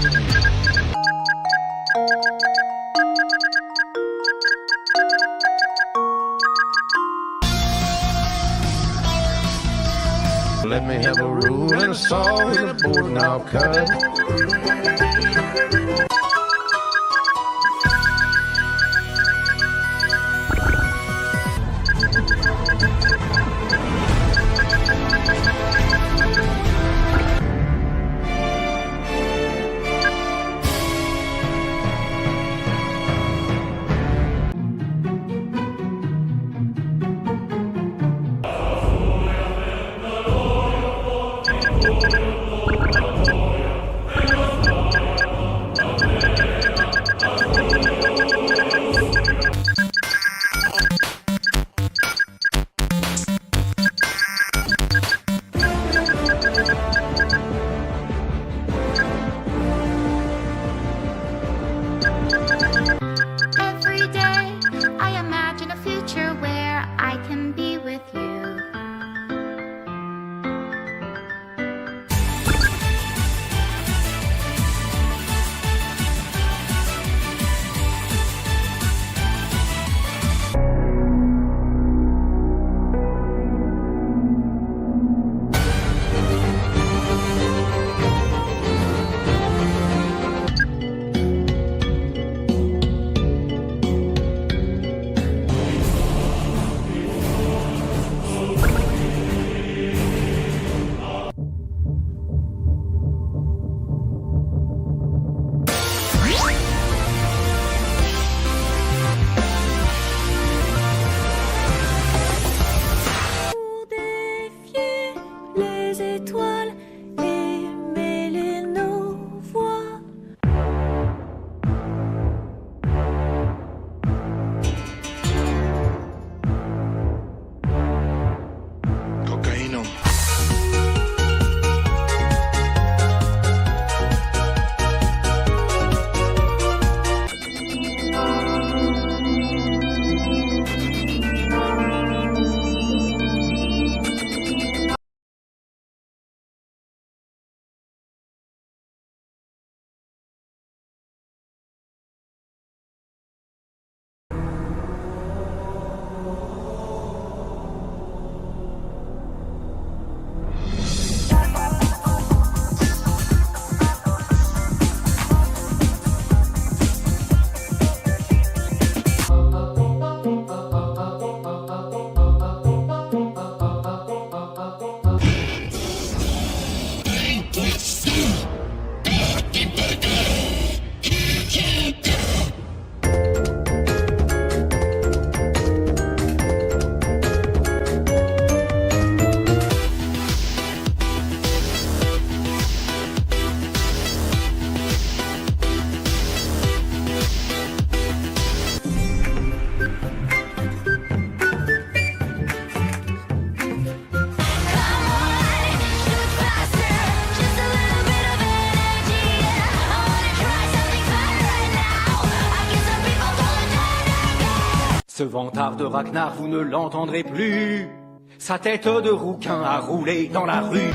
Let me have a rule and a saw and a board and I'll cut. Every day I imagine a future where I can be with you. Les étoiles, aimer nos voix. Cocaína. Ce vantard de Ragnar, vous ne l'entendrez plus. Sa tête de rouquin a roulé dans la rue.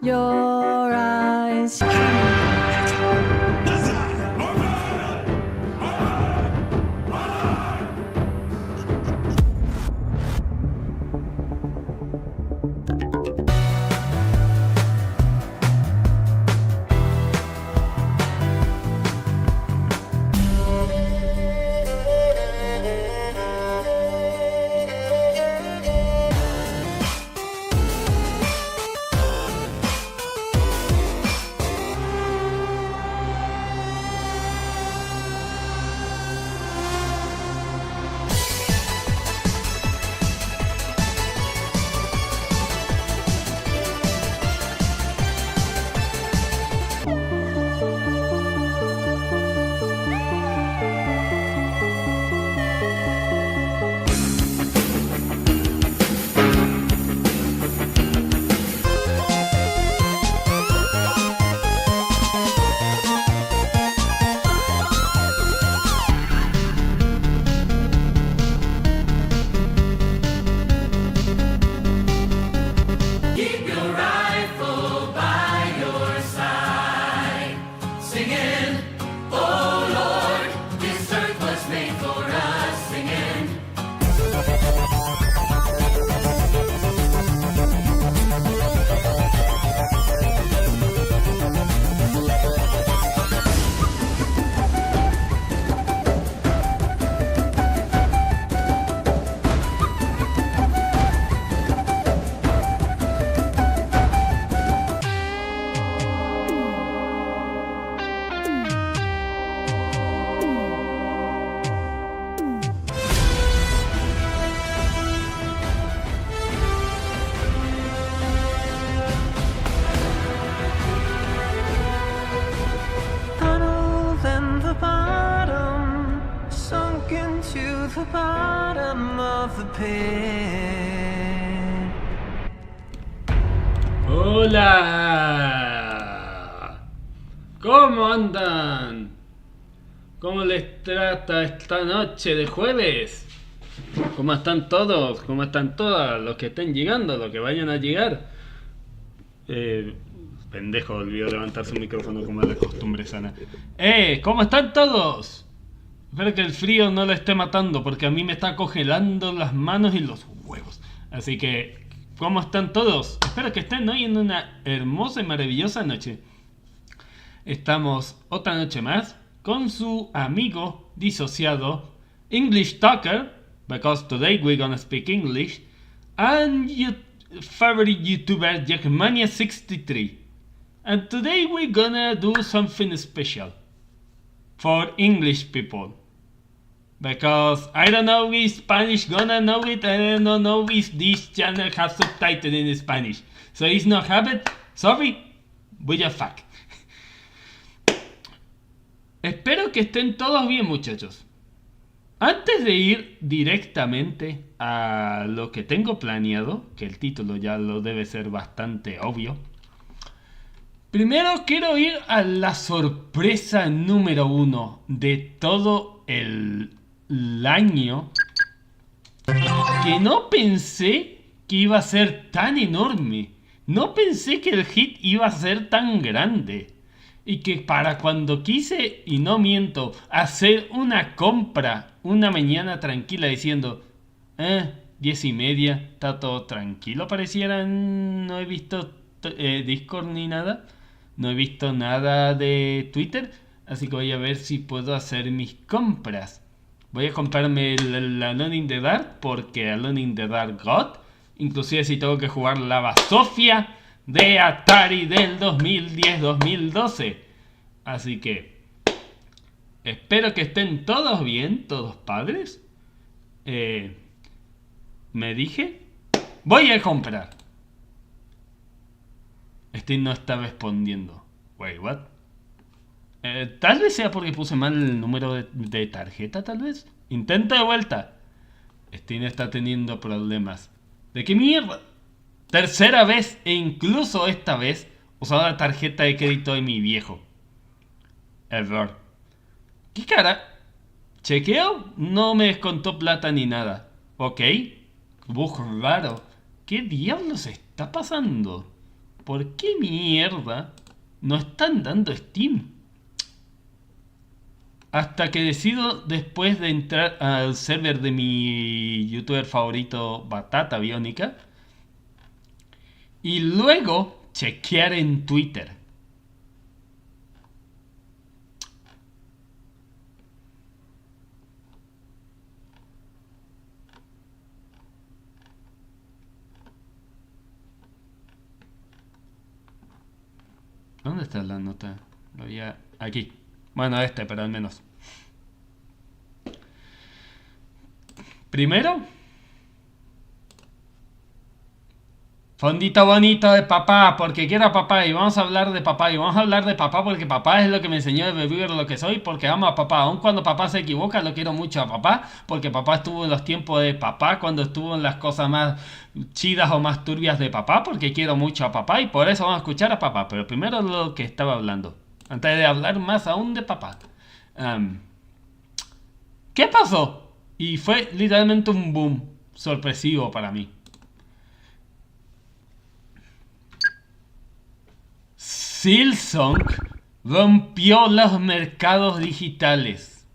your eyes. the bottom of the pit. Hola, ¿cómo andan? ¿Cómo les trata esta noche de jueves? ¿Cómo están todos? ¿Cómo están todas? Los que estén llegando, los que vayan a llegar. Pendejo, olvidó levantar su micrófono como es la costumbre sana. ¿Cómo están todos? Espero que el frío no lo esté matando, porque a mí me está congelando las manos y los huevos. Así que, ¿cómo están todos? Espero que estén hoy en una hermosa y maravillosa noche. Estamos otra noche más con su amigo disociado, English Talker, because today we're gonna speak English, and your favorite YouTuber, Jackmania63. And today we're gonna do something special for English people. Because I don't know if Spanish gonna know it, and I don't know if this channel has subtitles in Spanish. So it's not habit, sorry, voy a fuck. Espero que estén todos bien, muchachos. Antes de ir directamente a lo que tengo planeado, que el título ya lo debe ser bastante obvio, primero quiero ir a la sorpresa número 1 de todo el año, que no pensé que iba a ser tan enorme. No pensé que el hit iba a ser tan grande. Y que para cuando quise, y no miento, hacer una compra una mañana tranquila diciendo 10:30, está todo tranquilo, pareciera, no he visto Discord ni nada, no he visto nada de Twitter, así que voy a ver si puedo hacer mis compras. Voy a comprarme el Alone in the Dark, porque Alone in the Dark God, inclusive si tengo que jugar la Basofia de Atari del 2010-2012. Así que espero que estén todos bien, todos padres. Me dije, voy a comprar. Este no está respondiendo. Wait, what? Tal vez sea porque puse mal el número de tarjeta, tal vez. Intento de vuelta. Steam está teniendo problemas. ¿De qué mierda? Tercera vez, e incluso esta vez, usando la tarjeta de crédito de mi viejo. Error. ¿Qué cara? ¿Chequeo? No me descontó plata ni nada. Ok. Bug raro. ¿Qué diablos está pasando? ¿por qué mierda no están dando Steam? Hasta que decido, después de entrar al server de mi youtuber favorito, Batata Biónica, y luego chequear en Twitter. ¿Dónde está la nota? Lo había aquí. Bueno, pero al menos. Primero, fondito bonito de papá, porque quiero a papá y vamos a hablar de papá y vamos a hablar de papá porque papá es lo que me enseñó a vivir lo que soy, porque amo a papá, aun cuando papá se equivoca lo quiero mucho a papá, porque papá estuvo en los tiempos de papá, cuando estuvo en las cosas más chidas o más turbias de papá, porque quiero mucho a papá y por eso vamos a escuchar a papá. Pero primero lo que estaba hablando, antes de hablar más aún de papá. ¿Qué pasó? Y fue literalmente un boom sorpresivo para mí. Silsong rompió los mercados digitales.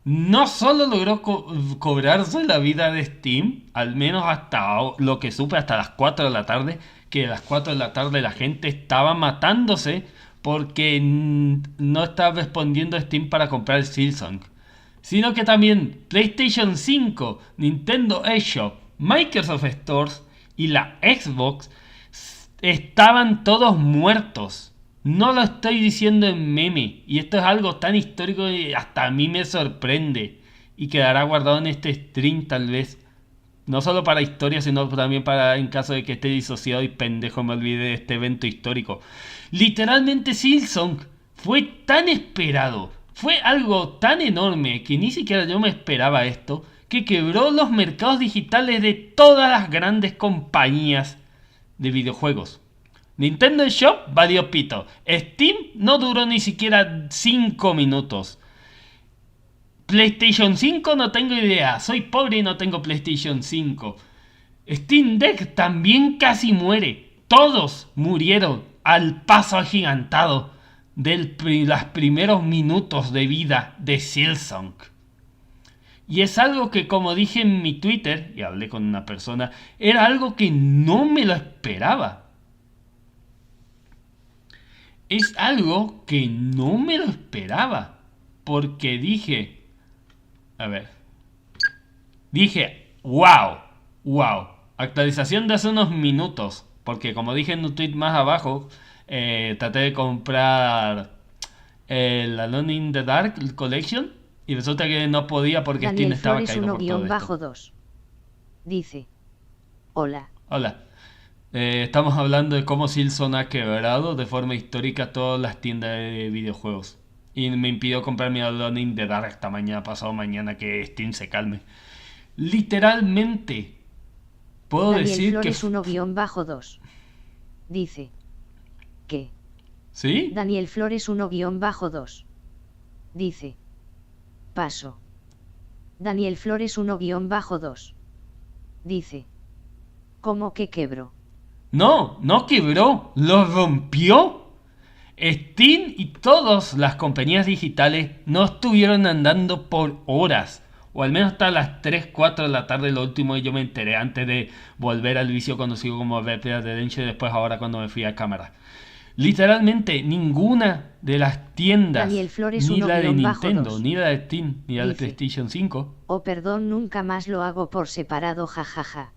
No solo logró cobrarse la vida de Steam, al menos hasta lo que supe, hasta las 4 de la tarde, que a las 4 de la tarde la gente estaba matándose porque no estaba respondiendo a Steam para comprar el Silsong, sino que también PlayStation 5, Nintendo eShop, Microsoft Stores y la Xbox estaban todos muertos. No lo estoy diciendo en meme. Y esto es algo tan histórico que hasta a mí me sorprende. Y quedará guardado en este stream tal vez. No solo para historia, sino también para en caso de que esté disociado y pendejo me olvide de este evento histórico. Literalmente Silsong fue tan esperado. Fue algo tan enorme que ni siquiera yo me esperaba esto. Que quebró los mercados digitales de todas las grandes compañías de videojuegos. Nintendo Shop valió pito. Steam no duró ni siquiera 5 minutos. PlayStation 5 no tengo idea. Soy pobre y no tengo PlayStation 5. Steam Deck también casi muere. Todos murieron al paso agigantado de los primeros minutos de vida de Silsong. Y es algo que, como dije en mi Twitter, y hablé con una persona, era algo que no me lo esperaba. Es algo que no me lo esperaba. Porque dije, wow, actualización de hace unos minutos. Porque como dije en un tweet más abajo, traté de comprar el Alone in the Dark Collection. Y resulta que no podía porque Steam estaba caído por todo esto. 2 dice: Hola. Estamos hablando de cómo Silsong ha quebrado de forma histórica todas las tiendas de videojuegos. Y me impidió comprarme Alone in the Dark hasta mañana, pasado mañana, que Steam se calme. Literalmente, puedo Daniel decir Flores que... 1-2 dice que... ¿Sí? Daniel Flores 1-2 dice: Paso. Daniel Flores 1-2 dice: ¿Cómo que quebró? No quebró, lo rompió. Steam y todas las compañías digitales no estuvieron andando por horas. O al menos hasta las 3, 4 de la tarde, lo último que yo me enteré antes de volver al vicio conocido como Red Dead Redemption y después ahora cuando me fui a cámara. Literalmente ninguna de las tiendas, ni la de Nintendo, ni la de Steam, ni la de PlayStation 5. Oh, perdón, nunca más lo hago por separado, jajaja.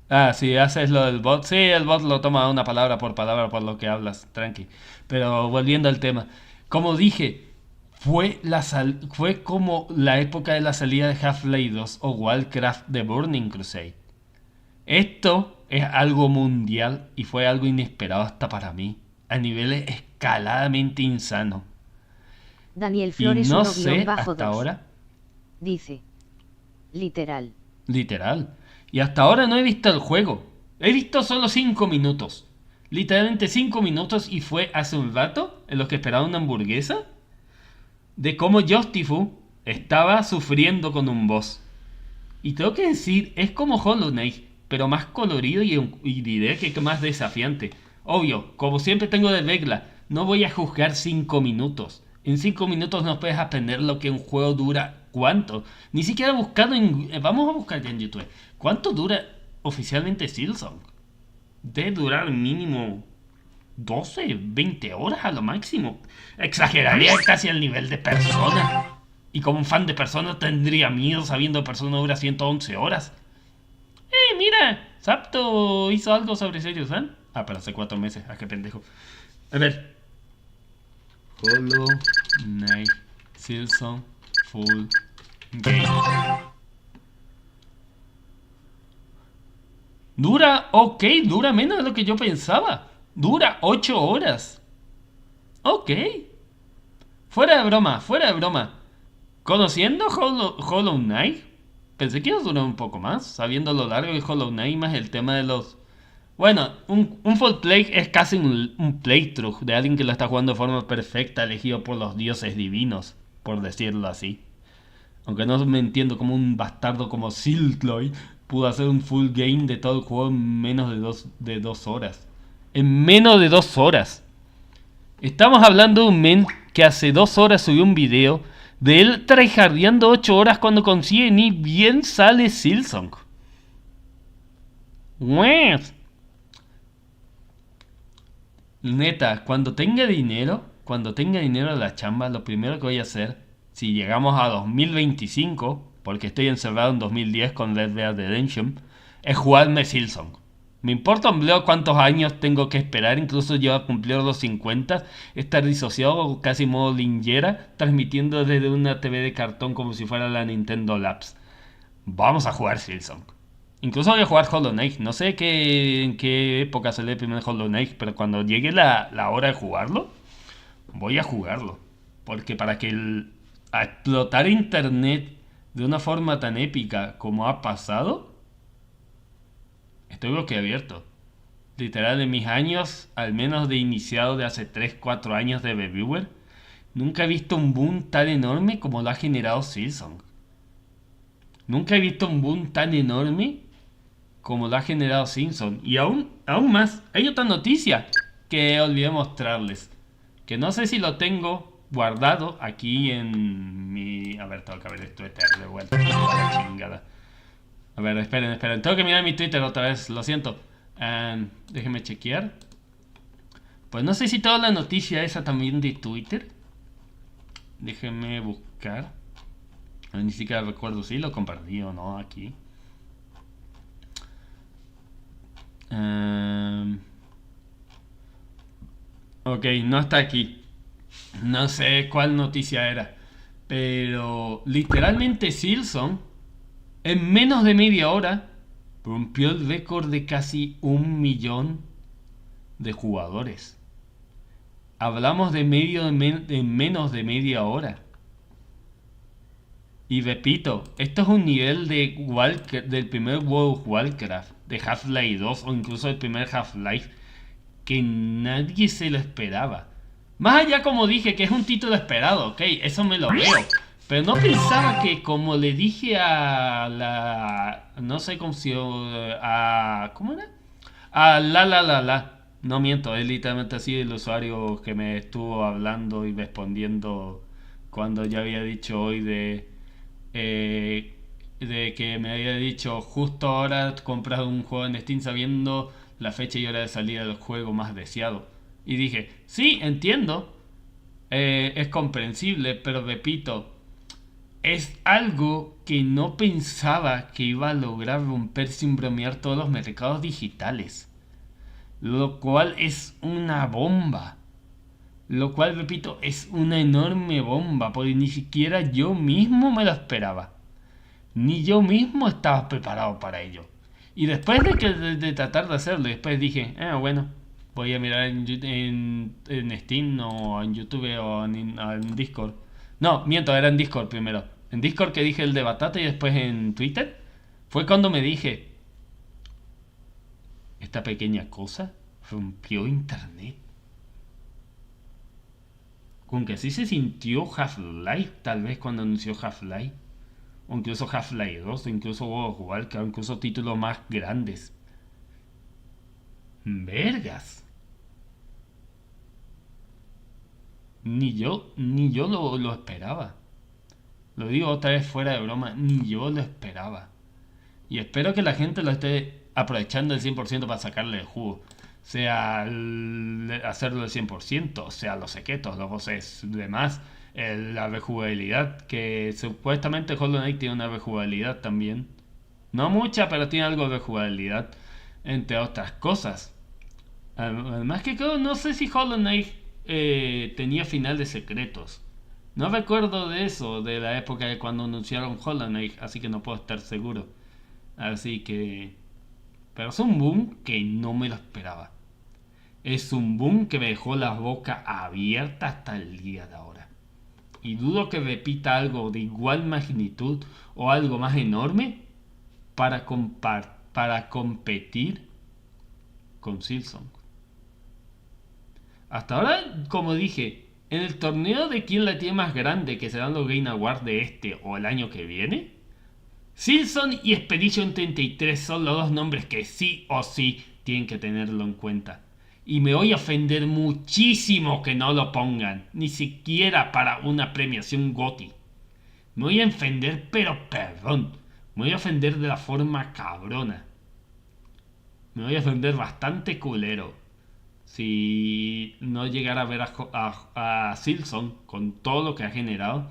Ah, si haces lo del bot. Sí, el bot lo toma una palabra por lo que hablas, tranqui. Pero volviendo al tema, como dije, fue como la época de la salida de Half-Life 2 o Warcraft The Burning Crusade. Esto es algo mundial y fue algo inesperado hasta para mí, a niveles escaladamente insanos. Daniel Flores y no sé hasta ahora. Dice: Literal. Y hasta ahora no he visto el juego. He visto solo 5 minutos. Literalmente 5 minutos y fue hace un rato en los que esperaba una hamburguesa. De cómo Justifu estaba sufriendo con un boss. Y tengo que decir, es como Hollow Knight. pero más colorido y diré que más desafiante. Obvio, como siempre tengo de regla, no voy a juzgar 5 minutos. En 5 minutos no puedes aprender lo que un juego dura. ¿Cuánto? Ni siquiera buscado en... vamos a buscar ya en YouTube. ¿Cuánto dura oficialmente Silksong? Debe durar mínimo 12, 20 horas a lo máximo. Exageraría casi al nivel de Persona. Y como un fan de Persona tendría miedo sabiendo que Persona dura 111 horas. Mira, Zapto hizo algo sobre Serious Sam. Ah, pero hace 4 meses. Ah, qué pendejo. A ver. Hollow Knight Silksong Full Game. Dura, ok, dura menos de lo que yo pensaba. Dura 8 horas. Ok. Fuera de broma, fuera de broma. Conociendo Hollow Knight, pensé que iba a durar un poco más, sabiendo lo largo de Hollow Knight, más el tema de los... Bueno, un full play es casi un playthrough de alguien que lo está jugando de forma perfecta, elegido por los dioses divinos, por decirlo así. Aunque no me entiendo cómo un bastardo como Silkloy pudo hacer un full game de todo el juego en menos de 2 horas. En menos de 2 horas. Estamos hablando de un men que hace 2 horas subió un video de él tryhardeando 8 horas cuando consigue ni bien sale Silksong. Neta, cuando tenga dinero de la chamba, lo primero que voy a hacer, si llegamos a 2025, porque estoy encerrado en 2010 con Red Dead Redemption, es jugarme Silksong. Me importa un bledo cuántos años tengo que esperar, incluso yo a cumplir los 50, estar disociado casi modo linjera, transmitiendo desde una TV de cartón como si fuera la Nintendo Labs. Vamos a jugar Silksong. Incluso voy a jugar Hollow Knight. No sé en qué época salió el primer Hollow Knight, pero cuando llegue la hora de jugarlo, voy a jugarlo. Porque para que a explotar internet de una forma tan épica como ha pasado, estoy boquiabierto. Literal, en mis años, al menos de iniciado de hace 3-4 años de reviewer, nunca he visto un boom tan enorme como lo ha generado Silksong. Nunca he visto un boom tan enorme como lo ha generado Silksong. Y aún más, hay otra noticia que olvidé mostrarles. Que no sé si lo tengo guardado aquí en mi... A ver, tengo que ver el Twitter de vuelta. La chingada. A ver, esperen. Tengo que mirar mi Twitter otra vez, lo siento. Déjenme chequear. Pues no sé si toda la noticia esa también de Twitter. Déjenme buscar. Ni siquiera recuerdo si lo compartí o no aquí. Ok, no está aquí. No sé cuál noticia era. Pero literalmente Silksong en menos de media hora rompió el récord de casi 1 millón de jugadores. Hablamos de menos de media hora. Y repito, esto es un nivel del primer World of Warcraft, de Half-Life 2 o incluso el primer Half-Life, que nadie se lo esperaba. Más allá, como dije, que es un título esperado, ok, eso me lo veo. Pero no pensaba que, como le dije a la... No sé cómo se... ¿Cómo era? A la. No miento, es literalmente así el usuario que me estuvo hablando y respondiendo cuando ya había dicho hoy de que me había dicho justo ahora comprar un juego en Steam sabiendo la fecha y hora de salida del juego más deseado. Y dije, sí, entiendo, es comprensible, pero repito, es algo que no pensaba que iba a lograr romper sin bromear todos los mercados digitales. Lo cual es una bomba. Lo cual, repito, es una enorme bomba, porque ni siquiera yo mismo me lo esperaba. Ni yo mismo estaba preparado para ello. Y después de tratar de hacerlo, después dije, bueno, voy a mirar en Steam o en YouTube o en Discord. No, miento, era en Discord primero. En Discord que dije el de Batata y después en Twitter. Fue cuando me dije, esta pequeña cosa rompió internet. Con que así se sintió Half-Life, tal vez cuando anunció Half-Life. o incluso Half-Life 2, o incluso World of Warcraft, o incluso títulos más grandes. Vergas. Ni yo lo esperaba. Lo digo otra vez fuera de broma, ni yo lo esperaba. Y espero que la gente lo esté aprovechando el 100% para sacarle el jugo. Sea hacerlo el 100%, sea los secretos, los bosses, demás, la rejugabilidad, que supuestamente Hollow Knight tiene una rejugabilidad también. No mucha, pero tiene algo de rejugabilidad, entre otras cosas. Además que creo, no sé si Hollow Knight tenía final de secretos. No recuerdo de eso, de la época de cuando anunciaron Hollow Knight, así que no puedo estar seguro. Así que... Pero es un boom que no me lo esperaba. Es un boom que me dejó la boca abierta hasta el día de ahora. Y dudo que repita algo de igual magnitud o algo más enorme para competir con Silksong. Hasta ahora, como dije, en el torneo de quién la tiene más grande, que serán los Game Awards de este o el año que viene, Silksong y Expedition 33 son los dos nombres que sí o sí tienen que tenerlo en cuenta. Y me voy a ofender muchísimo que no lo pongan, ni siquiera para una premiación GOTY. Me voy a ofender, pero perdón, me voy a ofender de la forma cabrona. Me voy a ofender bastante culero si no llegara a ver a Silksong con todo lo que ha generado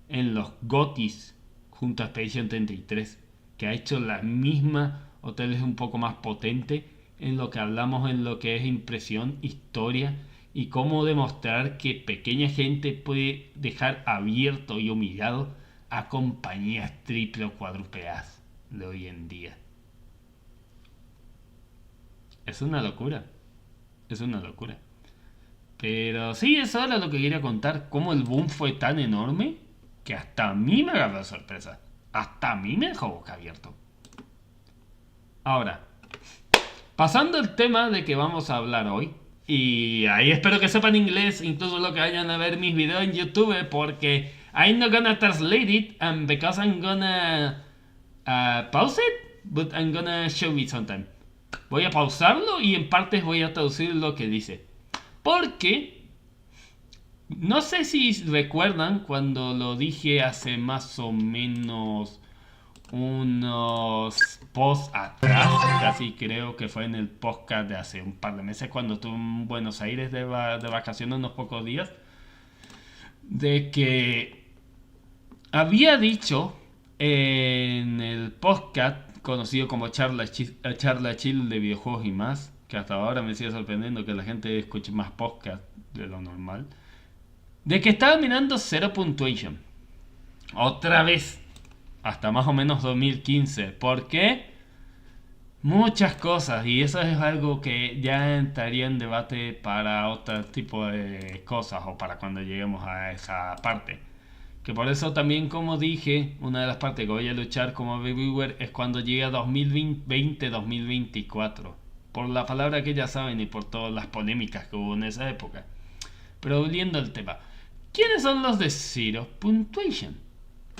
en los GOTYs junto a Expedition 33, que ha hecho la misma o tal vez un poco más potente en lo que hablamos en lo que es impresión, historia y cómo demostrar que pequeña gente puede dejar abierto y humillado a compañías triple o cuádruple A de hoy en día. Es una locura. Es una locura. Pero sí, eso era lo que quería contar. Cómo el boom fue tan enorme que hasta a mí me agarró de sorpresa. Hasta a mí me dejó boca abierto. Ahora, pasando al tema de que vamos a hablar hoy. Y ahí espero que sepan inglés, incluso lo que vayan a ver mis videos en YouTube, porque I'm not gonna translate it, and because I'm gonna pause it, but I'm gonna show it sometime. Voy a pausarlo y en partes voy a traducir lo que dice. Porque no sé si recuerdan cuando lo dije hace más o menos unos posts atrás, casi creo que fue en el podcast de hace un par de meses cuando estuve en Buenos Aires de vacaciones unos pocos días, de que había dicho en el podcast conocido como charla chill de videojuegos y más, que hasta ahora me sigue sorprendiendo que la gente escuche más podcast de lo normal, de que estaba mirando Zero Puntuation otra vez hasta más o menos 2015. ¿Por qué? Muchas cosas, y eso es algo que ya entraría en debate para otro tipo de cosas o para cuando lleguemos a esa parte. Que por eso también, como dije, una de las partes que voy a luchar como reviewer es cuando llegue a 2020-2024. Por la palabra que ya saben y por todas las polémicas que hubo en esa época. Pero volviendo al tema. ¿Quiénes son los de Zero Puntuation?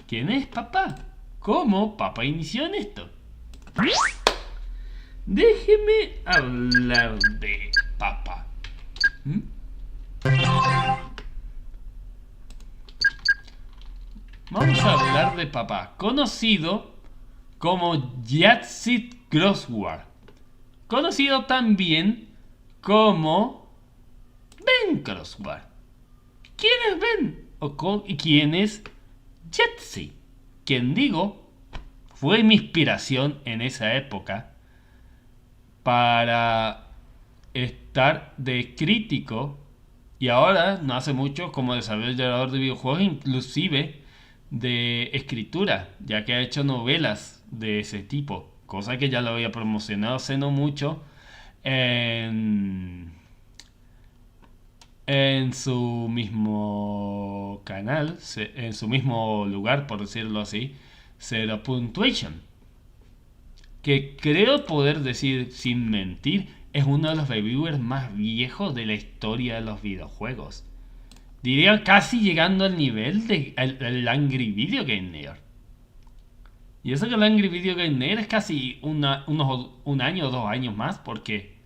¿Quién es papá? ¿Cómo papá inició en esto? Déjeme hablar de papá. Vamos a hablar de papá, conocido como Yahtzee Crossword, conocido también como Ben Crossword. ¿Quién es Ben? ¿Y quién es Yahtzee? Quien digo, fue mi inspiración en esa época para estar de crítico y ahora, no hace mucho, como desarrollador de videojuegos, inclusive de escritura, ya que ha hecho novelas de ese tipo, cosa que ya lo había promocionado hace no mucho en su mismo canal, en su mismo lugar, por decirlo así, Zero Puntuation, que creo poder decir sin mentir es uno de los reviewers más viejos de la historia de los videojuegos. Diría casi llegando al nivel del Angry Video Game Nerd. Y eso que el Angry Video Game Nerd es casi un año o 2 años más, porque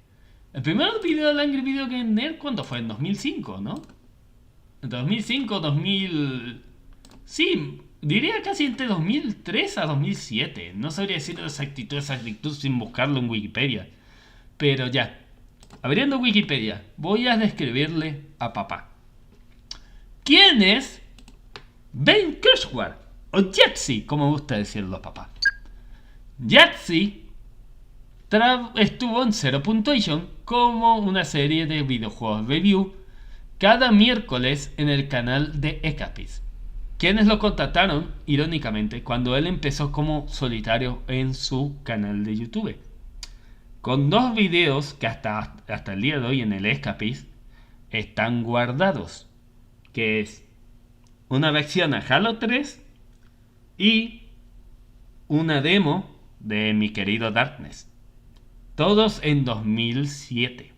el primer video del Angry Video Game Nerd, ¿cuándo fue? En 2005, ¿no? En 2005, 2000... Sí, diría casi entre 2003 a 2007. No sabría decir exactitud sin buscarlo en Wikipedia. Pero ya, abriendo Wikipedia, voy a describirle a papá. ¿Quién es Ben Kushwar? O Jetsi, como gusta decirlo papá. Jetsi estuvo en Zero Puntuacion como una serie de videojuegos review cada miércoles en el canal de Ecapis, quienes lo contrataron, irónicamente, cuando él empezó como solitario en su canal de YouTube, con 2 videos que hasta el día de hoy en el Escapist están guardados, que es una reacción a Halo 3 y una demo de mi querido Darkness, todos en 2007.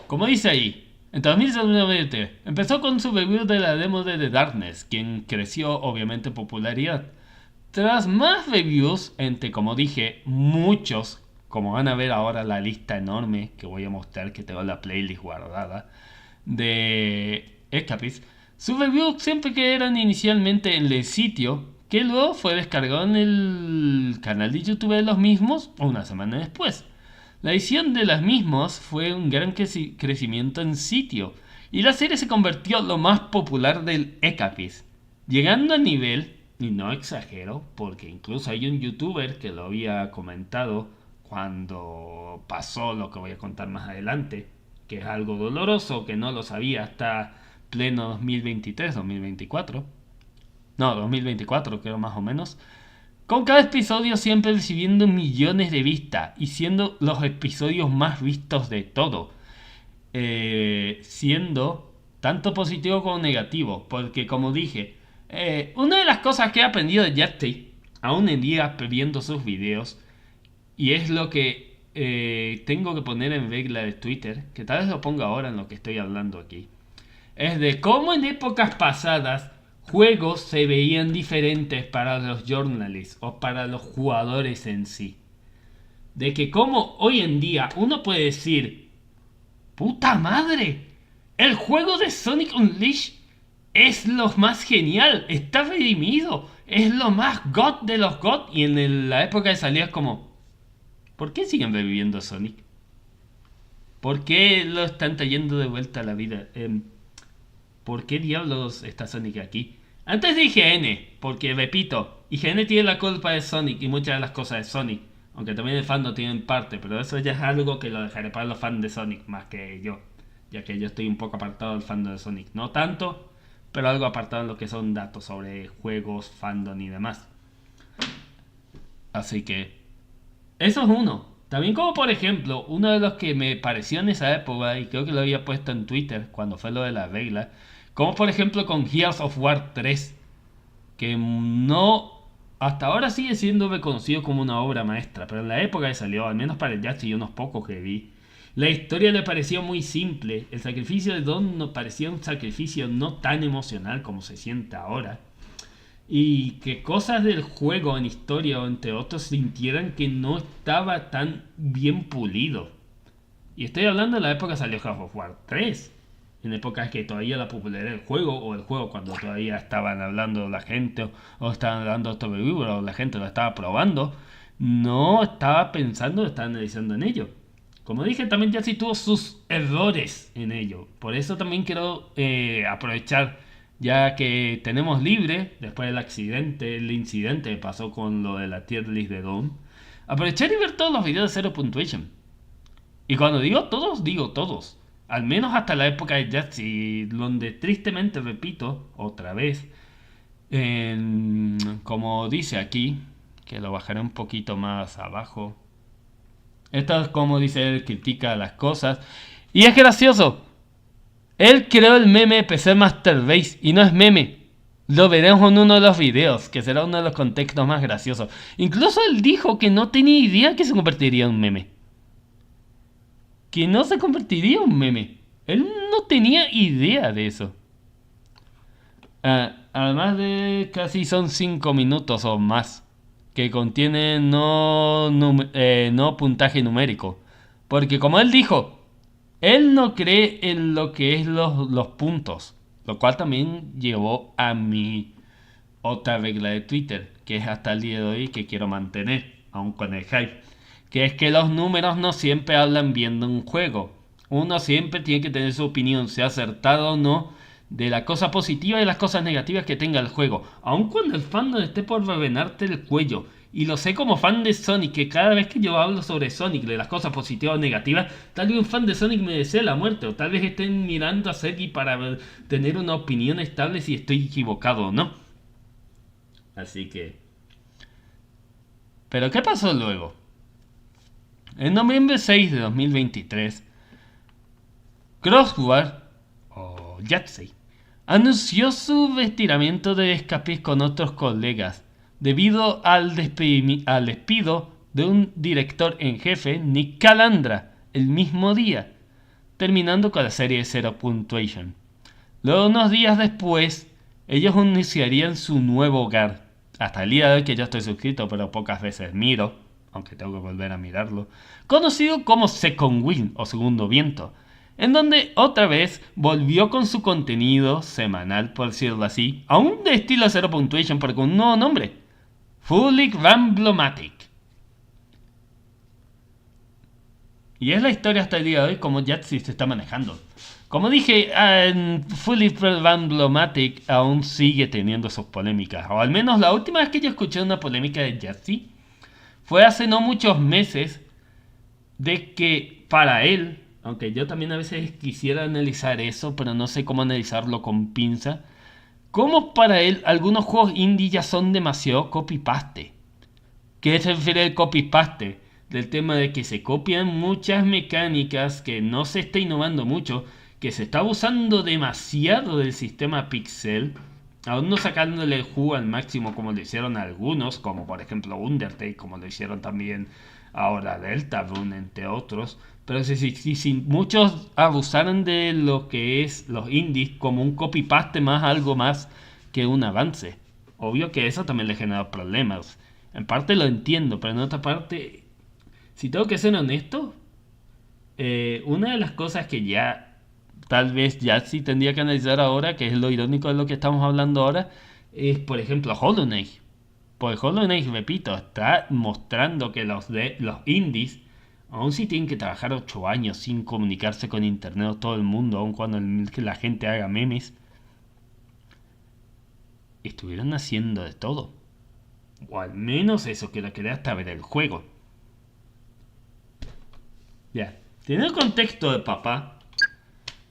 Como dice ahí, en 2007 empezó con su review de la demo de The Darkness, quien creció obviamente en popularidad. Tras más reviews, entre, como dije, muchos, como van a ver ahora la lista enorme que voy a mostrar, que tengo la playlist guardada, de Escapist, sus reviews siempre que eran inicialmente en el sitio, que luego fue descargado en el canal de YouTube de los mismos una semana después. La edición de las mismas fue un gran crecimiento en sitio, y la serie se convirtió en lo más popular del Ecapist, llegando a nivel, y no exagero, porque incluso hay un youtuber que lo había comentado cuando pasó lo que voy a contar más adelante, que es algo doloroso, que no lo sabía hasta pleno 2023, 2024. No, 2024 creo más o menos. Con cada episodio siempre recibiendo millones de vistas y siendo los episodios más vistos de todo. Siendo tanto positivo como negativo. Porque como dije, una de las cosas que he aprendido de Jetsi, aún en día viendo sus videos, y es lo que tengo que poner en regla de Twitter, que tal vez lo ponga ahora en lo que estoy hablando aquí, es de cómo en épocas pasadas juegos se veían diferentes para los journalists o para los jugadores en sí. De que como hoy en día uno puede decir, ¡puta madre! El juego de Sonic Unleashed es lo más genial, está redimido, es lo más god de los god. Y en la época de salida es como, ¿por qué siguen reviviendo Sonic? ¿Por qué lo están trayendo de vuelta a la vida? ¿Por qué diablos está Sonic aquí? Antes de IGN, porque repito, IGN tiene la culpa de Sonic y muchas de las cosas de Sonic, aunque también el fandom tiene parte, pero eso ya es algo que lo dejaré para los fans de Sonic más que yo, ya que yo estoy un poco apartado del fandom de Sonic, no tanto, pero algo apartado en lo que son datos sobre juegos, fandom y demás. Así que eso es uno. También como por ejemplo, uno de los que me pareció en esa época, y creo que lo había puesto en Twitter cuando fue lo de la regla, como por ejemplo con Gears of War 3, que no, hasta ahora sigue siendo reconocido como una obra maestra, pero en la época que salió, al menos para el Yatsi y unos pocos que vi, la historia le pareció muy simple, el sacrificio de Don nos parecía un sacrificio no tan emocional como se siente ahora, y que cosas del juego en historia o entre otros sintieran que no estaba tan bien pulido. Y estoy hablando de la época que salió Gears of War 3, en épocas que todavía la popularidad del juego, o el juego cuando todavía estaban hablando la gente, o estaban dando otro review, o la gente lo estaba probando, no estaba pensando, estaba analizando en ello. Como dije, también ya sí tuvo sus errores en ello. Por eso también quiero aprovechar, ya que tenemos libre, después el incidente que pasó con lo de la tier list de Doom, aprovechar y ver todos los videos de Zero Puntuacion. Y cuando digo todos. Al menos hasta la época de Jetsi, donde tristemente, repito, otra vez, como dice aquí, que lo bajaré un poquito más abajo. Esto es como dice él, critica las cosas. Y es gracioso. Él creó el meme de PC Master Race y no es meme. Lo veremos en uno de los videos, que será uno de los contextos más graciosos. Incluso él dijo que no tenía idea que se convertiría en un meme. Que no se convertiría en un meme. Él no tenía idea de eso. además de casi son 5 minutos o más, que contienen no puntaje numérico. Porque como él dijo, él no cree en lo que es los puntos. Lo cual también llevó a mi otra regla de Twitter, que es hasta el día de hoy que quiero mantener, aún con el hype. Que es que los números no siempre hablan bien de un juego. Uno siempre tiene que tener su opinión, sea acertado o no, de la cosa positiva y las cosas negativas que tenga el juego. Aun cuando el fandom esté por revenarte el cuello. Y lo sé como fan de Sonic, que cada vez que yo hablo sobre Sonic, de las cosas positivas o negativas, tal vez un fan de Sonic me desee la muerte. O tal vez estén mirando a Segi para tener una opinión estable si estoy equivocado o no. Así que... ¿Pero qué pasó luego? En noviembre 6 de 2023, Crossword, o Yahtzee, anunció su retiramiento de escapes con otros colegas debido al despido de un director en jefe, Nick Calandra, el mismo día, terminando con la serie Zero Puntuation. Luego, unos días después, ellos iniciarían su nuevo hogar. Hasta el día de hoy que yo estoy suscrito, pero pocas veces miro, aunque tengo que volver a mirarlo, conocido como Second Wind o Segundo Viento, en donde otra vez volvió con su contenido semanal, por decirlo así, aún de estilo Zero Puntuation, pero con un nuevo nombre, Fully Ramblomatic. Y es la historia hasta el día de hoy como Yahtzee se está manejando. Como dije, Fully Ramblomatic aún sigue teniendo sus polémicas, o al menos la última vez que yo escuché una polémica de Yahtzee fue hace no muchos meses, de que para él, aunque yo también a veces quisiera analizar eso, pero no sé cómo analizarlo con pinza, como para él algunos juegos indie ya son demasiado copy-paste. ¿Qué se refiere al copy-paste? Del tema de que se copian muchas mecánicas, que no se está innovando mucho, que se está abusando demasiado del sistema pixel, aún no sacándole el jugo al máximo como lo hicieron algunos, como por ejemplo Undertale, como lo hicieron también ahora Deltarune, entre otros. Pero si muchos abusaron de lo que es los indies como un copy-paste más, algo más que un avance. Obvio que eso también le genera problemas. En parte lo entiendo, pero en otra parte, si tengo que ser honesto, una de las cosas que ya tal vez ya sí tendría que analizar ahora, que es lo irónico de lo que estamos hablando ahora, es por ejemplo Hollow Knight. Pues Hollow Knight, repito, está mostrando que los indies, aun si tienen que trabajar 8 años sin comunicarse con internet o todo el mundo, aun cuando la gente haga memes, estuvieron haciendo de todo. O al menos eso, que lo quería hasta ver el juego. Ya, tiene el contexto de papá.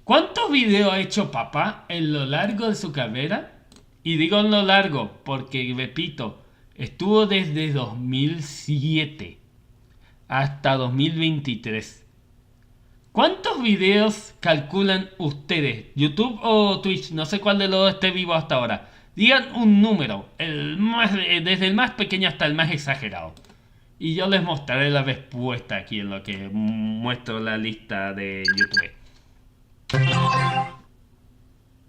¿Cuántos videos ha hecho papá en lo largo de su carrera? Y digo en lo largo porque, repito, estuvo desde 2007 hasta 2023. ¿Cuántos videos calculan ustedes? ¿YouTube o Twitch? No sé cuál de los dos esté vivo hasta ahora. Digan un número, desde el más pequeño hasta el más exagerado. Y yo les mostraré la respuesta aquí en lo que muestro la lista de YouTube.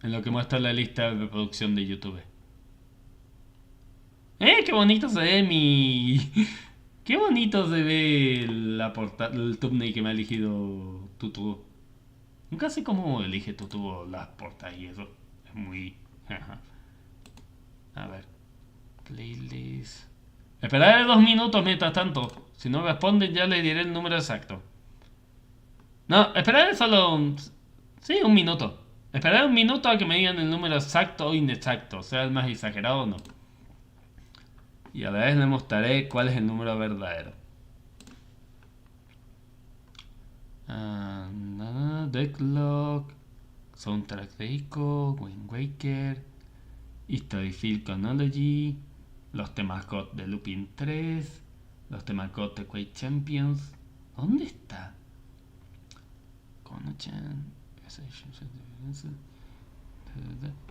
En lo que muestra la lista de reproducción de YouTube. ¡Qué bonito se ve mi... ¡Qué bonito se ve la portada, el thumbnail que me ha elegido Tutu! Nunca sé cómo elige Tutu las portadas y eso. Es muy... A ver. Playlist... Esperaré 2 minutos mientras tanto. Si no responden ya le diré el número exacto. No, esperaré solo un... Sí, 1 minuto. Esperaré 1 minuto a que me digan el número exacto o inexacto, sea el más exagerado o no. Y a la vez les mostraré cuál es el número verdadero. Deadlock, Soundtrack de Ico, Wind Waker, History Field Chronology, los temas God de Lupin 3, los temas God de Quake Champions. ¿Dónde está?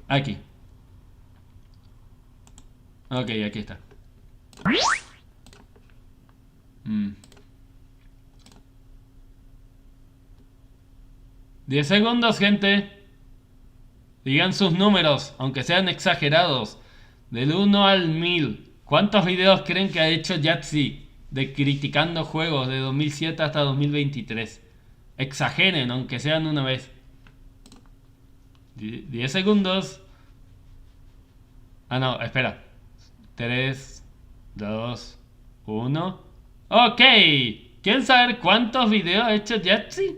Aquí. Ok, aquí está. 10 segundos, gente. Digan sus números, aunque sean exagerados. Del 1 al 1000. ¿Cuántos videos creen que ha hecho Yahtzee de criticando juegos de 2007 hasta 2023? Exageren, aunque sean una vez. 10 segundos. Ah, no, espera. 3, 2, 1. Ok. ¿Quieren saber cuántos videos ha hecho Yahtzee?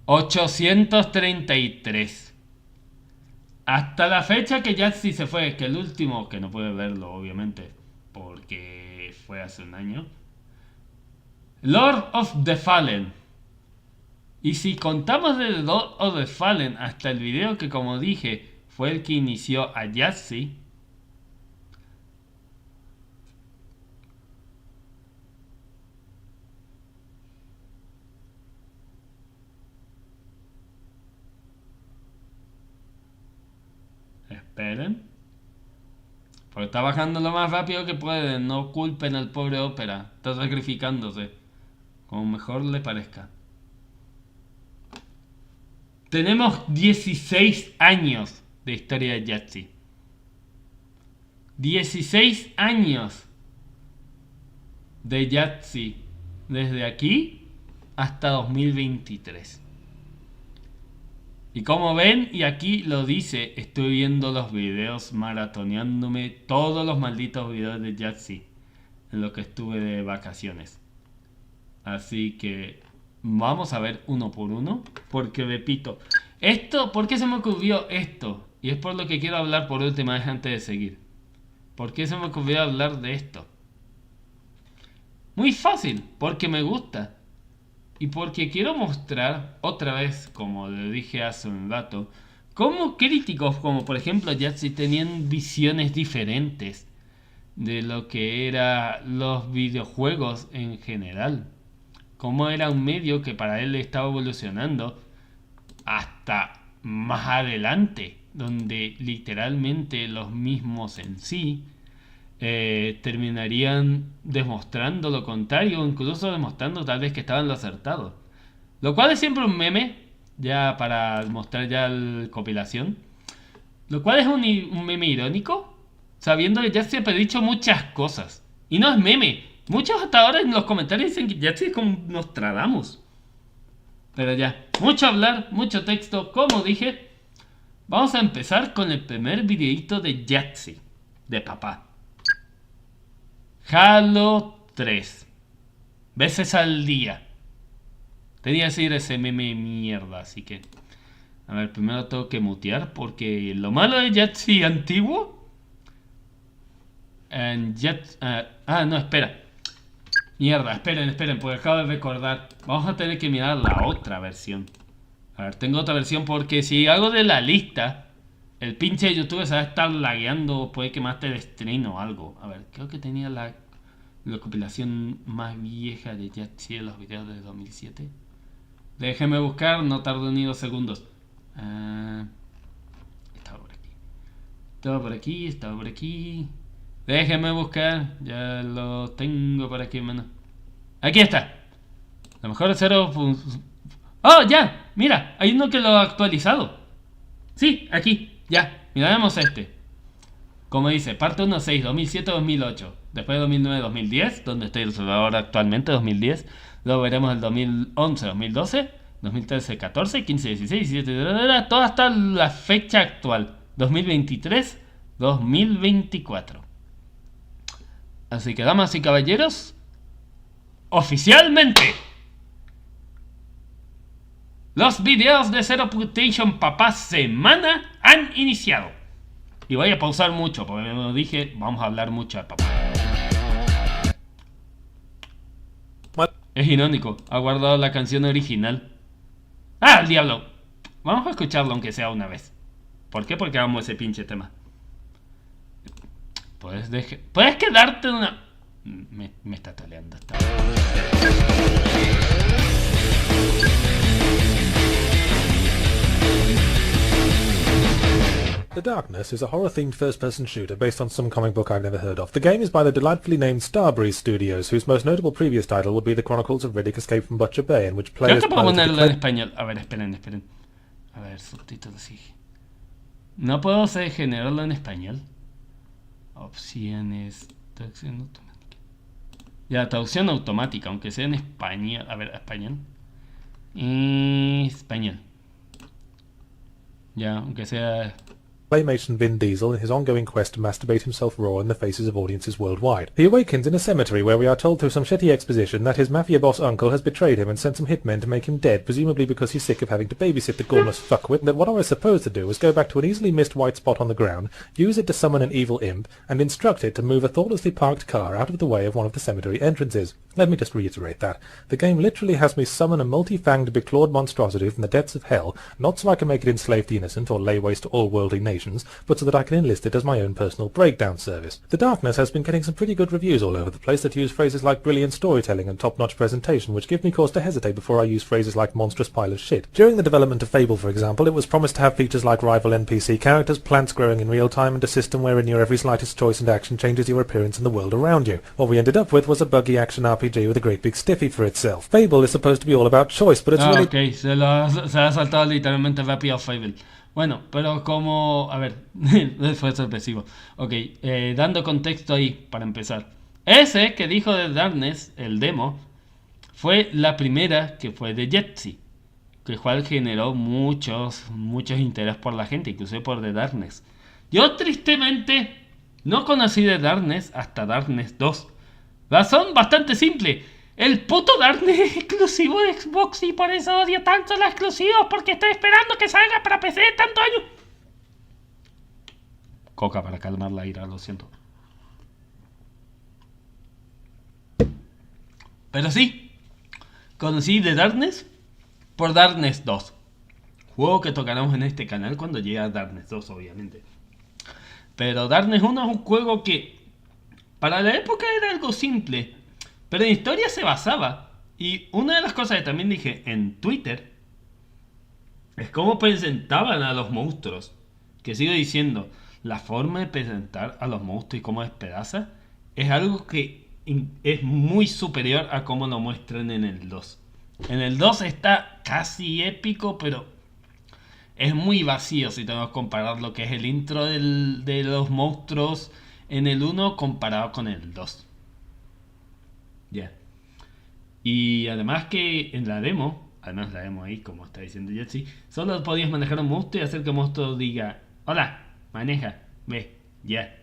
833. Hasta la fecha que Yahtzee se fue, que el último, que no puede verlo obviamente, porque fue hace un año. Lord of the Fallen. Y si contamos de Lord of the Fallen hasta el video que, como dije, fue el que inició a Yahtzee. Esperen. Porque está bajando lo más rápido que puede. No culpen al pobre Opera. Está sacrificándose. Como mejor le parezca. Tenemos 16 años de historia de Yahtzee. 16 años de Yahtzee. Desde aquí hasta 2023. Y como ven, y aquí lo dice, estoy viendo los videos, maratoneándome todos los malditos videos de Yahtzee en lo que estuve de vacaciones. Así que vamos a ver uno por uno, porque repito, esto, ¿por qué se me ocurrió esto? Y es por lo que quiero hablar por última vez antes de seguir. ¿Por qué se me ocurrió hablar de esto? Muy fácil, porque me gusta. Y porque quiero mostrar otra vez, como le dije hace un rato, cómo críticos como por ejemplo Yahtzee tenían visiones diferentes de lo que eran los videojuegos en general. Cómo era un medio que para él estaba evolucionando hasta más adelante, donde literalmente los mismos en sí terminarían demostrando lo contrario, o incluso demostrando tal vez que estaban lo acertado, lo cual es siempre un meme, ya para mostrar ya la compilación, lo cual es un meme irónico, sabiendo que Yahtzee ha predicho muchas cosas, y no es meme. Muchos hasta ahora en los comentarios dicen que Yahtzee es como Nostradamus. Pero ya, mucho hablar, mucho texto. Como dije, vamos a empezar con el primer videito de Yahtzee, de papá. Halo 3. Veces al día. Tenía que decir ese meme mierda, así que... A ver, primero tengo que mutear porque lo malo de Yahtzee antiguo... no, espera. Mierda, esperen, porque acabo de recordar. Vamos a tener que mirar la otra versión. A ver, tengo otra versión porque si hago de la lista... El pinche de YouTube se va a estar lagueando, puede que mate el estreno o algo. A ver, creo que tenía la compilación más vieja de Yahtzee de los videos de 2007. Déjeme buscar, no tardo ni 2 segundos. Estaba por aquí. Déjeme buscar, ya lo tengo por aquí, mano. Aquí está. Lo mejor es 0. ¡Oh, ya! Mira, hay uno que lo ha actualizado. Sí, aquí. Ya, miraremos este. Como dice, parte 1.6, 2007-2008. Después de 2009-2010, donde estoy el servidor actualmente, 2010. Luego veremos el 2011-2012, 2013-14, 15-16, 17, todo hasta la fecha actual. 2023-2024. Así que, damas y caballeros, oficialmente, los videos de Zero Puntuacion Papá Semana han iniciado. Y voy a pausar mucho, porque como dije, vamos a hablar mucho de papá. Es irónico, ha guardado la canción original. ¡Ah, el diablo! Vamos a escucharlo aunque sea una vez. ¿Por qué? Porque amo ese pinche tema. Puedes quedarte una... Me está taleando esta... The Darkness is a horror-themed first-person shooter based on some comic book I've never heard of. The game is by the delightfully named Starbreeze Studios, whose most notable previous title would be The Chronicles of Riddick Escape from Butcher Bay, in which Creo players... que puedo ponerlo en español. A ver, esperen. A ver, subtítulos sí. No puedo generarlo en español. Opciones. Traducción automática. Ya, traducción automática, aunque sea en español. A ver, español. Español. Ya, aunque sea... Claymation Vin Diesel in his ongoing quest to masturbate himself raw in the faces of audiences worldwide. He awakens in a cemetery where we are told through some shitty exposition that his mafia boss uncle has betrayed him and sent some hitmen to make him dead, presumably because he's sick of having to babysit the gormless fuckwit, and that what I was supposed to do was go back to an easily missed white spot on the ground, use it to summon an evil imp, and instruct it to move a thoughtlessly parked car out of the way of one of the cemetery entrances. Let me just reiterate that. The game literally has me summon a multi-fanged, beclawed monstrosity from the depths of hell, not so I can make it enslave the innocent or lay waste to all worldly nations, but so that I can enlist it as my own personal breakdown service. The Darkness has been getting some pretty good reviews all over the place that use phrases like brilliant storytelling and top-notch presentation, which give me cause to hesitate before I use phrases like monstrous pile of shit. During the development of Fable, for example, it was promised to have features like rival NPC characters, plants growing in real time, and a system wherein your every slightest choice and action changes your appearance in the world around you. What we ended up with was a buggy action RPG with a great big stiffy for itself. Fable is supposed to be all about choice, but it's really... Ok, se ha saltado literalmente rápido Fable. Bueno, pero como... A ver, fue sorpresivo. Ok, dando contexto ahí, para empezar. Ese que dijo de Darkness, el demo, fue la primera que fue de Jetsi, que cual generó muchos interés por la gente, incluso por The Darkness. Yo tristemente no conocí The Darkness hasta Darkness 2. Razón bastante simple. El puto Darkness es exclusivo de Xbox y por eso odio tanto los exclusivos, porque estoy esperando que salga para PC tanto año. Coca para calmar la ira, lo siento. Pero sí, conocí The Darkness por Darkness 2. Juego que tocaremos en este canal cuando llegue a Darkness 2, obviamente. Pero Darkness 1 es un juego que para la época era algo simple, pero en historia se basaba. Y una de las cosas que también dije en Twitter es cómo presentaban a los monstruos. Que sigo diciendo, la forma de presentar a los monstruos y cómo despedaza es algo que es muy superior a cómo lo muestran en el 2. En el 2 está casi épico, pero es muy vacío si tenemos que comparar lo que es el intro de los monstruos en el 1 comparado con el 2. Ya. Y además que en la demo, además la demo ahí, como está diciendo Jetsi, solo podías manejar un monstruo y hacer que el monstruo diga: hola, maneja, ve, ya.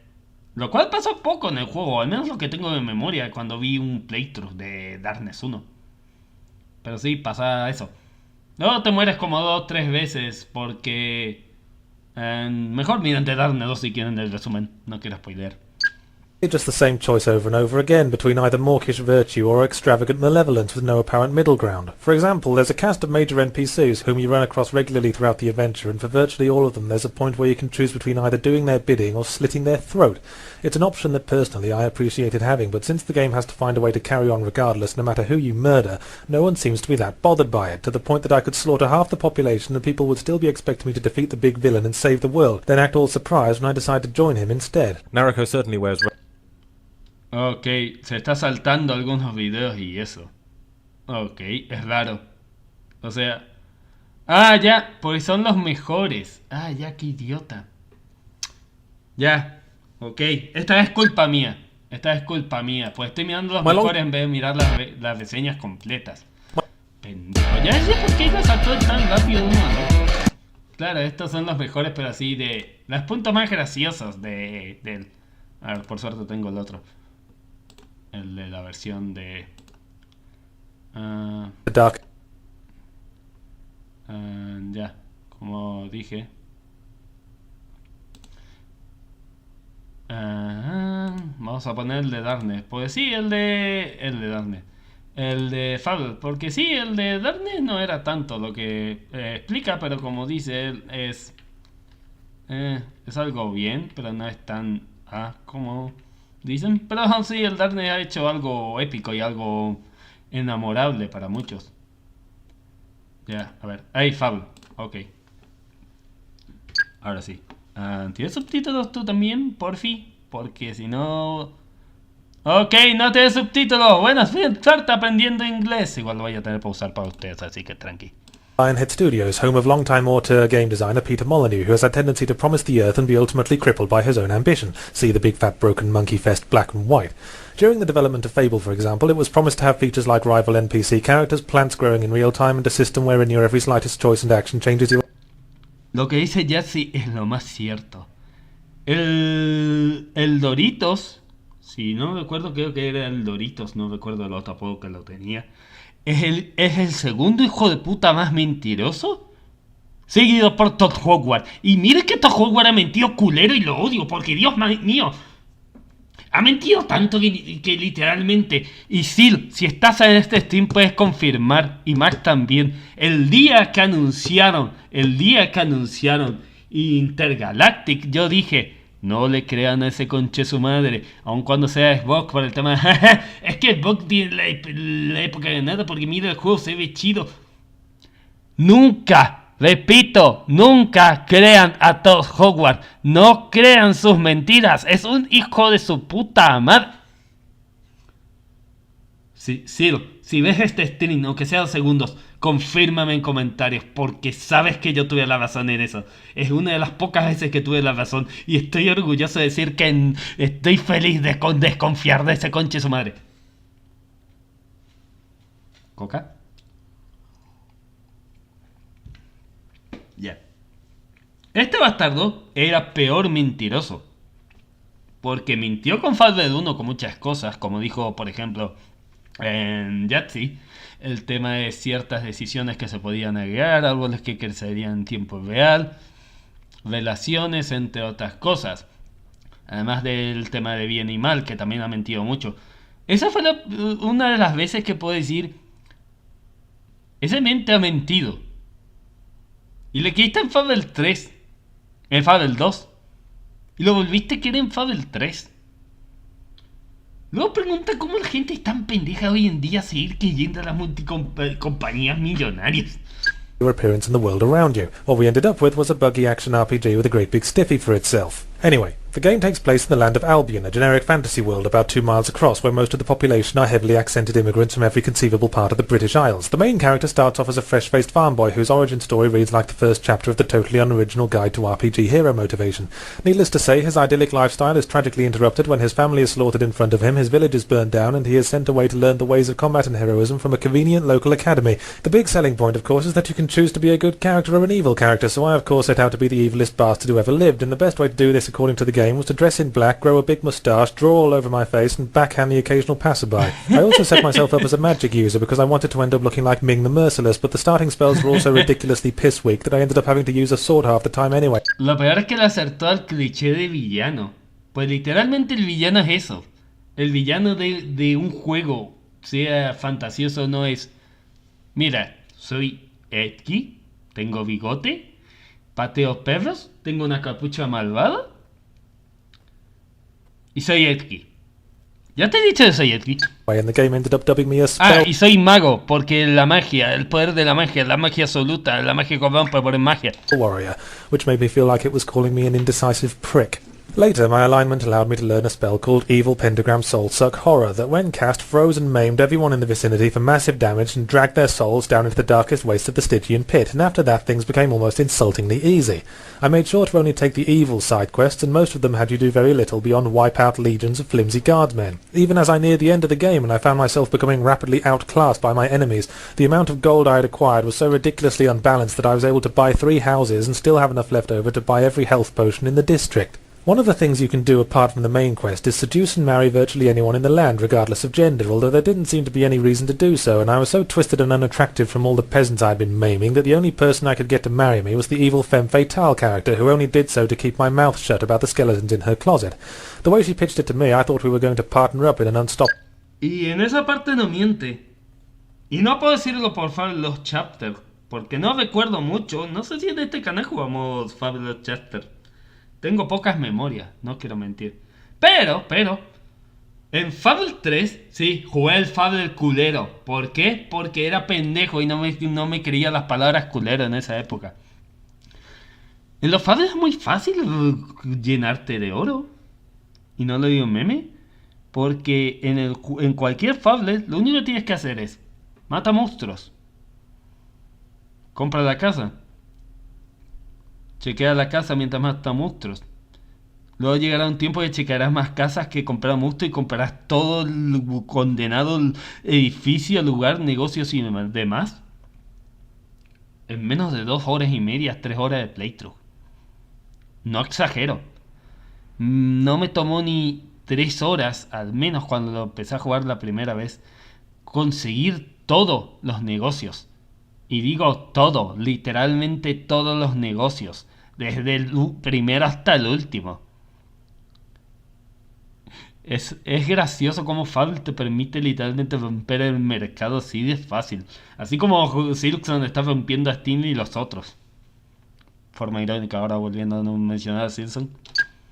Lo cual pasó poco en el juego, al menos lo que tengo en memoria cuando vi un playthrough de Darkness 1. Pero sí, pasa eso. Luego te mueres como 2-3 veces porque... mejor miren de Darkness 2 si quieren el resumen, no quiero spoiler. just the same choice over and over again between either mawkish virtue or extravagant malevolence with no apparent middle ground. For example, there's a cast of major NPCs whom you run across regularly throughout the adventure, and for virtually all of them there's a point where you can choose between either doing their bidding or slitting their throat. It's an option that personally I appreciated having, but since the game has to find a way to carry on regardless, no matter who you murder, no one seems to be that bothered by it, to the point that I could slaughter half the population and people would still be expecting me to defeat the big villain and save the world, then act all surprised when I decide to join him instead. Nariko certainly wears... Ok, se está saltando algunos videos y eso. Ok, es raro. O sea... Ah, ya, porque son los mejores. Ah, ya, qué idiota. Ya, ok. Esta es culpa mía. Pues estoy mirando los mejores en vez de mirar las reseñas completas. Pendejo. Ya sé por qué me saltó tan rápido uno, ¿no? Claro, estos son los mejores, pero así de... Los puntos más graciosos del... A ver, por suerte tengo el otro. El de la versión de... ya, como dije. Vamos a poner el de Darkness. Pues sí, el de Darkness. El de Fable. Porque sí, el de Darkness no era tanto lo que explica, pero como dice él, es algo bien, pero no es tan... como dicen. Pero aún sí, el Darkness ha hecho algo épico y algo enamorable para muchos. Ya, a ver. Ahí, Fable. Ok. Ahora sí. ¿Tienes subtítulos tú también, porfi? Porque si no... Ok, no tienes subtítulos. Bueno, suerte aprendiendo inglés. Igual lo voy a tener para usar para ustedes, así que tranqui. Lionhead Studios, home of long-time auteur game designer Peter Molyneux, who has a tendency to promise the Earth and be ultimately crippled by his own ambition. See the big fat broken monkey fest black and white. During the development of Fable, for example, it was promised to have features like rival NPC characters, plants growing in real time, and a system wherein your every slightest choice and action changes your... Lo que dice Yatsi es lo más cierto. El Doritos, si no recuerdo, creo que era el Doritos, no recuerdo el otro apodo que lo tenía. ¿Es el segundo hijo de puta más mentiroso? Seguido por Todd Howard. Y mire que Todd Howard ha mentido culero y lo odio, porque Dios mío, ha mentido tanto que literalmente... Y Sil, si estás en este stream puedes confirmar, y Max también, el día que anunciaron Intergalactic, yo dije... No le crean a ese conche su madre, aun cuando sea Xbox por el tema de... es que Xbox tiene la época de nada porque mira el juego se ve chido. Nunca, repito, nunca crean a Todd Howard. No crean sus mentiras. Es un hijo de su puta madre. Sí, si ves este stream, aunque sea 2 segundos, confírmame en comentarios, porque sabes que yo tuve la razón en eso. Es una de las pocas veces que tuve la razón, y estoy orgulloso de decir que estoy feliz de desconfiar de ese conche su madre. ¿Coca? Ya. Este bastardo era peor mentiroso, porque mintió con Fable 1 con muchas cosas, como dijo, por ejemplo... en Yahtzee, el tema de ciertas decisiones que se podían agregar, árboles que crecerían en tiempo real, relaciones, entre otras cosas. Además del tema de bien y mal, que también ha mentido mucho. Esa fue una de las veces que puedo decir, ese mente ha mentido. Y le quitaste en Fable 3, en Fable 2, y lo volviste a querer en Fable 3. Luego pregunta cómo la gente es tan pendeja hoy en día a seguir creyendo a las multicompañías millonarias. your appearance in the world around you. What we ended up with was a buggy action RPG with a great big stiffy for itself. Anyway, the game takes place in the land of Albion, a generic fantasy world about 2 miles across, where most of the population are heavily accented immigrants from every conceivable part of the British Isles. The main character starts off as a fresh-faced farm boy whose origin story reads like the first chapter of the totally unoriginal guide to RPG hero motivation. Needless to say, his idyllic lifestyle is tragically interrupted when his family is slaughtered in front of him, his village is burned down, and he is sent away to learn the ways of combat and heroism from a convenient local academy. The big selling point, of course, is that you can choose to be a good character or an evil character, so I of course set out to be the evilest bastard who ever lived, and the best way to do this according to the game was to dress in black, grow a big moustache, draw all over my face, and backhand the occasional passerby. I also set myself up as a magic user because I wanted to end up looking like Ming the Merciless, but the starting spells were also ridiculously piss weak that I ended up having to use a sword half the time anyway. Lo peor es que le acertó al cliché de villano. Pues literalmente el villano es eso. El villano de un juego, sea fantasioso o no, es... Mira, soy edgy, tengo bigote, pateo perros, tengo una capucha malvada y soy edgy. Ya te he dicho que soy edgy. And the game ended up dubbing me a spell... Ah, y soy mago, porque la magia, el poder de la magia absoluta, la magia corrompe por magia. warrior, which made me feel like it was calling me an indecisive prick. Later, my alignment allowed me to learn a spell called Evil Pentagram Soul Suck Horror that, when cast, froze and maimed everyone in the vicinity for massive damage and dragged their souls down into the darkest wastes of the Stygian pit, and after that things became almost insultingly easy. I made sure to only take the evil side quests, and most of them had you do very little beyond wipe out legions of flimsy guardsmen. Even as I neared the end of the game and I found myself becoming rapidly outclassed by my enemies, the amount of gold I had acquired was so ridiculously unbalanced that I was able to buy 3 houses and still have enough left over to buy every health potion in the district. One of the things you can do apart from the main quest is seduce and marry virtually anyone in the land, regardless of gender, although there didn't seem to be any reason to do so, and I was so twisted and unattractive from all the peasants I'd been maiming that the only person I could get to marry me was the evil femme fatale character, who only did so to keep my mouth shut about the skeletons in her closet. The way she pitched it to me, I thought we were going to partner up in an unstoppable... Y en esa parte no miente. Y no puedo decirlo por Fabulous Chapter, porque no recuerdo mucho. No sé si en este canal jugamos Fabulous Chapter. Tengo pocas memorias, no quiero mentir. Pero, en Fable 3, sí, jugué el Fable culero. ¿Por qué? Porque era pendejo y no me creía las palabras culero en esa época. En los fables es muy fácil llenarte de oro. Y no lo digo en meme. Porque en cualquier fable lo único que tienes que hacer es mata monstruos. Compra la casa. Chequea la casa mientras mata monstruos. Luego llegará un tiempo que checarás más casas que comprar monstruos y comprarás todo el condenado edificio, lugar, negocios y demás. En menos de 2 horas y media, 3 horas de playthrough. No exagero. No me tomó ni 3 horas, al menos cuando lo empecé a jugar la primera vez, conseguir todos los negocios. Y digo todo, literalmente todos los negocios. Desde el primero hasta el último. Es gracioso como Fable te permite literalmente romper el mercado así de fácil. Así como Silkson está rompiendo a Steam y los otros. Forma irónica ahora volviendo a no mencionar a Silkson.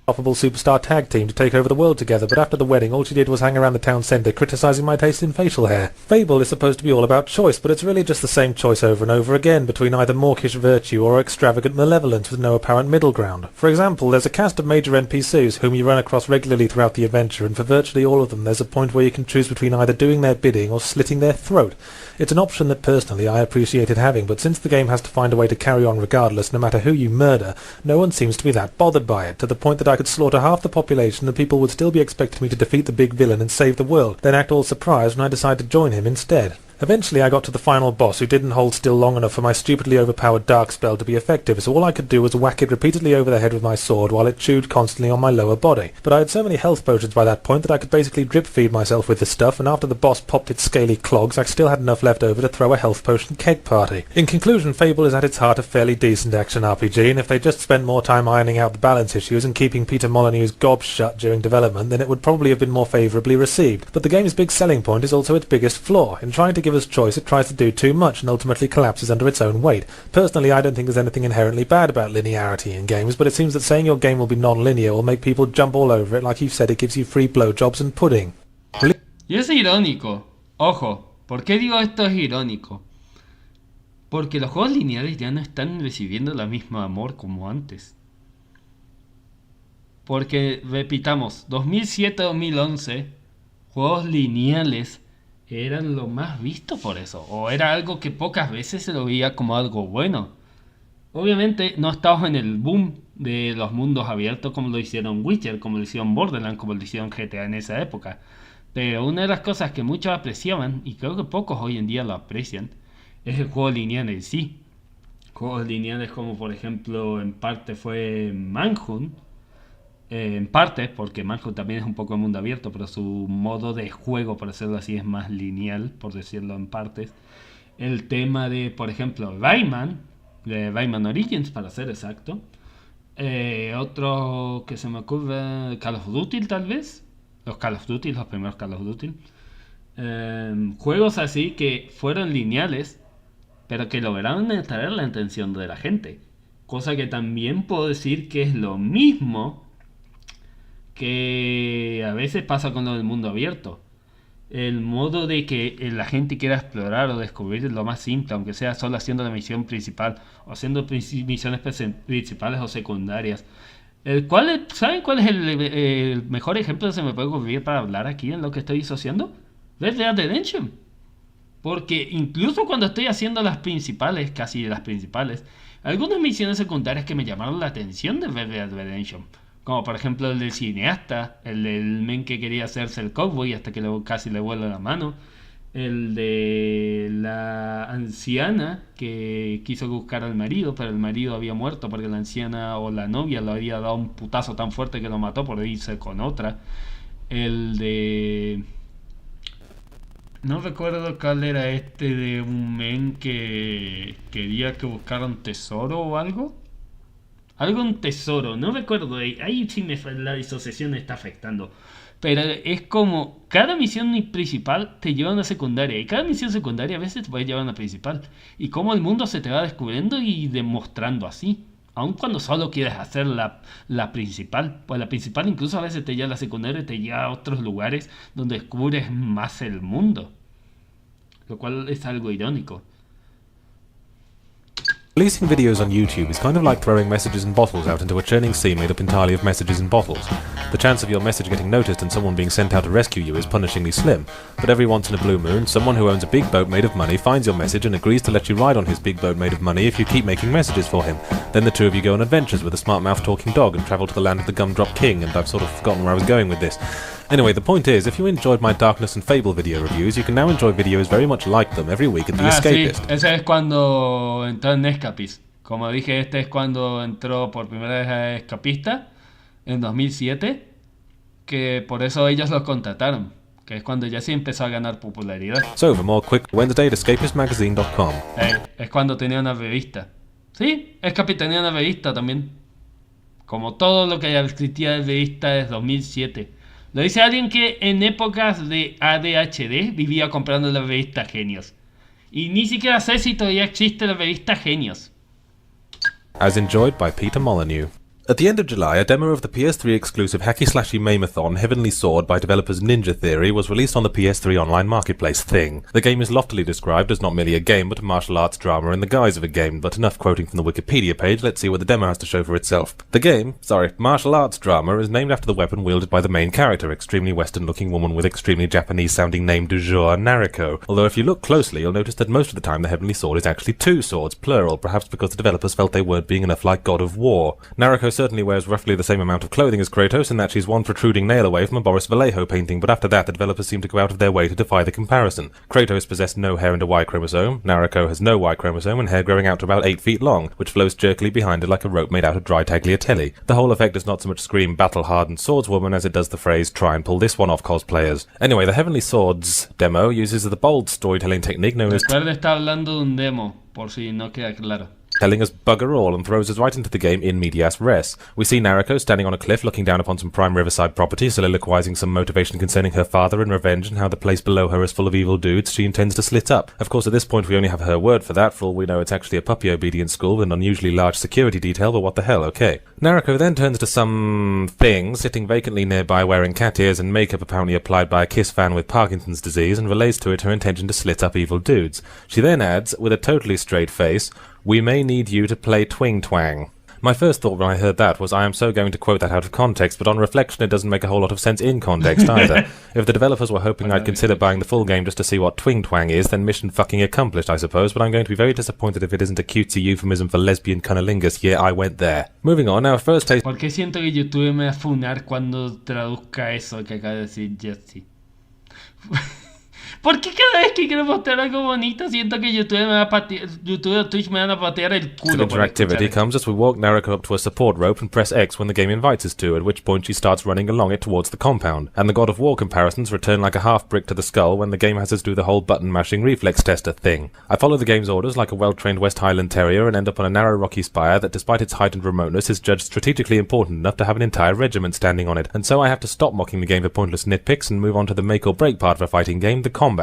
Unstoppable superstar tag team to take over the world together, but after the wedding all she did was hang around the town centre criticising my taste in facial hair. Fable is supposed to be all about choice, but it's really just the same choice over and over again between either mawkish virtue or extravagant malevolence with no apparent middle ground. For example, there's a cast of major NPCs whom you run across regularly throughout the adventure, and for virtually all of them there's a point where you can choose between either doing their bidding or slitting their throat. It's an option that personally I appreciated having, but since the game has to find a way to carry on regardless, no matter who you murder, no one seems to be that bothered by it, to the point that I could slaughter half the population and people would still be expecting me to defeat the big villain and save the world, then act all surprised when I decide to join him instead. Eventually I got to the final boss, who didn't hold still long enough for my stupidly overpowered dark spell to be effective, so all I could do was whack it repeatedly over the head with my sword while it chewed constantly on my lower body. But I had so many health potions by that point that I could basically drip feed myself with the stuff, and after the boss popped its scaly clogs I still had enough left over to throw a health potion keg party. In conclusion, Fable is at its heart a fairly decent action RPG, and if they just spent more time ironing out the balance issues and keeping Peter Molyneux's gob shut during development, then it would probably have been more favourably received. But the game's big selling point is also its biggest flaw. In trying to give us choice, it tries to do too much and ultimately collapses under its own weight. Personally, I don't think there's anything inherently bad about linearity in games, but it seems that saying your game will be non-linear will make people jump all over it like you've said it gives you free blowjobs and pudding. Y es irónico. Ojo, ¿por qué digo esto es irónico? Porque los juegos lineales ya no están recibiendo el mismo amor como antes. Porque, repitamos, 2007-2011, juegos lineales eran lo más visto por eso, o era algo que pocas veces se lo veía como algo bueno. Obviamente no estamos en el boom de los mundos abiertos como lo hicieron Witcher, como lo hicieron Borderlands, como lo hicieron GTA en esa época. Pero una de las cosas que muchos apreciaban, y creo que pocos hoy en día lo aprecian, es el juego lineal en sí. Juegos lineales como por ejemplo en parte fue Manhunt, en parte, porque Manhunt también es un poco de mundo abierto, pero su modo de juego, por decirlo así, es más lineal, por decirlo en partes. El tema de, por ejemplo, Rayman, de Rayman Origins, para ser exacto. Otro que se me ocurre, Call of Duty tal vez. Los Call of Duty, los primeros Call of Duty. Juegos así que fueron lineales, pero que lograron atraer la atención de la gente. Cosa que también puedo decir que es lo mismo que a veces pasa con lo del mundo abierto. El modo de que la gente quiera explorar o descubrir lo más simple, aunque sea solo haciendo la misión principal o haciendo misiones principales o secundarias. ¿Saben cuál es el mejor ejemplo que se me puede ocurrir para hablar aquí en lo que estoy disociando? Red Dead Redemption. Porque incluso cuando estoy haciendo las principales, casi las principales, algunas misiones secundarias que me llamaron la atención de Red Dead Redemption. Como por ejemplo el del cineasta, el del men que quería hacerse el cowboy hasta que casi le vuela la mano. El de la anciana que quiso buscar al marido, pero el marido había muerto porque la anciana o la novia le había dado un putazo tan fuerte que lo mató por irse con otra. El de... No recuerdo cuál era este de un men que quería que buscara un tesoro o algo. Algo un tesoro, no recuerdo. Ahí sí la disociación me está afectando. Pero es como cada misión principal te lleva a una secundaria. Y cada misión secundaria a veces te puede llevar a una principal. Y cómo el mundo se te va descubriendo y demostrando así. Aun cuando solo quieres hacer la principal. Pues la principal incluso a veces te lleva a la secundaria y te lleva a otros lugares donde descubres más el mundo. Lo cual es algo irónico. Releasing videos on YouTube is kind of like throwing messages in bottles out into a churning sea made up entirely of messages in bottles. The chance of your message getting noticed and someone being sent out to rescue you is punishingly slim, but every once in a blue moon, someone who owns a big boat made of money finds your message and agrees to let you ride on his big boat made of money if you keep making messages for him. Then the two of you go on adventures with a smart-mouthed talking dog and travel to the land of the Gumdrop King, and I've sort of forgotten where I was going with this. Anyway, the point is, if you enjoyed my Darkness and Fable video reviews, you can now enjoy videos very much like them every week at The Escapist. Sí, ese es cuando entró en Escapist. Como dije, este es cuando entró por primera vez a Escapista, en 2007, que por eso ellos lo contrataron, que es cuando ya sí empezó a ganar popularidad. So, for more quick Wednesday at escapistmagazine.com. Es cuando tenía una revista. Sí, Escapist tenía una revista también. Como todo lo que existía de revista desde 2007. Lo dice alguien que en épocas de ADHD vivía comprando la revista Genios. Y ni siquiera sé si todavía existe la revista Genios. As enjoyed by Peter Molyneux. At the end of July, a demo of the PS3 exclusive hacky-slashy meme-a-thon Heavenly Sword by developers Ninja Theory was released on the PS3 online marketplace thing. The game is loftily described as not merely a game but a martial arts drama in the guise of a game, but enough quoting from the Wikipedia page, let's see what the demo has to show for itself. The martial arts drama, is named after the weapon wielded by the main character, extremely western-looking woman with extremely Japanese-sounding name du jour, Nariko. Although if you look closely, you'll notice that most of the time the Heavenly Sword is actually two swords, plural, perhaps because the developers felt they weren't being enough like God of War. Nariko certainly wears roughly the same amount of clothing as Kratos in that she's one protruding nail away from a Boris Vallejo painting, but after that the developers seem to go out of their way to defy the comparison. Kratos possessed no hair and a Y chromosome, Nariko has no Y chromosome and hair growing out to about 8 feet long, which flows jerkily behind her like a rope made out of dry tagliatelle. The whole effect does not so much scream battle-hardened swordswoman as it does the phrase try and pull this one off cosplayers. Anyway, the Heavenly Swords demo uses the bold storytelling technique known as Recuerda, está hablando de un demo, por si no queda claro. telling us bugger all and throws us right into the game in medias res. We see Nariko standing on a cliff looking down upon some prime riverside property, soliloquizing some motivation concerning her father and revenge and how the place below her is full of evil dudes she intends to slit up. Of course, at this point we only have her word for that. For all we know, it's actually a puppy obedience school with an unusually large security detail, but what the hell, okay. Nariko then turns to some thing sitting vacantly nearby wearing cat ears and makeup apparently applied by a Kiss fan with Parkinson's disease and relays to it her intention to slit up evil dudes. She then adds, with a totally straight face, "We may need you to play Twing Twang." My first thought when I heard that was I am so going to quote that out of context, but on reflection it doesn't make a whole lot of sense in context either. If the developers were hoping I'd consider buying the full game just to see what Twing Twang is, then mission fucking accomplished, I suppose, but I'm going to be very disappointed if it isn't a cutesy euphemism for lesbian cunnilingus. Yeah, I went there. Moving on, our first taste... ¿Por qué siento que YouTube me va a funar cuando traduzca eso que acaba de decir Jesse? ¿Por qué cada vez que quiero mostrar algo bonito siento que YouTube me va a patear, YouTube o Twitch me van a patear el culo? Interactivity comes as we walk Nariko up to a support rope and press X when the game invites us to, at which point she starts running along it towards the compound. And the God of War comparisons return like a half brick to the skull when the game has us do the whole button mashing reflex tester thing. I follow the game's orders like a well-trained West Highland Terrier and end up on a narrow rocky spire that, despite its height and remoteness, is judged strategically important enough to have an entire regiment standing on it, and so I have to stop mocking the game for pointless nitpicks and move on to the make or break part of a fighting game, the combat.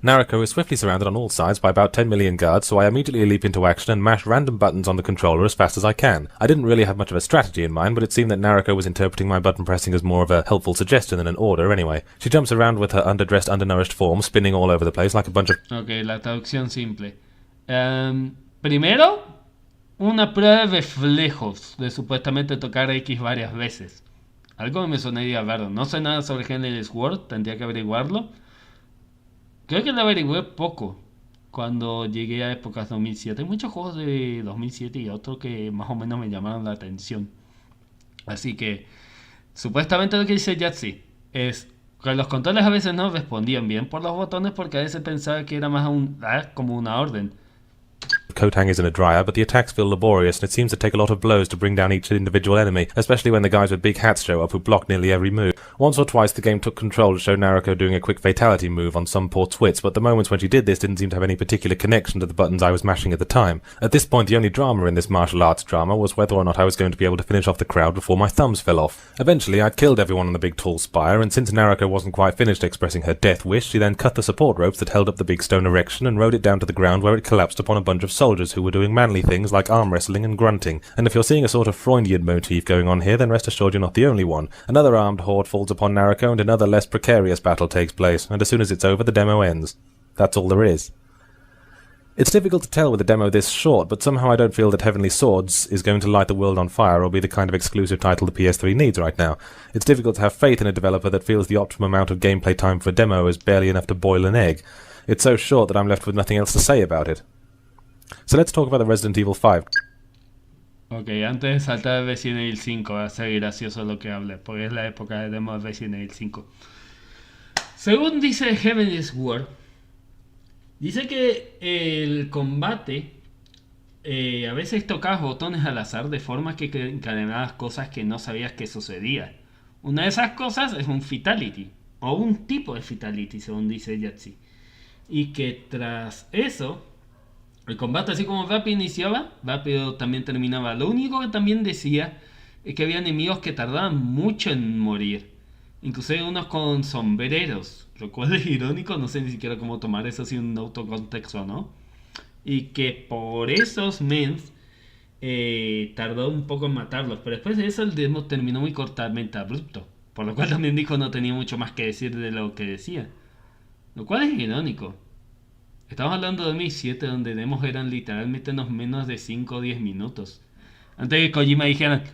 Nariko is swiftly surrounded on all sides by about 10 million guards, so I immediately leap into action and mash random buttons on the controller as fast as I can. I didn't really have much of a strategy in mind, but it seemed that Nariko was interpreting my button pressing as more of a helpful suggestion than an order anyway. She jumps around with her underdressed, undernourished form, spinning all over the place like a bunch of... Ok, la traducción simple. Primero, una prueba de reflejos de supuestamente tocar X varias veces. Algo me sonaría raro. No sé nada sobre Heavenly Sword, tendría que averiguarlo. Creo que lo averigüé poco cuando llegué a épocas 2007. Hay muchos juegos de 2007 y otros que más o menos me llamaron la atención. Así que, supuestamente lo que dice Yatsi es que los controles a veces no respondían bien por los botones porque a veces pensaba que era más como una orden. coat hangers and a dryer, but the attacks feel laborious and it seems to take a lot of blows to bring down each individual enemy, especially when the guys with big hats show up who block nearly every move. Once or twice the game took control to show Nariko doing a quick fatality move on some poor twits, but the moments when she did this didn't seem to have any particular connection to the buttons I was mashing at the time. At this point the only drama in this martial arts drama was whether or not I was going to be able to finish off the crowd before my thumbs fell off. Eventually I'd killed everyone on the big tall spire, and since Nariko wasn't quite finished expressing her death wish, she then cut the support ropes that held up the big stone erection and rode it down to the ground where it collapsed upon a bunch of soldiers who were doing manly things like arm wrestling and grunting. And if you're seeing a sort of Freundian motif going on here, then rest assured you're not the only one. Another armed horde falls upon Nariko and another less precarious battle takes place, and as soon as it's over the demo ends. That's all there is. It's difficult to tell with a demo this short, but somehow I don't feel that Heavenly Swords is going to light the world on fire or be the kind of exclusive title the PS3 needs right now. It's difficult to have faith in a developer that feels the optimum amount of gameplay time for a demo is barely enough to boil an egg. It's so short that I'm left with nothing else to say about it. So let's talk about the Resident Evil 5. Ok, antes de saltar de Resident Evil 5, va a ser gracioso lo que hable, porque es la época de demo de Resident Evil 5. Según dice Heavenly Sword, dice que el combate a veces tocabas botones al azar de forma que encadenabas cosas que no sabías que sucedía. Una de esas cosas es un fatality, o un tipo de fatality, según dice Yatsi. Y que tras eso, el combate así como rápido iniciaba, rápido también terminaba. Lo único que también decía es que había enemigos que tardaban mucho en morir. Inclusive unos con sombreros, lo cual es irónico, no sé ni siquiera cómo tomar eso si un autocontexto o no. Y que por esos mens tardó un poco en matarlos, pero después de eso el demo terminó muy cortamente abrupto. Por lo cual también dijo no tenía mucho más que decir de lo que decía. Lo cual es irónico. Estamos hablando de 2007 donde demos eran literalmente unos menos de 5 o 10 minutos. Antes que Kojima dijera: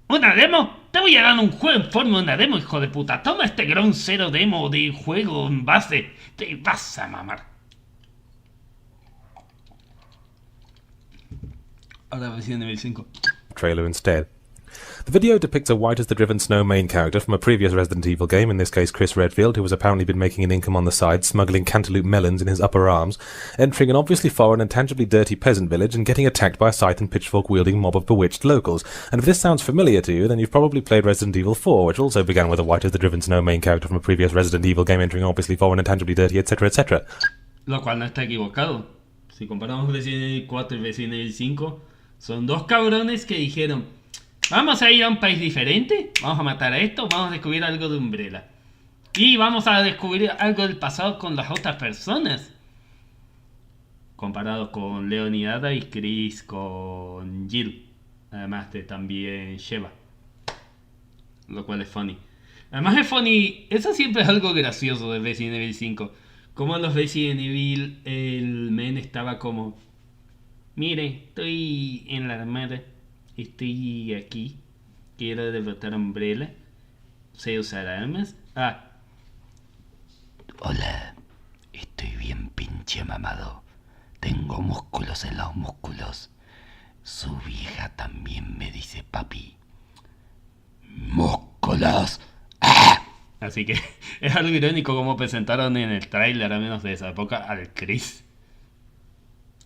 ¿una demo? Te voy a dar un juego en forma de una demo, hijo de puta. Toma este Ground Zero demo de juego en base. Te vas a mamar. Ahora Resident Evil 5. Trailer instead. The video depicts a white-as-the-driven snow main character from a previous Resident Evil game, in this case Chris Redfield, who has apparently been making an income on the side, smuggling cantaloupe melons in his upper arms, entering an obviously foreign and tangibly dirty peasant village and getting attacked by a scythe and pitchfork-wielding mob of bewitched locals. And if this sounds familiar to you, then you've probably played Resident Evil 4, which also began with a white-as-the-driven snow main character from a previous Resident Evil game entering obviously foreign and tangibly dirty, etc., etc. Lo cual no está equivocado. Si comparamos Resident Evil 4 y Resident Evil 5, son dos cabrones que dijeron: vamos a ir a un país diferente, vamos a matar a esto, vamos a descubrir algo de Umbrella. Y vamos a descubrir algo del pasado con las otras personas. Comparado con Leonidada y Chris con Jill. Además de también Sheva. Lo cual es funny. Además es funny, eso siempre es algo gracioso de Resident Evil 5. Como en los Resident Evil el men estaba como: mire, estoy en la armada. Estoy aquí. Quiero derrotar a Umbrella. Sé usar armas. Hola. Estoy bien pinche mamado. Tengo músculos en los músculos. Su vieja también me dice papi. ¡Músculos! ¡Ah! Así que es algo irónico como presentaron en el tráiler, a menos de esa época, al Chris.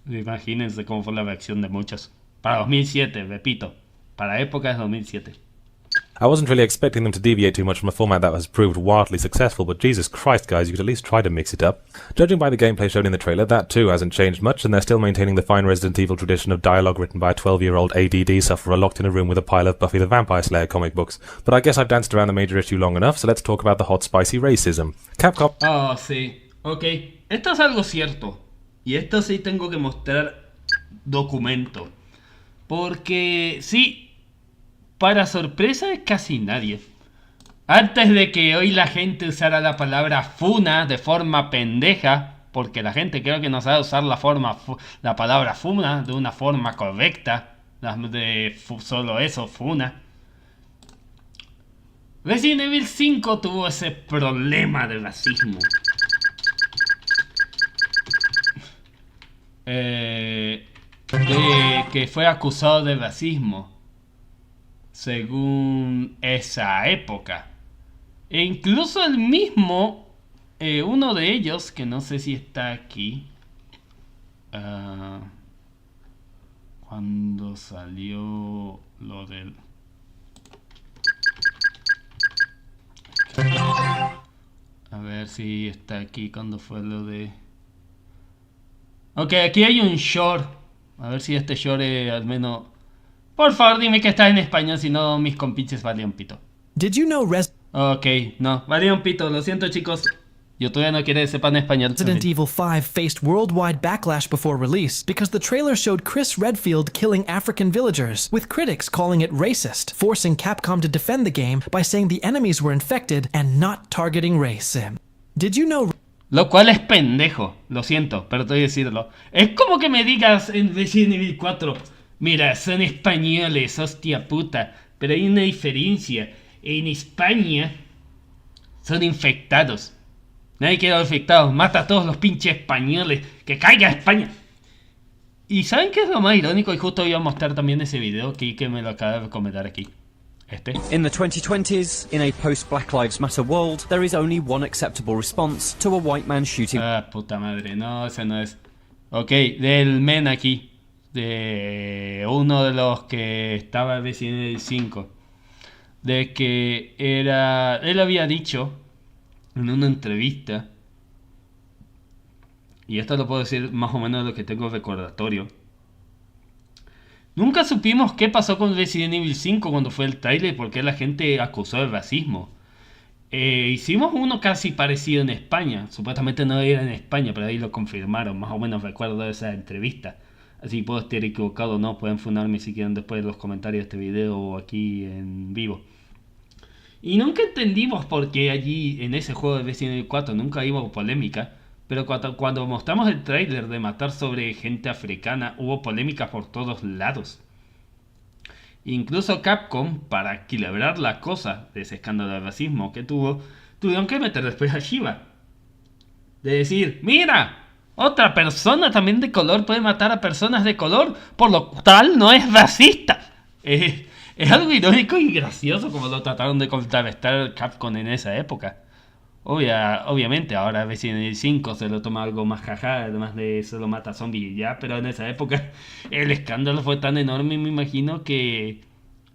Imagínense cómo fue la reacción de muchos. Para 2007, repito. Para épocas 2007. I wasn't really expecting them to deviate too much from a format that has proved wildly successful, but Jesus Christ, guys, you could at least try to mix it up. Judging by the gameplay shown in the trailer, that too hasn't changed much, and they're still maintaining the fine Resident Evil tradition of dialogue written by a 12-year-old ADD sufferer locked in a room with a pile of Buffy the Vampire Slayer comic books. But I guess I've danced around the major issue long enough, so let's talk about the hot spicy racism. Capcom... Oh, sí. Ok. Esto es algo cierto. Y esto sí tengo que mostrar documento. Porque sí, para sorpresa de casi nadie, antes de que hoy la gente usara la palabra funa de forma pendeja, porque la gente creo que no sabe usar la palabra funa de una forma correcta, solo eso, funa. Resident Evil 5 tuvo ese problema de racismo. Que fue acusado de racismo según esa época, e incluso el mismo uno de ellos, que no sé si está aquí, cuando salió lo del a ver si está aquí cuando fue lo de... Ok, aquí hay un short. A ver si este short al menos... Por favor, dime que está en español, si no mis compinches valían pito. Did you know Ok, no, valían pito, lo siento chicos. Yo todavía no quiero que sepan español. Resident Evil 5 faced worldwide backlash before release because the trailer showed Chris Redfield killing African villagers, with critics calling it racist, forcing Capcom to defend the game by saying the enemies were infected and not targeting race. Did you know... Lo cual es pendejo, lo siento, pero tengo que decirlo. Es como que me digas en Resident Evil 4, mira, son españoles, hostia puta, pero hay una diferencia. En España son infectados. Nadie quiere a los infectados, mata a todos los pinches españoles, que caiga España. Y ¿saben qué es lo más irónico? Y justo iba a mostrar también ese video que me lo acaba de comentar aquí. In the 2020s, in a post-Black Lives Matter world, there is only one acceptable response to a white man shooting... Ah, puta madre, no, ese no es. Ok, del men aquí. De uno de los que estaba en Resident Evil 5. De que era... Él había dicho en una entrevista, y esto lo puedo decir más o menos de lo que tengo recordatorio. Nunca supimos qué pasó con Resident Evil 5 cuando fue el trailer, porque la gente acusó de racismo. Hicimos uno casi parecido en España. Supuestamente no era en España, pero ahí lo confirmaron. Más o menos recuerdo de esa entrevista. Así puedo estar equivocado o no. Pueden funarme si quieren después en los comentarios de este video o aquí en vivo. Y nunca entendimos por qué allí en ese juego de Resident Evil 4 nunca hubo polémica. Pero cuando mostramos el trailer de matar sobre gente africana, hubo polémica por todos lados. Incluso Capcom, para equilibrar la cosa de ese escándalo de racismo que tuvieron que meter después a Shiva. De decir, mira, otra persona también de color puede matar a personas de color, por lo tal no es racista. Es algo irónico y gracioso como lo trataron de contrarrestar Capcom en esa época. Obviamente ahora Resident Evil 5 se lo toma algo más jaja, además de eso lo mata zombie y ya, pero en esa época el escándalo fue tan enorme, me imagino que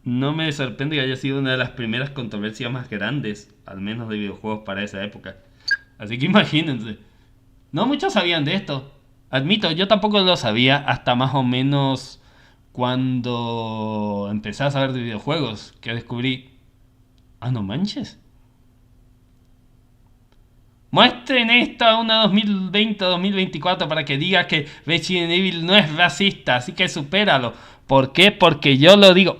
no me sorprende que haya sido una de las primeras controversias más grandes, al menos de videojuegos para esa época. Así que imagínense, no muchos sabían de esto, admito, yo tampoco lo sabía hasta más o menos cuando empecé a saber de videojuegos, que descubrí, no manches. Muestren esto a una 2020-2024 para que diga que Resident Evil no es racista, así que supéralo. ¿Por qué? Porque yo lo digo.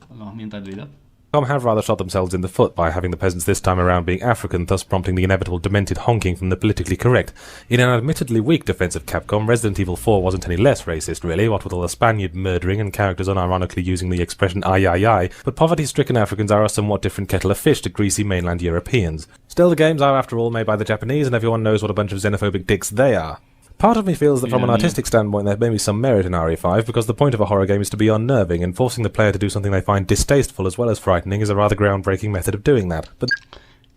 Vamos mientras el video. Capcom have rather shot themselves in the foot by having the peasants this time around being African, thus prompting the inevitable demented honking from the politically correct. In an admittedly weak defense of Capcom, Resident Evil 4 wasn't any less racist, really, what with all the Spaniard murdering and characters unironically using the expression ay ay ay, but poverty-stricken Africans are a somewhat different kettle of fish to greasy mainland Europeans. Still, the games are, after all, made by the Japanese, and everyone knows what a bunch of xenophobic dicks they are. Part of me feels that from an artistic standpoint there may be some merit in RE5, because the point of a horror game is to be unnerving, and forcing the player to do something they find distasteful as well as frightening is a rather groundbreaking method of doing that. But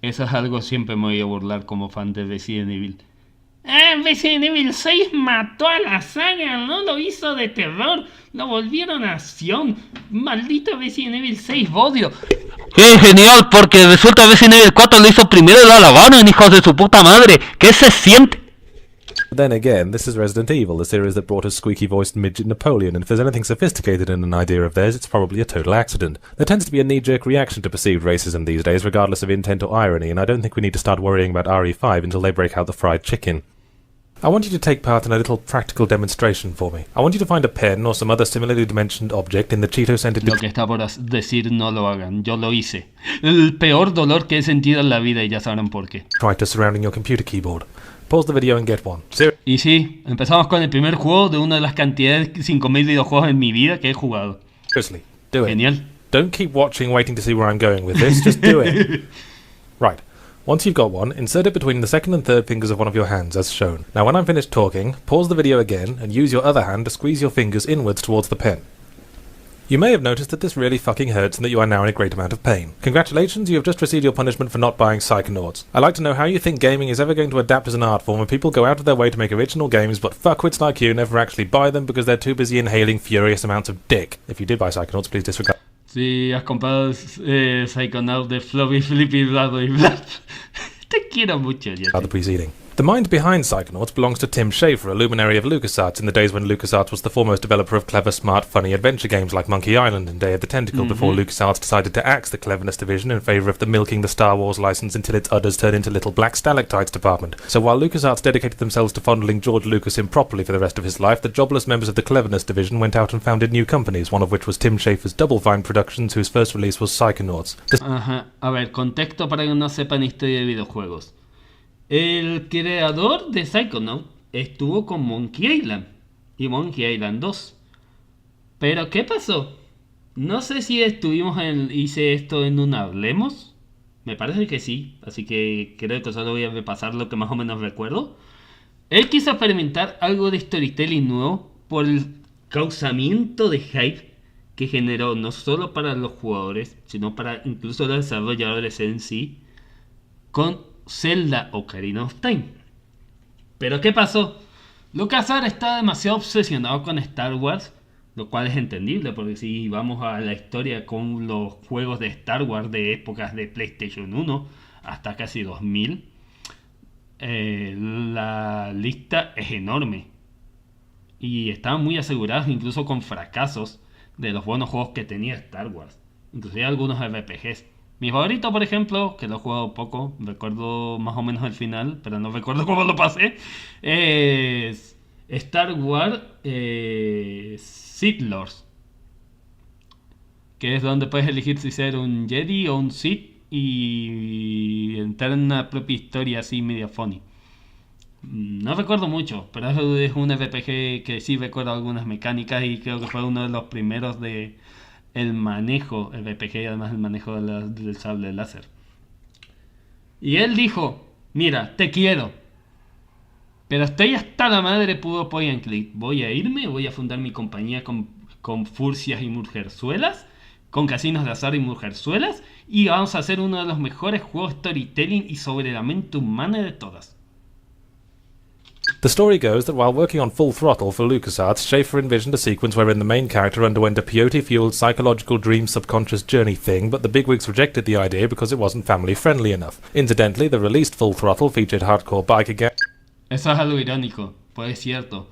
eso es algo siempre me voy a burlar como fan de Resident Evil. Resident Evil 6 mató a la saga, no lo hizo de terror, lo volvieron acción. Maldito Resident Evil 6, odio. ¡Qué genial! Porque resulta Resident Evil 4 lo hizo primero y lo alabaron, hijos de su puta madre. ¿Qué se siente? then again, this is Resident Evil, the series that brought us squeaky-voiced midget Napoleon, and if there's anything sophisticated in an idea of theirs, it's probably a total accident. There tends to be a knee-jerk reaction to perceived racism these days, regardless of intent or irony, and I don't think we need to start worrying about RE5 until they break out the fried chicken. I want you to take part in a little practical demonstration for me. I want you to find a pen or some other similarly dimensioned object in the Cheeto-scented... Lo que está por decir no lo hagan, yo lo hice. El peor dolor que he sentido en la vida y ya sabrán por qué. ...writer surrounding your computer keyboard. Pause the video and get one. Y sí, empezamos con el primer juego de una de las cantidades de 5000 videojuegos en mi vida que he jugado. Seriously, do it. Genial. Don't keep watching waiting to see where I'm going with this, just do it. Right. Once you've got one, insert it between the second and third fingers of one of your hands, as shown. Now when I'm finished talking, pause the video again, and use your other hand to squeeze your fingers inwards towards the pen. You may have noticed that this really fucking hurts and that you are now in a great amount of pain. Congratulations, you have just received your punishment for not buying Psychonauts. I'd like to know how you think gaming is ever going to adapt as an art form when people go out of their way to make original games, but fuckwits like you never actually buy them because they're too busy inhaling furious amounts of dick. If you did buy Psychonauts, please disregard. Si has comprado Psychonauts de Floppy Flippy blah blah blah. Te quiero mucho, the preceding. The mind behind Psychonauts belongs to Tim Schafer, a luminary of LucasArts in the days when LucasArts was the foremost developer of clever, smart, funny adventure games like Monkey Island and Day of the Tentacle before LucasArts decided to axe the cleverness division in favour of the milking the Star Wars license until its udders turned into little black stalactites department. So while LucasArts dedicated themselves to fondling George Lucas improperly for the rest of his life, the jobless members of the cleverness division went out and founded new companies, one of which was Tim Schafer's Double Fine Productions, whose first release was Psychonauts. Ajá, a ver, contexto para que no sepan historia de videojuegos. El creador de Psychonaut estuvo con Monkey Island y Monkey Island 2. Pero ¿qué pasó? No sé si hice esto en un Hablemos. Me parece que sí, así que creo que solo voy a repasar lo que más o menos recuerdo. Él quiso experimentar algo de storytelling nuevo por el causamiento de hype que generó no solo para los jugadores, sino para incluso los desarrolladores en sí, con Zelda Ocarina of Time. Pero ¿qué pasó? LucasArts está demasiado obsesionado con Star Wars, lo cual es entendible, porque si vamos a la historia con los juegos de Star Wars de épocas de PlayStation 1 hasta casi 2000, la lista es enorme. Y estaban muy asegurados incluso con fracasos de los buenos juegos que tenía Star Wars. Inclusive algunos RPGs. Mi favorito, por ejemplo, que lo he jugado poco, recuerdo más o menos el final, pero no recuerdo cómo lo pasé, es Star Wars Sith Lords, que es donde puedes elegir si ser un Jedi o un Sith y entrar en una propia historia así media funny. No recuerdo mucho, pero es un RPG que sí recuerdo algunas mecánicas y creo que fue uno de los primeros de el manejo RPG y además el manejo del sable láser. Y él dijo, mira, te quiero, pero estoy hasta la madre puro point and click. Voy a irme, voy a fundar mi compañía con furcias y mujerzuelas, con casinos de azar y mujerzuelas, y vamos a hacer uno de los mejores juegos storytelling y sobre la mente humana de todas. The story goes that while working on Full Throttle for LucasArts, Schafer envisioned a sequence wherein the main character underwent a peyote-fueled psychological dream subconscious journey thing, but the bigwigs rejected the idea because it wasn't family-friendly enough. Incidentally, the released Full Throttle featured hardcore biker gang... Eso es algo irónico, pues es cierto.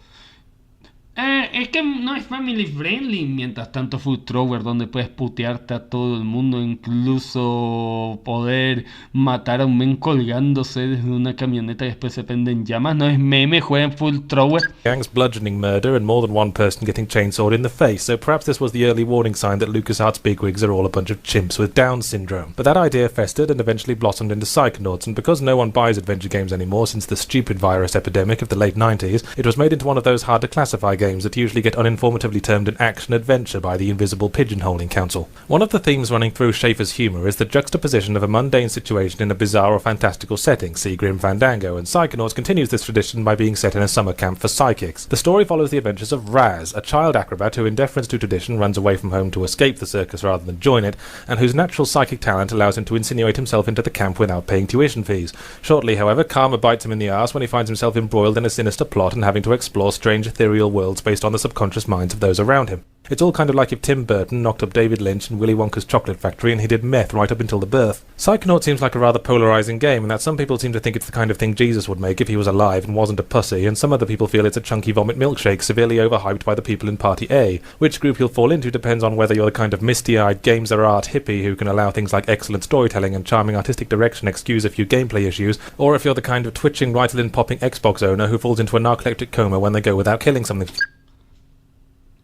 Es que no es family friendly. Mientras tanto Full Thrower, donde puedes putearte a todo el mundo, incluso poder matar a un men colgándose desde una camioneta y después se prenden llamas. No es meme, jueguen Full Thrower. Gangs bludgeoning murder and more than one person getting chainsawed in the face, so perhaps this was the early warning sign that LucasArts bigwigs are all a bunch of chimps with Down syndrome. But that idea festered and eventually blossomed into Psychonauts, and because no one buys adventure games anymore since the stupid virus epidemic of the late 90s, it was made into one of those hard to classify games that usually get uninformatively termed an action-adventure by the Invisible Pigeonholing Council. One of the themes running through Schafer's humour is the juxtaposition of a mundane situation in a bizarre or fantastical setting, see Grim Fandango, and Psychonauts continues this tradition by being set in a summer camp for psychics. The story follows the adventures of Raz, a child acrobat who in deference to tradition runs away from home to escape the circus rather than join it, and whose natural psychic talent allows him to insinuate himself into the camp without paying tuition fees. Shortly, however, karma bites him in the arse when he finds himself embroiled in a sinister plot and having to explore strange ethereal worlds based on the subconscious minds of those around him. It's all kind of like if Tim Burton knocked up David Lynch in Willy Wonka's Chocolate Factory and he did meth right up until the birth. Psychonaut seems like a rather polarising game, and that some people seem to think it's the kind of thing Jesus would make if he was alive and wasn't a pussy, and some other people feel it's a chunky vomit milkshake severely overhyped by the people in Party A. Which group you'll fall into depends on whether you're the kind of misty-eyed games are art hippie who can allow things like excellent storytelling and charming artistic direction excuse a few gameplay issues, or if you're the kind of twitching, Ritalin-popping Xbox owner who falls into a narcoleptic coma when they go without killing something.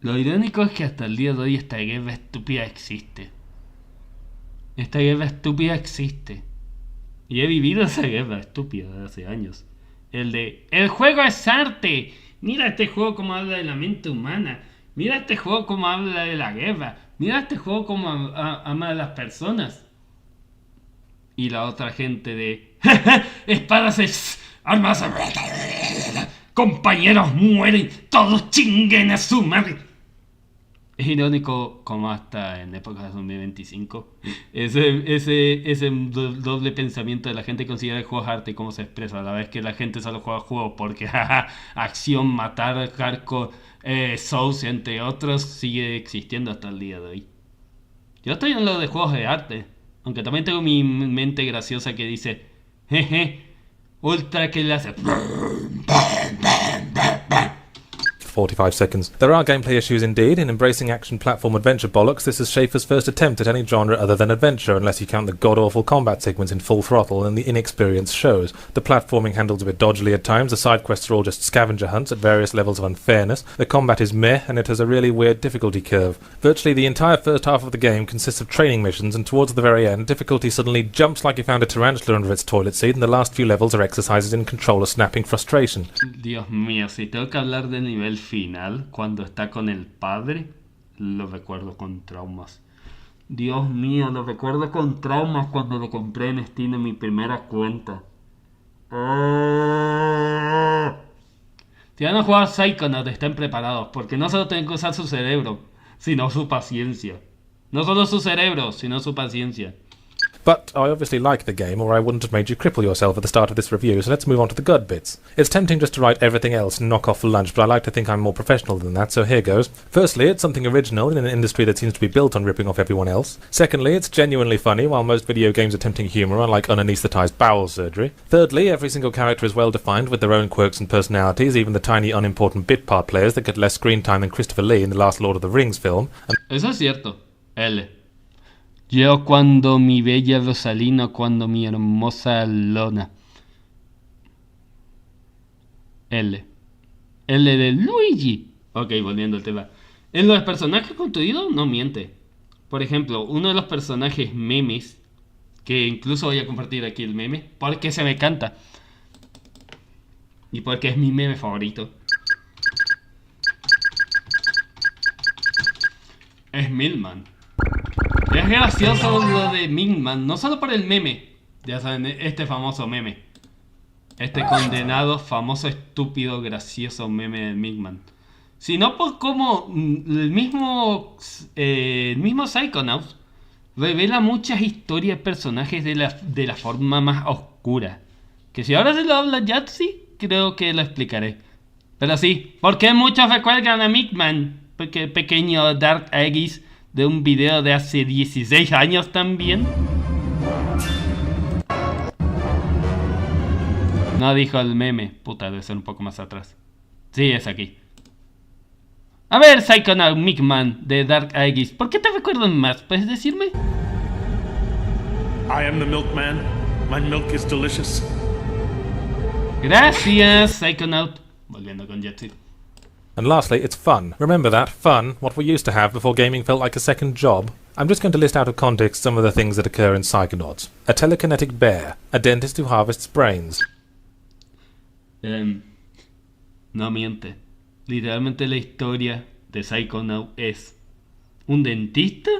Lo irónico es que hasta el día de hoy esta guerra estúpida existe. Esta guerra estúpida existe. Y he vivido esa guerra estúpida de hace años. El juego es arte. Mira este juego como habla de la mente humana. Mira este juego como habla de la guerra. Mira este juego como ama a las personas. Y la otra gente de... espadas, armas... compañeros mueren, todos chinguen a su madre. Es irónico como hasta en épocas de 2025 ese doble pensamiento de la gente que considera el juego arte y cómo se expresa a la vez que la gente solo juega juegos porque acción, matar, hardcore, Souls entre otros sigue existiendo hasta el día de hoy. Yo estoy en lo de juegos de arte, aunque también tengo mi mente graciosa que dice jeje, ultra que le hace 45 seconds. There are gameplay issues indeed. In embracing action platform adventure bollocks, this is Schafer's first attempt at any genre other than adventure, unless you count the god-awful combat sequence in full throttle and the inexperience shows. The platforming handles a bit dodgily at times, the side quests are all just scavenger hunts at various levels of unfairness, the combat is meh, and it has a really weird difficulty curve. Virtually the entire first half of the game consists of training missions, and towards the very end, difficulty suddenly jumps like you found a tarantula under its toilet seat, and the last few levels are exercises in controller snapping frustration. Dios mío, si tengo que hablar del nivel final, cuando está con el padre, lo recuerdo con traumas. Dios mío, lo recuerdo con traumas cuando lo compré en Steam en mi primera cuenta. Si van a jugar Psychonauts, estén preparados, porque no solo tienen que usar su cerebro, sino su paciencia. No solo su cerebro, sino su paciencia. But I obviously like the game, or I wouldn't have made you cripple yourself at the start of this review, so let's move on to the good bits. It's tempting just to write everything else and knock off for lunch, but I like to think I'm more professional than that, so here goes. Firstly, it's something original in an industry that seems to be built on ripping off everyone else. Secondly, it's genuinely funny, while most video games attempting humour are like unanesthetised bowel surgery. Thirdly, every single character is well defined with their own quirks and personalities, even the tiny unimportant bit part players that get less screen time than Christopher Lee in the last Lord of the Rings film. Eso es cierto. L. Yo cuando mi bella Rosalina, cuando mi hermosa Lona. L. L de Luigi. Ok, volviendo al tema. En los personajes construidos no miente. Por ejemplo, uno de los personajes memes, que incluso voy a compartir aquí el meme, porque se me canta. Y porque es mi meme favorito. Es Milman. Es gracioso lo de Milman, no solo por el meme. Ya saben, este famoso meme. Este condenado, famoso, estúpido, gracioso meme de Milman. Sino por cómo el mismo Psychonauts revela muchas historias de personajes de la forma más oscura. Que si ahora se lo habla Yatsi, creo que lo explicaré. Pero sí, ¿por qué muchos recuerdan a Milman? Porque el pequeño Dark Aegis de un video de hace 16 años también. No dijo el meme. Puta, debe ser un poco más atrás. Sí, es aquí. A ver, Psychonaut Milkman de Dark Aegis, ¿por qué te recuerdan más? ¿Puedes decirme? I am the milkman. My milk is delicious. Gracias, Psychonaut. Volviendo con Jetsit. And lastly, it's fun. Remember that, fun, what we used to have before gaming felt like a second job. I'm just going to list out of context some of the things that occur in Psychonauts. A telekinetic bear, a dentist who harvests brains. No miente. Literalmente la historia de Psychonaut es un dentista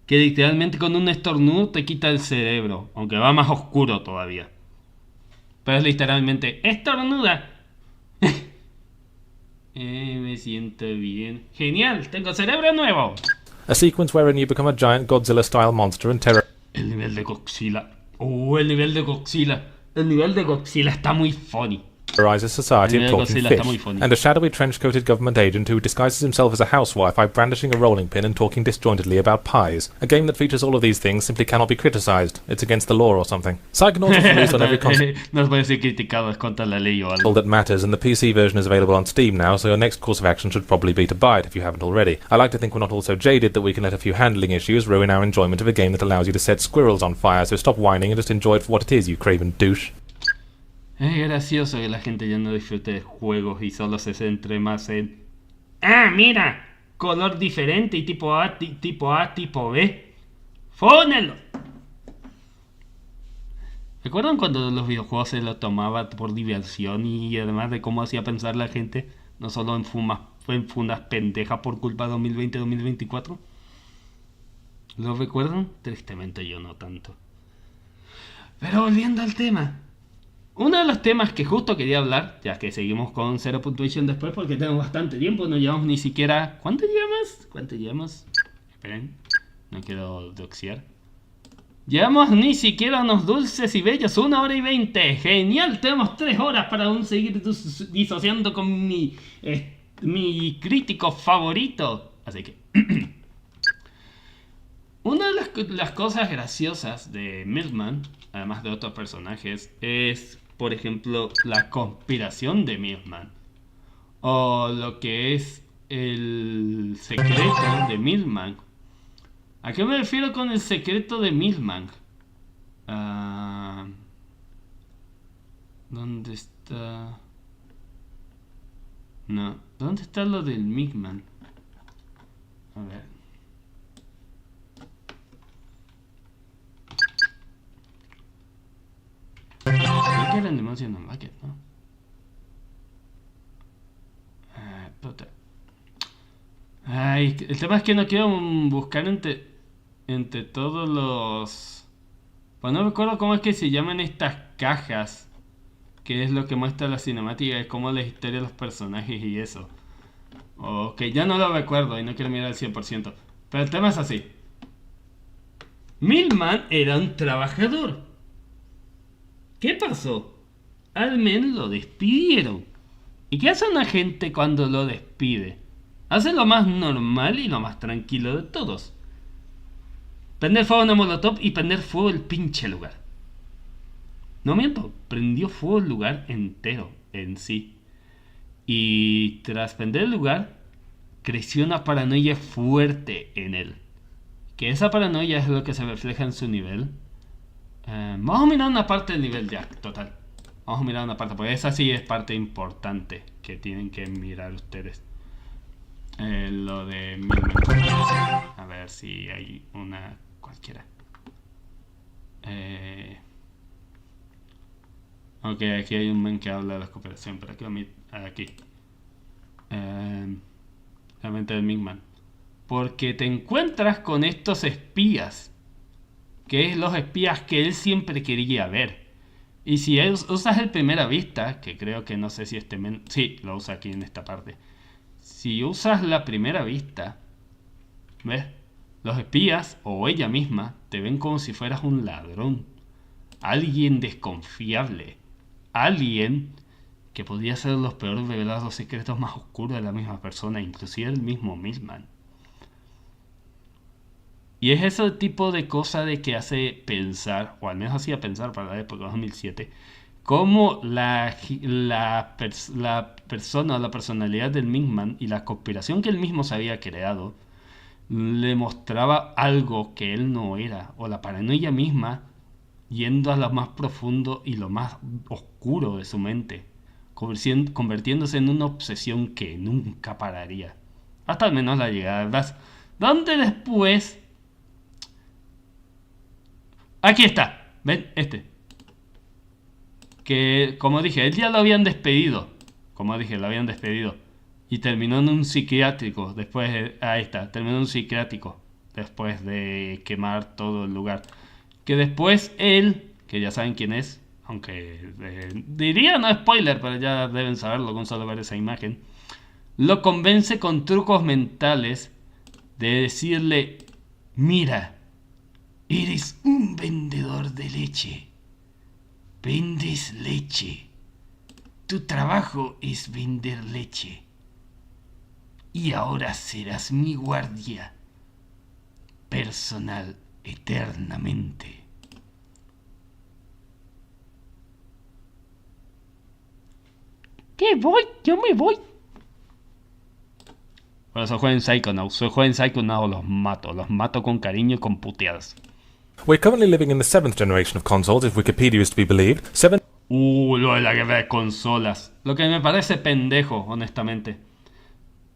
que literalmente con un estornudo te quita el cerebro, aunque va más oscuro todavía. Pero es literalmente estornuda. Me siento bien. Genial, tengo cerebro nuevo. A sequence wherein you become a giant Godzilla-style monster and terror. El nivel de Godzilla. El nivel de Godzilla. El nivel de Godzilla está muy funny. Terrorizes society and talking fish, and a shadowy trench-coated government agent who disguises himself as a housewife by brandishing a rolling pin and talking disjointedly about pies. A game that features all of these things simply cannot be criticised. It's against the law or something. Psychonauts is released on every console No puede ser criticado, es contra la ley o algo. that matters, and the PC version is available on Steam now, so your next course of action should probably be to buy it if you haven't already. I like to think we're not all so jaded that we can let a few handling issues ruin our enjoyment of a game that allows you to set squirrels on fire, so stop whining and just enjoy it for what it is, you craven douche. Es gracioso que la gente ya no disfrute de juegos y solo se centre más en... ¡Ah, mira! Color diferente y tipo A, tipo B. ¡Fónelo! ¿Recuerdan cuando los videojuegos se lo tomaba por diversión y además de cómo hacía pensar la gente? No solo en fundas pendejas por culpa de 2020-2024. ¿Lo recuerdan? Tristemente yo no tanto. Pero volviendo al tema. Uno de los temas que justo quería hablar, ya que seguimos con Cero Puntuacion después porque tenemos bastante tiempo, no llevamos ni siquiera... ¿Cuánto llevamos? Esperen, no quiero doxear. Llevamos ni siquiera unos dulces y bellos, 1 hora y 20. Genial, tenemos 3 horas para aún seguir disociando con mi crítico favorito. Así que... Una de las cosas graciosas de Milkman, además de otros personajes, es, por ejemplo, la conspiración de Milkman. O lo que es el secreto de Milman. ¿A qué me refiero con el secreto de Milman? ¿Dónde está? No, ¿dónde está lo del Milman? A ver. Creo que era el Disociando en Bucket, ¿no? Puta. Ay, el tema es que no quiero buscar entre todos los... Pues no recuerdo cómo es que se llaman estas cajas. Que es lo que muestra la cinemática, es como la historia de los personajes y eso. Ok, ya no lo recuerdo y no quiero mirar al 100%. Pero el tema es así. Milman era un trabajador. ¿Qué pasó? Al men lo despidieron. ¿Y qué hace una gente cuando lo despide? Hace lo más normal y lo más tranquilo de todos. Prender fuego a una molotov y prender fuego el pinche lugar. No miento, prendió fuego el lugar entero en sí. Y tras prender el lugar, creció una paranoia fuerte en él. Que esa paranoia es lo que se refleja en su nivel. Vamos a mirar una parte del nivel ya, total. Vamos a mirar una parte, porque esa sí es parte importante que tienen que mirar ustedes. Lo de... A ver si hay una cualquiera. Ok, aquí hay un men que habla de la cooperación, pero aquí. Realmente el Mingman. Porque te encuentras con estos espías. Que es los espías que él siempre quería ver. Y si usas el primera vista, que creo que no sé si este men... Sí, lo usa aquí en esta parte. Si usas la primera vista, ¿ves? Los espías, o ella misma, te ven como si fueras un ladrón. Alguien desconfiable. Alguien que podría ser los peores revelados los secretos más oscuros de la misma persona, inclusive el mismo Milman. Y es ese tipo de cosa de que hace pensar, o al menos hacía pensar para la época 2007, cómo la persona o la personalidad del Milman y la conspiración que él mismo se había creado le mostraba algo que él no era, o la paranoia misma yendo a lo más profundo y lo más oscuro de su mente, convirtiéndose en una obsesión que nunca pararía, hasta al menos la llegada de Blas, donde después... Aquí está, ven, que como dije, él ya lo habían despedido, y terminó en un psiquiátrico después, ahí está, terminó en un psiquiátrico después de quemar todo el lugar. Que después él, que ya saben quién es, aunque diría no spoiler, pero ya deben saberlo con solo ver esa imagen, lo convence con trucos mentales de decirle: mira, eres un vendedor de leche, vendes leche, tu trabajo es vender leche, y ahora serás mi guardia personal eternamente. ¿Qué voy? Yo me voy. Por eso jueguen Psychonauts. Si jueguen Psychonauts los mato con cariño y con puteadas. We're currently living in the 7th generation of consoles, if Wikipedia is to be believed. Lo de la guerra de consolas. Lo que me parece pendejo, honestamente.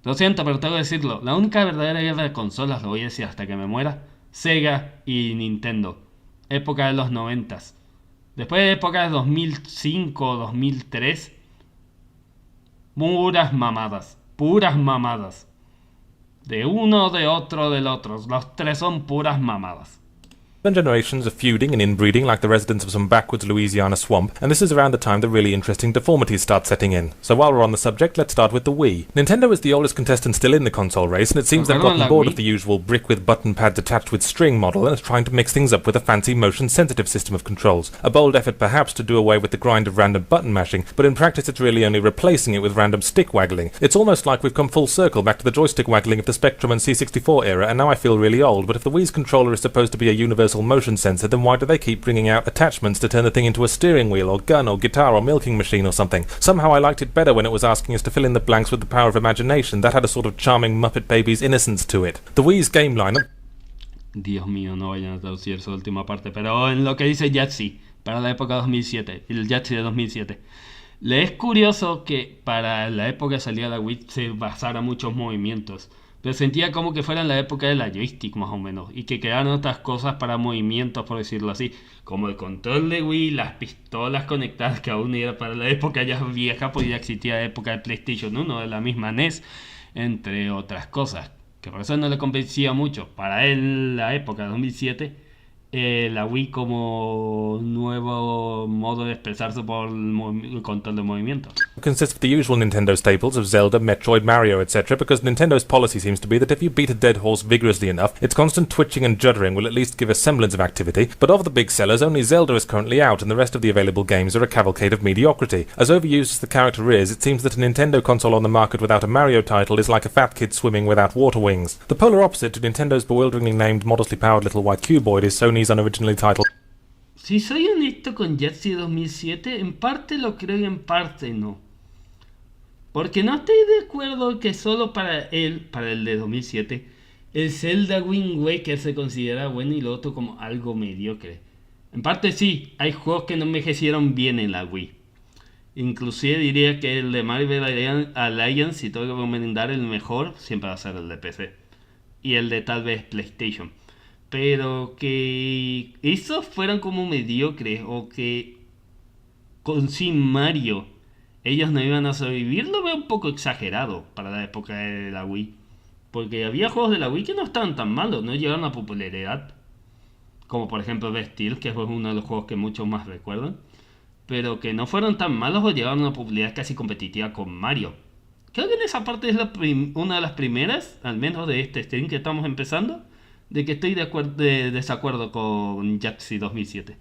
Lo siento, pero tengo que decirlo. La única verdadera guerra de consolas, lo voy a decir hasta que me muera, Sega y Nintendo. Época de los 90s. Después de época de 2005, 2003, puras mamadas. De uno, de otro, del otro. Los tres son puras mamadas. 7 generations of feuding and inbreeding like the residents of some backwoods Louisiana swamp, and this is around the time the really interesting deformities start setting in. So while we're on the subject, let's start with the Wii. Nintendo is the oldest contestant still in the console race, and it seems they've gotten bored of the usual brick with button pads attached with string model and is trying to mix things up with a fancy motion-sensitive system of controls. A bold effort perhaps to do away with the grind of random button mashing, but in practice it's really only replacing it with random stick waggling. It's almost like we've come full circle back to the joystick waggling of the Spectrum and C64 era, and now I feel really old, but if the Wii's controller is supposed to be a universal universal motion sensor, then why do they keep bringing out attachments to turn the thing into a steering wheel or gun or guitar or milking machine or something? Somehow I liked it better when it was asking us to fill in the blanks with the power of imagination. That had a sort of charming Muppet Babies innocence to it. The Wii's game lineup... Dios mío, no vayan a traducir esa última parte, pero en lo que dice Yahtzee, para la época 2007, el Yahtzee de 2007. Le es curioso que para la época que salía la Wii se basara muchos movimientos, pero sentía como que fuera en la época de la joystick más o menos, y que quedaran otras cosas para movimientos, por decirlo así, como el control de Wii, las pistolas conectadas, que aún era para la época ya vieja, pues ya existía la época de PlayStation 1, de la misma NES, entre otras cosas, que por eso no le convencía mucho. Para él, la época de 2007, la Wii como nuevo modo de expresarse por el control de movimiento. Consists of the usual Nintendo staples of Zelda, Metroid, Mario, etc., because Nintendo's policy seems to be that if you beat a dead horse vigorously enough, its constant twitching and juddering will at least give a semblance of activity. But of the big sellers, only Zelda is currently out, and the rest of the available games are a cavalcade of mediocrity. As overused as the character is, it seems that a Nintendo console on the market without a Mario title is like a fat kid swimming without water wings. The polar opposite to Nintendo's bewilderingly named, modestly powered little white cuboid is Sony's unoriginally titled... Si soy honesto con Yahtzee 2007, en parte lo creo y en parte no. Porque no estoy de acuerdo que solo para el de 2007, el Zelda Wind Waker se considera bueno y lo otro como algo mediocre. En parte sí, hay juegos que no envejecieron bien en la Wii. Inclusive diría que el de Marvel Alliance, si tengo que recomendar el mejor, siempre va a ser el de PC. Y el de tal vez PlayStation. Pero que esos fueran como mediocres o que sin Mario ellos no iban a sobrevivir, lo veo un poco exagerado para la época de la Wii. Porque había juegos de la Wii que no estaban tan malos, no llegaron a popularidad. Como por ejemplo Steel, que es uno de los juegos que muchos más recuerdan. Pero que no fueron tan malos o llegaron a una popularidad casi competitiva con Mario. Creo que en esa parte es una de las primeras, al menos de este stream que estamos empezando, de que estoy de desacuerdo con Yahtzee 2007.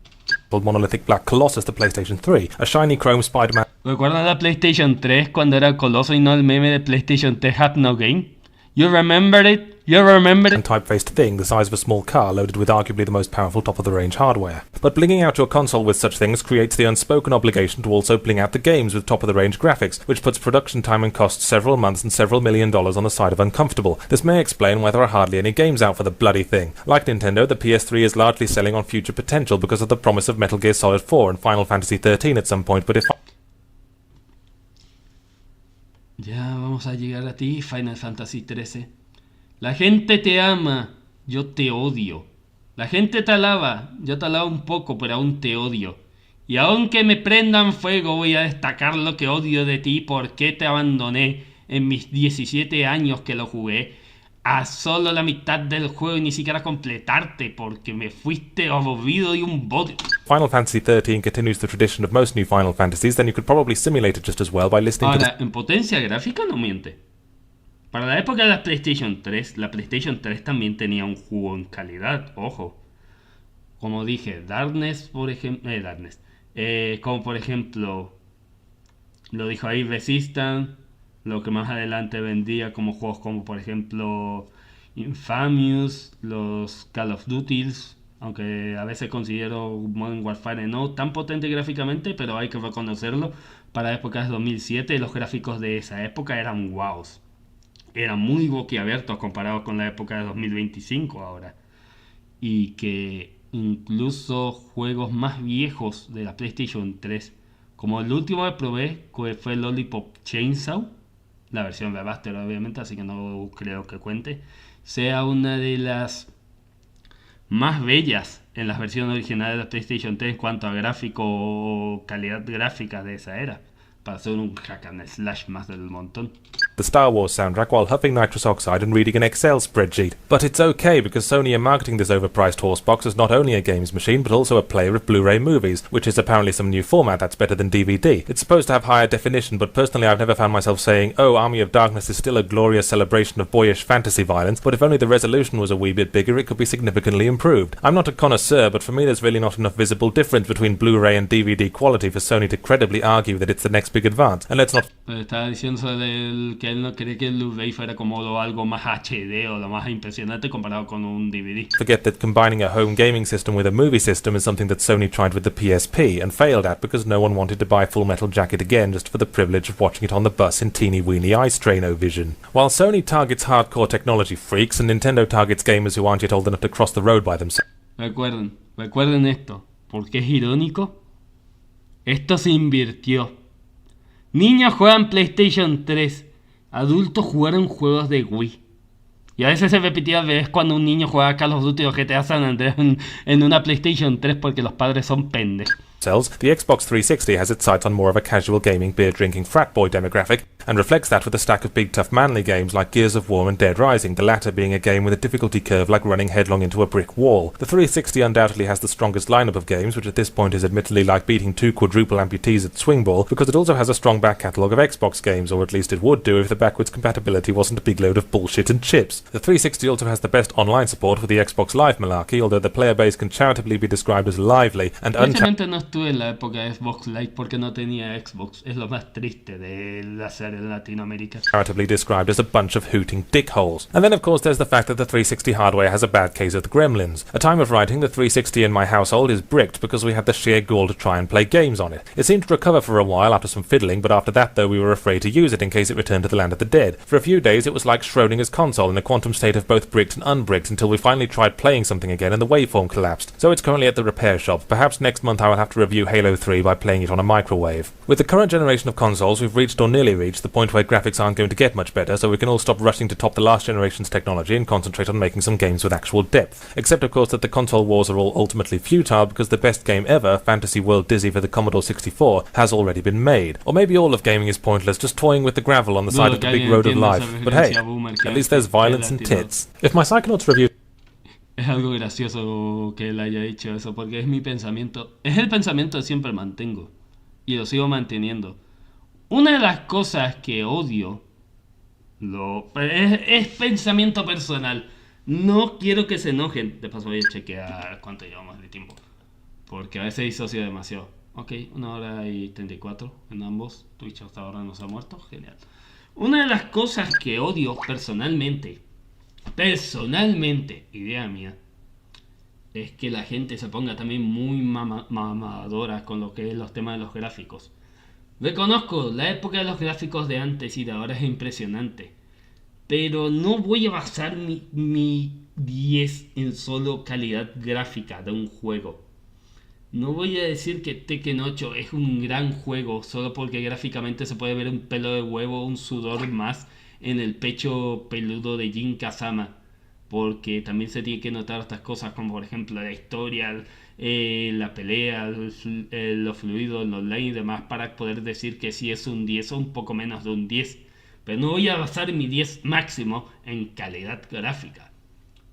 Monolithic Black Colossus de PlayStation 3, a shiny chrome Spider-Man... ¿Recuerdan la PlayStation 3 cuando era el Coloso y no el meme de PlayStation 3 Had No Game? You remember it? You remember it? And type-faced thing the size of a small car loaded with arguably the most powerful top-of-the-range hardware. But blinging out your console with such things creates the unspoken obligation to also bling out the games with top-of-the-range graphics, which puts production time and costs several months and several $1 million on the side of uncomfortable. This may explain why there are hardly any games out for the bloody thing. Like Nintendo, the PS3 is largely selling on future potential because of the promise of Metal Gear Solid 4 and Final Fantasy 13 at some point, but if... Ya vamos a llegar a ti, Final Fantasy 13. La gente te ama, yo te odio. La gente te alaba, yo te alabo un poco, pero aún te odio. Y aunque me prendan fuego, voy a destacar lo que odio de ti, porque te abandoné en mis 17 años que lo jugué, a solo la mitad del juego y ni siquiera completarte, porque me fuiste aburrido y un bodrio. Final Fantasy 13 continues the tradition of most new Final Fantasies, then you could probably simulate it just as well by listening Ahora, en potencia gráfica no miente. Para la época de la PlayStation 3, la PlayStation 3 también tenía un juego en calidad, ojo. Como dije, Darkness, por ejemplo... como por ejemplo, lo dijo ahí Resistance, lo que más adelante vendía como juegos como por ejemplo Infamous, los Call of Duty, aunque a veces considero Modern Warfare no tan potente gráficamente, pero hay que reconocerlo, para épocas de 2007 los gráficos de esa época eran wows. Eran muy boquiabiertos comparados con la época de 2025 ahora. Y que incluso juegos más viejos de la PlayStation 3, como el último que probé, que fue Lollipop Chainsaw, la versión de Buster obviamente, así que no creo que cuente, sea una de las más bellas en las versiones originales de la PlayStation 3 en cuanto a gráfico o calidad gráfica de esa era, para hacer un hack and slash más del montón. The Star Wars soundtrack while huffing nitrous oxide and reading an Excel spreadsheet. But it's okay because Sony are marketing this overpriced horsebox as not only a games machine but also a player of Blu-ray movies, which is apparently some new format that's better than DVD. It's supposed to have higher definition, but personally I've never found myself saying, oh, Army of Darkness is still a glorious celebration of boyish fantasy violence, but if only the resolution was a wee bit bigger it could be significantly improved. I'm not a connoisseur, but for me there's really not enough visible difference between Blu-ray and DVD quality for Sony to credibly argue that it's the next big advance. And let's not Estaba diciendo sobre que él no cree que el Blu-ray fuera como algo más HD o lo más impresionante comparado con un DVD. forget that combining a home gaming system with a movie system is something that Sony tried with the PSP and failed at because no one wanted to buy Full Metal Jacket again just for the privilege of watching it on the bus in teeny-weeny iStraino vision. While Sony targets hardcore technology freaks and Nintendo targets gamers who aren't yet old enough to cross the road by themselves. Recuerden esto, porque es irónico. Esto se invirtió. Niños juegan PlayStation 3, adultos jugaron juegos de Wii. Y a veces se repetía ves cuando un niño juega Call of Duty o GTA San Andreas en una PlayStation 3 porque los padres son pendejos. The Xbox 360 has its sights on more of a casual gaming, beer-drinking frat boy demographic, and reflects that with a stack of big tough manly games like Gears of War and Dead Rising, the latter being a game with a difficulty curve like running headlong into a brick wall. The 360 undoubtedly has the strongest lineup of games, which at this point is admittedly like beating two quadruple amputees at swing ball, because it also has a strong back catalogue of Xbox games, or at least it would do if the backwards compatibility wasn't a big load of bullshit and chips. The 360 also has the best online support with the Xbox Live malarkey, although the player base can charitably be described as lively and no estuve en la época de Xbox Live porque no tenía Xbox. Es lo más triste de hacer en Latinoamérica. Charitably described as a bunch of hooting dickholes. And then of course there's the fact that the 360 hardware has a bad case of the gremlins. At time of writing, the 360 in my household is bricked because we had the sheer gall to try and play games on it. It seemed to recover for a while after some fiddling, but after that though we were afraid to use it in case it returned to the land of the dead. For a few days it was like Schrodinger's console in a quantum state of both bricked and unbricked until we finally tried playing something again and the waveform collapsed. So it's currently at the repair shop. Perhaps next month I will have to review Halo 3 by playing it on a microwave. With the current generation of consoles, we've reached or nearly reached the point where graphics aren't going to get much better, so we can all stop rushing to top the last generation's technology and concentrate on making some games with actual depth. Except of course that the console wars are all ultimately futile because the best game ever, Fantasy World Dizzy for the Commodore 64, has already been made. Or maybe all of gaming is pointless, just toying with the gravel on the side of the big road of life. But hey, at least there's violence and tits. If my Psychonauts review... Es algo gracioso que él haya dicho eso, porque es mi pensamiento. Es el pensamiento que siempre mantengo. Y lo sigo manteniendo. Una de las cosas que odio es pensamiento personal. No quiero que se enojen. De paso voy a chequear cuánto llevamos de tiempo. Porque a veces disocio demasiado. Ok, 1 hora y 34 en ambos. Twitch hasta ahora no se ha muerto. Genial. Una de las cosas que odio personalmente, idea mía, es que la gente se ponga también muy mamadora con lo que es los temas de los gráficos. Reconozco, la época de los gráficos de antes y de ahora es impresionante, pero no voy a basar mi 10 en solo calidad gráfica de un juego. No voy a decir que Tekken 8 es un gran juego solo porque gráficamente se puede ver un pelo de huevo, un sudor más en el pecho peludo de Jin Kazama, porque también se tiene que notar estas cosas como por ejemplo la historia, la pelea, lo fluido, el online y demás para poder decir que sí es un 10 o un poco menos de un 10, pero no voy a basar mi 10 máximo en calidad gráfica,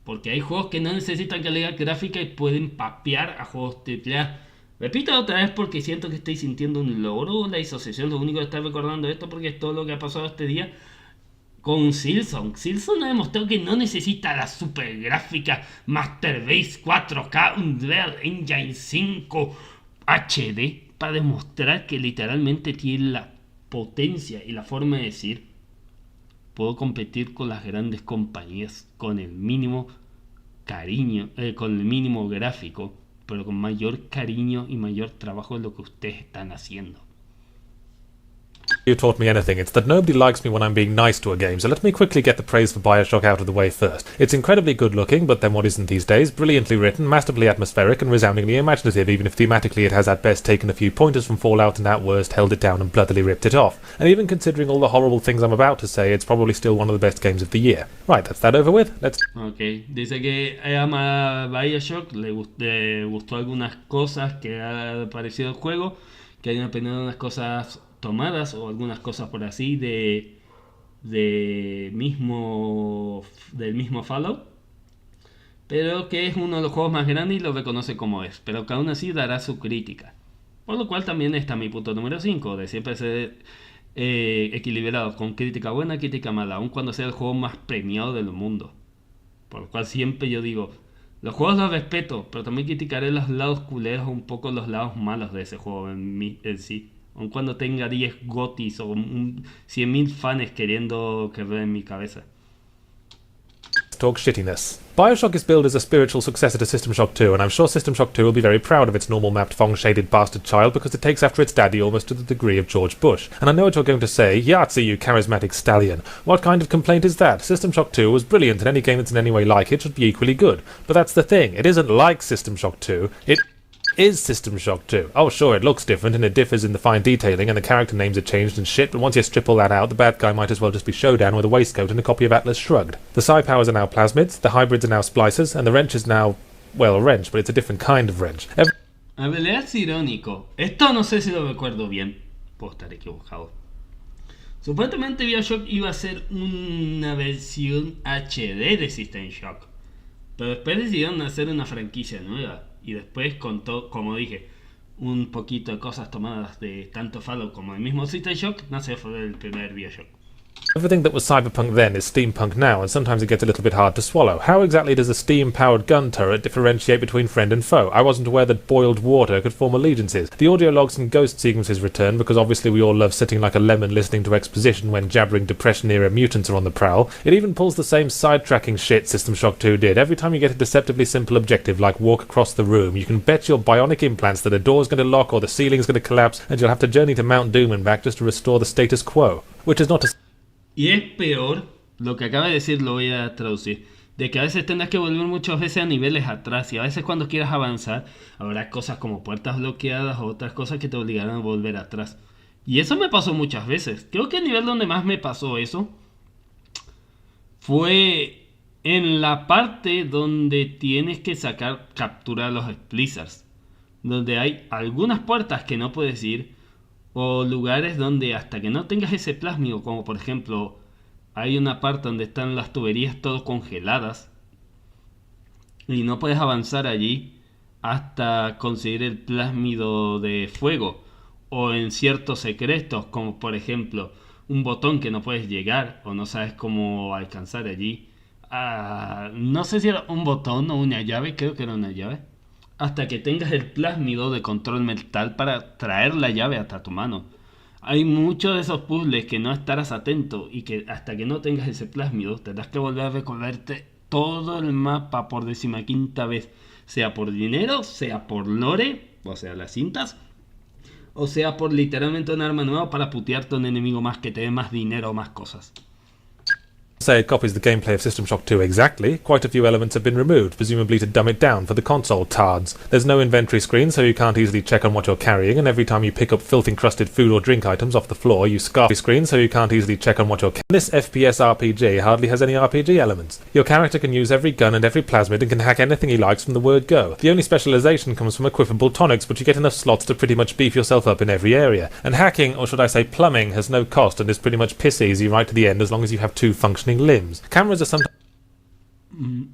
porque hay juegos que no necesitan calidad gráfica y pueden papear a juegos AAA. Repito otra vez porque siento que estoy sintiendo un logro, la disociación, lo único que estoy recordando esto porque es todo lo que ha pasado este día con Silson. Silson ha demostrado que no necesita la super gráfica Master Base 4K Unreal Engine 5 HD para demostrar que literalmente tiene la potencia y la forma de decir: puedo competir con las grandes compañías con el mínimo cariño, con el mínimo gráfico, pero con mayor cariño y mayor trabajo de lo que ustedes están haciendo. You taught me anything, it's that nobody likes me when I'm being nice to a game, so let me quickly get the praise for Bioshock out of the way first. It's incredibly good looking, but then what isn't these days, brilliantly written, masterfully atmospheric, and resoundingly imaginative, even if thematically it has at best taken a few pointers from Fallout and at worst held it down and bloodily ripped it off. And even considering all the horrible things I'm about to say, it's probably still one of the best games of the year. Right, that's that over with, let's... Ok, dice que ama Bioshock, le gustó algunas cosas que ha parecido el juego, que hayan aprendido unas cosas tomadas o algunas cosas por así del mismo Fallout, pero que es uno de los juegos más grandes y lo reconoce como es, pero que aún así dará su crítica, por lo cual también está mi punto número 5 de siempre ser equilibrado, con crítica buena, crítica mala, aun cuando sea el juego más premiado del mundo, por lo cual siempre yo digo, los juegos los respeto, pero también criticaré los lados culeros, un poco los lados malos de ese juego en sí. Aun cuando tenga 10 gotis o 100.000 fans queriendo que vean mi cabeza. Talk shittiness. Bioshock is billed as a spiritual successor to System Shock 2, and I'm sure System Shock 2 will be very proud of its normal mapped Fong-shaded bastard child because it takes after its daddy almost to the degree of George Bush. And I know what you're going to say, Yahtzee, you charismatic stallion. What kind of complaint is that? System Shock 2 was brilliant, and any game that's in any way like it should be equally good. But that's the thing, it isn't like System Shock 2, it is System Shock 2. Oh sure, it looks different and it differs in the fine detailing and the character names are changed and shit, but once you strip all that out, the bad guy might as well just be Showdown with a waistcoat and a copy of Atlas Shrugged. The psi powers are now plasmids, the hybrids are now splicers, and the wrench is now, well, a wrench, but it's a different kind of wrench. A ver, es irónico. Esto no sé si lo recuerdo bien. Puedo estar equivocado. Supuestamente Bioshock iba a ser una versión HD de System Shock. Pero después decidieron hacer una franquicia nueva. Y después contó, como dije, un poquito de cosas tomadas de tanto Fallout como el mismo System Shock. No sé, fue el primer Bioshock. Everything that was cyberpunk then is steampunk now, and sometimes it gets a little bit hard to swallow. How exactly does a steam-powered gun turret differentiate between friend and foe? I wasn't aware that boiled water could form allegiances. The audio logs and ghost sequences return, because obviously we all love sitting like a lemon listening to exposition when jabbering Depression-era mutants are on the prowl. It even pulls the same sidetracking shit System Shock 2 did. Every time you get a deceptively simple objective like walk across the room, you can bet your bionic implants that a door's going to lock or the ceiling's going to collapse, and you'll have to journey to Mount Doom and back just to restore the status quo. Which is not to... Y es peor, lo que acaba de decir lo voy a traducir, de que a veces tendrás que volver muchas veces a niveles atrás y a veces cuando quieras avanzar habrá cosas como puertas bloqueadas o otras cosas que te obligarán a volver atrás. Y eso me pasó muchas veces. Creo que el nivel donde más me pasó eso fue en la parte donde tienes que capturar los Splizzers, donde hay algunas puertas que no puedes ir. O lugares donde hasta que no tengas ese plásmido, como por ejemplo, hay una parte donde están las tuberías todo congeladas y no puedes avanzar allí hasta conseguir el plásmido de fuego. O en ciertos secretos, como por ejemplo, un botón que no puedes llegar o no sabes cómo alcanzar allí. No sé si era un botón o una llave, creo que era una llave. Hasta que tengas el plásmido de control mental para traer la llave hasta tu mano. Hay muchos de esos puzzles que no estarás atento y que hasta que no tengas ese plásmido tendrás que volver a recorrerte todo el mapa por 15ª vez. Sea por dinero, sea por lore, o sea las cintas, o sea por literalmente un arma nueva para putearte a un enemigo más que te dé más dinero o más cosas. Say it copies the gameplay of System Shock 2 exactly. Quite a few elements have been removed, presumably to dumb it down for the console tards. There's no inventory screen, so you can't easily check on what you're carrying, and every time you pick up filth-encrusted food or drink items off the floor, you scarf screen, so you can't easily check on what you're carrying. This FPS RPG hardly has any RPG elements. Your character can use every gun and every plasmid and can hack anything he likes from the word go. The only specialization comes from equipable tonics, but you get enough slots to pretty much beef yourself up in every area. And hacking, or should I say plumbing, has no cost and is pretty much piss easy right to the end as long as you have 2 functioning limbs. Cameras are sometimes...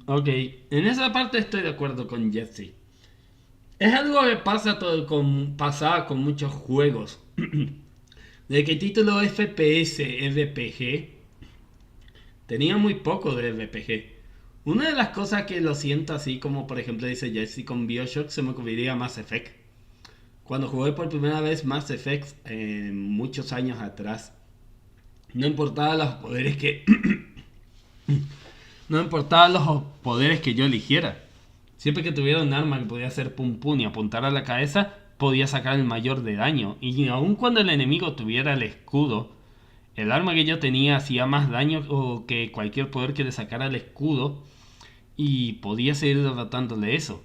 Ok, en esa parte estoy de acuerdo con Jesse. Es algo que pasaba con muchos juegos. De que título FPS, RPG, tenía muy poco de RPG. Una de las cosas que lo siento así, como por ejemplo dice Jesse con Bioshock, se me ocurriría Mass Effect. Cuando jugué por primera vez Mass Effect, muchos años atrás, no importaba los poderes que... No importaba los poderes que yo eligiera. Siempre que tuviera un arma que podía hacer pum pum y apuntar a la cabeza, podía sacar el mayor de daño. Y aun cuando el enemigo tuviera el escudo, el arma que yo tenía hacía más daño que cualquier poder que le sacara el escudo. Y podía seguir derrotándole eso.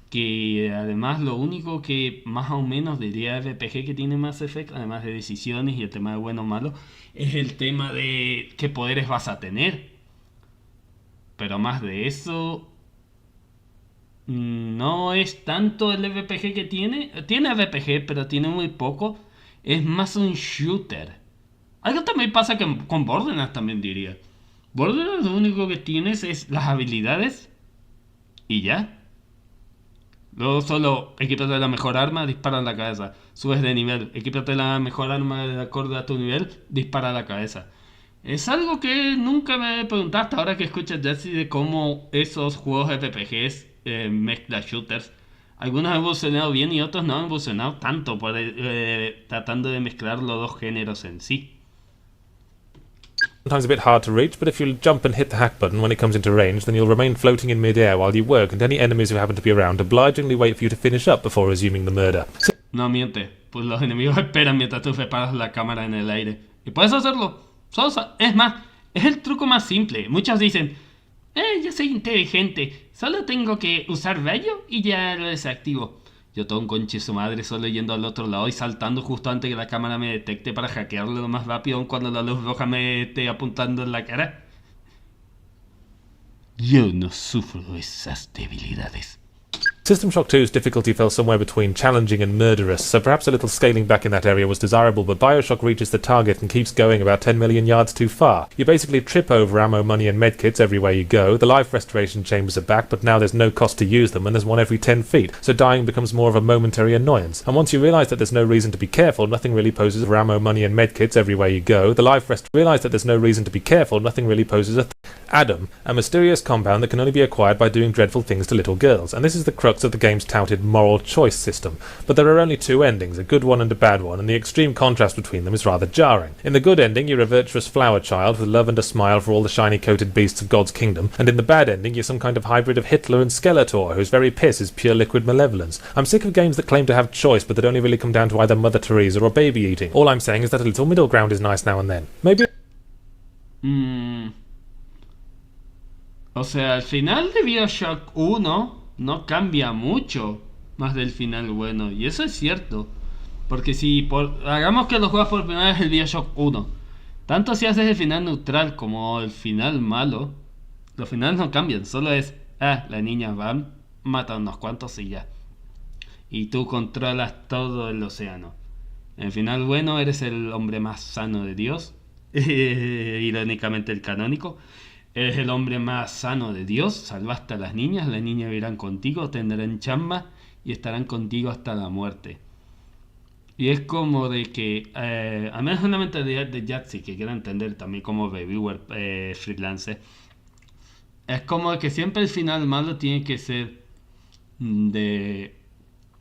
Que además lo único que más o menos diría RPG que tiene Mass Effect, además de decisiones y el tema de bueno o malo, es el tema de qué poderes vas a tener. Pero más de eso, no es tanto el RPG que tiene. Tiene RPG, pero tiene muy poco. Es más un shooter. Algo también pasa con Borderlands, también diría. Borderlands lo único que tienes es las habilidades y ya. Luego solo equípate la mejor arma, dispara en la cabeza. Subes de nivel, equípate la mejor arma de acuerdo a tu nivel, dispara a la cabeza. Es algo que nunca me he preguntado hasta ahora que escucho Jesse de cómo esos juegos RPGs, mezcla shooters, Algunos han evolucionado bien y otros no han evolucionado tanto, tratando de mezclar los dos géneros en sí. Sometimes a bit hard to reach, but if you'll jump and hit the hack button when it comes into range, then you'll remain floating in mid-air while you work, and any enemies who happen to be around obligingly wait for you to finish up before resuming the murder. No miente, pues los enemigos esperan mientras tú preparas la cámara en el aire. Y puedes hacerlo. Es más, es el truco más simple. Muchos dicen, yo soy inteligente, solo tengo que usar rayo y ya lo desactivo. Yo todo un conche su madre solo yendo al otro lado y saltando justo antes que la cámara me detecte para hackearlo lo más rápido aun cuando la luz roja me esté apuntando en la cara. Yo no sufro esas debilidades. System Shock 2's difficulty fell somewhere between challenging and murderous, so perhaps a little scaling back in that area was desirable, but Bioshock reaches the target and keeps going about 10 million yards too far. You basically trip over ammo, money and medkits everywhere you go. The life restoration chambers are back, but now there's no cost to use them, and there's one every 10 feet, so dying becomes more of a momentary annoyance. And once you realise that there's no reason to be careful, nothing really poses for ammo, money and medkits everywhere you go. The life realise that there's no reason to be careful, nothing really poses a Adam, a mysterious compound that can only be acquired by doing dreadful things to little girls, and this is the crux of the game's touted moral choice system. But there are only two endings, a good one and a bad one, and the extreme contrast between them is rather jarring. In the good ending, you're a virtuous flower child with love and a smile for all the shiny-coated beasts of God's kingdom, and in the bad ending, you're some kind of hybrid of Hitler and Skeletor, whose very piss is pure liquid malevolence. I'm sick of games that claim to have choice, but that only really come down to either Mother Teresa or baby eating. All I'm saying is that a little middle ground is nice now and then. Maybe... O sea, al final de Bioshock 1 no cambia mucho más del final bueno. Y eso es cierto. Porque si hagamos que lo juegas por primera vez el Bioshock 1, tanto si haces el final neutral como el final malo, los finales no cambian. Solo es, la niña va, mata a unos cuantos y ya. Y tú controlas todo el océano. En el final bueno eres el hombre más sano de Dios. Irónicamente el canónico. Eres el hombre más sano de Dios, salvaste a las niñas vivirán contigo, tendrán chamba y estarán contigo hasta la muerte. Y es como de que, a menos en la mentalidad de Yahtzee, que quiero entender también como reviewer freelance, es como que siempre el final malo tiene que ser de...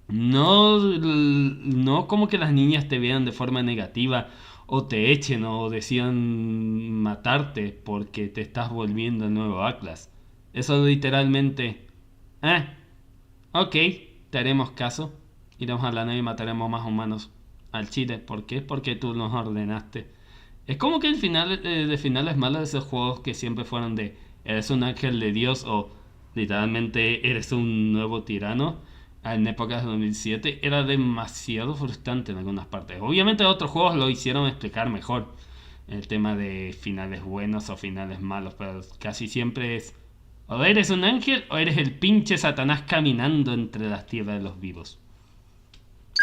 No como que las niñas te vean de forma negativa, o te echen o decidan matarte porque te estás volviendo el nuevo Atlas. Eso literalmente, ok, te haremos caso, iremos a la nave y mataremos más humanos al chile. ¿Por qué? Porque tú nos ordenaste. Es como que el final de finales malos de esos juegos que siempre fueron de eres un ángel de Dios o literalmente eres un nuevo tirano. En épocas de 2007 era demasiado frustrante en algunas partes. Obviamente otros juegos lo hicieron explicar mejor, el tema de finales buenos o finales malos, pero casi siempre es o eres un ángel o eres el pinche Satanás caminando entre las tierras de los vivos.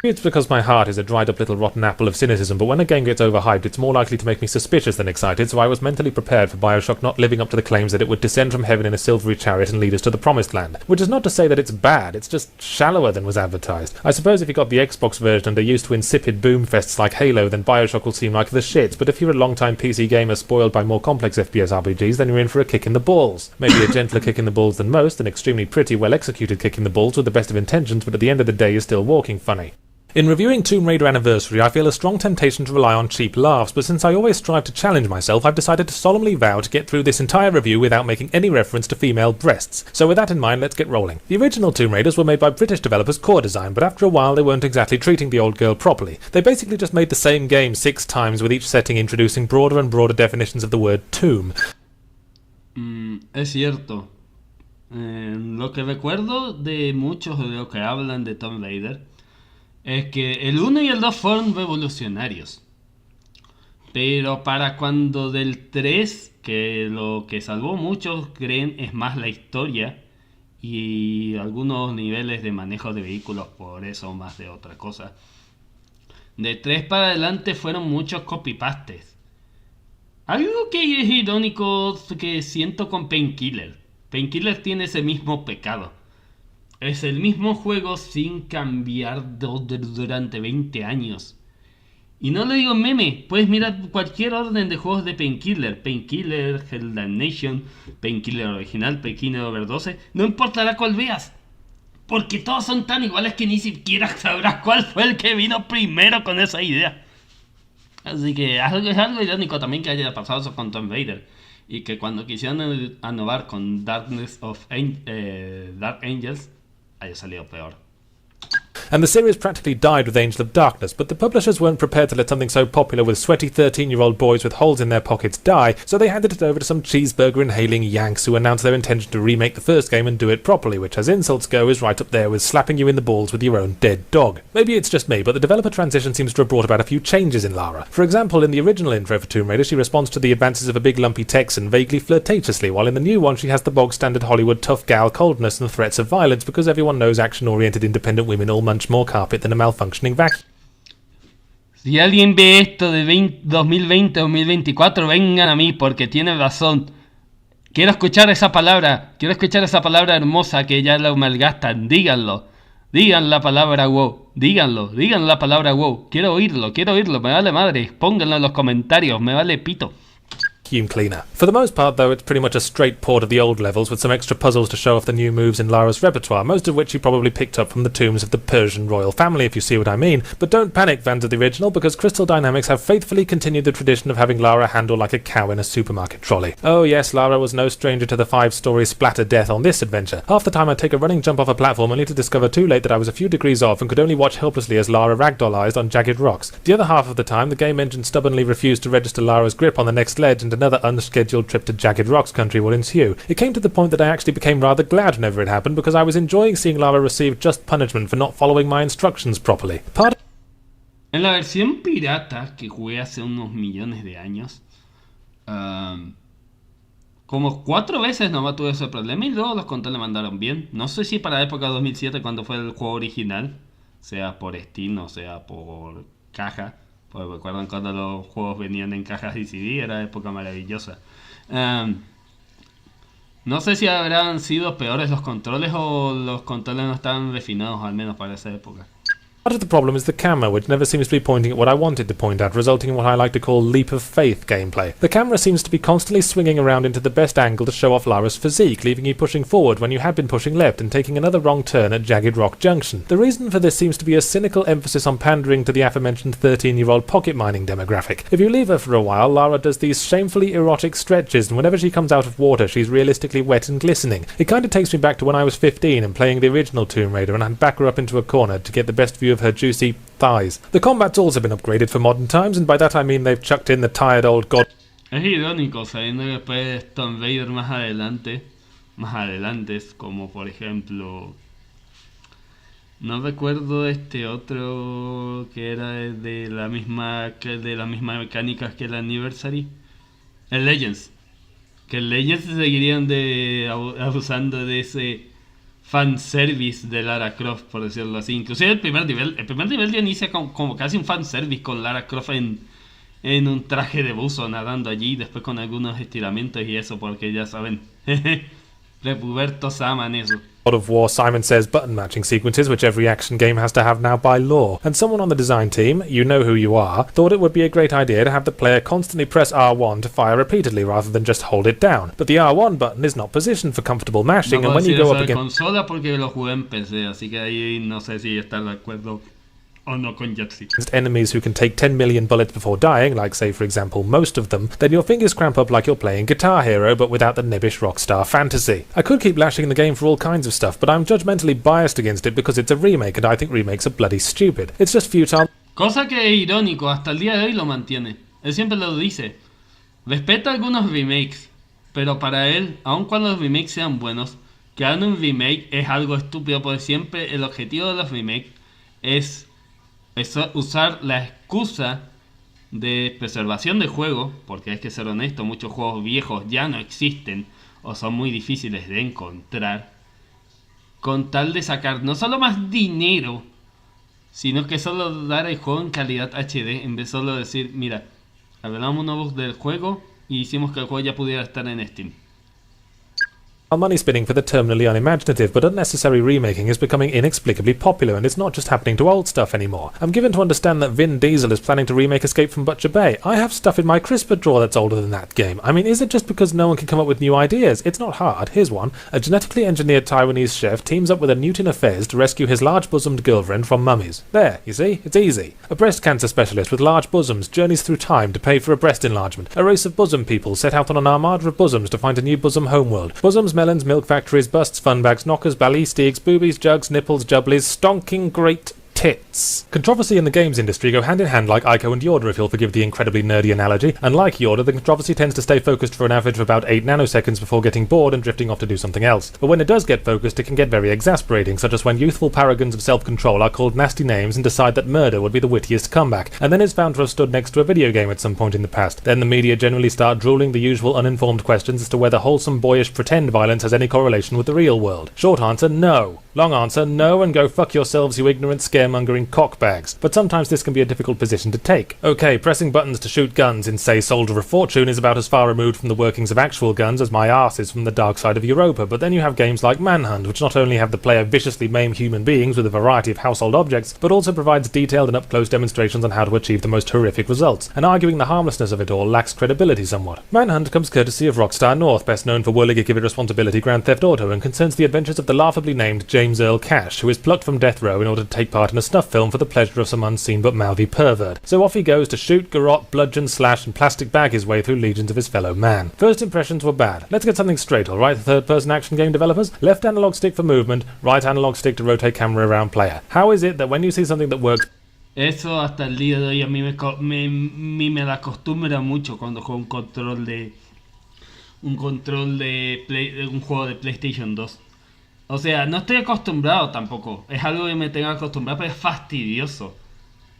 Maybe it's because my heart is a dried up little rotten apple of cynicism, but when a game gets overhyped it's more likely to make me suspicious than excited, so I was mentally prepared for Bioshock not living up to the claims that it would descend from heaven in a silvery chariot and lead us to the promised land. Which is not to say that it's bad, it's just shallower than was advertised. I suppose if you got the Xbox version and are used to insipid boomfests like Halo, then Bioshock will seem like the shit, but if you're a long-time PC gamer spoiled by more complex FPS RPGs, then you're in for a kick in the balls. Maybe a gentler kick in the balls than most, an extremely pretty, well-executed kick in the balls with the best of intentions, but at the end of the day you're still walking funny. In reviewing Tomb Raider Anniversary, I feel a strong temptation to rely on cheap laughs, but since I always strive to challenge myself, I've decided to solemnly vow to get through this entire review without making any reference to female breasts. So with that in mind, let's get rolling. The original Tomb Raiders were made by British developers Core Design, but after a while they weren't exactly treating the old girl properly. They basically just made the same game 6 times, with each setting introducing broader and broader definitions of the word tomb. Es cierto. Lo que recuerdo de muchos de los que hablan de Tomb Raider es que el 1 y el 2 fueron revolucionarios. Pero para cuando del 3, que lo que salvó muchos creen es más la historia y algunos niveles de manejo de vehículos, por eso más de otra cosa. De 3 para adelante fueron muchos copy-pastes. Algo que es irónico que siento con Painkiller. Painkiller tiene ese mismo pecado. Es el mismo juego sin cambiar durante 20 años. Y no lo digo en meme, puedes mirar cualquier orden de juegos de Painkiller. Painkiller, Hell Damnation, Painkiller original, Painkiller Overdose. No importará cuál veas. Porque todos son tan iguales que ni siquiera sabrás cuál fue el que vino primero con esa idea. Así que es algo irónico también que haya pasado eso con Tomb Raider. Y que cuando quisieron innovar con Dark Angels, haya salido peor. And the series practically died with Angel of Darkness, but the publishers weren't prepared to let something so popular with sweaty 13-year-old boys with holes in their pockets die, so they handed it over to some cheeseburger-inhaling Yanks who announced their intention to remake the first game and do it properly, which as insults go is right up there with slapping you in the balls with your own dead dog. Maybe it's just me, but the developer transition seems to have brought about a few changes in Lara. For example, in the original intro for Tomb Raider, she responds to the advances of a big lumpy Texan vaguely flirtatiously, while in the new one she has the bog-standard Hollywood tough gal coldness and threats of violence because everyone knows action-oriented independent women all munch more carpet than a malfunctioning vacuum. Si alguien ve esto de 2020-2024, vengan a mí porque tiene razón. Quiero escuchar esa palabra hermosa que ya la malgastan. Díganlo. Digan la palabra wow. Díganlo. Digan la palabra wow. Quiero oírlo. Me vale madre. Pónganlo en los comentarios. Me vale pito. Cleaner. For the most part, though, it's pretty much a straight port of the old levels with some extra puzzles to show off the new moves in Lara's repertoire, most of which you probably picked up from the tombs of the Persian royal family, if you see what I mean. But don't panic, fans of the original, because Crystal Dynamics have faithfully continued the tradition of having Lara handle like a cow in a supermarket trolley. Oh yes, Lara was no stranger to the 5-story splatter death on this adventure. Half the time I'd take a running jump off a platform only to discover too late that I was a few degrees off and could only watch helplessly as Lara ragdollized on jagged rocks. The other half of the time, the game engine stubbornly refused to register Lara's grip on the next ledge and another unscheduled trip to Jagged Rocks country would ensue. It came to the point that I actually became rather glad whenever it happened because I was enjoying seeing Lara receive just punishment for not following my instructions properly. En la versión pirata que jugué hace unos millones de años, como 4 veces nomás tuve ese problema y luego los controles me mandaron bien. No sé si para la época 2007 cuando fue el juego original, sea por Steam o sea por caja. Pues recuerdan cuando los juegos venían en cajas y CD, era época maravillosa. No sé si habrán sido peores los controles o los controles no estaban refinados, al menos para esa época. Part of the problem is the camera, which never seems to be pointing at what I wanted to point at, resulting in what I like to call leap of faith gameplay. The camera seems to be constantly swinging around into the best angle to show off Lara's physique, leaving you pushing forward when you had been pushing left and taking another wrong turn at Jagged Rock Junction. The reason for this seems to be a cynical emphasis on pandering to the aforementioned 13-year-old pocket mining demographic. If you leave her for a while, Lara does these shamefully erotic stretches, and whenever she comes out of water, she's realistically wet and glistening. It kinda takes me back to when I was 15 and playing the original Tomb Raider, and I'd back her up into a corner to get the best view of her juicy thighs. The combat's also been upgraded for modern times, and by that I mean they've chucked in the tired old god. Es irónico sabiendo que después Tomb Raider más adelantes, como por ejemplo, no recuerdo este otro que era de la misma mecánica que el Anniversary, el Legends, que el Legends seguirían abusando de ese fanservice de Lara Croft, por decirlo así. Inclusive el primer nivel ya inicia como casi un fanservice con Lara Croft en un traje de buzo nadando allí, después con algunos estiramientos y eso, porque ya saben, prepubertos aman eso. God of War Simon Says button matching sequences, which every action game has to have now by law. And someone on the design team, you know who you are, thought it would be a great idea to have the player constantly press R1 to fire repeatedly rather than just hold it down. But the R1 button is not positioned for comfortable mashing, and when you go up against consola porque lo jugué en PC, así que ahí no sé si estar de acuerdo o no con Jetsi. Enemies who can take 10 million bullets before dying, like say for example most of them, then your fingers cramp up like you're playing Guitar Hero but without the nibbish rockstar fantasy. I could keep lashing the game for all kinds of stuff, but I'm judgmentally biased against it because it's a remake and I think remakes are bloody stupid. It's just futile. Cosa que es irónico, hasta el día de hoy lo mantiene. Él siempre lo dice. Respeta algunos remakes, pero para él, aun cuando los remakes sean buenos, que hagan un remake es algo estúpido porque siempre el objetivo de los remakes es usar la excusa de preservación de juego, porque hay que ser honesto, muchos juegos viejos ya no existen o son muy difíciles de encontrar, con tal de sacar no solo más dinero, sino que solo dar el juego en calidad HD, en vez de solo decir, mira, arreglamos unos bugs del juego y hicimos que el juego ya pudiera estar en Steam. Money spinning for the terminally unimaginative but unnecessary remaking is becoming inexplicably popular, and it's not just happening to old stuff anymore. I'm given to understand that Vin Diesel is planning to remake Escape from Butcher Bay. I have stuff in my crisper drawer that's older than that game. I mean, is it just because no one can come up with new ideas? It's not hard. Here's one. A genetically engineered Taiwanese chef teams up with a newt in a fez to rescue his large-bosomed girlfriend from mummies. There, you see? It's easy. A breast cancer specialist with large bosoms journeys through time to pay for a breast enlargement. A race of bosom people set out on an armada of bosoms to find a new bosom homeworld. Bosoms, melons, milk factories, busts, fun bags, knockers, ballistics, boobies, jugs, nipples, jubblies, stonking great tits. Controversy in the games industry go hand in hand like Ico and Yorda, if you'll forgive the incredibly nerdy analogy, and like Yorda, the controversy tends to stay focused for an average of about 8 nanoseconds before getting bored and drifting off to do something else. But when it does get focused, it can get very exasperating, such as when youthful paragons of self-control are called nasty names and decide that murder would be the wittiest comeback, and then is found to have stood next to a video game at some point in the past. Then the media generally start drooling the usual uninformed questions as to whether wholesome boyish pretend violence has any correlation with the real world. Short answer, no. Long answer, no, and go fuck yourselves, you ignorant scaremongering cockbags. But sometimes this can be a difficult position to take. Okay, pressing buttons to shoot guns in, say, Soldier of Fortune is about as far removed from the workings of actual guns as my arse is from the dark side of Europa, but then you have games like Manhunt, which not only have the player viciously maim human beings with a variety of household objects, but also provides detailed and up-close demonstrations on how to achieve the most horrific results, and arguing the harmlessness of it all lacks credibility somewhat. Manhunt comes courtesy of Rockstar North, best known for whirligig of irresponsibility Grand Theft Auto, and concerns the adventures of the laughably named James Earl Cash, who is plucked from death row in order to take part in a snuff film for the pleasure of some unseen but mouthy pervert. So off he goes to shoot, garrote, bludgeon, slash, and plastic bag his way through legions of his fellow man. First impressions were bad. Let's get something straight, alright, third-person action game developers? Left analog stick for movement, right analog stick to rotate camera around player. How is it that when you see something that works... Eso hasta el día de hoy a mí me la acostumbra mucho cuando juego un control de un juego de PlayStation 2. O sea, no estoy acostumbrado tampoco. Es algo que me tengo que acostumbrar, pero es fastidioso.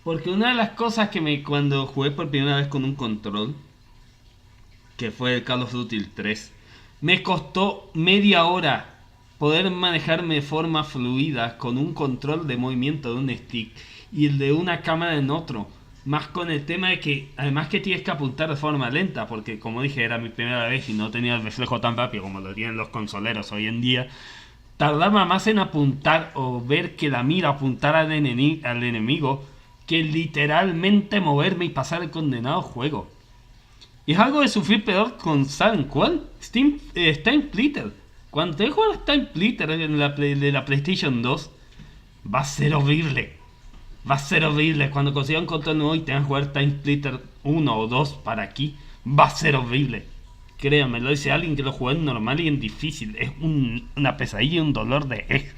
Porque una de las cosas que cuando jugué por primera vez con un control, que fue el Call of Duty 3, me costó media hora poder manejarme de forma fluida con un control de movimiento de un stick y el de una cámara en otro. Más con el tema de que, además que tienes que apuntar de forma lenta, porque como dije, era mi primera vez y no tenía el reflejo tan rápido como lo tienen los consoleros hoy en día. Tardaba más en apuntar o ver que la mira apuntar al enemigo que literalmente moverme y pasar el condenado juego. Y es algo de sufrir peor con ¿saben cuál? Steam Splitter. Cuando te juego Steam Splitter de la PlayStation 2, va a ser horrible. Va a ser horrible. Cuando consiga un control nuevo y tengas que jugar Time Splitter 1 o 2 para aquí, va a ser horrible. Créanme, lo dice alguien que lo jugó en normal y en difícil. Es una pesadilla y un dolor de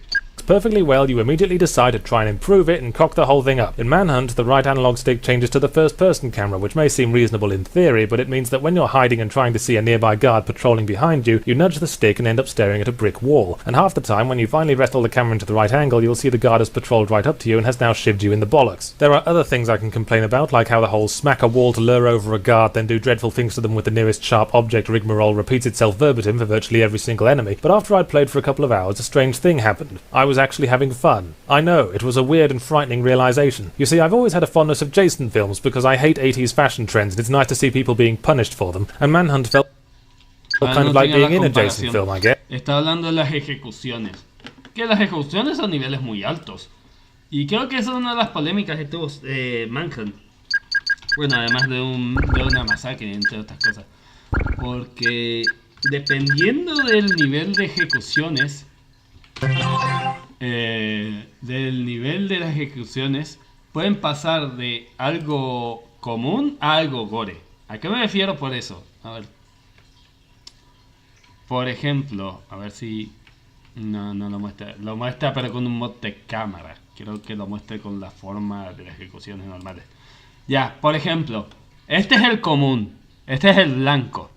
perfectly well, you immediately decide to try and improve it and cock the whole thing up. In Manhunt, the right analog stick changes to the first-person camera, which may seem reasonable in theory, but it means that when you're hiding and trying to see a nearby guard patrolling behind you, you nudge the stick and end up staring at a brick wall. And half the time, when you finally wrestle the camera into the right angle, you'll see the guard has patrolled right up to you and has now shivved you in the bollocks. There are other things I can complain about, like how the whole smack a wall to lure over a guard, then do dreadful things to them with the nearest sharp object rigmarole repeats itself verbatim for virtually every single enemy, but after I'd played for a couple of hours, a strange thing happened. I was actually having fun. I know, it was a weird and frightening realization. You see, I've always had a fondness of Jason films because I hate 80s fashion trends and it's nice to see people being punished for them, and Manhunt felt kind of like being in a Jason film, I guess. Está hablando de las ejecuciones. Que las ejecuciones son niveles muy altos. Y creo que esa es una de las polémicas que tuvo Manhunt. Bueno, además de una masacre, entre otras cosas. Porque dependiendo del nivel de ejecuciones, pueden pasar de algo común a algo gore. ¿A qué me refiero por eso? A ver. Por ejemplo, a ver si... No lo muestra. Lo muestra pero con un mod de cámara. Quiero que lo muestre con la forma de las ejecuciones normales. Ya, por ejemplo, este es el común. Este es el blanco.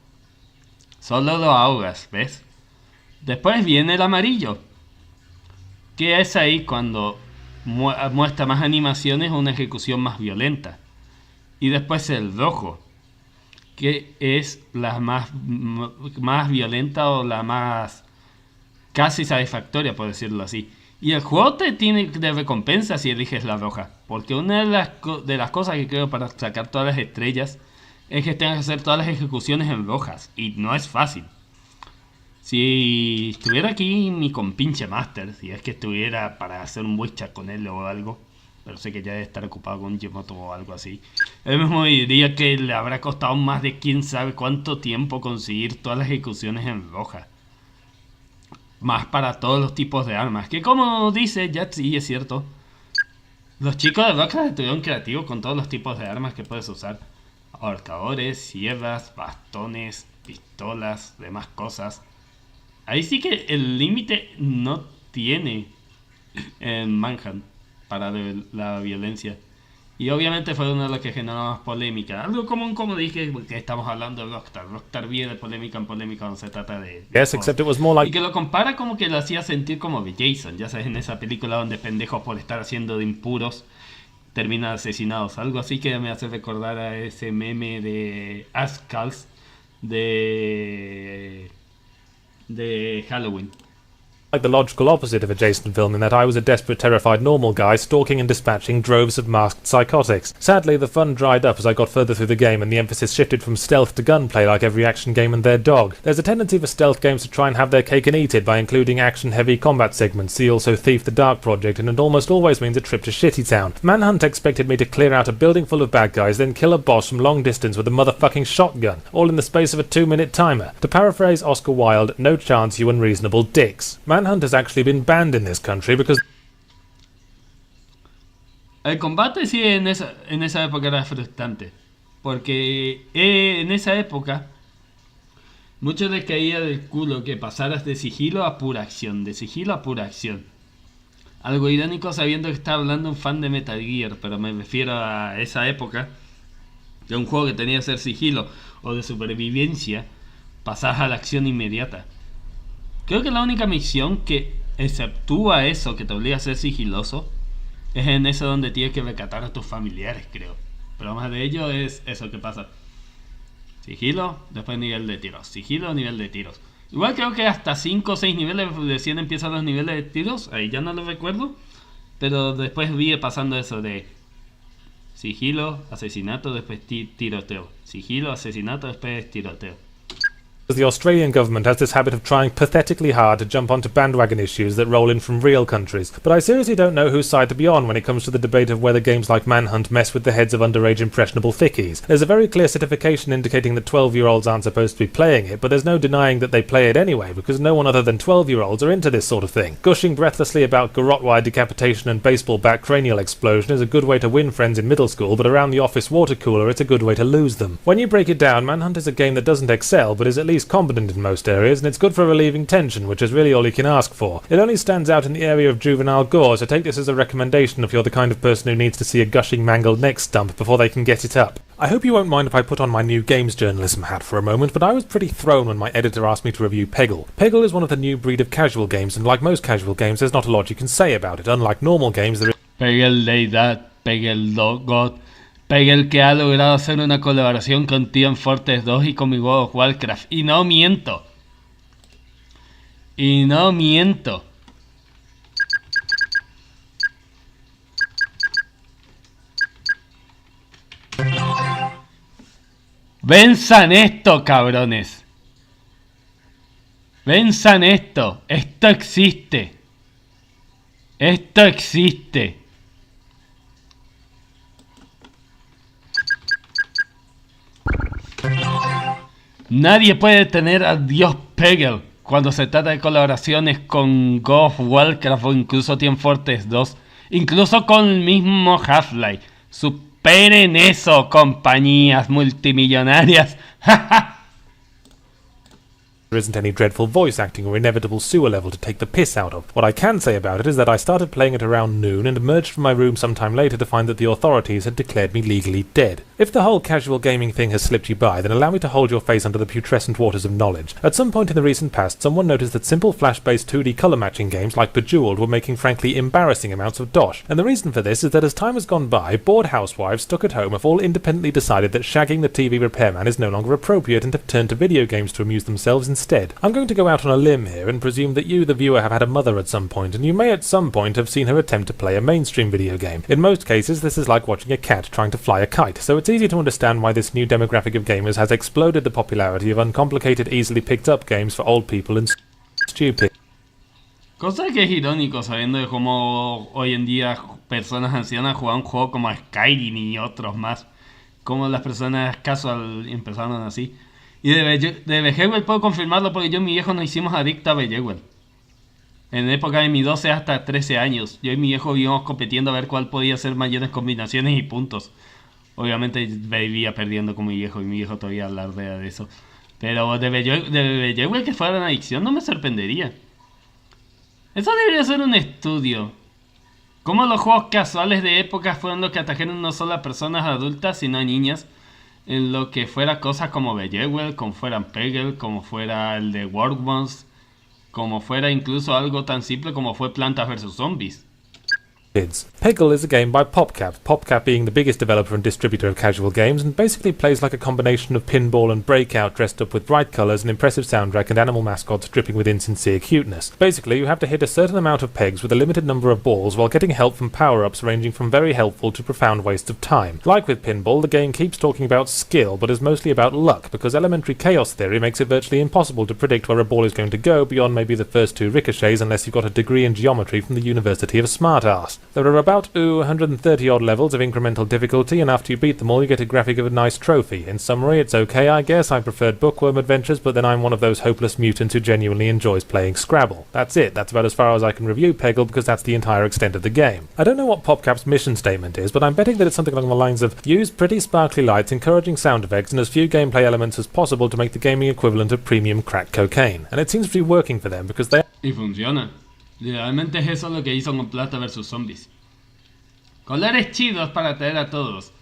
Solo lo ahogas, ¿ves? Después viene el amarillo, que es ahí cuando muestra más animaciones o una ejecución más violenta. Y después el rojo, que es la más violenta o la más casi satisfactoria, por decirlo así. Y el juego te tiene de recompensa si eliges la roja, porque una de las cosas que creo para sacar todas las estrellas es que tengas que hacer todas las ejecuciones en rojas, y no es fácil. Si estuviera aquí mi compinche Master, si es que estuviera para hacer un voice chat con él o algo, pero sé que ya debe estar ocupado con Gmoto o algo así, él mismo diría que le habrá costado más de quién sabe cuánto tiempo conseguir todas las ejecuciones en roja. Más para todos los tipos de armas, que como dice, ya sí es cierto. Los chicos de Rockstar estuvieron creativos con todos los tipos de armas que puedes usar. Ahorcadores, sierras, bastones, pistolas, demás cosas. Ahí sí que el límite no tiene en Manhunt para la violencia. Y obviamente fue uno de los que generó más polémica. Algo común, como dije, porque estamos hablando de Rockstar. Rockstar viene de polémica en polémica cuando se trata de... Yes, except it was more like... Y que lo compara como que lo hacía sentir como de Jason. Ya sabes, en esa película donde pendejos por estar haciendo de impuros terminan asesinados. Algo así que me hace recordar a ese meme de Ascals de Halloween. Like the logical opposite of a Jason film in that I was a desperate, terrified normal guy stalking and dispatching droves of masked psychotics. Sadly, the fun dried up as I got further through the game and the emphasis shifted from stealth to gunplay like every action game and their dog. There's a tendency for stealth games to try and have their cake and eat it by including action-heavy combat segments, see also Thief the Dark Project, and it almost always means a trip to Shitty Town. Manhunt expected me to clear out a building full of bad guys, then kill a boss from long distance with a motherfucking shotgun, all in the space of a 2-minute timer. To paraphrase Oscar Wilde, no chance you unreasonable dicks. Manhunt has actually been banned in this country because... El combate sí en esa época era frustrante, porque en esa época mucho les caía del culo que pasaras de sigilo a pura acción, de sigilo a pura acción. Algo irónico sabiendo que está hablando un fan de Metal Gear, pero me refiero a esa época de un juego que tenía que ser sigilo o de supervivencia, pasas a la acción inmediata. Creo que la única misión que exceptúa eso, que te obliga a ser sigiloso, es en eso donde tienes que rescatar a tus familiares, creo. Pero más de ello es eso que pasa. Sigilo, después nivel de tiros. Sigilo, nivel de tiros. Igual creo que hasta 5 o 6 niveles recién empiezan los niveles de tiros. Ahí ya no lo recuerdo. Pero después vi pasando eso de sigilo, asesinato, después tiroteo. Sigilo, asesinato, después tiroteo. The Australian government has this habit of trying pathetically hard to jump onto bandwagon issues that roll in from real countries, but I seriously don't know whose side to be on when it comes to the debate of whether games like Manhunt mess with the heads of underage impressionable thickies. There's a very clear certification indicating that 12-year-olds aren't supposed to be playing it, but there's no denying that they play it anyway, because no one other than 12-year-olds are into this sort of thing. Gushing breathlessly about garrote-wire decapitation and baseball-bat cranial explosion is a good way to win friends in middle school, but around the office water cooler it's a good way to lose them. When you break it down, Manhunt is a game that doesn't excel, but is at least competent in most areas, and it's good for relieving tension, which is really all you can ask for. It only stands out in the area of juvenile gore, so take this as a recommendation if you're the kind of person who needs to see a gushing mangled neck stump before they can get it up. I hope you won't mind if I put on my new games journalism hat for a moment, but I was pretty thrown when my editor asked me to review Peggle. Peggle is one of the new breed of casual games, and like most casual games, there's not a lot you can say about it. Unlike normal games, there is... Peggle Deidad, Peggle God, Peggle que ha logrado hacer una colaboración con Team Fortress 2 y con mi World of Warcraft. Y no miento. Y no miento. Venzan esto, cabrones. Venzan esto. Esto existe. Esto existe. Nadie puede detener a Dios Peggle cuando se trata de colaboraciones con God of Warcraft o incluso Team Fortress 2, incluso con el mismo Half-Life. Superen eso, compañías multimillonarias. There isn't any dreadful voice acting or inevitable sewer level to take the piss out of. What I can say about it is that I started playing it around noon and emerged from my room sometime later to find that the authorities had declared me legally dead. If the whole casual gaming thing has slipped you by, then allow me to hold your face under the putrescent waters of knowledge. At some point in the recent past, someone noticed that simple flash-based 2D colour matching games like Bejeweled were making frankly embarrassing amounts of dosh. And the reason for this is that as time has gone by, bored housewives stuck at home have all independently decided that shagging the TV repairman is no longer appropriate and have turned to video games to amuse themselves instead. I'm going to go out on a limb here and presume that you, the viewer, have had a mother at some point, and you may at some point have seen her attempt to play a mainstream video game. In most cases, this is like watching a cat trying to fly a kite, so it's easy to understand why this new demographic of gamers has exploded the popularity of uncomplicated, easily picked up games for old people and stupid. Cosa que es irónico sabiendo de cómo hoy en día personas ancianas juegan un juego como Skyrim y otros más. Como las personas casual empezaron así. Y de Bejewel puedo confirmarlo porque yo y mi viejo nos hicimos adictos a Bejewel. En la época de mis 12 hasta 13 años. Yo y mi viejo íbamos compitiendo a ver cuál podía hacer mayores combinaciones y puntos. Obviamente vivía perdiendo con mi viejo y mi viejo todavía alardea de eso. Pero de Bejewel que fuera una adicción no me sorprendería. Eso debería ser un estudio. Cómo los juegos casuales de época fueron los que atacaron no solo a personas adultas, sino a niñas. En lo que fuera cosas como Bejewel, como fuera Peggle, como fuera el de World, como fuera incluso algo tan simple como fue Plantas vs Zombies. Peggle is a game by PopCap, PopCap being the biggest developer and distributor of casual games, and basically plays like a combination of Pinball and Breakout dressed up with bright colours, an impressive soundtrack, and animal mascots dripping with insincere cuteness. Basically, you have to hit a certain amount of pegs with a limited number of balls while getting help from power-ups ranging from very helpful to profound waste of time. Like with Pinball, the game keeps talking about skill, but is mostly about luck, because elementary chaos theory makes it virtually impossible to predict where a ball is going to go beyond maybe the first 2 ricochets unless you've got a degree in geometry from the University of Smartass. There are about 130 odd levels of incremental difficulty, and after you beat them all you get a graphic of a nice trophy. In summary, it's okay I guess. I preferred Bookworm Adventures, but then I'm one of those hopeless mutants who genuinely enjoys playing Scrabble. That's it, that's about as far as I can review Peggle because that's the entire extent of the game. I don't know what PopCap's mission statement is, but I'm betting that it's something along the lines of use pretty sparkly lights, encouraging sound effects, and as few gameplay elements as possible to make the gaming equivalent of premium crack cocaine. And it seems to be working for them because they... Y funciona. Realmente es eso lo que hizo con Planta vs Zombies. Colores chidos para atraer a todos.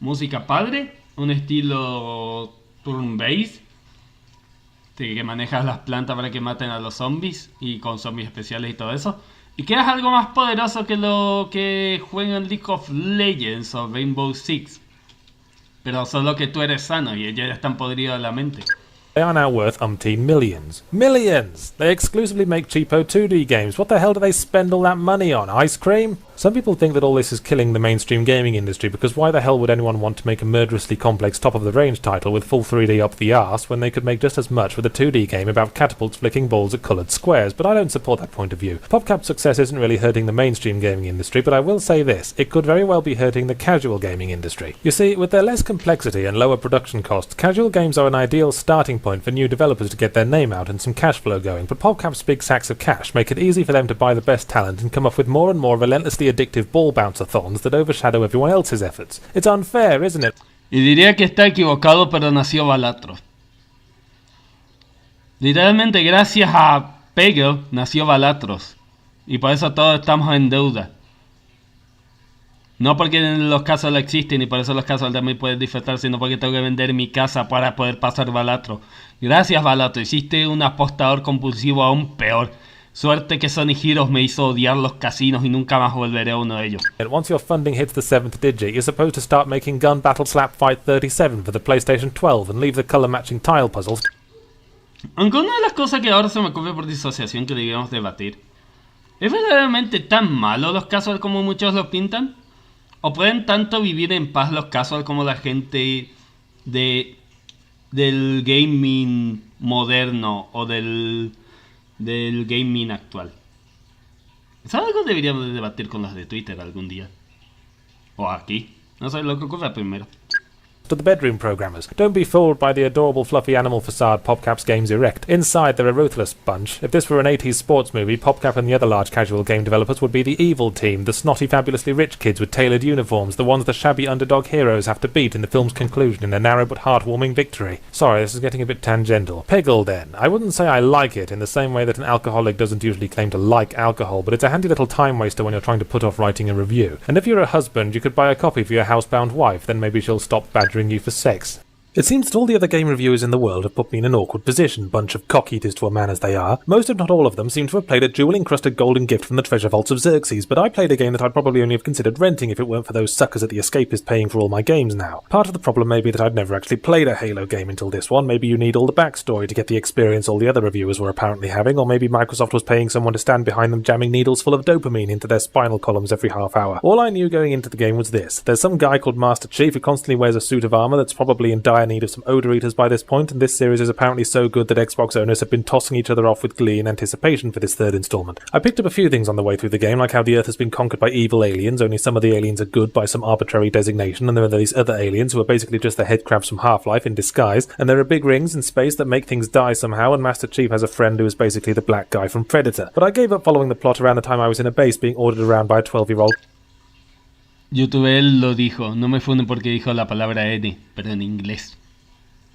Música padre, un estilo turn-based, que manejas las plantas para que maten a los zombies y con zombies especiales y todo eso. Y que es algo más poderoso que lo que juegan League of Legends o Rainbow Six. Pero solo que tú eres sano y ellos están podridos de la mente. They are now worth umpteen millions. Millions! They exclusively make cheapo 2D games. What the hell do they spend all that money on? Ice cream? Some people think that all this is killing the mainstream gaming industry because why the hell would anyone want to make a murderously complex top-of-the-range title with full 3D up the arse when they could make just as much with a 2D game about catapults flicking balls at coloured squares? But I don't support that point of view. PopCap's success isn't really hurting the mainstream gaming industry, but I will say this, it could very well be hurting the casual gaming industry. You see, with their less complexity and lower production costs, casual games are an ideal starting point for new developers to get their name out and some cash flow going, but PopCap's big sacks of cash make it easy for them to buy the best talent and come up with more and more relentlessly addictive ball bouncer-thons that overshadow everyone else's efforts. It's unfair, isn't it? Y diría que está equivocado, pero nació Balatro. Literalmente gracias a Peggle nació Balatros. Y por eso todos estamos en deuda. No porque los casos existen y por eso los casos también pueden disfrutar, sino porque tengo que vender mi casa para poder pasar Balatro. Gracias Balatro, hiciste un apostador compulsivo aún peor. Suerte que Sonic Heroes me hizo odiar los casinos y nunca más volveré a uno de ellos. And once your funding hits the 7th digit, you're supposed to start making Gun Battle Slap Fight 37 for the PlayStation 12 and leave the color matching tile puzzles. Aunque una de las cosas que ahora se me ocurre por disociación que debíamos debatir, ¿es verdaderamente tan malo los casual como muchos lo pintan? ¿O pueden tanto vivir en paz los casual como la gente del gaming moderno o del gaming actual? ¿Es algo que deberíamos debatir con los de Twitter algún día? O aquí. No sé lo que ocurra primero. To the bedroom programmers. Don't be fooled by the adorable fluffy animal facade PopCap's games erect. Inside they're a ruthless bunch. If this were an 80s sports movie, PopCap and the other large casual game developers would be the evil team, the snotty fabulously rich kids with tailored uniforms, the ones the shabby underdog heroes have to beat in the film's conclusion in a narrow but heartwarming victory. Sorry, this is getting a bit tangential. Peggle then. I wouldn't say I like it in the same way that an alcoholic doesn't usually claim to like alcohol, but it's a handy little time waster when you're trying to put off writing a review. And if you're a husband, you could buy a copy for your housebound wife, then maybe she'll stop badgering you for sex. It seems that all the other game reviewers in the world have put me in an awkward position, bunch of cock-eaters to a man as they are. Most if not all of them seem to have played a jewel-encrusted golden gift from the treasure vaults of Xerxes, but I played a game that I'd probably only have considered renting if it weren't for those suckers at the Escapist paying for all my games now. Part of the problem may be that I'd never actually played a Halo game until this one. Maybe you need all the backstory to get the experience all the other reviewers were apparently having, or maybe Microsoft was paying someone to stand behind them jamming needles full of dopamine into their spinal columns every half hour. All I knew going into the game was this: there's some guy called Master Chief who constantly wears a suit of armor that's probably in dire need of some odor eaters by this point, and this series is apparently so good that Xbox owners have been tossing each other off with glee in anticipation for this third installment. I picked up a few things on the way through the game, like how the Earth has been conquered by evil aliens, only some of the aliens are good by some arbitrary designation, and there are these other aliens who are basically just the headcrabs from Half-Life in disguise, and there are big rings in space that make things die somehow, and Master Chief has a friend who is basically the black guy from Predator. But I gave up following the plot around the time I was in a base being ordered around by a 12-year-old. YouTube él lo dijo, no me funden porque dijo la palabra N, pero en inglés.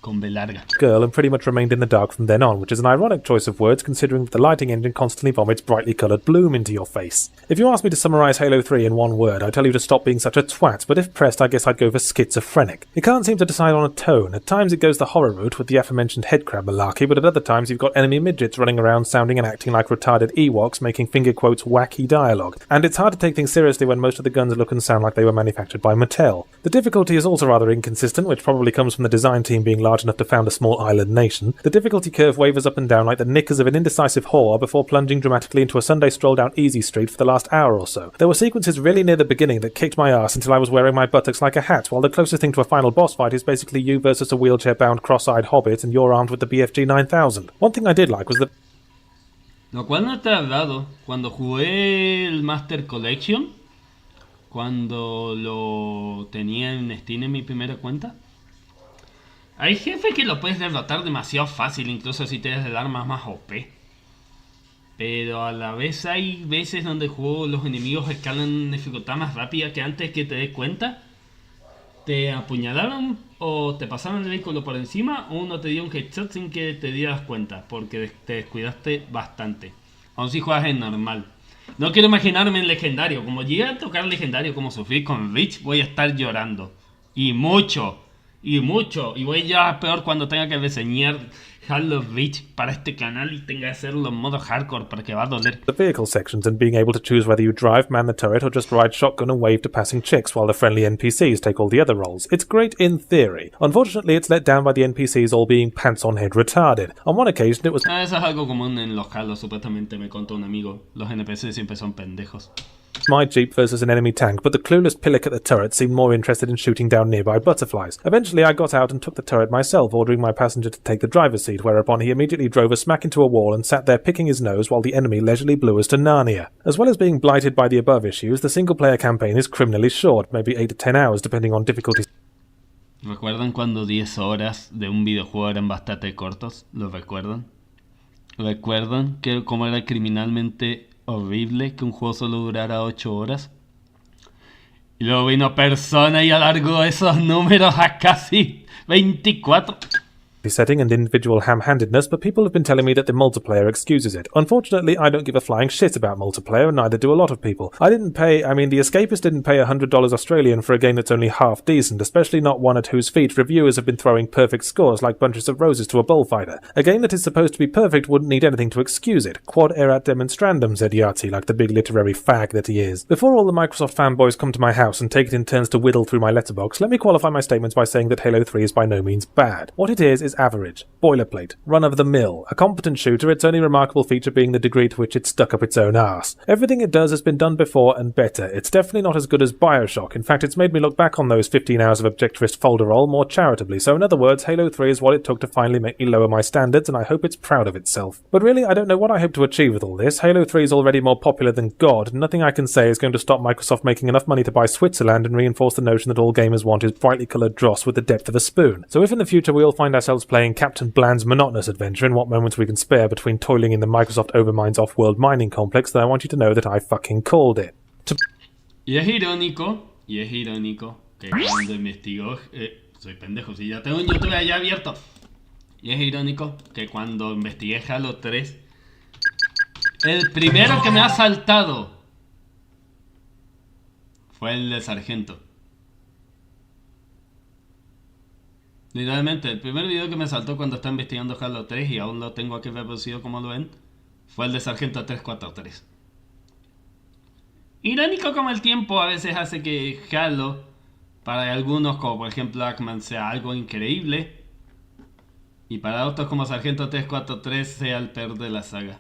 Con B larga. Girl, and pretty much remained in the dark from then on, which is an ironic choice of words considering that the lighting engine constantly vomits brightly coloured bloom into your face. If you ask me to summarise Halo 3 in one word, I'd tell you to stop being such a twat, but if pressed I guess I'd go for schizophrenic. It can't seem to decide on a tone. At times it goes the horror route with the aforementioned headcrab malarkey, but at other times you've got enemy midgets running around sounding and acting like retarded Ewoks making finger quotes wacky dialogue. And it's hard to take things seriously when most of the guns look and sound like they were manufactured by Mattel. The difficulty is also rather inconsistent, which probably comes from the design team being large enough to found a small island nation. The difficulty curve wavers up and down like the knickers of an indecisive whore before plunging dramatically into a Sunday stroll down Easy Street for the last hour or so. There were sequences really near the beginning that kicked my ass until I was wearing my buttocks like a hat, while the closest thing to a final boss fight is basically you versus a wheelchair-bound cross-eyed hobbit and you're armed with the BFG 9000. One thing I did like was that... Lo cual no te he hablado, cuando jugué el Master Collection, cuando lo tenía en Steam en mi primera cuenta, hay jefes que lo puedes derrotar demasiado fácil, incluso si tienes el arma más OP. Pero a la vez hay veces donde el juego, los enemigos escalan en dificultad más rápida que antes que te des cuenta. Te apuñalaron o te pasaron el vehículo por encima, o uno te dio un headshot sin que te dieras cuenta, porque te descuidaste bastante. Aún si juegas en normal. No quiero imaginarme en legendario. Como llegué a tocar legendario como sufrí con Reach, voy a estar llorando. Y mucho. Y voy ya peor cuando tenga que reseñar Halo Reach para este canal y tenga que hacerlo en modo hardcore porque va a doler. The vehicle sections and being able to choose whether you drive, man the turret or just ride shotgun and wave to passing chicks while the friendly NPCs take all the other roles. It's great in theory. Unfortunately it's let down by the NPCs all being pants on head retarded. On one occasion it was... Eso es algo común en los Halo, supuestamente me contó un amigo. Los NPCs siempre son pendejos. My Jeep versus an enemy tank, but the clueless pillock at the turret seemed more interested in shooting down nearby butterflies. Eventually I got out and took the turret myself, ordering my passenger to take the driver's seat, whereupon he immediately drove us smack into a wall and sat there picking his nose while the enemy leisurely blew us to Narnia. As well as being blighted by the above issues, the single-player campaign is criminally short, maybe 8 to 10 hours depending on difficulty. ¿Recuerdan cuando 10 horas de un videojuego eran bastante cortos? ¿Lo recuerdan? ¿Recuerdan que cómo era criminalmente horrible que un juego solo durara 8 horas? Y luego vino Persona y alargó esos números a casi 24. Setting and individual ham-handedness, but people have been telling me that the multiplayer excuses it. Unfortunately, I don't give a flying shit about multiplayer, and neither do a lot of people. The Escapist didn't pay $100 Australian for a game that's only half decent, especially not one at whose feet reviewers have been throwing perfect scores like bunches of roses to a bullfighter. A game that is supposed to be perfect wouldn't need anything to excuse it. Quod erat demonstrandum, said Yahtzee, like the big literary fag that he is. Before all the Microsoft fanboys come to my house and take it in turns to whittle through my letterbox, let me qualify my statements by saying that Halo 3 is by no means bad. What it is average, boilerplate, run-of-the-mill. A competent shooter, its only remarkable feature being the degree to which it's stuck up its own arse. Everything it does has been done before and better. It's definitely not as good as Bioshock. In fact, it's made me look back on those 15 hours of objectivist folderol more charitably. So in other words, Halo 3 is what it took to finally make me lower my standards, and I hope it's proud of itself. But really, I don't know what I hope to achieve with all this. Halo 3 is already more popular than God, and nothing I can say is going to stop Microsoft making enough money to buy Switzerland and reinforce the notion that all gamers want is brightly coloured dross with the depth of a spoon. So if in the future we all find ourselves playing Captain Bland's monotonous adventure in what moments we can spare between toiling in the Microsoft Overmind's off-world mining complex, then I want you to know that I fucking called it. Y es irónico que cuando investigó... soy pendejo, si ya tengo un YouTube allá abierto. Y es irónico que cuando investigué Halo 3, el primero que me ha saltado fue el de Sargento. Literalmente, el primer video que me saltó cuando estaba investigando Halo 3 y aún lo tengo aquí reproducido como lo ven, fue el de Sargento 343. Irónico como el tiempo a veces hace que Halo, para algunos como por ejemplo Ackman, sea algo increíble, y para otros como Sargento 343 sea el peor de la saga.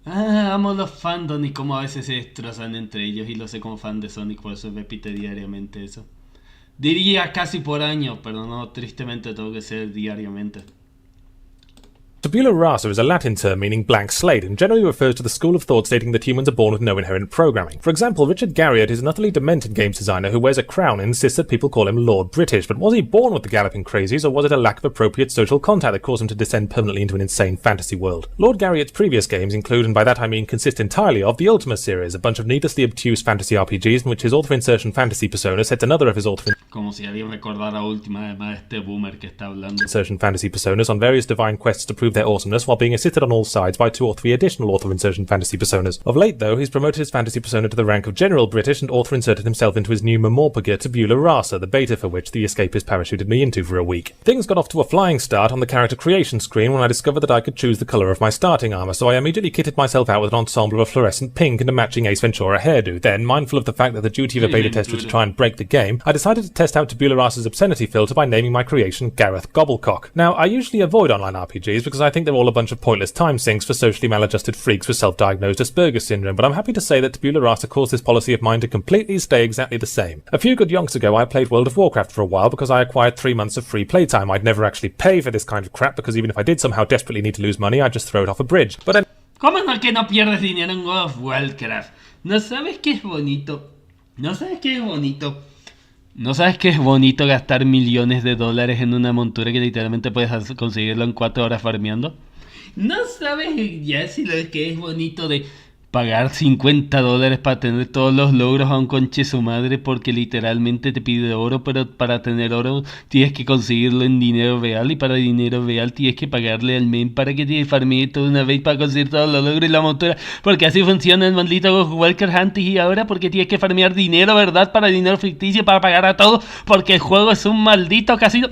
Amo los fandom y como a veces se destrozan entre ellos, y lo sé como fan de Sonic, por eso repite diariamente eso. Diría casi por año, pero no, tristemente tengo que ser diariamente. Tabula rasa is a Latin term meaning blank slate and generally refers to the school of thought stating that humans are born with no inherent programming. For example, Richard Garriott is an utterly demented games designer who wears a crown and insists that people call him Lord British, but was he born with the galloping crazies, or was it a lack of appropriate social contact that caused him to descend permanently into an insane fantasy world? Lord Garriott's previous games include, and by that I mean consist entirely of, the Ultima series, a bunch of needlessly obtuse fantasy RPGs in which his author-insertion fantasy persona sets another of his Como si alguien recordara última, además de este boomer que está hablando. Insertion fantasy personas on various divine quests to prove their awesomeness, while being assisted on all sides by 2 or 3 additional author-insertion fantasy personas. Of late, though, he's promoted his fantasy persona to the rank of General British and author-inserted himself into his new Memorpaga Tabula Rasa, the beta for which the Escapist parachuted me into for a week. Things got off to a flying start on the character creation screen when I discovered that I could choose the colour of my starting armour, so I immediately kitted myself out with an ensemble of fluorescent pink and a matching Ace Ventura hairdo. Then, mindful of the fact that the duty of a beta tester is to try and break the game, I decided to test out Tabula Rasa's obscenity filter by naming my creation Gareth Gobblecock. Now, I usually avoid online RPGs because I think they're all a bunch of pointless time sinks for socially maladjusted freaks with self-diagnosed Asperger's syndrome, but I'm happy to say that Tabula Rasa caused this policy of mine to completely stay exactly the same. A few good yonks ago I played World of Warcraft for a while because I acquired 3 months of free playtime. I'd never actually pay for this kind of crap because even if I did somehow desperately need to lose money, I'd just throw it off a bridge. But ¿Cómo no que no pierdes dinero en World of Warcraft? ¿No sabes qué es bonito? ¿No sabes qué es bonito? ¿No sabes qué es bonito gastar millones de dólares en una montura que literalmente puedes conseguirlo en 4 horas farmeando? ¿No sabes ya si lo que es bonito de pagar $50 para tener todos los logros a un conche su madre porque literalmente te pide oro, pero para tener oro tienes que conseguirlo en dinero real y para dinero real tienes que pagarle al men para que te farmee toda una vez para conseguir todos los logros y la montura, porque así funciona el maldito Walker antes y ahora, porque tienes que farmear dinero, ¿verdad? Para dinero ficticio, para pagar a todo, porque el juego es un maldito casino.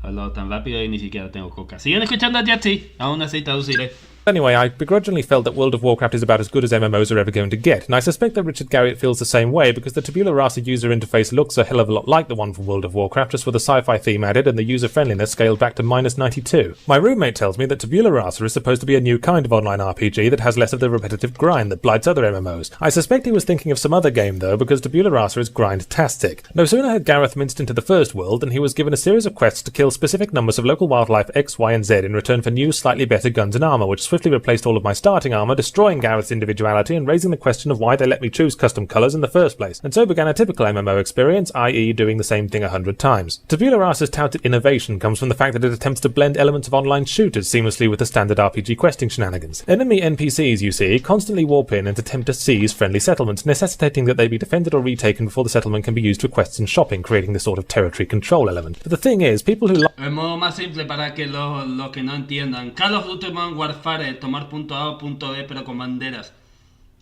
Hablo tan rápido y ni siquiera tengo coca. Siguen escuchando a Jatsi, aún así traduciré. Anyway, I begrudgingly felt that World of Warcraft is about as good as MMOs are ever going to get, and I suspect that Richard Garriott feels the same way because the Tabula Rasa user interface looks a hell of a lot like the one from World of Warcraft, just with a sci-fi theme added and the user-friendliness scaled back to -92. My roommate tells me that Tabula Rasa is supposed to be a new kind of online RPG that has less of the repetitive grind that blights other MMOs. I suspect he was thinking of some other game though, because Tabula Rasa is grind-tastic. No sooner had Gareth minced into the first world than he was given a series of quests to kill specific numbers of local wildlife X, Y and Z in return for new, slightly better guns and armour, which swiftly replaced all of my starting armour, destroying Gareth's individuality and raising the question of why they let me choose custom colours in the first place. And so began a typical MMO experience, i.e. doing the same thing 100 times. Tabula Rasa's touted innovation comes from the fact that it attempts to blend elements of online shooters seamlessly with the standard RPG questing shenanigans. Enemy NPCs, you see, constantly warp in and attempt to seize friendly settlements, necessitating that they be defended or retaken before the settlement can be used for quests and shopping, creating this sort of territory control element. But the thing is, people who El modo más simple para que los que no entiendan. Call of Duty Modern Warfare, tomar punto A o punto B pero con banderas.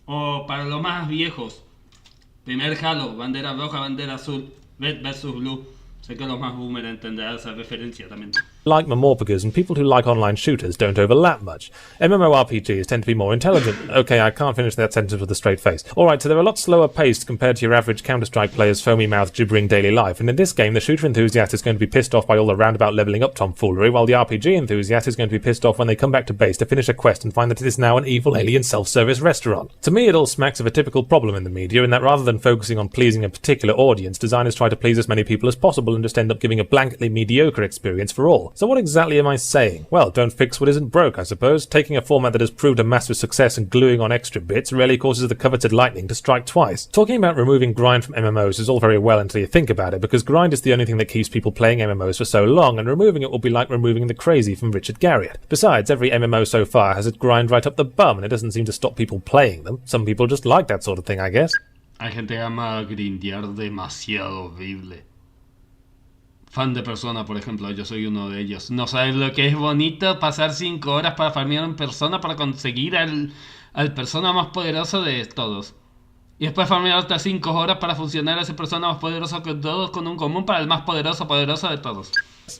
O para los más viejos, primer Halo, bandera roja, bandera azul, Red vs Blue. Sé que los más boomer entenderán esa referencia también. Like Memorpagas and people who like online shooters don't overlap much. MMORPGs tend to be more intelligent. Okay, I can't finish that sentence with a straight face. Alright, so they're a lot slower paced compared to your average Counter-Strike player's foamy-mouthed gibbering daily life, and in this game the shooter enthusiast is going to be pissed off by all the roundabout levelling up tomfoolery, while the RPG enthusiast is going to be pissed off when they come back to base to finish a quest and find that it is now an evil alien self-service restaurant. To me it all smacks of a typical problem in the media, in that rather than focusing on pleasing a particular audience, designers try to please as many people as possible and just end up giving a blanketly mediocre experience for all. So what exactly am I saying? Well, don't fix what isn't broke, I suppose. Taking a format that has proved a massive success and gluing on extra bits rarely causes the coveted lightning to strike twice. Talking about removing grind from MMOs is all very well until you think about it, because grind is the only thing that keeps people playing MMOs for so long, and removing it will be like removing the crazy from Richard Garriott. Besides, every MMO so far has its grind right up the bum, and it doesn't seem to stop people playing them. Some people just like that sort of thing, I guess. Hay gente que ama grindear demasiado horrible. Fan de Persona, por ejemplo, yo soy uno de ellos. No sabes lo que es bonito pasar 5 horas para farmear en Persona para conseguir al persona más poderoso de todos. Y después farmear otras 5 horas para fusionar a esa persona más poderosa que todos con un común para el más poderoso de todos.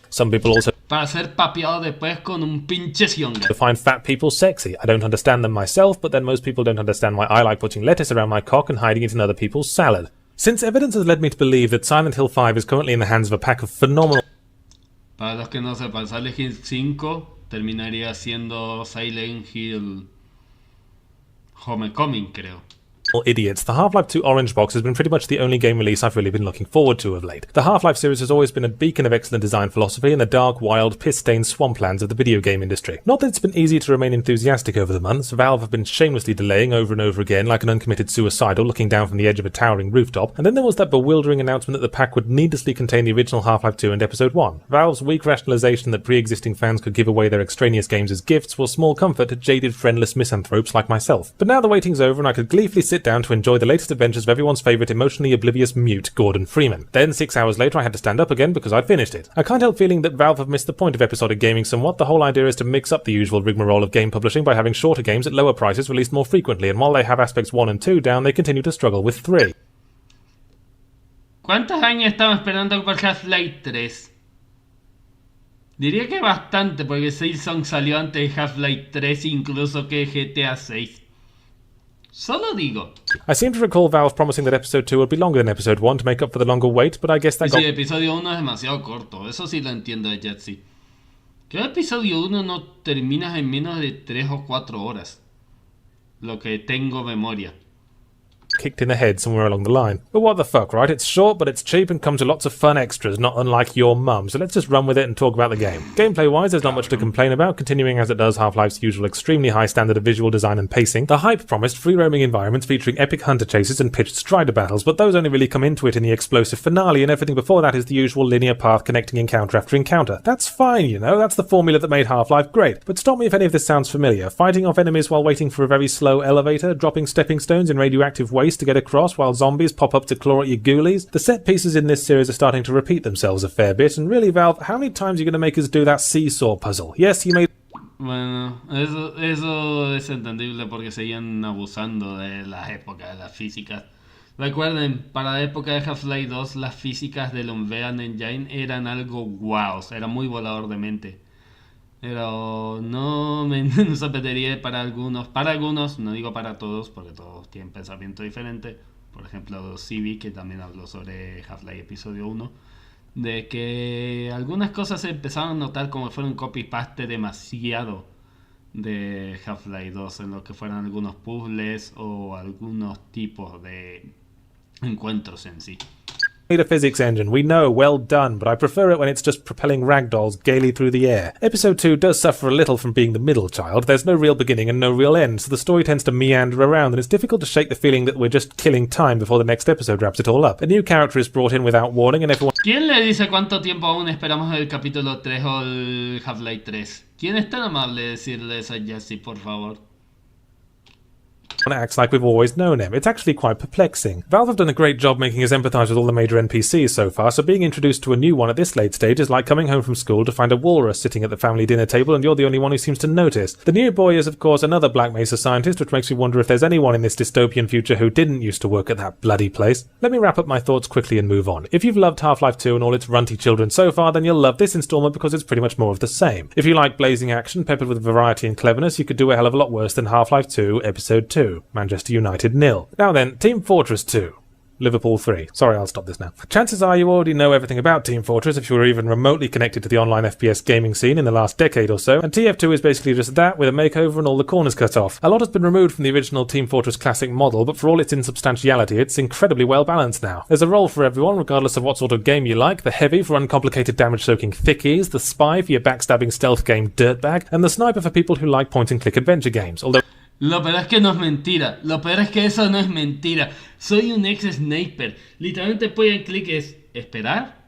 Some people also Para ser papeado después con un pinche sionga. find fat people sexy. I don't understand them myself, but then most people don't understand why I like putting lettuce around my cock and hiding it in other people's salad. Since evidence has led me to believe that Silent Hill 5 is currently in the hands of a pack of phenomenal Para los que no sepan, Silent Hill 5 terminaría siendo Silent Hill Homecoming, creo. idiots, the Half-Life 2 Orange Box has been pretty much the only game release I've really been looking forward to of late. The Half-Life series has always been a beacon of excellent design philosophy in the dark, wild, piss-stained swamplands of the video game industry. Not that it's been easy to remain enthusiastic over the months. Valve have been shamelessly delaying over and over again like an uncommitted suicidal looking down from the edge of a towering rooftop, and then there was that bewildering announcement that the pack would needlessly contain the original Half-Life 2 and Episode 1. Valve's weak rationalization that pre-existing fans could give away their extraneous games as gifts was small comfort to jaded, friendless misanthropes like myself. But now the waiting's over and I could gleefully sit down to enjoy the latest adventures of everyone's favourite emotionally oblivious mute, Gordon Freeman. Then 6 hours later I had to stand up again because I'd finished it. I can't help feeling that Valve have missed the point of episodic gaming somewhat. The whole idea is to mix up the usual rigmarole of game publishing by having shorter games at lower prices released more frequently, and while they have aspects 1 and 2 down, they continue to struggle with 3. ¿Cuántos años estamos esperando por Half-Life 3? Diría que bastante, porque Silksong salió antes de Half-Life 3 incluso que GTA 6. Solo digo. I seem to recall Valve promising that Episode 2 would be longer than Episode 1 to make up for the longer wait, but I guess that Sí, episodio 1 es demasiado corto, eso sí lo entiendo de Jetsi. Que el episodio 1 no terminas en menos de 3 o 4 horas. Lo que tengo memoria. kicked in the head somewhere along the line. But what the fuck, right? It's short, but it's cheap and comes with lots of fun extras, not unlike your mum, so let's just run with it and talk about the game. Gameplay-wise, there's not much to complain about, continuing as it does Half-Life's usual extremely high standard of visual design and pacing. The hype promised free-roaming environments featuring epic hunter chases and pitched strider battles, but those only really come into it in the explosive finale, and everything before that is the usual linear path connecting encounter after encounter. That's fine, you know, that's the formula that made Half-Life great. But stop me if any of this sounds familiar. Fighting off enemies while waiting for a very slow elevator, dropping stepping stones in radioactive waste to get across while zombies pop up to claw at your ghoulies. The set pieces in this series are starting to repeat themselves a fair bit, and really, Valve, how many times are you going to make us do that seesaw puzzle? Yes, you made... Bueno, eso es entendible porque seguían abusando de las épocas, de las físicas. Recuerden, para la época de Half-Life 2, las físicas del Unreal Engine eran algo wow, o sea, era muy volador de mente. Pero no me sorprendería para algunos, no digo para todos, porque todos tienen pensamiento diferente. Por ejemplo, Civi, que también habló sobre Half-Life Episodio 1, de que algunas cosas se empezaron a notar como si fuera un copy-paste demasiado de Half-Life 2, en lo que fueran algunos puzzles o algunos tipos de encuentros en sí. a physics engine. We know, well done, but I prefer it when it's just propelling ragdolls gaily through the air. Episode 2 does suffer a little from being the middle child. There's no real beginning and no real end, so the story tends to meander around, and it's difficult to shake the feeling that we're just killing time before the next episode wraps it all up. A new character is brought in without warning, and everyone... ¿Quién le dice cuánto tiempo aún esperamos el capítulo 3 o el Half-Life 3? ¿Quién es tan amable de decirle eso a Jesse, por favor? acts like we've always known him. It's actually quite perplexing. Valve have done a great job making us empathise with all the major NPCs so far, so being introduced to a new one at this late stage is like coming home from school to find a walrus sitting at the family dinner table and you're the only one who seems to notice. The new boy is of course another Black Mesa scientist, which makes me wonder if there's anyone in this dystopian future who didn't used to work at that bloody place. Let me wrap up my thoughts quickly and move on. If you've loved Half-Life 2 and all its runty children so far, then you'll love this installment because it's pretty much more of the same. If you like blazing action peppered with variety and cleverness, you could do a hell of a lot worse than Half-Life 2 Episode 2, Manchester United 0. Now then, Team Fortress 2. Liverpool 3. Sorry, I'll stop this now. Chances are you already know everything about Team Fortress if you were even remotely connected to the online FPS gaming scene in the last decade or so, and TF2 is basically just that, with a makeover and all the corners cut off. A lot has been removed from the original Team Fortress Classic model, but for all its insubstantiality, it's incredibly well balanced now. There's a role for everyone, regardless of what sort of game you like: the heavy for uncomplicated damage-soaking thickies, the spy for your backstabbing stealth game dirtbag, and the sniper for people who like point-and-click adventure games, although... Lo peor es que no es mentira. Lo peor es que eso no es mentira. Soy un ex-sniper. Literalmente point and click es esperar.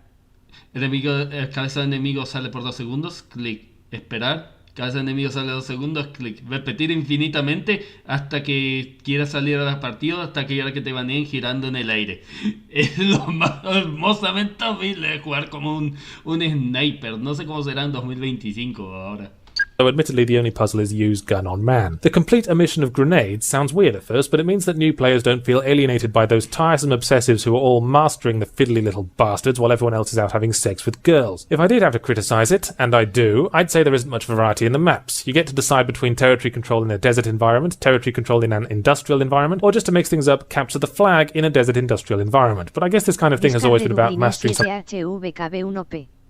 El cabeza de enemigo sale por 2 segundos. Clic. Esperar. Cabeza de enemigo sale 2 segundos. Clic. Repetir infinitamente hasta que quieras salir a la partida. Hasta que quiera que te baneen girando en el aire. Es lo más hermosamente horrible de jugar como un sniper. No sé cómo será en 2025 ahora. Though admittedly the only puzzle is use gun on man. The complete omission of grenades sounds weird at first, but it means that new players don't feel alienated by those tiresome obsessives who are all mastering the fiddly little bastards while everyone else is out having sex with girls. If I did have to criticise it, and I do, I'd say there isn't much variety in the maps. You get to decide between territory control in a desert environment, territory control in an industrial environment, or just to mix things up, capture the flag in a desert industrial environment. But I guess this kind of thing has always been about mastering some...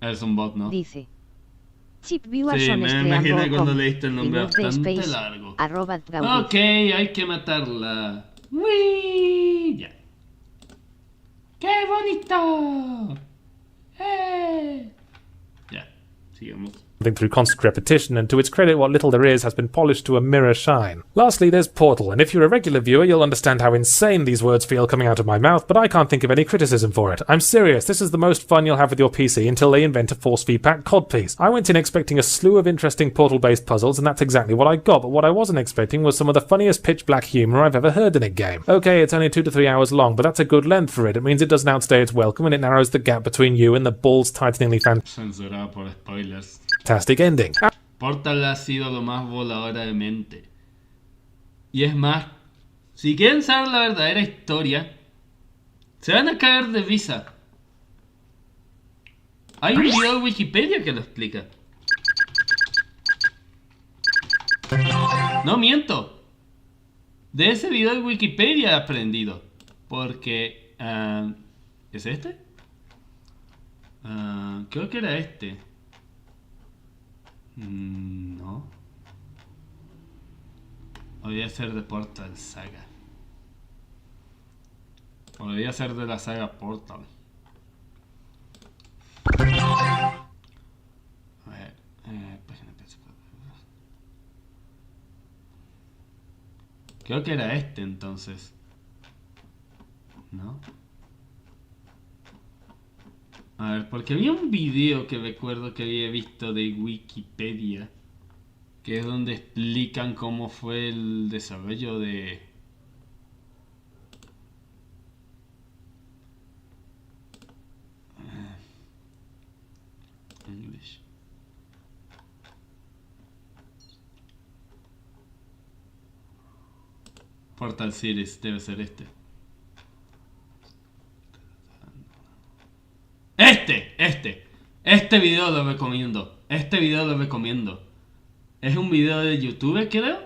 Es un bot, ¿no? Dice. Chip viewers Sí, son me imaginé cuando com. leíste el nombre Remove the bastante space. largo. @Gaudí. Ok, hay que matarla. ¡Uy! Ya. ¡Qué bonito! Ya, sigamos. Through constant repetition, and to its credit what little there is has been polished to a mirror shine. Lastly, there's Portal, and if you're a regular viewer you'll understand how insane these words feel coming out of my mouth, but I can't think of any criticism for it. I'm serious, this is the most fun you'll have with your PC until they invent a force feedback codpiece. I went in expecting a slew of interesting Portal-based puzzles, and that's exactly what I got, but what I wasn't expecting was some of the funniest pitch-black humour I've ever heard in a game. Okay, it's only 2 to 3 hours long, but that's a good length for it. It means it doesn't outstay its welcome, and it narrows the gap between you and the balls-tighteningly Censurado por spoilers. fantastic ending. Portal ha sido lo más voladora de mente. Y es más, si quieren saber la verdadera historia, se van a caer de risa. Hay un video de Wikipedia que lo explica. No miento. De ese video de Wikipedia he aprendido. Porque... ¿es este? Creo que era este. No. Podría ser de Portal Saga. Podría ser de la saga Portal. A ver, página principal. Creo que era este entonces. ¿No? A ver, porque había un video que recuerdo que había visto de Wikipedia, que es donde explican cómo fue el desarrollo de... English. Portal Series, debe ser este. Este video lo recomiendo. Este video lo recomiendo. Es un video de YouTube, creo.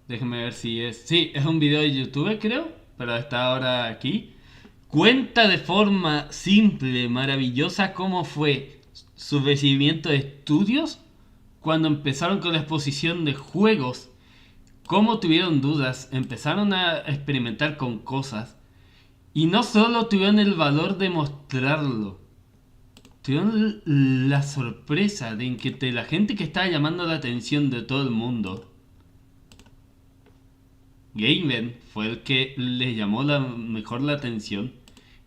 Déjenme ver si es... Sí, es un video de YouTube, creo. Pero está ahora aquí. Cuenta de forma simple, maravillosa, cómo fue su recibimiento de estudios cuando empezaron con la exposición de juegos. Cómo tuvieron dudas, empezaron a experimentar con cosas. Y no solo tuvieron el valor de mostrarlo, tuvieron la sorpresa de que la gente que estaba llamando la atención de todo el mundo, Gaben fue el que les llamó mejor la atención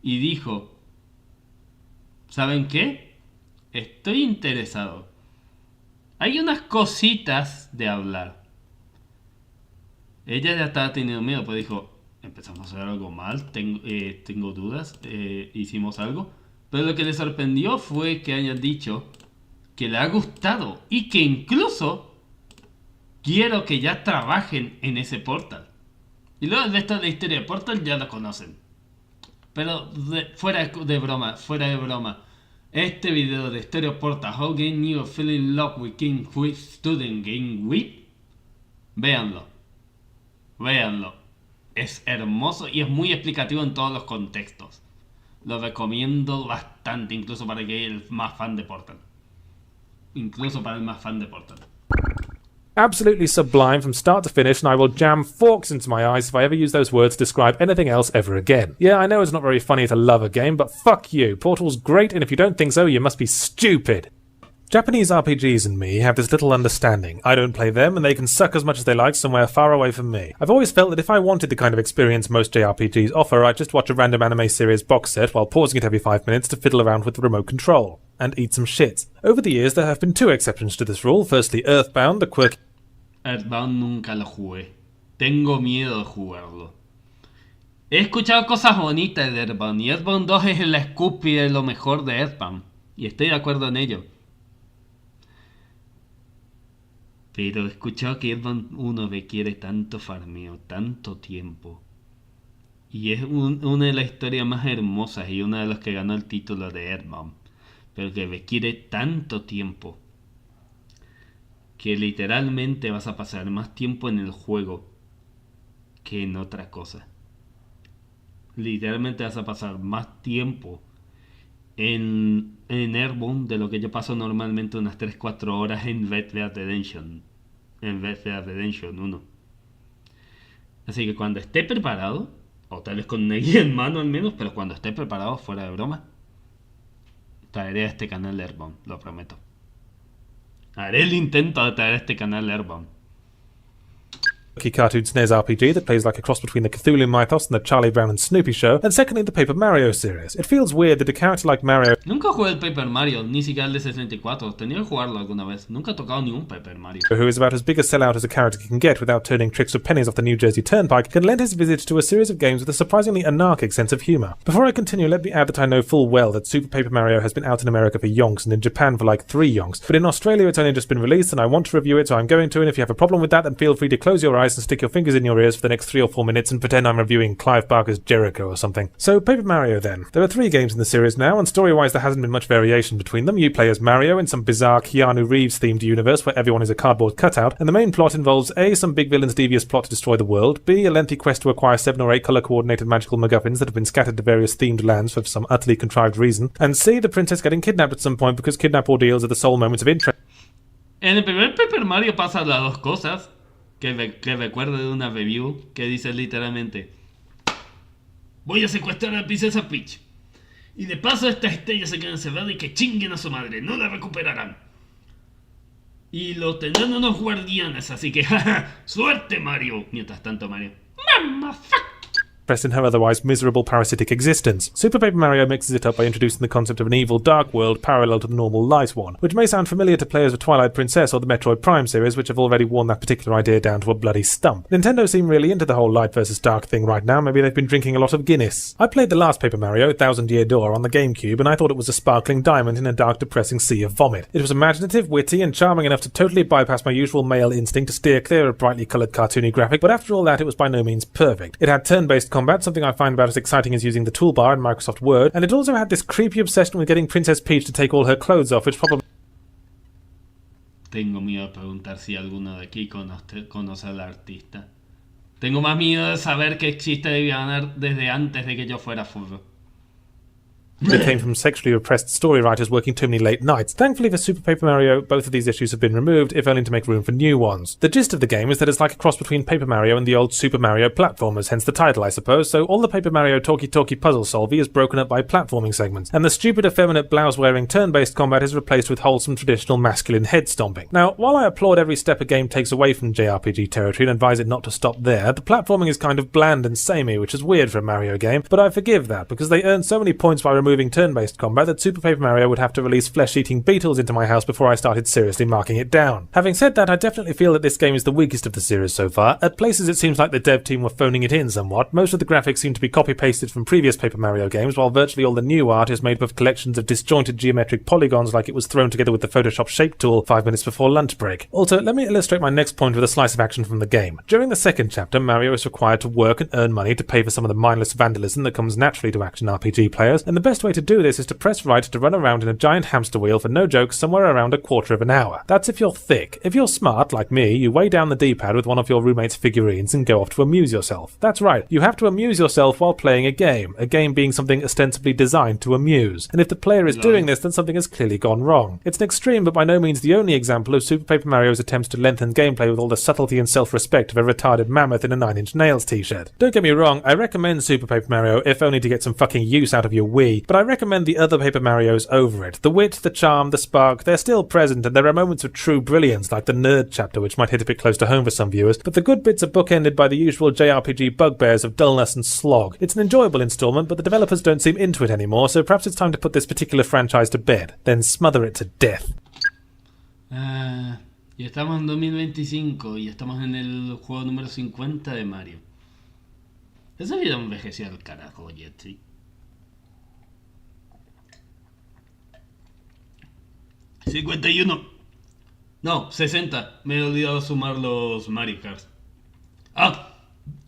y dijo: ¿saben qué? Estoy interesado. Hay unas cositas de hablar. Ella ya estaba teniendo miedo, pues dijo: empezamos a hacer algo mal, tengo dudas, hicimos algo. Pero lo que le sorprendió fue que hayan dicho que le ha gustado y que incluso quiero que ya trabajen en ese Portal. Y luego el resto de la historia de Portal ya lo conocen. Pero fuera de broma, este video de Stereo Portal, How Game You Feel in Love with King Quit Student Game With, véanlo. Es hermoso y es muy explicativo en todos los contextos. Lo recomiendo bastante, incluso para que el más fan de Portal. Absolutely sublime from start to finish, and I will jam forks into my eyes if I ever use those words to describe anything else ever again. Yeah, I know it's not very funny to love a game, but fuck you. Portal's great, and if you don't think so, you must be stupid. Japanese RPGs and me have this little understanding. I don't play them, and they can suck as much as they like somewhere far away from me. I've always felt that if I wanted the kind of experience most JRPGs offer, I'd just watch a random anime series box set while pausing it every 5 minutes to fiddle around with the remote control. And eat some shit. Over the years, there have been 2 exceptions to this rule. Firstly, Earthbound, the quirky... Earthbound nunca lo jugué. Tengo miedo de jugarlo. He escuchado cosas bonitas de Earthbound, y Earthbound 2 es la escupida de lo mejor de Earthbound. Y estoy de acuerdo en ello. Pero he escuchado que Earthbound 1 requiere tanto farmeo, tanto tiempo. Y es una de las historias más hermosas y una de las que ganó el título de Earthbound. Pero que requiere tanto tiempo que literalmente vas a pasar más tiempo en el juego que en otra cosa. Literalmente vas a pasar más tiempo en Airborne de lo que yo paso normalmente unas 3-4 horas en Red Dead Redemption. En Red Dead Redemption 1. Así que cuando esté preparado, o tal vez con una guía en mano al menos, pero cuando esté preparado, fuera de broma, traeré a este canal Airborne, lo prometo. Haré el intento de traer a este canal Airborne. Cartoon SNES RPG that plays like a cross between the Cthulhu mythos and the Charlie Brown and Snoopy show, and secondly the Paper Mario series. It feels weird that a character like Mario... Nunca jugué el Paper Mario, ni siquiera el de 64. Tenía que jugarlo alguna vez. Nunca he tocado ni un Paper Mario. ...who is about as big a sellout as a character can get without turning tricks with pennies off the New Jersey Turnpike, can lend his visit to a series of games with a surprisingly anarchic sense of humour. Before I continue, let me add that I know full well that Super Paper Mario has been out in America for yonks and in Japan for like 3 yonks, but in Australia it's only just been released and I want to review it, so I'm going to, and if you have a problem with that, then feel free to close your eyes and stick your fingers in your ears for the next 3 or 4 minutes and pretend I'm reviewing Clive Barker's Jericho or something. So, Paper Mario then. There are 3 games in the series now, and story-wise there hasn't been much variation between them. You play as Mario in some bizarre Keanu Reeves-themed universe where everyone is a cardboard cutout, and the main plot involves A. some big villain's devious plot to destroy the world, B. a lengthy quest to acquire 7 or 8 colour-coordinated magical MacGuffins that have been scattered to various themed lands for some utterly contrived reason, and C. the princess getting kidnapped at some point because kidnap ordeals are the sole moments of interest. En el primer Paper Mario pasan las dos cosas que recuerdo de una review que dice literalmente: voy a secuestrar a la princesa Peach y de paso estas estrellas se quedan encerradas y que chinguen a su madre, no la recuperarán y lo tendrán unos guardianes, así que jaja, suerte Mario. Mientras tanto Mario, mamma fuck, In her otherwise miserable parasitic existence. Super Paper Mario mixes it up by introducing the concept of an evil dark world parallel to the normal light one, which may sound familiar to players of Twilight Princess or the Metroid Prime series, which have already worn that particular idea down to a bloody stump. Nintendo seem really into the whole light versus dark thing right now. Maybe they've been drinking a lot of Guinness. I played the last Paper Mario, Thousand Year Door, on the GameCube, and I thought it was a sparkling diamond in a dark, depressing sea of vomit. It was imaginative, witty, and charming enough to totally bypass my usual male instinct to steer clear of brightly coloured cartoony graphic, but after all that it was by no means perfect. It had turn-based combat, something I find about as exciting as using the toolbar in Microsoft Word, and it also had this creepy obsession with getting Princess Peach to take all her clothes off, which probably... Tengo miedo de preguntar si alguno de aquí conoce al artista. Tengo más miedo de saber que existe de ganar desde antes de que yo fuera furro. It came from sexually repressed story writers working too many late nights. Thankfully for Super Paper Mario, both of these issues have been removed, if only to make room for new ones. The gist of the game is that it's like a cross between Paper Mario and the old Super Mario platformers, hence the title I suppose, so all the Paper Mario talky-talky puzzle solving is broken up by platforming segments, and the stupid effeminate blouse-wearing turn-based combat is replaced with wholesome traditional masculine head-stomping. Now, while I applaud every step a game takes away from JRPG territory and advise it not to stop there, the platforming is kind of bland and samey, which is weird for a Mario game, but I forgive that, because they earn so many points by removing turn-based combat that Super Paper Mario would have to release flesh-eating beetles into my house before I started seriously marking it down. Having said that, I definitely feel that this game is the weakest of the series so far. At places it seems like the dev team were phoning it in somewhat. Most of the graphics seem to be copy-pasted from previous Paper Mario games, while virtually all the new art is made up of collections of disjointed geometric polygons like it was thrown together with the Photoshop shape tool 5 minutes before lunch break. Also, let me illustrate my next point with a slice of action from the game. During the second chapter, Mario is required to work and earn money to pay for some of the mindless vandalism that comes naturally to action RPG players, and the best way to do this is to press right to run around in a giant hamster wheel for no joke somewhere around a quarter of an hour. That's if you're thick. If you're smart, like me, you weigh down the D-pad with one of your roommate's figurines and go off to amuse yourself. That's right, you have to amuse yourself while playing a game being something ostensibly designed to amuse. And if the player is doing this, then something has clearly gone wrong. It's an extreme but by no means the only example of Super Paper Mario's attempts to lengthen gameplay with all the subtlety and self-respect of a retarded mammoth in a 9 Inch Nails t-shirt. Don't get me wrong, I recommend Super Paper Mario if only to get some fucking use out of your Wii, but I recommend the other Paper Marios over it. The wit, the charm, the spark, they're still present, and there are moments of true brilliance like the nerd chapter which might hit a bit close to home for some viewers, but the good bits are bookended by the usual JRPG bugbears of dullness and slog. It's an enjoyable installment, but the developers don't seem into it anymore, so perhaps it's time to put this particular franchise to bed, then smother it to death. Y estamos en 2025 y estamos en el juego número 50 de Mario. Ese video envejeció al carajo, Jetsi. ¡51! No, 60. Me he olvidado sumar los Mario Kart.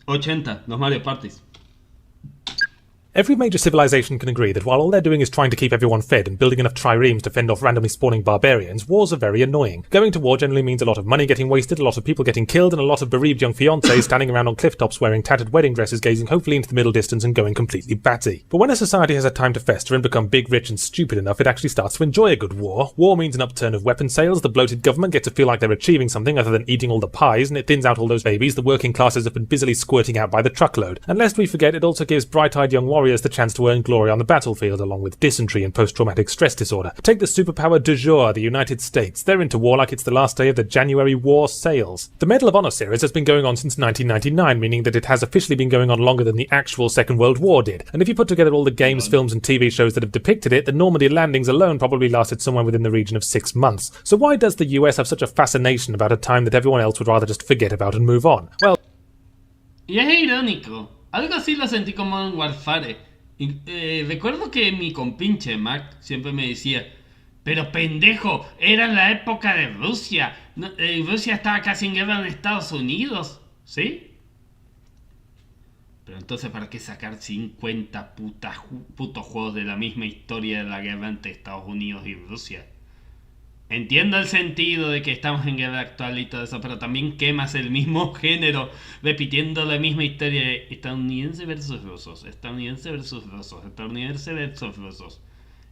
80. Los Mario Parties. Every major civilization can agree that while all they're doing is trying to keep everyone fed and building enough triremes to fend off randomly spawning barbarians, wars are very annoying. Going to war generally means a lot of money getting wasted, a lot of people getting killed, and a lot of bereaved young fiancés standing around on cliff tops wearing tattered wedding dresses gazing hopefully into the middle distance and going completely batty. But when a society has had time to fester and become big, rich and stupid enough, it actually starts to enjoy a good war. War means an upturn of weapon sales, the bloated government get to feel like they're achieving something other than eating all the pies, and it thins out all those babies the working classes have been busily squirting out by the truckload. And lest we forget, it also gives bright-eyed young warriors the chance to earn glory on the battlefield along with dysentery and post-traumatic stress disorder. Take the superpower du jour, the United States. They're into war like it's the last day of the January war sales. The Medal of Honor series has been going on since 1999, meaning that it has officially been going on longer than the actual Second World War did. And if you put together all the games, films and TV shows that have depicted it, the Normandy landings alone probably lasted somewhere within the region of 6 months. So why does the US have such a fascination about a time that everyone else would rather just forget about and move on? Well... Y es irónico. Algo así lo sentí con Modern Warfare. Recuerdo que mi compinche Mac siempre me decía: pero pendejo, era la época de Rusia. Rusia estaba casi en guerra en Estados Unidos. ¿Sí? Pero entonces, ¿para qué sacar 50 putos juegos de la misma historia de la guerra entre Estados Unidos y Rusia? Entiendo el sentido de que estamos en guerra actual y todo eso, pero también quemas el mismo género repitiendo la misma historia de estadounidense versus rusos, estadounidense versus rusos, estadounidense versus rusos.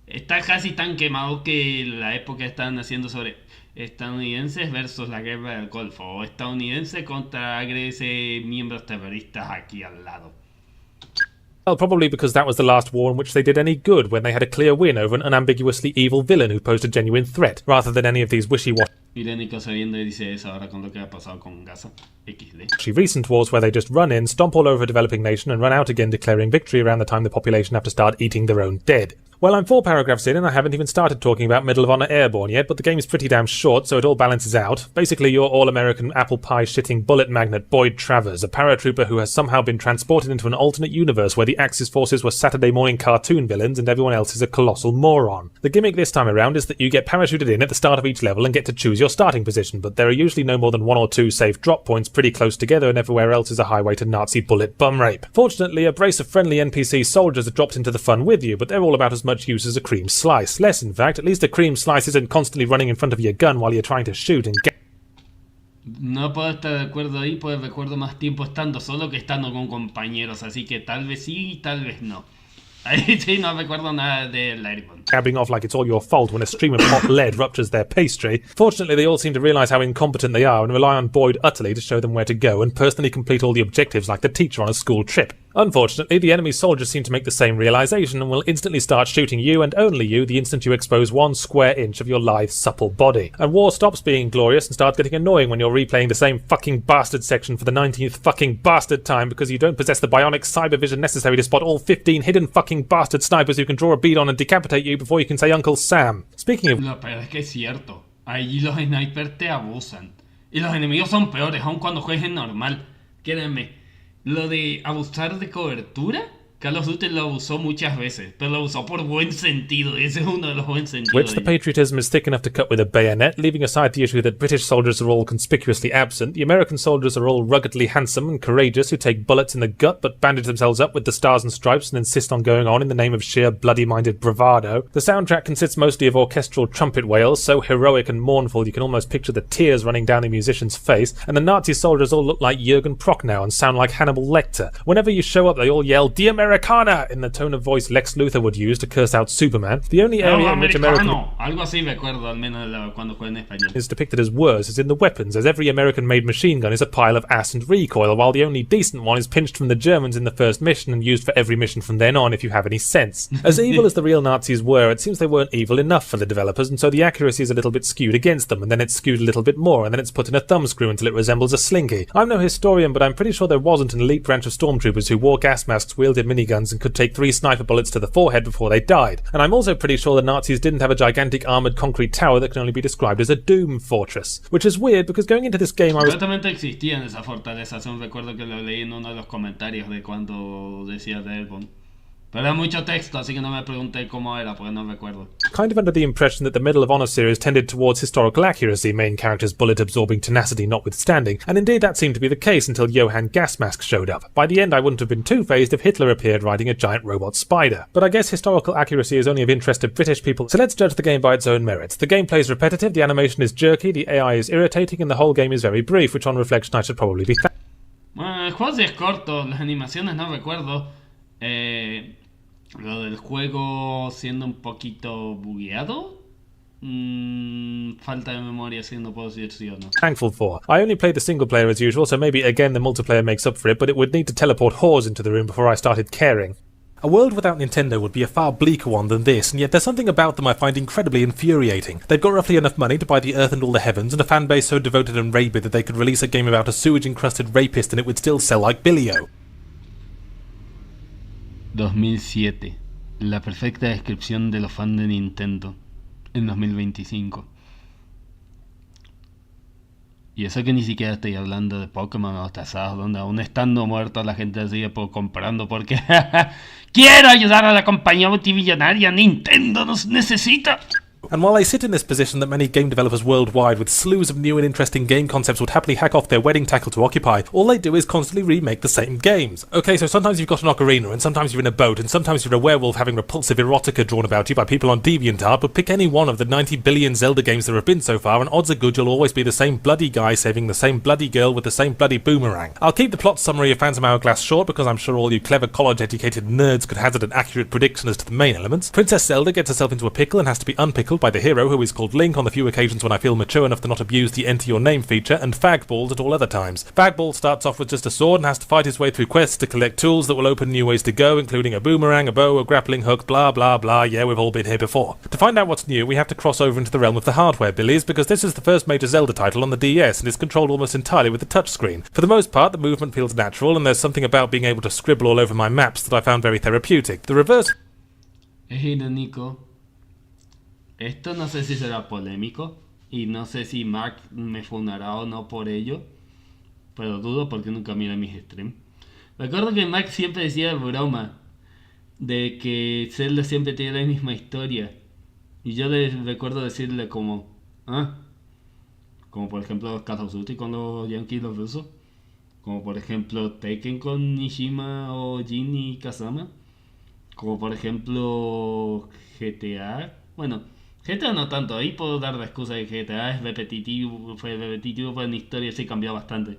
Está casi tan quemado que la época estaban haciendo sobre estadounidenses versus la guerra del Golfo o estadounidense contra miembros terroristas aquí al lado. Well, probably because that was the last war in which they did any good, when they had a clear win over an unambiguously evil villain who posed a genuine threat, rather than any of these wishy-washy Irónico sabiendo y dice eso ahora con lo que ha pasado con Gaza. XD. recent wars where they just run in, stomp all over a developing nation and run out again declaring victory around the time the population have to start eating their own dead. Well, I'm 4 paragraphs in and I haven't even started talking about Medal of Honor Airborne yet, but the game's pretty damn short, so it all balances out. Basically, you're all-American apple pie-shitting bullet magnet Boyd Travers, a paratrooper who has somehow been transported into an alternate universe where the Axis forces were Saturday morning cartoon villains and everyone else is a colossal moron. The gimmick this time around is that you get parachuted in at the start of each level and get to choose your starting position, but there are usually no more than 1 or 2 safe drop points pretty close together and everywhere else is a highway to Nazi bullet bum rape. Fortunately, a brace of friendly NPC soldiers are dropped into the fun with you, but they're all about as much use as a cream slice. Less, in fact. At least a cream slice isn't constantly running in front of your gun while you're trying to shoot and get... No puedo estar de acuerdo ahí, pues recuerdo más tiempo estando solo que estando con compañeros, así que tal vez sí, tal vez no. Ahí sí no recuerdo nada del Airborne. Gabbing off like it's all your fault when a stream of hot lead ruptures their pastry. Fortunately, they all seem to realise how incompetent they are and rely on Boyd utterly to show them where to go and personally complete all the objectives like the teacher on a school trip. Unfortunately, the enemy soldiers seem to make the same realisation and will instantly start shooting you and only you the instant you expose 1 square inch of your lithe, supple body. And war stops being glorious and starts getting annoying when you're replaying the same fucking bastard section for the 19th fucking bastard time because you don't possess the bionic cyber vision necessary to spot all 15 hidden fucking bastard snipers who can draw a bead on and decapitate you before you can say Uncle Sam. Speaking of... Lo peor es que es cierto. Allí los snipers te abusan. Y los enemigos son peores, aun cuando juegues en normal. Créanme. Lo de abusar de cobertura, Call of Duty lo abusó muchas veces, pero lo abusó por buen sentido, y ese es uno de los buen sentidos. Which the patriotism is thick enough to cut with a bayonet, leaving aside the issue that British soldiers are all conspicuously absent, the American soldiers are all ruggedly handsome and courageous who take bullets in the gut but bandage themselves up with the stars and stripes and insist on going on in the name of sheer bloody-minded bravado. The soundtrack consists mostly of orchestral trumpet wails, so heroic and mournful you can almost picture the tears running down the musician's face, and the Nazi soldiers all look like Jürgen Prochnow and sound like Hannibal Lecter. Whenever you show up they all yell, "Die Amerikaner!" in the tone of voice Lex Luthor would use to curse out Superman. The only area in which American... Algo así recuerdo, al menos cuando jugué en español. ...is depicted as worse is in the weapons, as every American-made machine gun is a pile of ass and recoil, while the only decent one is pinched from the Germans in the first mission and used for every mission from then on if you have any sense. As evil as the real Nazis were, it seems they weren't evil enough for the developers, and so the accuracy is a little bit skewed against them, and then it's skewed a little bit more, and then it's put in a thumbscrew until it resembles a slinky. I'm no historian, but I'm pretty sure there wasn't an elite branch of stormtroopers who wore gas masks, wielded miniguns, and could take 3 sniper bullets to the forehead before they died. And I'm also pretty sure the Nazis didn't have a gigantic armoured concrete tower that can only be described as a doom fortress. Which is weird, because going into this game I was... Ciertamente existían esas fortalezas, recuerdo que lo leí en uno de los comentarios de cuando decía de Airborne. Pero era mucho texto, así que no me pregunté cómo era, porque no recuerdo. Kind of under the impression that the Medal of Honor series tended towards historical accuracy, main character's bullet-absorbing tenacity notwithstanding, and indeed that seemed to be the case until Johann Gasmask showed up. By the end I wouldn't have been too fazed if Hitler appeared riding a giant robot spider. But I guess historical accuracy is only of interest to British people, so let's judge the game by its own merits. The gameplay is repetitive, the animation is jerky, the AI is irritating, and the whole game is very brief, which on reflection I should probably be Bueno, el juego sí es corto, las animaciones no recuerdo. Lo del juego siendo un poquito bugueado. Falta de memoria, si no puedo decir sí o no. Thankful for. I only played the single player as usual, so maybe again the multiplayer makes up for it, but it would need to teleport whores into the room before I started caring. A world without Nintendo would be a far bleaker one than this, and yet there's something about them I find incredibly infuriating. They've got roughly enough money to buy the earth and all the heavens, and a fanbase so devoted and rabid that they could release a game about a sewage-encrusted rapist and it would still sell like Billy-O. 2007. La perfecta descripción de los fans de Nintendo. En 2025. Y eso que ni siquiera estoy hablando de Pokémon o tasados, donde aún estando muertos la gente sigue comprando porque quiero ayudar a la compañía multimillonaria. Nintendo nos necesita. And while I sit in this position that many game developers worldwide with slews of new and interesting game concepts would happily hack off their wedding tackle to occupy, all they do is constantly remake the same games. Okay, so sometimes you've got an ocarina, and sometimes you're in a boat, and sometimes you're a werewolf having repulsive erotica drawn about you by people on DeviantArt, but pick any one of the 90 billion Zelda games there have been so far, and odds are good you'll always be the same bloody guy saving the same bloody girl with the same bloody boomerang. I'll keep the plot summary of Phantom Hourglass short because I'm sure all you clever college-educated nerds could hazard an accurate prediction as to the main elements. Princess Zelda gets herself into a pickle and has to be unpickled by the hero who is called Link on the few occasions when I feel mature enough to not abuse the enter your name feature, and Fagballed at all other times. Fagball starts off with just a sword and has to fight his way through quests to collect tools that will open new ways to go, including a boomerang, a bow, a grappling hook, blah blah blah, yeah, we've all been here before. To find out what's new, we have to cross over into the realm of the hardware billies, because this is the first major Zelda title on the DS and is controlled almost entirely with the touchscreen. For the most part, the movement feels natural, and there's something about being able to scribble all over my maps that I found very therapeutic. The reverse... Es irónico. Esto no sé si será polémico y no sé si Mark me funará o no por ello, pero dudo porque nunca mira mis streams. Recuerdo que Mark siempre decía de broma de que Zelda siempre tiene la misma historia, y yo recuerdo decirle como como por ejemplo Call of Duty con los yankees y los rusos, como por ejemplo Tekken con Nishima o Jin y Kazama, como por ejemplo GTA. Bueno, GTA no tanto, ahí puedo dar la excusa de que GTA es repetitivo, fue repetitivo, pero en historia sí cambió bastante.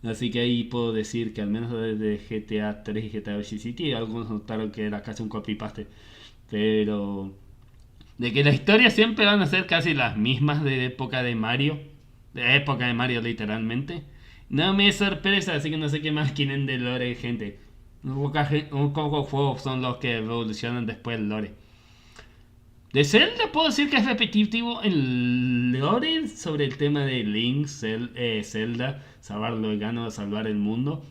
Así que ahí puedo decir que al menos desde GTA 3 y GTA Vice City algunos notaron que era casi un copy-paste. Pero de que las historias siempre van a ser casi las mismas de época de Mario literalmente, no me sorpresa, así que no sé qué más quieren de lore, gente. Un poco juegos son los que evolucionan después el lore. De Zelda puedo decir que es repetitivo en lore sobre el tema de Link, Zelda, salvar el mundo.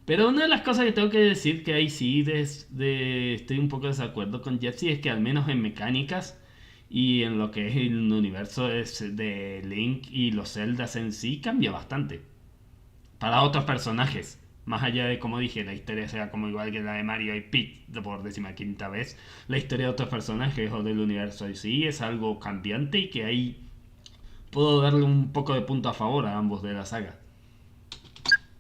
Pero una de las cosas que tengo que decir que ahí sí estoy un poco de desacuerdo con Jesse es que al menos en mecánicas y en lo que es el universo de Link y los Zeldas en sí cambia bastante. Para otros personajes. Más allá de, como dije, la historia sea como igual que la de Mario y Peach, por 15ª vez, la historia de otros personajes o del universo en sí es algo cambiante y que ahí puedo darle un poco de punto a favor a ambos de la saga.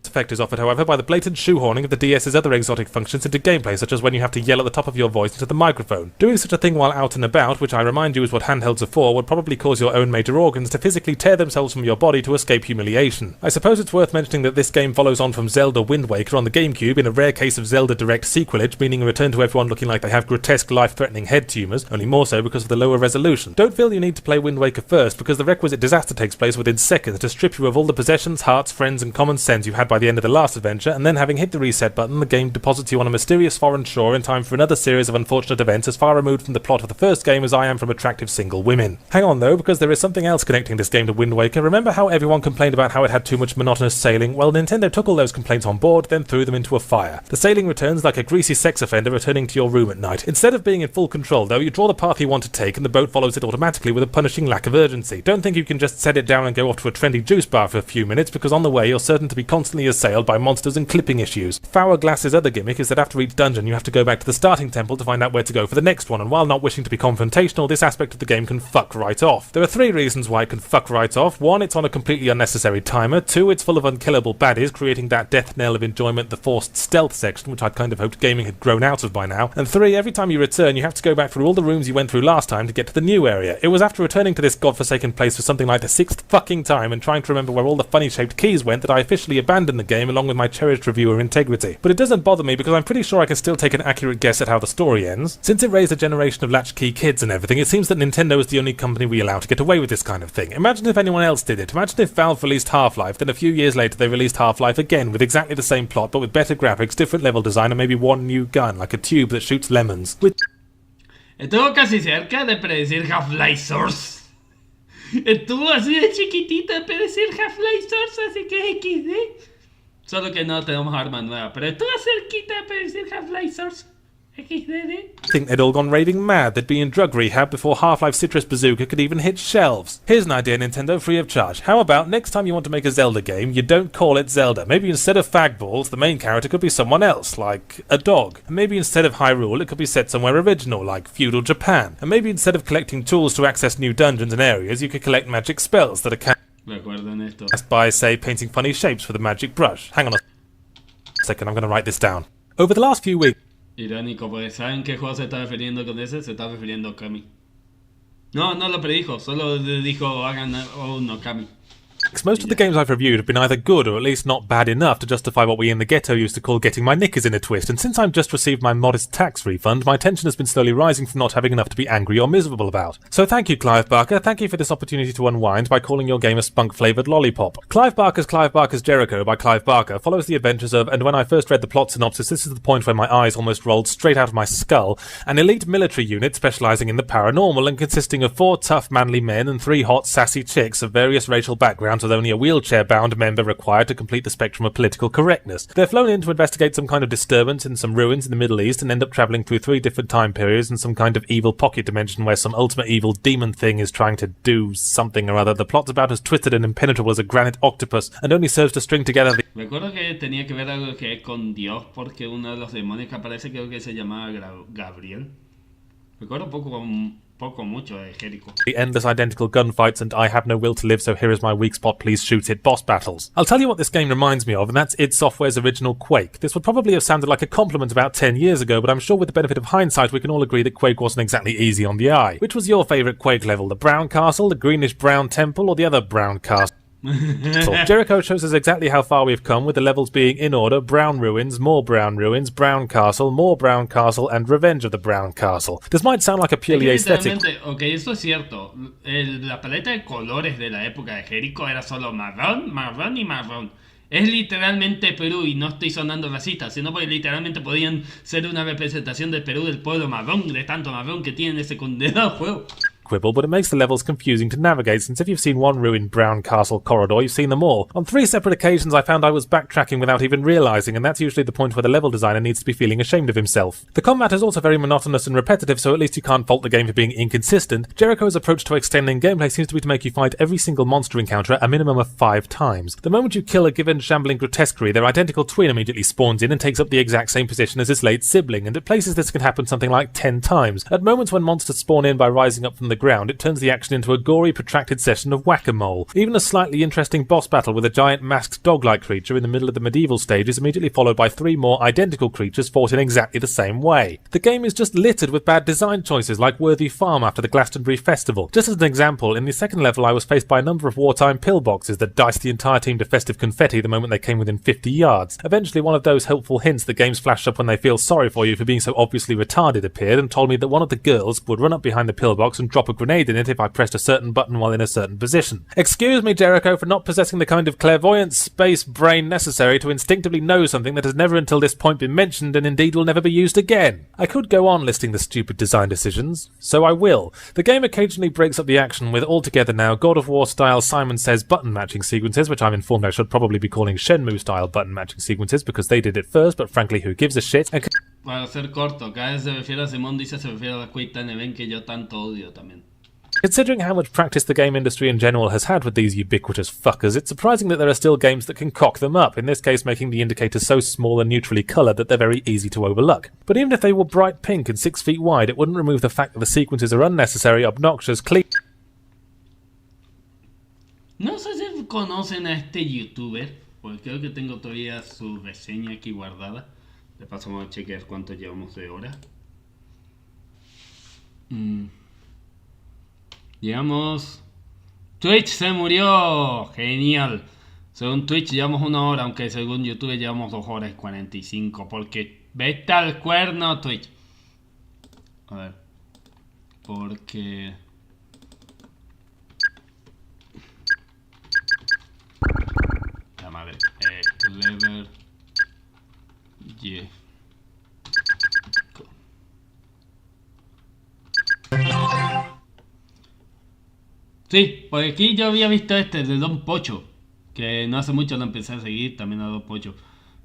Effect is offered, however, by the blatant shoehorning of the DS's other exotic functions into gameplay, such as when you have to yell at the top of your voice into the microphone. Doing such a thing while out and about, which I remind you is what handhelds are for, would probably cause your own major organs to physically tear themselves from your body to escape humiliation. I suppose it's worth mentioning that this game follows on from Zelda Wind Waker on the GameCube in a rare case of Zelda direct sequelage, meaning a return to everyone looking like they have grotesque life-threatening head tumours, only more so because of the lower resolution. Don't feel you need to play Wind Waker first, because the requisite disaster takes place within seconds to strip you of all the possessions, hearts, friends and common sense you had by the end of the last adventure, and then having hit the reset button, the game deposits you on a mysterious foreign shore in time for another series of unfortunate events as far removed from the plot of the first game as I am from attractive single women. Hang on though, because there is something else connecting this game to Wind Waker. Remember how everyone complained about how it had too much monotonous sailing? Well, Nintendo took all those complaints on board, then threw them into a fire. The sailing returns like a greasy sex offender returning to your room at night. Instead of being in full control though, you draw the path you want to take and the boat follows it automatically with a punishing lack of urgency. Don't think you can just set it down and go off to a trendy juice bar for a few minutes, because on the way you're certain to be constantly assailed by monsters and clipping issues. Hourglass's other gimmick is that after each dungeon you have to go back to the starting temple to find out where to go for the next one, and while not wishing to be confrontational, this aspect of the game can fuck right off. There are 3 reasons why it can fuck right off. 1, it's on a completely unnecessary timer. 2, it's full of unkillable baddies, creating that death knell of enjoyment, the forced stealth section, which I'd kind of hoped gaming had grown out of by now. And 3, every time you return you have to go back through all the rooms you went through last time to get to the new area. It was after returning to this godforsaken place for something like the 6th fucking time and trying to remember where all the funny shaped keys went that I officially abandoned the game along with my cherished reviewer integrity. But it doesn't bother me because I'm pretty sure I can still take an accurate guess at how the story ends. Since it raised a generation of latchkey kids and everything, it seems that Nintendo is the only company we allow to get away with this kind of thing. Imagine if anyone else did it. Imagine if Valve released Half-Life, then a few years later they released Half-Life again with exactly the same plot but with better graphics, different level design and maybe one new gun, like a tube that shoots lemons. Estuvo casi cerca de predecir Half-Life Source. Estuvo así de chiquitita de predecir Half-Life Source, así que XD. Solo que no tenemos arma nueva, pero estuvo cerquita de predecir Half-Life Source. XD. I think they'd all gone raving mad. They'd be in drug rehab before Half-Life Citrus Bazooka could even hit shelves. Here's an idea, Nintendo, free of charge. How about next time you want to make a Zelda game, you don't call it Zelda. Maybe instead of Fagballs, the main character could be someone else, like a dog. And maybe instead of Hyrule, it could be set somewhere original, like feudal Japan. And maybe instead of collecting tools to access new dungeons and areas, you could collect magic spells that are cast by, say, painting funny shapes with a magic brush. Hang on a second, I'm going to write this down. Over the last few weeks... Irónico, porque ¿saben qué juego se está refiriendo con ese? Se está refiriendo a Okami. No, no lo predijo, solo dijo hagan un Okami. Most of the games I've reviewed have been either good or at least not bad enough to justify what we in the ghetto used to call getting my knickers in a twist, and since I've just received my modest tax refund, my tension has been slowly rising from not having enough to be angry or miserable about. So thank you, Clive Barker, thank you for this opportunity to unwind by calling your game a spunk-flavoured lollipop. Clive Barker's Jericho by Clive Barker follows the adventures of, and when I first read the plot synopsis, this is the point where my eyes almost rolled straight out of my skull, an elite military unit specialising in the paranormal and consisting of 4 tough manly men and 3 hot sassy chicks of various racial backgrounds with only a wheelchair-bound member required to complete the spectrum of political correctness. They're flown in to investigate some kind of disturbance in some ruins in the Middle East and end up travelling through 3 different time periods in some kind of evil pocket dimension where some ultimate evil demon thing is trying to do something or other. The plot's about as twisted and impenetrable as a granite octopus and only serves to string together the... Recuerdo que tenía que ver algo que con Dios porque uno de los demonios que aparece creo que se llamaba Gabriel. Recuerdo poco mucho de Jericho. The endless identical gunfights and I have no will to live so here is my weak spot please shoot it boss battles. I'll tell you what this game reminds me of, and that's id Software's original Quake. This would probably have sounded like a compliment about 10 years ago, but I'm sure with the benefit of hindsight we can all agree that Quake wasn't exactly easy on the eye. Which was your favourite Quake level? The brown castle, the greenish brown temple, or the other brown castle? Jericho shows us exactly how far we've come, with the levels being in order: brown ruins, brown castle, more brown castle, and revenge of the brown castle. This might sound like a purely aesthetic... Ok, eso es cierto. La paleta de colores de la época de Jericho era solo marrón, marrón y marrón. Es literalmente Perú, y no estoy sonando racista, sino porque literalmente podían ser una representación del Perú, del pueblo marrón, de tanto marrón que tiene ese condenado juego. Quibble, but it makes the levels confusing to navigate, since if you've seen one ruined brown castle corridor, you've seen them all. On 3 separate occasions I found I was backtracking without even realising, and that's usually the point where the level designer needs to be feeling ashamed of himself. The combat is also very monotonous and repetitive, so at least you can't fault the game for being inconsistent. Jericho's approach to extending gameplay seems to be to make you fight every single monster encounter a minimum of 5 times. The moment you kill a given shambling grotesquerie, their identical twin immediately spawns in and takes up the exact same position as its late sibling, and at places this can happen something like 10 times. At moments when monsters spawn in by rising up from the ground, it turns the action into a gory, protracted session of whack-a-mole. Even a slightly interesting boss battle with a giant masked dog-like creature in the middle of the medieval stage is immediately followed by 3 more identical creatures fought in exactly the same way. The game is just littered with bad design choices like Worthy Farm after the Glastonbury Festival. Just as an example, in the second level I was faced by a number of wartime pillboxes that diced the entire team to festive confetti the moment they came within 50 yards. Eventually one of those helpful hints that games flash up when they feel sorry for you for being so obviously retarded appeared and told me that one of the girls would run up behind the pillbox and drop a grenade in it if I pressed a certain button while in a certain position. Excuse me, Jericho, for not possessing the kind of clairvoyant space brain necessary to instinctively know something that has never until this point been mentioned and indeed will never be used again. I could go on listing the stupid design decisions, so I will. The game occasionally breaks up the action with altogether now God of War style Simon Says button matching sequences, which I'm informed I should probably be calling Shenmue style button matching sequences because they did it first, but frankly who gives a shit? And para ser corto, cada vez se refiere a Simón dice se refiere a la Quake Time Event que yo tanto odio también. Considering how much practice the game industry in general has had with these ubiquitous fuckers, it's surprising that there are still games that can cock them up, in this case making the indicators so small and neutrally coloured that they're very easy to overlook. But even if they were bright pink and 6 feet wide, it wouldn't remove the fact that the sequences are unnecessary, obnoxious, No sé si conocen a este youtuber, porque creo que tengo todavía su reseña aquí guardada. De paso vamos a chequear cuánto llevamos de hora. Llegamos... Twitch se murió. Genial. Según Twitch llevamos 1 hora, aunque según YouTube llevamos 2 horas y 45. Porque vete al cuerno, Twitch. A ver. Porque... La madre. Clever. Yeah. Sí, por aquí yo había visto este de Don Pocho, que no hace mucho lo empecé a seguir, también a Don Pocho,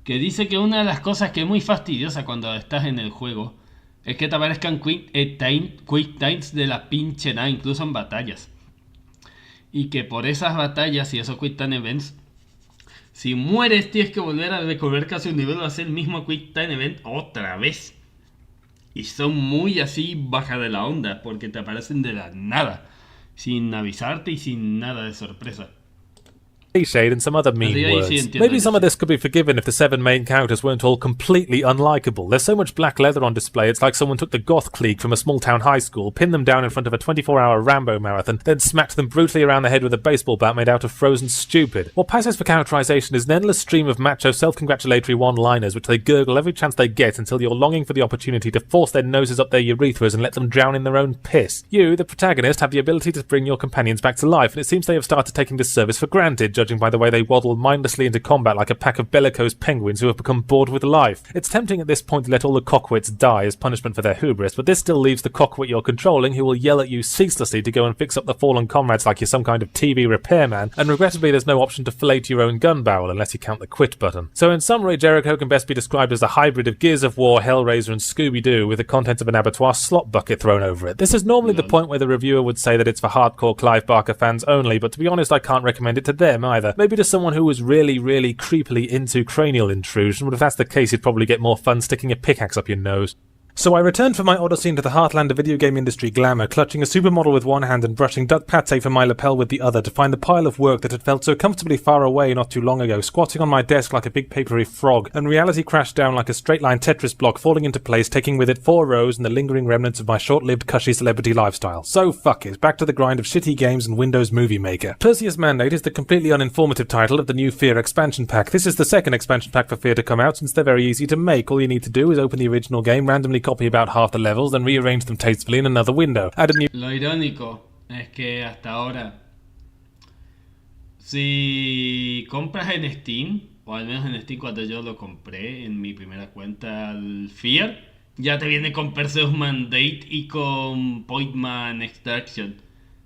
que dice que una de las cosas que es muy fastidiosa cuando estás en el juego es que te aparezcan quick times de la pinche nada, incluso en batallas. Y que por esas batallas y esos quick time events, si mueres tienes que volver a recorrer casi un nivel o hacer el mismo quick time event otra vez. Y son muy así baja de la onda, porque te aparecen de la nada, sin avisarte y sin nada de sorpresa. Shade and some other mean words. Maybe some of this could be forgiven if the 7 main characters weren't all completely unlikable. There's so much black leather on display, it's like someone took the goth clique from a small town high school, pinned them down in front of a 24-hour Rambo marathon, then smacked them brutally around the head with a baseball bat made out of frozen stupid. What passes for characterization is an endless stream of macho self-congratulatory one-liners which they gurgle every chance they get until you're longing for the opportunity to force their noses up their urethras and let them drown in their own piss. You, the protagonist, have the ability to bring your companions back to life, and it seems they have started taking this service for granted, judging by the way they waddle mindlessly into combat like a pack of bellicose penguins who have become bored with life. It's tempting at this point to let all the cockwits die as punishment for their hubris, but this still leaves the cockwit you're controlling who will yell at you ceaselessly to go and fix up the fallen comrades like you're some kind of TV repairman, and regrettably there's no option to fillet your own gun barrel unless you count the quit button. So in summary, Jericho can best be described as a hybrid of Gears of War, Hellraiser and Scooby-Doo with the contents of an abattoir slop bucket thrown over it. This is normally the point where the reviewer would say that it's for hardcore Clive Barker fans only, but to be honest I can't recommend it to them either. Maybe to someone who was really creepily into cranial intrusion, but if that's the case you'd probably get more fun sticking a pickaxe up your nose. So I returned from my odyssey into the heartland of video game industry glamour, clutching a supermodel with one hand and brushing duck pate from my lapel with the other to find the pile of work that had felt so comfortably far away not too long ago, squatting on my desk like a big papery frog, and reality crashed down like a straight-line Tetris block, falling into place, taking with it 4 rows and the lingering remnants of my short-lived cushy celebrity lifestyle. So fuck it, back to the grind of shitty games and Windows Movie Maker. Perseus Mandate is the completely uninformative title of the new Fear expansion pack. This is the second expansion pack for Fear to come out, since they're very easy to make. All you need to do is open the original game, randomly copy about half the levels, then rearrange them tastefully in another window. Add a new... Lo irónico es que hasta ahora, si compras en Steam, o al menos en Steam cuando yo lo compré en mi primera cuenta, el Fear, ya te viene con Perseus Mandate y con Pointman Extraction,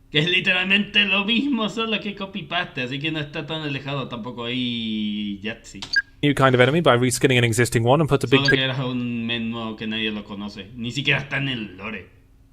que es literalmente lo mismo, solo que copy-paste, así que no está tan alejado tampoco ahí Yahtzee. New kind of enemy by reskinning an existing one and put a big Solo que eras un menú que nadie lo conoce, ni siquiera está en el lore,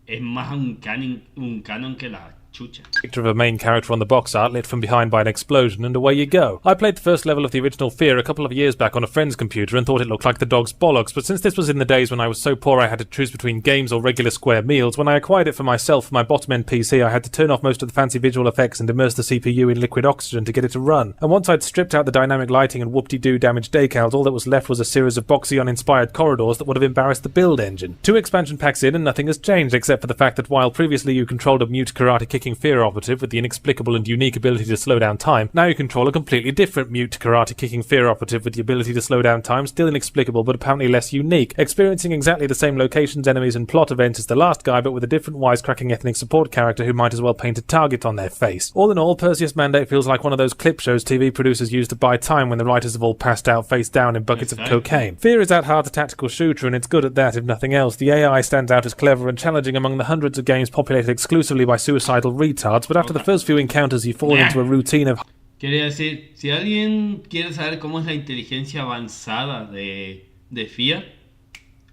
es más un canon que la chucha. Picture of a main character on the box art lit from behind by an explosion, and away you go. I played the first level of the original Fear a couple of years back on a friend's computer and thought it looked like the dog's bollocks, but since this was in the days when I was so poor I had to choose between games or regular square meals, when I acquired it for myself for my bottom-end PC I had to turn off most of the fancy visual effects and immerse the CPU in liquid oxygen to get it to run. And once I'd stripped out the dynamic lighting and whoop-de-doo damaged decals, all that was left was a series of boxy uninspired corridors that would have embarrassed the build engine. 2 expansion packs in and nothing has changed, except for the fact that while previously you controlled a mute karate-kicking Fear operative with the inexplicable and unique ability to slow down time, now you control a completely different mute karate-kicking Fear operative with the ability to slow down time, still inexplicable but apparently less unique, experiencing exactly the same locations, enemies and plot events as the last guy, but with a different wisecracking ethnic support character who might as well paint a target on their face. All in all, Perseus Mandate feels like one of those clip shows TV producers use to buy time when the writers have all passed out face down in buckets of cocaine. Fear is that hard tactical shooter, and it's good at that if nothing else. The AI stands out as clever and challenging among the hundreds of games populated exclusively by suicidal retards, but after the first few encounters you fall into a routine of... Quería decir, si alguien quiere saber cómo es la inteligencia avanzada de Fear,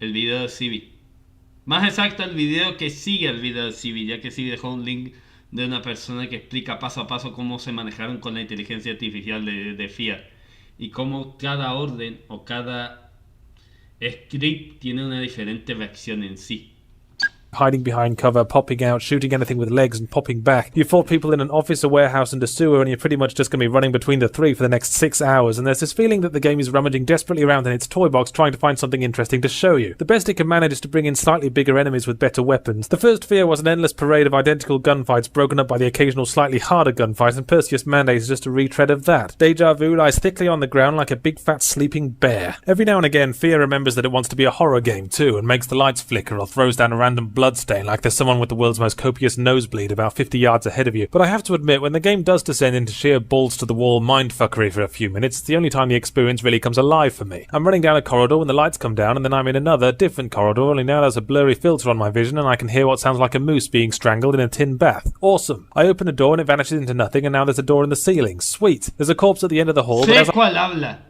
el video de Civi. Más exacto, el video que sigue el video de Civi, ya que Civi dejó un link de una persona que explica paso a paso cómo se manejaron con la inteligencia artificial de Fiat y cómo cada orden o cada script tiene una diferente reacción en sí. Hiding behind cover, popping out, shooting anything with legs and popping back. You fought people in an office, a warehouse and a sewer, and you're pretty much just going to be running between the three for the next 6 hours, and there's this feeling that the game is rummaging desperately around in its toy box trying to find something interesting to show you. The best it can manage is to bring in slightly bigger enemies with better weapons. The first fear was an endless parade of identical gunfights broken up by the occasional slightly harder gunfights, and Perseus Mandate is just a retread of that. Deja Vu lies thickly on the ground like a big fat sleeping bear. Every now and again, Fear remembers that it wants to be a horror game too, and makes the lights flicker or throws down a random bloodstain like there's someone with the world's most copious nosebleed about 50 yards ahead of you. But I have to admit, when the game does descend into sheer balls-to-the-wall mindfuckery for a few minutes, it's the only time the experience really comes alive for me. I'm running down a corridor when the lights come down, and then I'm in another, different corridor, only now there's a blurry filter on my vision and I can hear what sounds like a moose being strangled in a tin bath. Awesome. I open a door and it vanishes into nothing, and now there's a door in the ceiling. Sweet. There's a corpse at the end of the hall, but Sé cuál habla.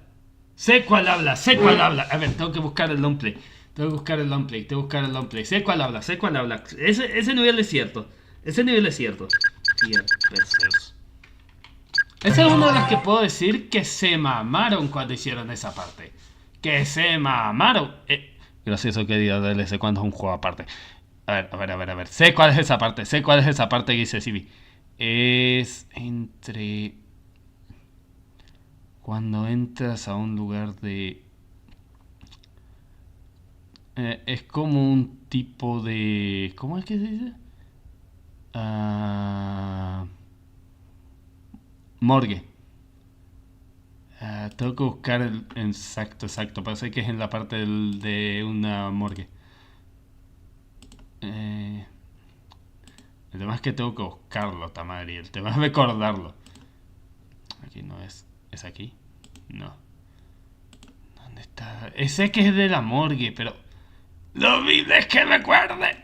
Sé cuál habla. Sé cuál habla. A ver, tengo que buscar el longplay. Tengo que buscar el longplay. Sé cuál habla. Ese nivel es cierto. Ese es uno de los que puedo decir que se mamaron cuando hicieron esa parte. Que se mamaron. Gracioso que diga DLC cuando es un juego aparte. A ver. Sé cuál es esa parte que dice Civi. Es entre... Cuando entras a un lugar de... es como un tipo de... ¿Cómo es que se dice? Morgue. Tengo que buscar el exacto. Parece que es en la parte de una morgue. El tema es que tengo que buscarlo, Tamari. El tema es recordarlo. Aquí no es. ¿Es aquí? No. ¿Dónde está? Sé que es de la morgue, pero... ¡Lo olvides que recuerde!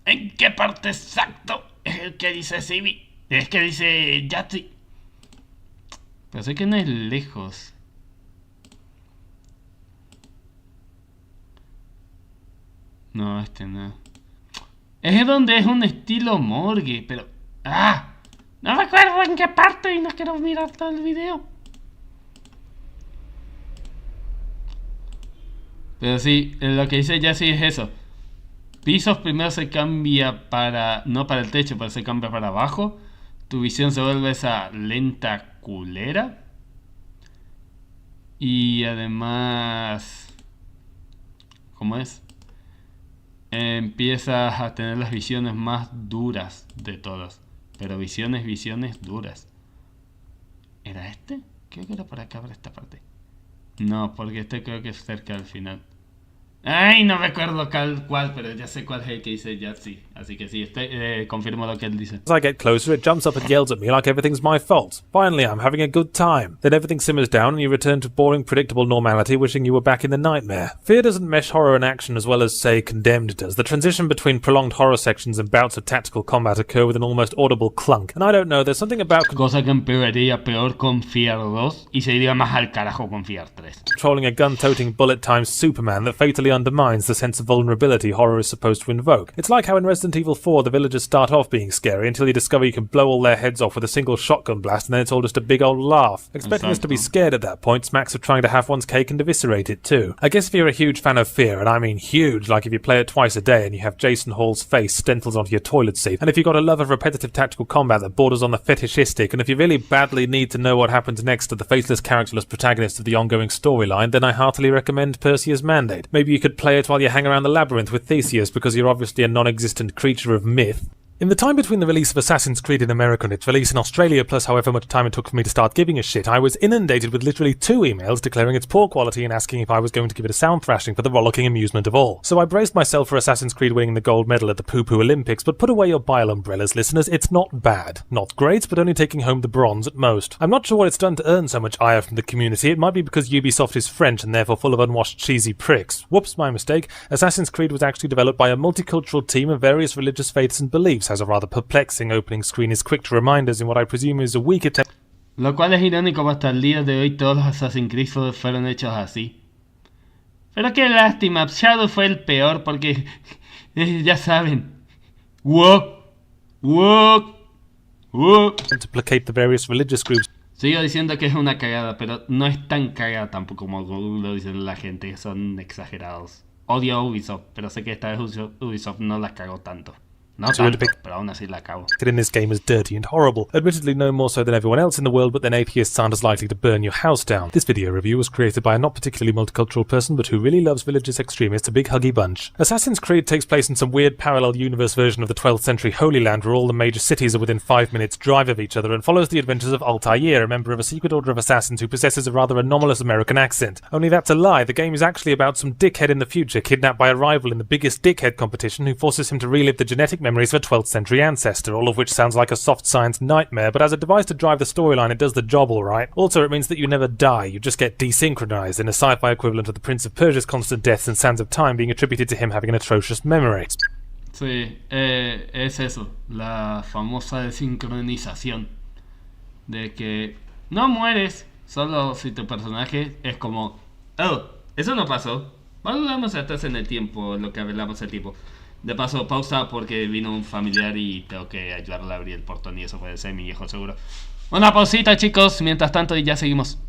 ¿En qué parte exacto es el que dice Civi? Es que dice Yatsi. Pero sé que no es lejos. No, este no. Es donde es un estilo morgue, pero... ¡Ah! No recuerdo en qué parte y no quiero mirar todo el video. Pero sí, lo que dice Yassi es eso. Pisos primero se cambia para... No para el techo, pero se cambia para abajo. Tu visión se vuelve esa lenta culera. Y además... ¿Cómo es? Empiezas a tener las visiones más duras de todas. Pero visiones duras. ¿Era este? Creo que era por acá, por esta parte. No, porque este creo que es cerca del final. Ay, no recuerdo cuál, pero ya sé cuál es el que dice Yatsi. Así que sí, confirmo lo que él dice. As I get closer, it jumps up and yells at me like everything's my fault. Finally, I'm having a good time. Then everything simmers down and you return to boring, predictable normality, wishing you were back in the nightmare. Fear doesn't mesh horror and action as well as, say, Condemned does. The transition between prolonged horror sections and bouts of tactical combat occur with an almost audible clunk. And I don't know, there's something about... Cosa que empeoraría peor con Fear 2 y se iría más al carajo con Fear 3. Controlling a gun-toting, bullet-timed Superman that fatally undermines the sense of vulnerability horror is supposed to invoke. It's like how in Resident Evil 4 the villagers start off being scary until you discover you can blow all their heads off with a single shotgun blast and then it's all just a big old laugh. Expecting us to be scared at that point smacks of trying to have one's cake and eviscerate it too. I guess if you're a huge fan of Fear, and I mean huge, like if you play it twice a day and you have Jason Hall's face stenciled onto your toilet seat, and if you've got a love of repetitive tactical combat that borders on the fetishistic, and if you really badly need to know what happens next to the faceless characterless protagonist of the ongoing storyline, then I heartily recommend Perseus Mandate. Maybe you could play it while you hang around the labyrinth with Theseus because you're obviously a non-existent creature of myth. In the time between the release of Assassin's Creed in America and its release in Australia, plus however much time it took for me to start giving a shit, I was inundated with literally 2 emails declaring its poor quality and asking if I was going to give it a sound thrashing for the rollicking amusement of all. So I braced myself for Assassin's Creed winning the gold medal at the Poo Poo Olympics, but put away your bile umbrellas, listeners, it's not bad. Not great, but only taking home the bronze at most. I'm not sure what it's done to earn so much ire from the community. It might be because Ubisoft is French and therefore full of unwashed cheesy pricks. Whoops, my mistake. Assassin's Creed was actually developed by a multicultural team of various religious faiths and beliefs, has a rather perplexing opening screen is quick to remind us in what I presume is a weak attempt. Lo cual es irónico, hasta el día de hoy todos los Assassin's Creed fueron hechos así. Pero qué lástima, Shadow fue el peor porque ya saben. Woke. to placate the various religious groups. Sigo diciendo que es una cagada, pero no es tan cagada tampoco como lo dicen la gente, son exagerados. Odio a Ubisoft, pero sé que esta vez Ubisoft no la cagó tanto. No tanto, pero aún así la cago. In this game is dirty and horrible, admittedly no more so than everyone else in the world, but then atheists aren't as likely to burn your house down. This video review was created by a not particularly multicultural person, but who really loves religious extremists, a big huggy bunch. Assassin's Creed takes place in some weird parallel universe version of the 12th century Holy Land, where all the major cities are within 5 minutes drive of each other, and follows the adventures of Altair, a member of a secret order of assassins who possesses a rather anomalous American accent. Only that's a lie. The game is actually about some dickhead in the future kidnapped by a rival in the biggest dickhead competition who forces him to relive the genetic memories of a 12th century ancestor, all of which sounds like a soft science nightmare, but as a device to drive the storyline it does the job alright. Also, it means that you never die, you just get desynchronized, in a sci-fi equivalent of the Prince of Persia's constant deaths and Sands of Time being attributed to him having an atrocious memory. Sí, es eso, la famosa desincronización. De que no mueres, solo si tu personaje es como, oh, eso no pasó. Volvamos atrás en el tiempo, lo que hablamos el tiempo. De paso, pausa porque vino un familiar y tengo que ayudarle a abrir el portón y eso puede ser mi viejo seguro. Una pausita, chicos, mientras tanto y ya seguimos.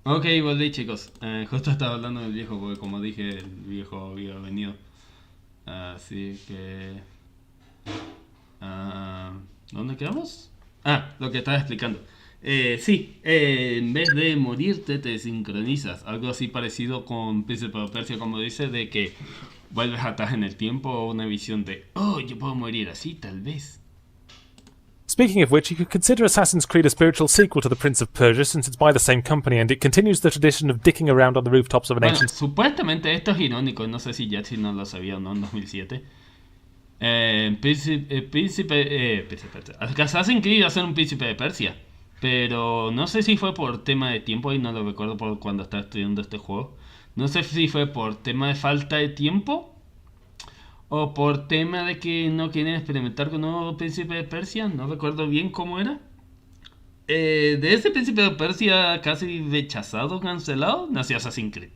Ok, volví chicos. Justo estaba hablando del viejo porque como dije, el viejo había venido. Así que... ¿dónde quedamos? Lo que estaba explicando. Sí, en vez de morirte te sincronizas. Algo así parecido con Príncipe de Persia, como dice, de que vuelves atrás en el tiempo o una visión de, oh, yo puedo morir así, tal vez. Speaking of which, you could consider Assassin's Creed a spiritual sequel to The Prince of Persia since it's by the same company and it continues the tradition of dicking around on the rooftops of an ancient... Supuestamente esto es irónico, no sé si Yatsi no lo sabía o no en 2007. Assassin's Creed iba a ser un príncipe de Persia, pero no sé si fue por tema de tiempo y no lo recuerdo por cuando estaba estudiando este juego. No sé si fue por tema de falta de tiempo o por tema de que no quieren experimentar con un nuevo príncipe de Persia. No recuerdo bien cómo era. De ese príncipe de Persia casi rechazado, cancelado, nació Assassin's Creed.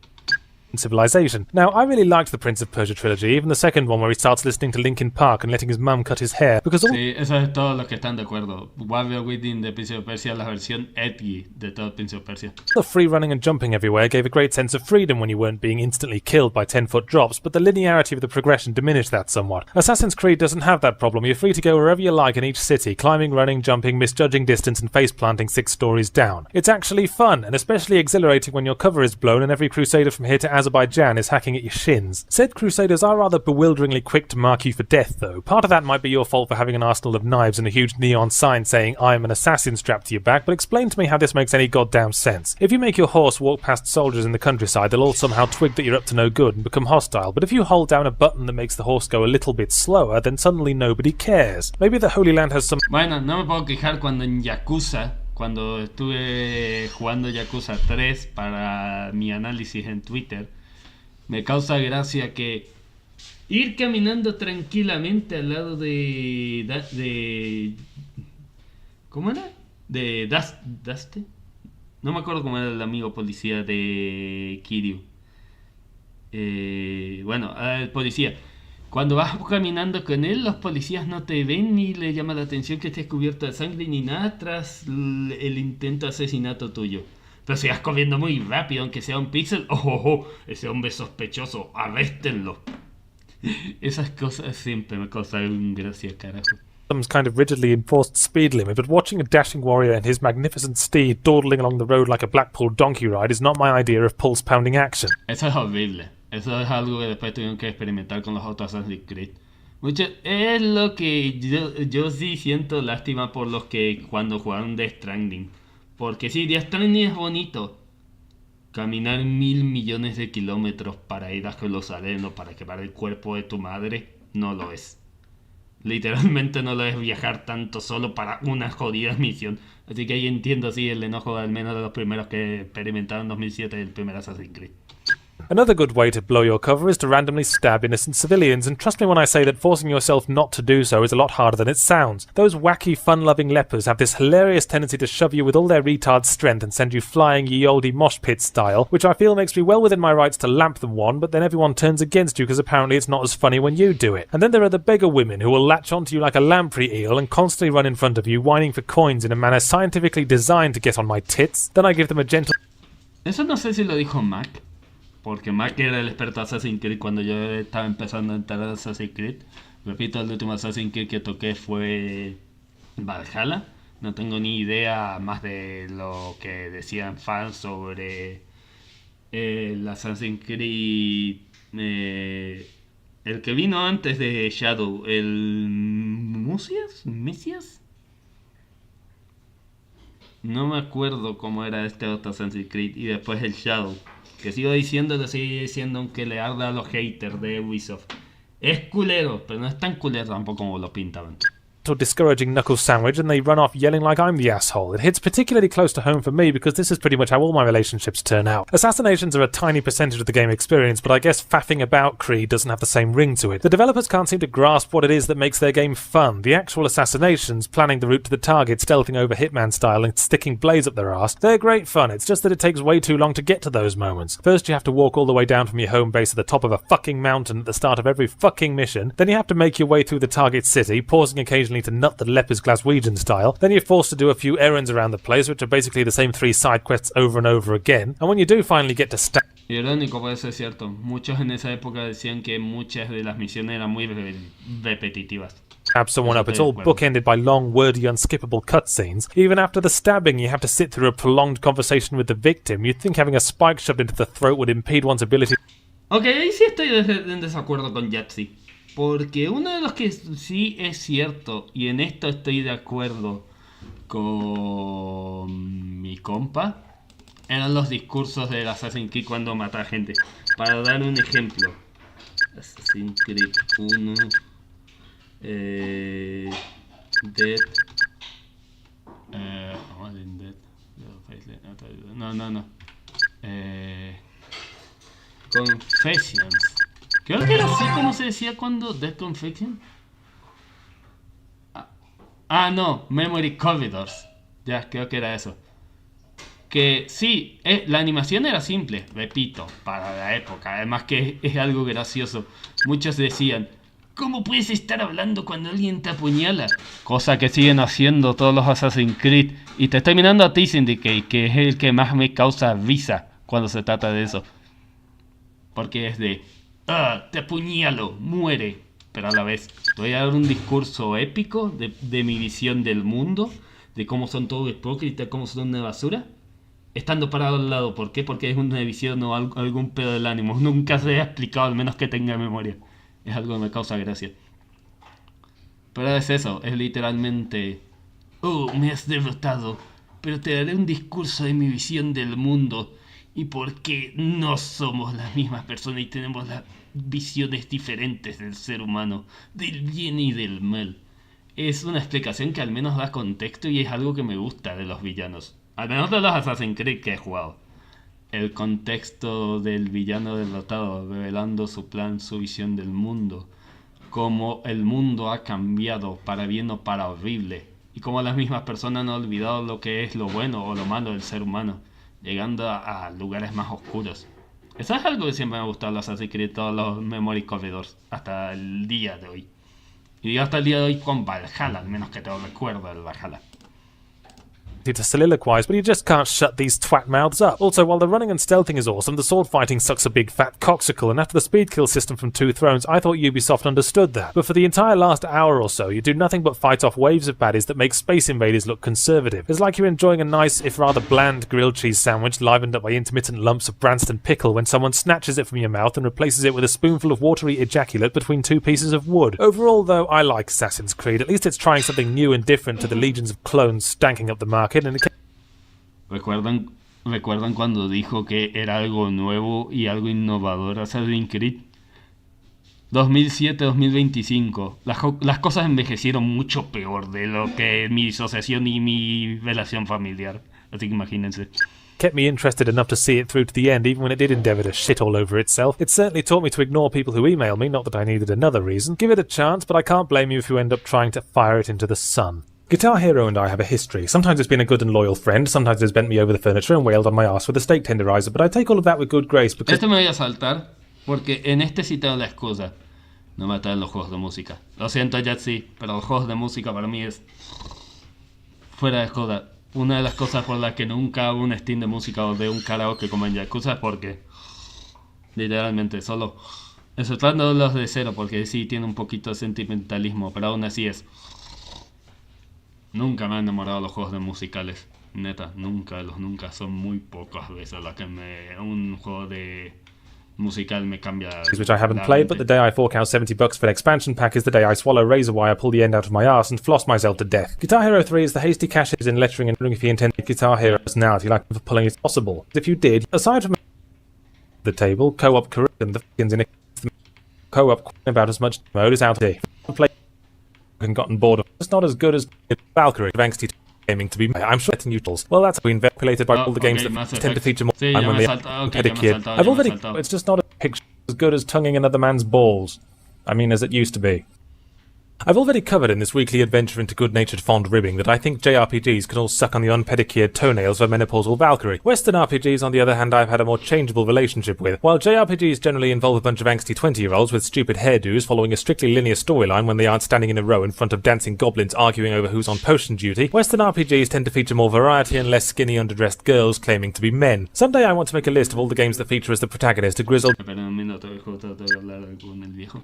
civilization. Now, I really liked the Prince of Persia trilogy, even the second one where he starts listening to Linkin Park and letting his mum cut his hair, because all... Sí, eso es todos los que están de acuerdo. Warrior Within de Prince of Persia, la versión edgy de todo Prince of Persia. The free running and jumping everywhere gave a great sense of freedom when you weren't being instantly killed by 10-foot drops, but the linearity of the progression diminished that somewhat. Assassin's Creed doesn't have that problem. You're free to go wherever you like in each city, climbing, running, jumping, misjudging distance and face-planting 6 stories down. It's actually fun, and especially exhilarating when your cover is blown and every crusader from here to Azerbaijan is hacking at your shins. Said crusaders are rather bewilderingly quick to mark you for death, though. Part of that might be your fault for having an arsenal of knives and a huge neon sign saying "I'm an assassin" strapped to your back, but explain to me how this makes any goddamn sense. If you make your horse walk past soldiers in the countryside, they'll all somehow twig that you're up to no good and become hostile, but if you hold down a button that makes the horse go a little bit slower, then suddenly nobody cares. Maybe the Holy Land has some... Bueno, no me puedo quejar cuando en Yakuza, cuando estuve jugando Yakuza 3 para mi análisis en Twitter, me causa gracia que ir caminando tranquilamente al lado de ¿cómo era? De Daste. No me acuerdo cómo era el amigo policía de Kiryu. Bueno, el policía. Cuando vas caminando con él, los policías no te ven ni le llama la atención que estés cubierto de sangre ni nada tras el intento de asesinato tuyo. Pero si vas corriendo muy rápido, aunque sea un píxel, ese hombre sospechoso, arréstenlo. Esas cosas siempre me causan gracia, carajo. Some kind of rigidly enforced speed limit, but watching a dashing warrior and his magnificent steed dawdling along the road like a Blackpool donkey ride is not my idea of pulse-pounding action. Eso es horrible. Eso es algo que después tuvieron que experimentar con los otros Assassin's Creed. Es lo que yo sí siento lástima por los que cuando jugaron Death Stranding. Porque sí, Death Stranding es bonito. Caminar 1000 millones de kilómetros para ir a Jerusalén o para quemar el cuerpo de tu madre, no lo es. Literalmente no lo es viajar tanto solo para una jodida misión. Así que ahí entiendo sí el enojo al menos de los primeros que experimentaron en 2007 el primer Assassin's Creed. Another good way to blow your cover is to randomly stab innocent civilians, and trust me when I say that forcing yourself not to do so is a lot harder than it sounds. Those wacky, fun-loving lepers have this hilarious tendency to shove you with all their retard strength and send you flying ye olde mosh pit style, which I feel makes me well within my rights to lamp them one, but then everyone turns against you because apparently it's not as funny when you do it. And then there are the beggar women who will latch onto you like a lamprey eel and constantly run in front of you, whining for coins in a manner scientifically designed to get on my tits. Then I give them a gentle... Eso no sé si lo dijo Mac. Porque Mac era el experto de Assassin's Creed cuando yo estaba empezando a entrar a Assassin's Creed. Repito, el último Assassin's Creed que toqué fue Valhalla. No tengo ni idea más de lo que decían fans sobre el Assassin's Creed. El que vino antes de Shadow, el ¿Mesias? No me acuerdo cómo era este otro Assassin's Creed. Y después el Shadow. Que sigo diciendo, lo sigo diciendo aunque le arda a los haters de Ubisoft. Es culero, pero no es tan culero tampoco como lo pintaban. discouraging knuckle sandwich and they run off yelling like I'm the asshole. It hits particularly close to home for me because this is pretty much how all my relationships turn out. Assassinations are a tiny percentage of the game experience, but I guess faffing about Creed doesn't have the same ring to it. The developers can't seem to grasp what it is that makes their game fun. The actual assassinations, planning the route to the target, stealthing over Hitman style and sticking blades up their arse, they're great fun. It's just that it takes way too long to get to those moments. First you have to walk all the way down from your home base to the top of a fucking mountain at the start of every fucking mission, then you have to make your way through the target city, pausing occasionally occasionally to nut the lepers Glaswegian style. Then you're forced to do a few errands around the place, which are basically the same 3 side quests over and over again. And when you do finally get to Irónico, puede ser cierto. Muchos en esa época decían que muchas de las misiones eran muy repetitivas. stab someone up, it's all bookended by long, wordy, unskippable cutscenes. Even after the stabbing, you have to sit through a prolonged conversation with the victim. You'd think having a spike shoved into the throat would impede one's ability. Ok, ahí sí estoy en desacuerdo con Jetsi. Porque uno de los que sí es cierto, y en esto estoy de acuerdo con mi compa, eran los discursos del Assassin's Creed cuando mata a gente. Para dar un ejemplo, Assassin's Creed 1, Dead, no, Confessions. Creo que era así como se decía cuando Dead Confession. No, Memory Corridors. Ya, creo que era eso. Que sí, la animación era simple, repito, para la época. Además que es algo gracioso. Muchos decían, ¿cómo puedes estar hablando cuando alguien te apuñala? Cosa que siguen haciendo todos los Assassin's Creed. Y te estoy mirando a ti, Syndicate, que es el que más me causa risa cuando se trata de eso. Porque es de, te apuñalo, muere. Pero a la vez, te voy a dar un discurso épico de mi visión del mundo, de cómo son todos hipócritas, cómo son una basura, estando parado al lado. ¿Por qué? Porque es una visión o algún pedo del ánimo. Nunca se ha explicado, al menos que tenga memoria. Es algo que me causa gracia. Pero es eso, es literalmente, me has derrotado, pero te daré un discurso de mi visión del mundo y por qué no somos las mismas personas y tenemos las visiones diferentes del ser humano, del bien y del mal. Es una explicación que al menos da contexto y es algo que me gusta de los villanos. Al menos de los Assassin's Creed que he jugado. El contexto del villano derrotado, revelando su plan, su visión del mundo. Cómo el mundo ha cambiado para bien o para horrible. Y cómo las mismas personas han olvidado lo que es lo bueno o lo malo del ser humano. Llegando a lugares más oscuros. Eso es algo que siempre me ha gustado los Assassin's Creed, todos los Memory Corridors. Hasta el día de hoy. Y digo hasta el día de hoy con Valhalla, al menos que te lo recuerdo del Valhalla. To soliloquize, but you just can't shut these twat mouths up. Also, while the running and stealthing is awesome, the sword fighting sucks a big fat coxicle, and after the speed kill system from Two Thrones, I thought Ubisoft understood that. But for the entire last hour or so, you do nothing but fight off waves of baddies that make Space Invaders look conservative. It's like you're enjoying a nice, if rather bland, grilled cheese sandwich livened up by intermittent lumps of Branston pickle when someone snatches it from your mouth and replaces it with a spoonful of watery ejaculate between 2 pieces of wood. Overall, though, I like Assassin's Creed. At least it's trying something new and different to the legions of clones stanking up the market, and it ¿Recuerdan cuando dijo que era algo nuevo y algo innovador Assassin's Creed? 2007-2025. Las cosas envejecieron mucho peor de lo que mi disociación y mi relación familiar. Así que imagínense. Kept me interested enough to see it through to the end, even when it did endeavour to shit all over itself. It certainly taught me to ignore people who email me, not that I needed another reason. Give it a chance, but I can't blame you if you end up trying to fire it into the sun. Guitar Hero and I have a history. Sometimes it's been a good and loyal friend, sometimes it's bent me over the furniture and wailed on my arse with a steak tenderizer, but I take all of that with good grace because... Este me voy a saltar, porque en este sí tengo la excusa. No me atraen los juegos de música. Lo siento, Yatsi, pero los juegos de música para mí es... fuera de joda. Una de las cosas por las que nunca hago un Steam de música o de un karaoke como en Yakuza es porque... literalmente, solo... exceptuando los de cero, porque sí tiene un poquito de sentimentalismo, pero aún así es... Nunca me han enamorado los juegos de musicales. Neta, nunca. Son muy pocas veces las que un juego de musical me cambia. Which I haven't played, but the day I fork out $70 for an expansion pack is the day I swallow razor wire, pull the end out of my arse, and floss myself to death. Guitar Hero 3 is the hasty cashes in lettering and wondering if you intend Guitar Hero personality like for pulling it possible. If you did, aside from the table, co-op curriculum, the f***ins in co-op about as much mode as out there. And gotten bored of. It's not as good as Valkyrie, angsty gaming to be. I'm sure it's neutrals. Well, that's been calculated by all the games that tend to feature more time when they had a kid. I've already. It's just not a picture as good as tonguing another man's balls. I mean, as it used to be. I've already covered in this weekly adventure into good-natured fond ribbing that I think JRPGs can all suck on the unpedicured toenails of a menopausal Valkyrie. Western RPGs, on the other hand, I've had a more changeable relationship with. While JRPGs generally involve a bunch of angsty 20-year-olds with stupid hairdos following a strictly linear storyline when they aren't standing in a row in front of dancing goblins arguing over who's on potion duty, Western RPGs tend to feature more variety and less skinny underdressed girls claiming to be men. Someday I want to make a list of all the games that feature as the protagonist a grizzled... Espera un minuto, que justo tengo que hablar con el viejo.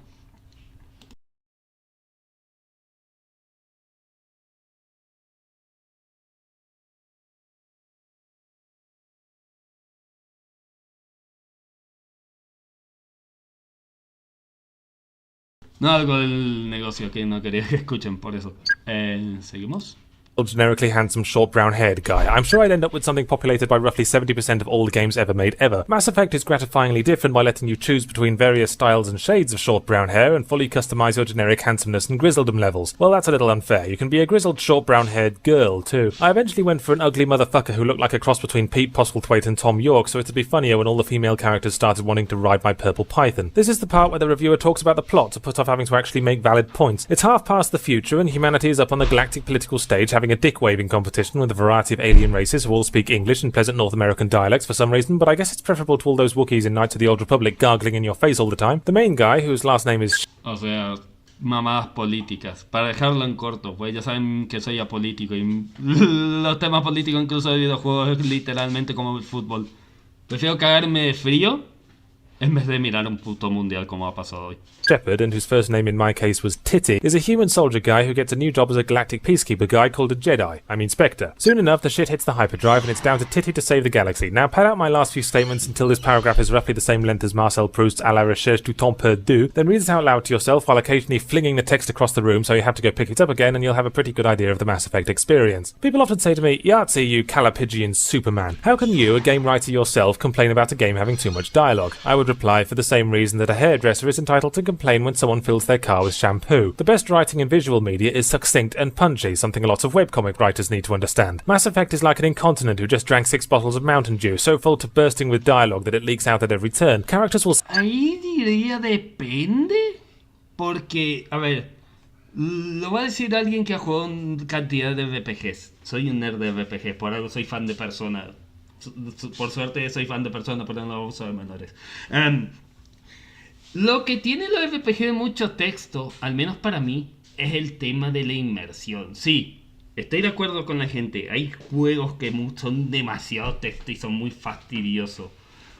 No, algo del negocio que no quería que escuchen, por eso. ¿Seguimos? generically handsome short brown haired guy. I'm sure I'd end up with something populated by roughly 70% of all the games ever made ever. Mass Effect is gratifyingly different by letting you choose between various styles and shades of short brown hair and fully customize your generic handsomeness and grizzledom levels. Well, that's a little unfair. You can be a grizzled short brown haired girl too. I eventually went for an ugly motherfucker who looked like a cross between Pete Postlethwaite and Tom York, so it'd be funnier when all the female characters started wanting to ride my purple python. This is the part where the reviewer talks about the plot to put off having to actually make valid points. It's half past the future and humanity is up on the galactic political stage having a dick-waving competition with a variety of alien races who all speak English and pleasant North American dialects for some reason, but I guess it's preferable to all those Wookiees in Knights of the Old Republic gargling in your face all the time. The main guy, whose last name is O sea, mamadas políticas. Para dejarlo en corto, pues ya saben que soy apolítico y los temas políticos incluso de videojuegos es literalmente como el fútbol. Prefiero cagarme de frío en vez de mirar un puto mundial como ha pasado hoy. Shepard, and whose first name in my case was Titty, is a human soldier guy who gets a new job as a galactic peacekeeper guy called a Jedi. I mean Spectre. Soon enough, the shit hits the hyperdrive and it's down to Titty to save the galaxy. Now pad out my last few statements until this paragraph is roughly the same length as Marcel Proust's À la recherche du temps perdu, then read it out loud to yourself while occasionally flinging the text across the room so you have to go pick it up again and you'll have a pretty good idea of the Mass Effect experience. People often say to me, Yahtzee, you Calapigian Superman. How can you, a game writer yourself, complain about a game having too much dialogue? I would reply, for the same reason that a hairdresser is entitled to complain when someone fills their car with shampoo. The best writing in visual media is succinct and punchy, something a lot of webcomic writers need to understand. Mass Effect is like an incontinent who just drank 6 bottles of Mountain Dew, so full to bursting with dialogue that it leaks out at every turn. Characters will... Ahí diría depende, porque, a ver, lo va a decir alguien que ha jugado en cantidad de RPGs. Soy un nerd de RPGs, por algo soy fan de Persona. Por suerte soy fan de Persona, pero no uso de menores. Lo que tiene los RPG de mucho texto, al menos para mí, es el tema de la inmersión. Sí, estoy de acuerdo con la gente. Hay juegos que son demasiado texto y son muy fastidiosos.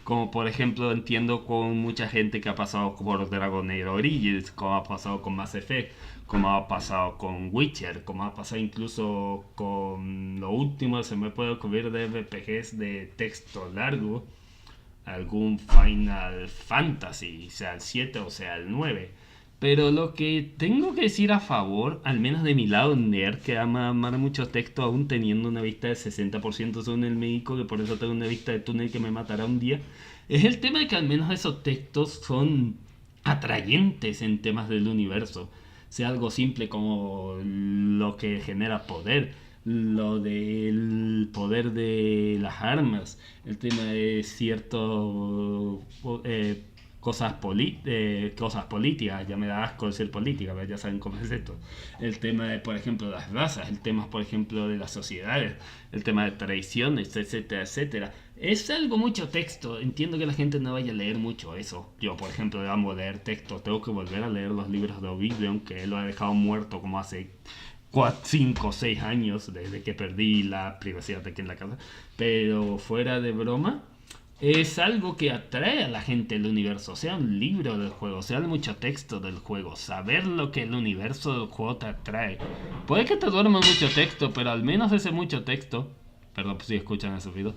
Como por ejemplo entiendo con mucha gente que ha pasado por Dragon Age Origins, como ha pasado con Mass Effect, como ha pasado con Witcher, como ha pasado incluso con lo último, se me puede ocurrir de RPGs de texto largo. Algún Final Fantasy, sea el 7 o sea el 9. Pero lo que tengo que decir a favor, al menos de mi lado nerd, que ama mucho texto aún teniendo una vista de 60% según el médico, que por eso tengo una vista de túnel que me matará un día, es el tema de que al menos esos textos son atrayentes en temas del universo. Sea algo simple como lo que genera poder, lo del poder de las armas, el tema de ciertas cosas políticas, ya me da asco decir política, pero ya saben cómo es esto. El tema de, por ejemplo, las razas, el tema, por ejemplo, de las sociedades, el tema de traiciones, etcétera, etcétera. Es algo mucho texto, entiendo que la gente no vaya a leer mucho eso. Yo, por ejemplo, amo leer texto, tengo que volver a leer los libros de Oblivion, que lo he dejado muerto como hace 5 o 6 años desde que perdí la privacidad aquí en la casa. Pero fuera de broma, es algo que atrae a la gente el universo, sea un libro del juego, sea mucho texto del juego. Saber lo que el universo del juego te atrae. Puede que te duerma mucho texto, pero al menos ese mucho texto, perdón si escuchan ese ruido,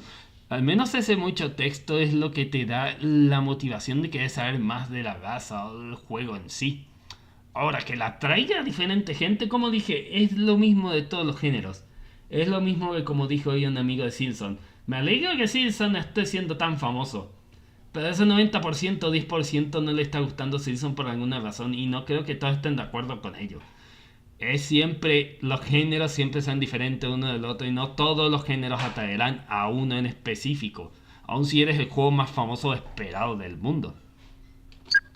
al menos ese mucho texto es lo que te da la motivación de querer saber más de la raza o del juego en sí. Ahora, que la traiga a diferente gente, como dije, es lo mismo de todos los géneros. Es lo mismo que como dijo hoy un amigo de Simpson. Me alegro que Simpson esté siendo tan famoso. Pero ese 90% o 10% no le está gustando Simpson por alguna razón. Y no creo que todos estén de acuerdo con ello. Es siempre, los géneros siempre son diferentes uno del otro. Y no todos los géneros atraerán a uno en específico. Aun si eres el juego más famoso esperado del mundo.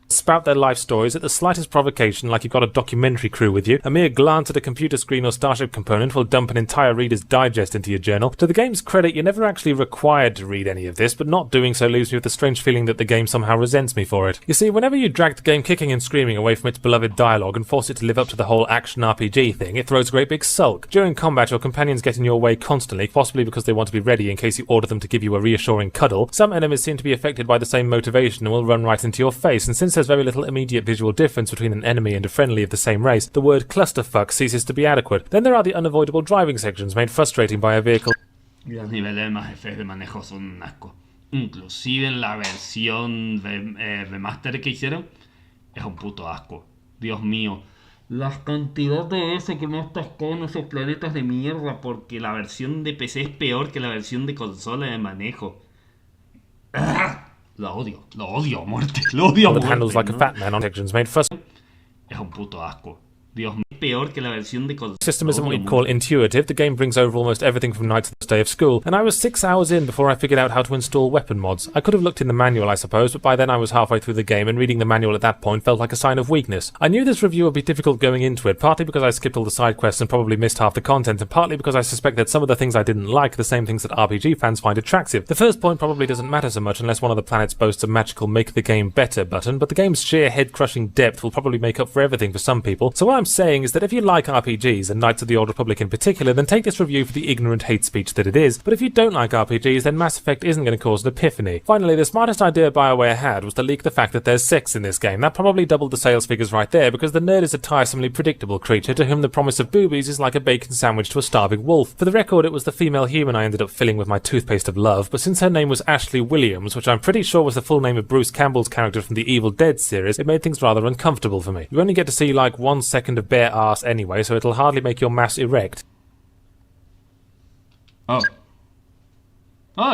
spout their life stories at the slightest provocation like you've got a documentary crew with you. A mere glance at a computer screen or Starship component will dump an entire Reader's Digest into your journal. To the game's credit, you're never actually required to read any of this, but not doing so leaves me with a strange feeling that the game somehow resents me for it. You see, whenever you drag the game kicking and screaming away from its beloved dialogue and force it to live up to the whole action RPG thing, it throws a great big sulk. During combat, your companions get in your way constantly, possibly because they want to be ready in case you order them to give you a reassuring cuddle. Some enemies seem to be affected by the same motivation and will run right into your face, and since there's very little immediate visual difference between an enemy and a friendly of the same race, the word clusterfuck ceases to be adequate. Then there are the unavoidable driving sections made frustrating by a vehicle. Los niveles de Mass Effect de manejo son un asco. Inclusive en la versión remaster que hicieron, es un puto asco. Dios mío. La cantidad de veces que me he atascado en esos planetas de mierda porque la versión de PC es peor que la versión de consola de manejo. ¡Ah! Lo odio a muerte, lo odio a muerte. Handles like a fat man on sections made frustrating. Es un puto asco. Dios mío, peor que la versión de consola. System isn't what you'd call intuitive. The game brings over almost everything from night to the day of school, and I was 6 hours in before I figured out how to install weapon mods. I could have looked in the manual, I suppose, but by then I was halfway through the game, and reading the manual at that point felt like a sign of weakness. I knew this review would be difficult going into it, partly because I skipped all the side quests and probably missed half the content, and partly because I suspect that some of the things I didn't like are the same things that RPG fans find attractive. The first point probably doesn't matter so much unless one of the planets boasts a magical make the game better button, but the game's sheer head-crushing depth will probably make up for everything for some people. So what I'm saying is that if you like RPGs, and Knights of the Old Republic in particular, then take this review for the ignorant hate speech that it is. But if you don't like RPGs, then Mass Effect isn't going to cause an epiphany. Finally, the smartest idea BioWare had was to leak the fact that there's sex in this game. That probably doubled the sales figures right there, because the nerd is a tiresomely predictable creature to whom the promise of boobies is like a bacon sandwich to a starving wolf. For the record, it was the female human I ended up filling with my toothpaste of love, but since her name was Ashley Williams, which I'm pretty sure was the full name of Bruce Campbell's character from the Evil Dead series, it made things rather uncomfortable for me. You only get to see like 1 second of bare arse anyway, so it'll hardly make your mass erect. Oh,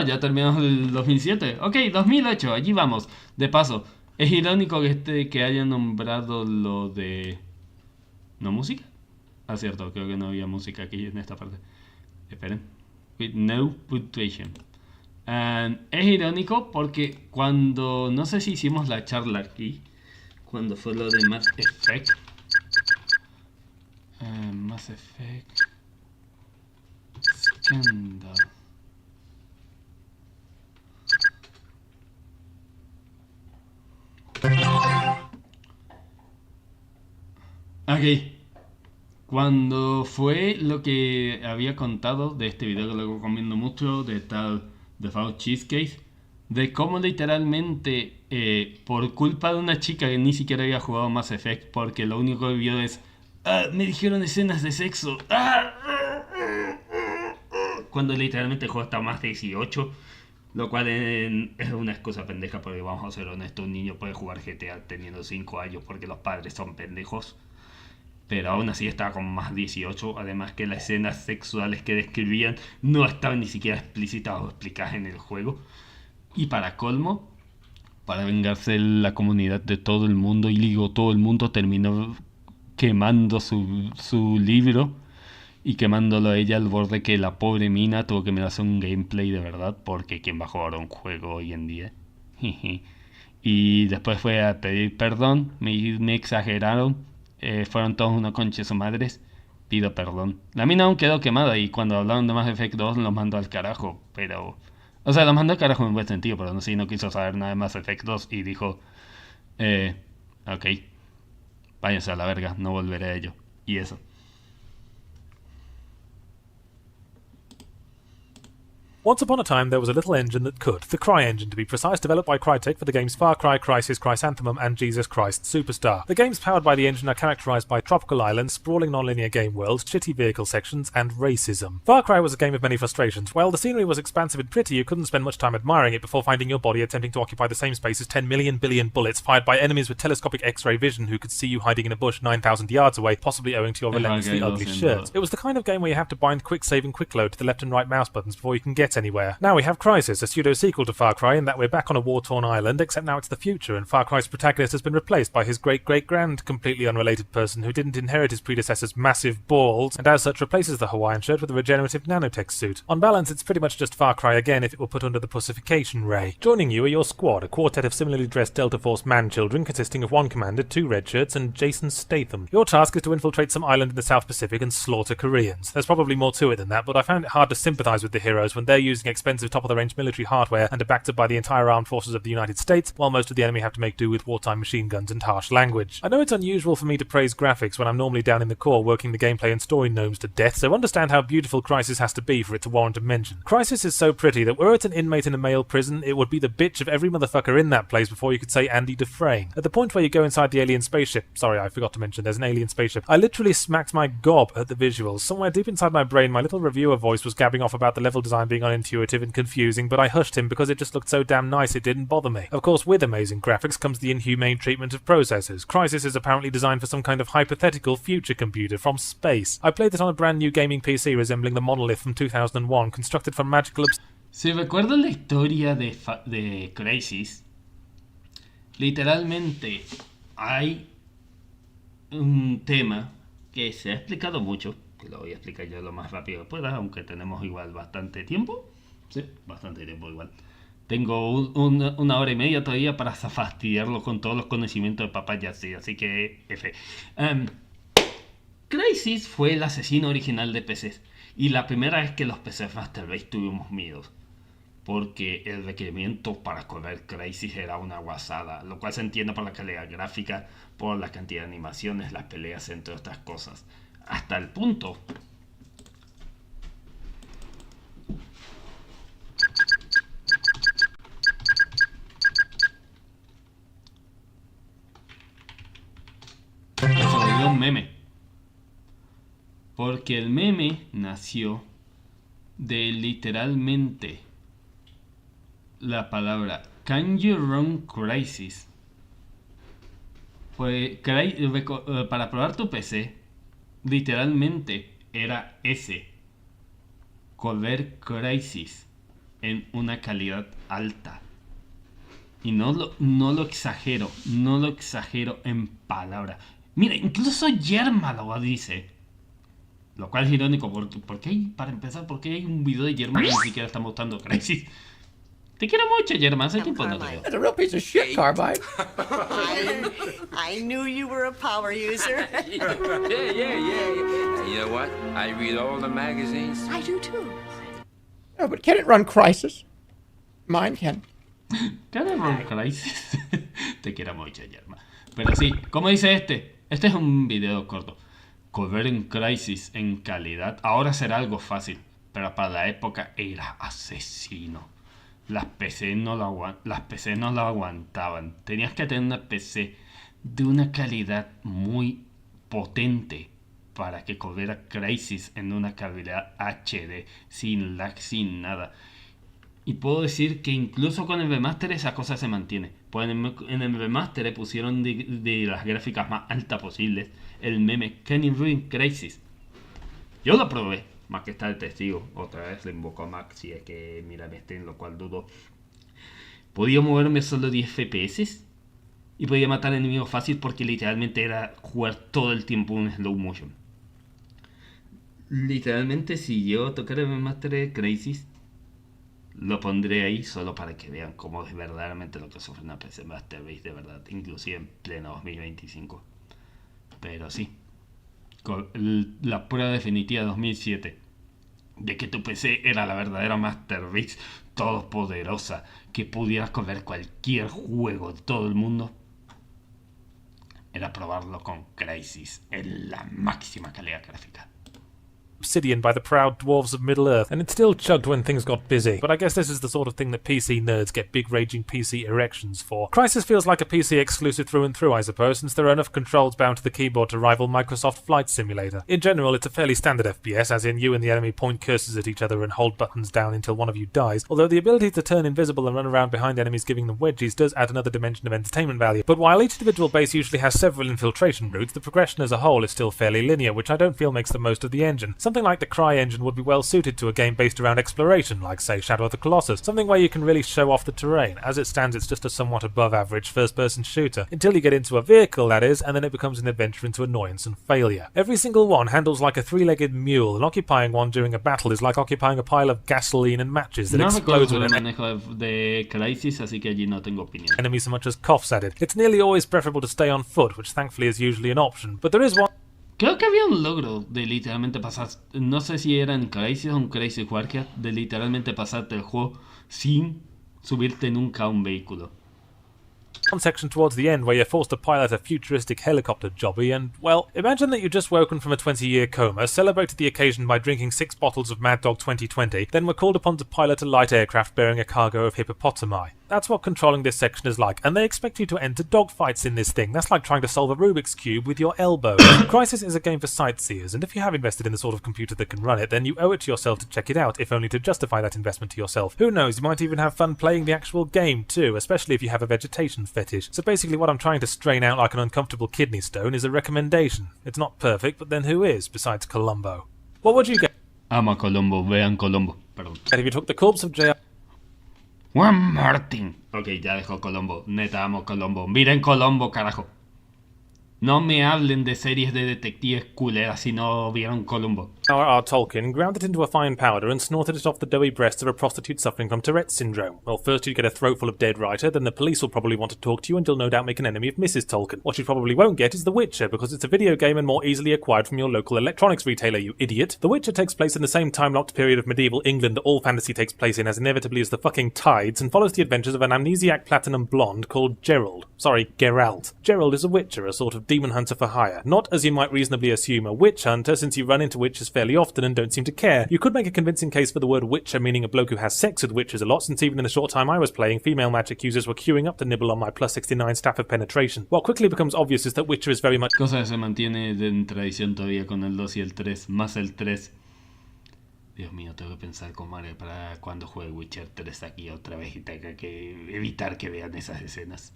ya terminamos el 2007. Ok, 2008, allí vamos. De paso, es irónico que haya nombrado lo de... ¿No música? Ah, cierto, creo que no había música aquí en esta parte. Esperen. With no puntuacion. Es irónico porque cuando... No sé si hicimos la charla aquí, cuando fue lo de Mass Effect. Mass Effect Scandal. Aquí. Cuando fue lo que había contado de este video que lo recomiendo mucho, de tal The Foul Cheesecake, de cómo literalmente por culpa de una chica que ni siquiera había jugado Mass Effect, porque lo único que vio es me dijeron escenas de sexo, cuando literalmente el juego está más de 18, lo cual es una excusa pendeja, porque vamos a ser honestos, un niño puede jugar GTA teniendo 5 años porque los padres son pendejos, pero aún así estaba con más 18, además que las escenas sexuales que describían no estaban ni siquiera explícitas o explicadas en el juego. Y para colmo, para vengarse de la comunidad de todo el mundo, y digo todo el mundo, terminó quemando su libro y quemándolo a ella al borde que la pobre mina tuvo que mirarse un gameplay de verdad, porque ¿quién va a jugar a un juego hoy en día? Y después fue a pedir perdón, me exageraron, fueron todos unos conches o madres, pido perdón. La mina aún quedó quemada y cuando hablaron de Mass Effect 2 los mandó al carajo, pero... O sea, los mandó al carajo en buen sentido, pero no sé, no quiso saber nada de Mass Effect 2 y dijo, ok, váyanse a la verga, no volveré a ello. Y eso. Once upon a time, there was a little engine that could, the Cry engine to be precise, developed by Crytek for the games Far Cry, Crysis, Chrysanthemum, and Jesus Christ Superstar. The games powered by the engine are characterized by tropical islands, sprawling non-linear game worlds, shitty vehicle sections, and racism. Far Cry was a game of many frustrations. While the scenery was expansive and pretty, you couldn't spend much time admiring it before finding your body attempting to occupy the same space as 10 million billion bullets fired by enemies with telescopic X-ray vision who could see you hiding in a bush 9,000 yards away, possibly owing to your relentlessly ugly shirt. It was the kind of game where you have to bind quick save and quick load to the left and right mouse buttons before you can get gets anywhere. Now we have Crysis, a pseudo-sequel to Far Cry in that we're back on a war-torn island, except now it's the future, and Far Cry's protagonist has been replaced by his great-great-grand, completely unrelated person who didn't inherit his predecessor's massive balls, and as such replaces the Hawaiian shirt with a regenerative nanotech suit. On balance, it's pretty much just Far Cry again if it were put under the pussification ray. Joining you are your squad, a quartet of similarly dressed Delta Force man-children consisting of one commander, 2 red shirts, and Jason Statham. Your task is to infiltrate some island in the South Pacific and slaughter Koreans. There's probably more to it than that, but I found it hard to sympathise with the heroes when they're using expensive top-of-the-range military hardware and are backed up by the entire armed forces of the United States, while most of the enemy have to make do with wartime machine guns and harsh language. I know it's unusual for me to praise graphics when I'm normally down in the core working the gameplay and story gnomes to death, so understand how beautiful Crysis has to be for it to warrant a mention. Crysis is so pretty that were it an inmate in a male prison, it would be the bitch of every motherfucker in that place before you could say Andy Dufresne. At the point where you go inside the alien spaceship, sorry, I forgot to mention there's an alien spaceship, I literally smacked my gob at the visuals. Somewhere deep inside my brain, my little reviewer voice was gabbing off about the level design being unintuitive and confusing, but I hushed him because it just looked so damn nice it didn't bother me. Of course, with amazing graphics comes the inhumane treatment of processors. Crysis is apparently designed for some kind of hypothetical future computer from space. I played this on a brand new gaming PC resembling the Monolith from 2001, constructed from magical... Si recuerdan la historia de Crysis, literalmente hay un tema que se ha explicado mucho, que lo voy a explicar yo lo más rápido que pueda, aunque tenemos igual bastante tiempo. Sí, bastante tiempo igual. Tengo una hora y media todavía para fastidiarlo con todos los conocimientos de papá Yassi, así que F. Crysis fue el asesino original de PCs, y la primera vez que los PCs Master Race tuvimos miedos, porque el requerimiento para correr Crysis era una guasada, lo cual se entiende por la calidad gráfica, por la cantidad de animaciones, las peleas, entre otras cosas. Hasta el punto que se volvió un meme, porque el meme nació de literalmente la palabra "Can you run Crysis?". Para probar tu PC, literalmente era ese: correr Crysis en una calidad alta. Y no lo exagero en palabras. Mira, incluso Yerma lo dice. Lo cual es irónico, porque hay un video de Yerma que ni siquiera está mostrando Crysis. Te quiero mucho, Yerma, hace tiempo no te veo. That's a real piece of shit, Carbide. I knew you were a power user. Yeah. You know what? I read all the magazines. I do too. No, but can it run Crysis? Mine can. Can it run Crysis? Te quiero mucho, Yerma. Pero sí, como dice este es un video corto. Correr en Crysis en calidad ahora será algo fácil, pero para la época era asesino. Las PC no lo aguantaban. Tenías que tener una PC de una calidad muy potente para que corriera Crysis en una calidad HD, sin lag, sin nada. Y puedo decir que incluso con el remaster esa cosa se mantiene. Pues en el remaster le pusieron de las gráficas más altas posibles el meme "Can you run Crysis?". Yo lo probé. Mac está de testigo. Otra vez le invoco a Mac si es que mira en lo cual dudo. Podía moverme solo 10 FPS y podía matar enemigos fácil porque literalmente era jugar todo el tiempo en slow motion. Literalmente si llego a tocar el remaster de Crysis, lo pondré ahí solo para que vean cómo es verdaderamente lo que sufre una PC Master Race de verdad, inclusive en pleno 2025. Pero sí, la prueba definitiva 2007 de que tu PC era la verdadera Master Race todopoderosa que pudieras correr cualquier juego de todo el mundo era probarlo con Crysis en la máxima calidad gráfica. Obsidian by the proud dwarves of Middle-earth, and it still chugged when things got busy. But I guess this is the sort of thing that PC nerds get big raging PC erections for. Crysis feels like a PC exclusive through and through, I suppose, since there are enough controls bound to the keyboard to rival Microsoft Flight Simulator. In general, it's a fairly standard FPS, as in you and the enemy point cursors at each other and hold buttons down until one of you dies, although the ability to turn invisible and run around behind enemies giving them wedgies does add another dimension of entertainment value. But while each individual base usually has several infiltration routes, the progression as a whole is still fairly linear, which I don't feel makes the most of the engine. Something like the CryEngine would be well suited to a game based around exploration, like say Shadow of the Colossus, something where you can really show off the terrain. As it stands, it's just a somewhat above average first-person shooter, until you get into a vehicle, that is, and then it becomes an adventure into annoyance and failure. Every single one handles like a three-legged mule, and occupying one during a battle is like occupying a pile of gasoline and matches that No explodes recuerdo when el manejo de Crysis, así que allí no tengo opinión. enemy so much as coughs at it. It's nearly always preferable to stay on foot, which thankfully is usually an option, but there is one... Creo que había un logro de literalmente pasar, no sé si era en Crysis o en Crysis Warcraft, de literalmente pasarte el juego sin subirte nunca a un vehículo. One section towards the end where you're forced to pilot a futuristic helicopter jobby, and, well, imagine that you've just woken from a 20-year coma, celebrated the occasion by drinking 6 bottles of Mad Dog 2020, then were called upon to pilot a light aircraft bearing a cargo of hippopotami. That's what controlling this section is like, and they expect you to enter dogfights in this thing. That's like trying to solve a Rubik's Cube with your elbow. Crysis is a game for sightseers, and if you have invested in the sort of computer that can run it, then you owe it to yourself to check it out, if only to justify that investment to yourself. Who knows, you might even have fun playing the actual game too, especially if you have a vegetation fetish. So basically what I'm trying to strain out like an uncomfortable kidney stone is a recommendation. It's not perfect, but then who is, besides Columbo? What would you get? Amo a Colombo, vean Colombo, perdón. If you took the corpse of J.R. Juan Martín. Ok, ya dejo Colombo. Neta, amo Colombo. Miren Colombo, carajo. No me hablen de series de detectives culeras si no vieron Colombo. R.R. Tolkien ground it into a fine powder and snorted it off the doughy breasts of a prostitute suffering from Tourette's syndrome. Well, first you'd get a throat full of dead writer, then the police will probably want to talk to you and you'll no doubt make an enemy of Mrs. Tolkien. What you probably won't get is The Witcher, because it's a video game and more easily acquired from your local electronics retailer, you idiot. The Witcher takes place in the same time-locked period of medieval England that all fantasy takes place in as inevitably as the fucking tides, and follows the adventures of an amnesiac platinum blonde called Geralt. Sorry, Geralt. Geralt is a witcher, a sort of demon hunter for hire. Not, as you might reasonably assume, a witch hunter, since you run into witches fairly often and don't seem to care. You could make a convincing case for the word witcher meaning a bloke who has sex with witches a lot, since even in the short time I was playing, female magic users were queuing up to nibble on my plus 69 staff of penetration. What quickly becomes obvious is that Witcher is very much... Cosa que se mantiene en tradición todavía con el 2 y el 3, más el 3. Dios mío, tengo que pensar cómo haré para cuando juegue Witcher 3 aquí otra vez y tenga que evitar que vean esas escenas.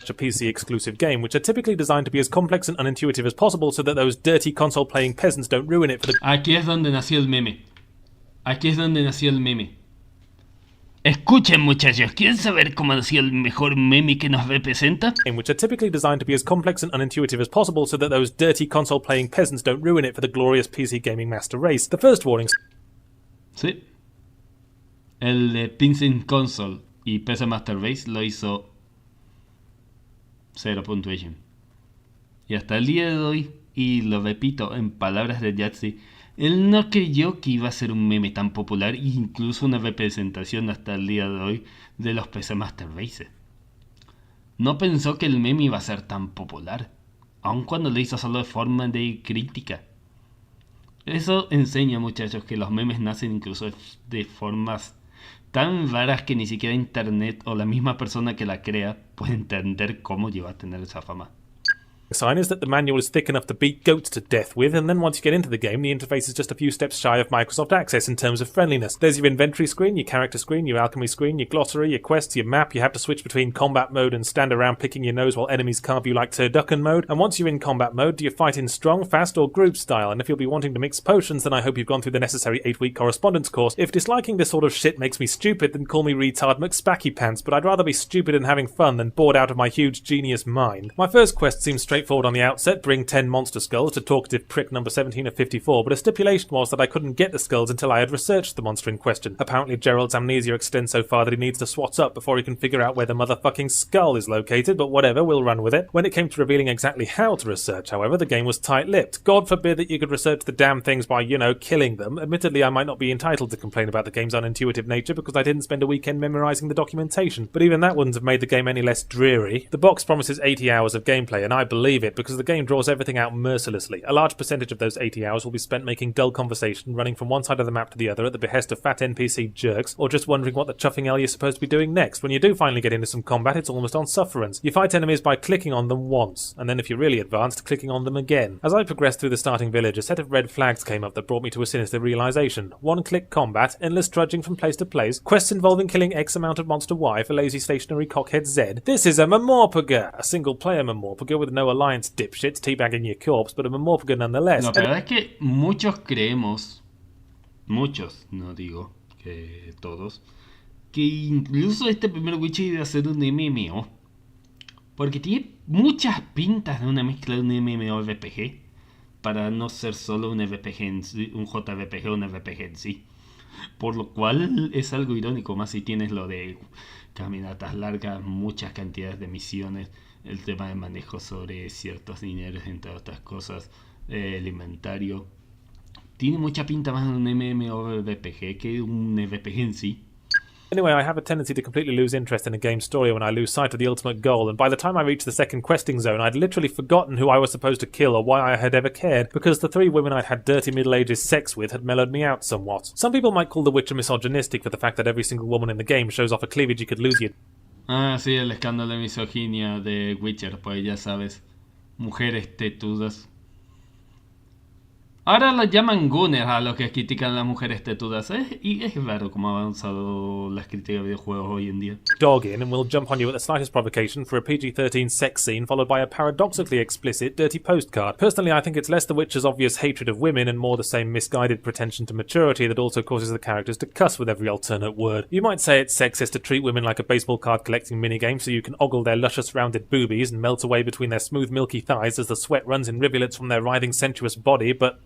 A PC exclusive game, which are typically designed to be as complex and unintuitive as possible so that those dirty console playing peasants don't ruin it for the... Aquí es donde nació el meme. Aquí es donde nació el meme. Escuchen, muchachos, ¿quieren saber cómo nació el mejor meme que nos representa? Which are typically designed to be as complex and unintuitive as possible so that those dirty console playing peasants don't ruin it for the glorious PC gaming master race. The first warning... Sí. El de PC Console y PC Master Race lo hizo 0 puntuacion. Y hasta el día de hoy, y lo repito en palabras de Yatsi, él no creyó que iba a ser un meme tan popular e incluso una representación hasta el día de hoy de los PC Master Race. No pensó que el meme iba a ser tan popular, aun cuando lo hizo solo de forma de crítica. Eso enseña, muchachos, que los memes nacen incluso de formas tan raras que ni siquiera internet o la misma persona que la crea puede entender cómo llegó a tener esa fama. sign is that the manual is thick enough to beat goats to death with, and then once you get into the game, the interface is just a few steps shy of Microsoft Access in terms of friendliness. There's your inventory screen, your character screen, your alchemy screen, your glossary, your quests, your map. You have to switch between combat mode and stand around picking your nose while enemies carve you like turducken mode. And once you're in combat mode, do you fight in strong, fast, or group style? And if you'll be wanting to mix potions, then I hope you've gone through the necessary 8-week correspondence course. If disliking this sort of shit makes me stupid, then call me retard McSpacky Pants, but I'd rather be stupid and having fun than bored out of my huge genius mind. My first quest seems straightforward on the outset, bring 10 monster skulls to talkative prick number 17 of 54, but a stipulation was that I couldn't get the skulls until I had researched the monster in question. Apparently Gerald's amnesia extends so far that he needs to swat up before he can figure out where the motherfucking skull is located, but whatever, we'll run with it. When it came to revealing exactly how to research, however, the game was tight-lipped. God forbid that you could research the damn things by, killing them. Admittedly, I might not be entitled to complain about the game's unintuitive nature because I didn't spend a weekend memorizing the documentation, but even that wouldn't have made the game any less dreary. The box promises 80 hours of gameplay, and I believe it, because the game draws everything out mercilessly. A large percentage of those 80 hours will be spent making dull conversation, running from one side of the map to the other at the behest of fat NPC jerks, or just wondering what the chuffing hell you're supposed to be doing next. When you do finally get into some combat, it's almost on sufferance. You fight enemies by clicking on them once, and then if you're really advanced, clicking on them again. As I progressed through the starting village, a set of red flags came up that brought me to a sinister realization. One-click combat, endless trudging from place to place, quests involving killing X amount of monster Y for lazy stationary cockhead Z. This is a Memorpaga! A single-player Memorpaga with no Alliance dipshits teabagging your corpse, but a Morphigan nonetheless. La verdad es que muchos creemos, muchos, no digo que todos, que incluso este primer Witcher iba a ser un MMO. Porque tiene muchas pintas de una mezcla de un MMORPG, para no ser solo un RPG en sí, un JRPG o un RPG en sí. Por lo cual es algo irónico, más si tienes lo de caminatas largas, muchas cantidades de misiones, el tema de manejo sobre ciertos dineros, entre otras cosas, el inventario. Tiene mucha pinta más de un MMORPG que un RPG en sí. Anyway, I have a tendency to completely lose interest in a game's story when I lose sight of the ultimate goal, and by the time I reached the second questing zone, I'd literally forgotten who I was supposed to kill or why I had ever cared, because the 3 women I'd had dirty Middle Ages sex with had mellowed me out somewhat. Some people might call The Witcher misogynistic for the fact that every single woman in the game shows off a cleavage you could lose your... Ah, sí, el escándalo de misoginia de Witcher, pues ya sabes, mujeres tetudas. Ahora los llaman Gunners a los que critican a las mujeres tetudas, y es raro cómo ha avanzado las críticas de videojuegos hoy en día. Dog in and will jump on you at the slightest provocation for a PG-13 sex scene followed by a paradoxically explicit dirty postcard. Personally, I think it's less The Witcher's obvious hatred of women and more the same misguided pretension to maturity that also causes the characters to cuss with every alternate word. You might say it's sexist to treat women like a baseball card collecting minigame so you can ogle their luscious rounded boobies and melt away between their smooth milky thighs as the sweat runs in rivulets from their writhing sensuous body, but...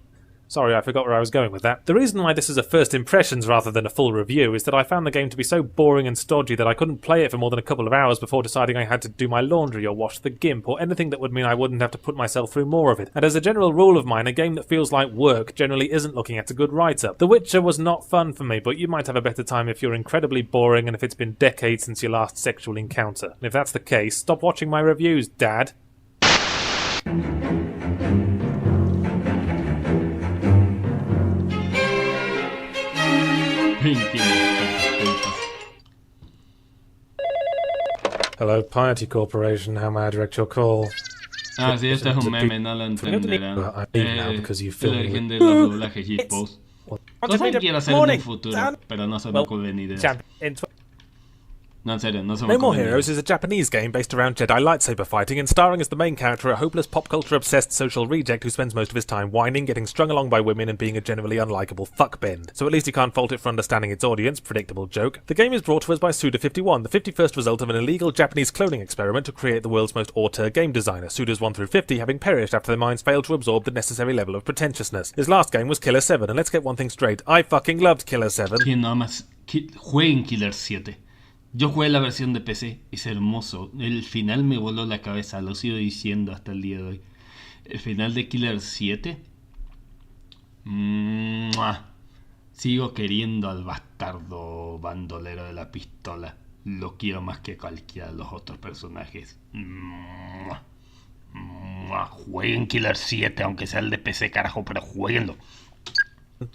Sorry, I forgot where I was going with that. The reason why this is a first impressions rather than a full review is that I found the game to be so boring and stodgy that I couldn't play it for more than a couple of hours before deciding I had to do my laundry or wash the gimp or anything that would mean I wouldn't have to put myself through more of it. And as a general rule of mine, a game that feels like work generally isn't looking at a good write-up. The Witcher was not fun for me, but you might have a better time if you're incredibly boring and if it's been decades since your last sexual encounter. And if that's the case, stop watching my reviews, Dad. Hello, Piety Corporation. How may I direct your call? Ah, sí, este es un meme, no lo entenderán. Because you El origen de los doblajes shitpost. Cosa que quiero hacer en el futuro, pero no se me ocurre ni idea. No, en serio, no se me No More ocurre ni Heroes idea. is a Japanese game based around Jedi lightsaber fighting and starring as the main character a hopeless pop culture obsessed social reject who spends most of his time whining, getting strung along by women and being a generally unlikable fuckbend. So at least you can't fault it for understanding its audience, predictable joke. The game is brought to us by Suda51, the 51st result of an illegal Japanese cloning experiment to create the world's most auteur game designer, Sudas 1 through 50 having perished after their minds failed to absorb the necessary level of pretentiousness. His last game was Killer 7, and let's get one thing straight, I fucking loved Killer 7. ¿Quién no más? Jueguen Killer 7. Yo jugué la versión de PC, es hermoso. El final me voló la cabeza, lo sigo diciendo hasta el día de hoy. El final de Killer 7. ¡Mua! Sigo queriendo al bastardo bandolero de la pistola. Lo quiero más que cualquiera de los otros personajes. ¡Mua! ¡Mua! Jueguen Killer 7, aunque sea el de PC, carajo, pero jueguenlo.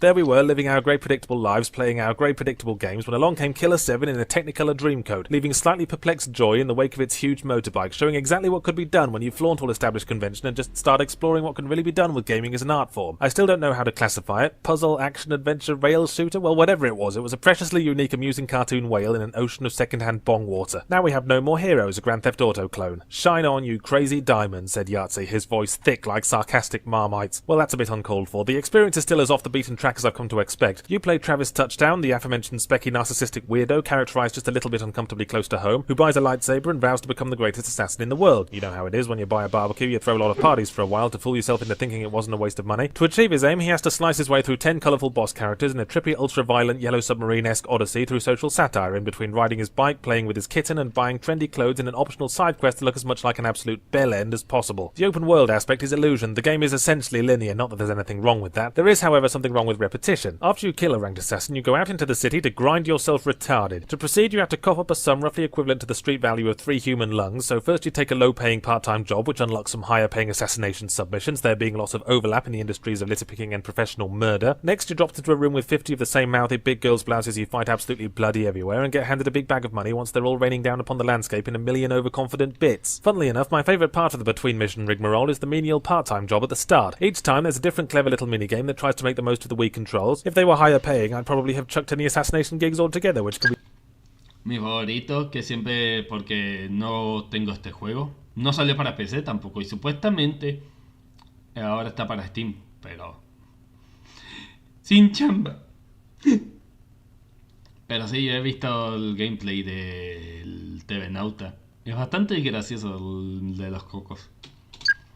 There we were, living our great predictable lives, playing our great predictable games, when along came Killer 7 in a Technicolor Dreamcoat, leaving slightly perplexed Joy in the wake of its huge motorbike, showing exactly what could be done when you flaunt all established convention and just start exploring what can really be done with gaming as an art form. I still don't know how to classify it. Puzzle, action, adventure, rail shooter? Well, whatever it was a preciously unique, amusing cartoon whale in an ocean of second-hand bong water. Now we have No More Heroes, a Grand Theft Auto clone. Shine on, you crazy diamond, said Yahtzee, his voice thick like sarcastic Marmites. Well, that's a bit uncalled for. The experience is still as off the beaten track as I've come to expect. You play Travis Touchdown, the aforementioned specky narcissistic weirdo characterized just a little bit uncomfortably close to home, who buys a lightsaber and vows to become the greatest assassin in the world. You know how it is, when you buy a barbecue you throw a lot of parties for a while to fool yourself into thinking it wasn't a waste of money. To achieve his aim he has to slice his way through 10 colourful boss characters in a trippy ultra-violent yellow submarine-esque odyssey through social satire in between riding his bike, playing with his kitten and buying trendy clothes in an optional side quest to look as much like an absolute bell end as possible. The open world aspect is illusion. The game is essentially linear, not that there's anything wrong with that. There is however something wrong with repetition. After you kill a ranked assassin, you go out into the city to grind yourself retarded. To proceed, you have to cough up a sum roughly equivalent to the street value of 3 human lungs, so first you take a low-paying part-time job which unlocks some higher-paying assassination submissions, there being lots of overlap in the industries of litter-picking and professional murder. Next, you're dropped into a room with 50 of the same mouthy big girls' blouses you fight absolutely bloody everywhere, and get handed a big bag of money once they're all raining down upon the landscape in a million overconfident bits. Funnily enough, my favourite part of the between-mission rigmarole is the menial part-time job at the start. Each time there's a different clever little minigame that tries to make the most of the weak controls. If they were higher-paying, I'd probably have chucked any assassination gigs altogether, which can be... Mi favorito, que siempre, porque no tengo este juego, No salió para PC tampoco. Y supuestamente ahora está para Steam. Pero sin chamba. Pero sí, he visto el gameplay del TV Nauta. Es bastante gracioso el de los cocos.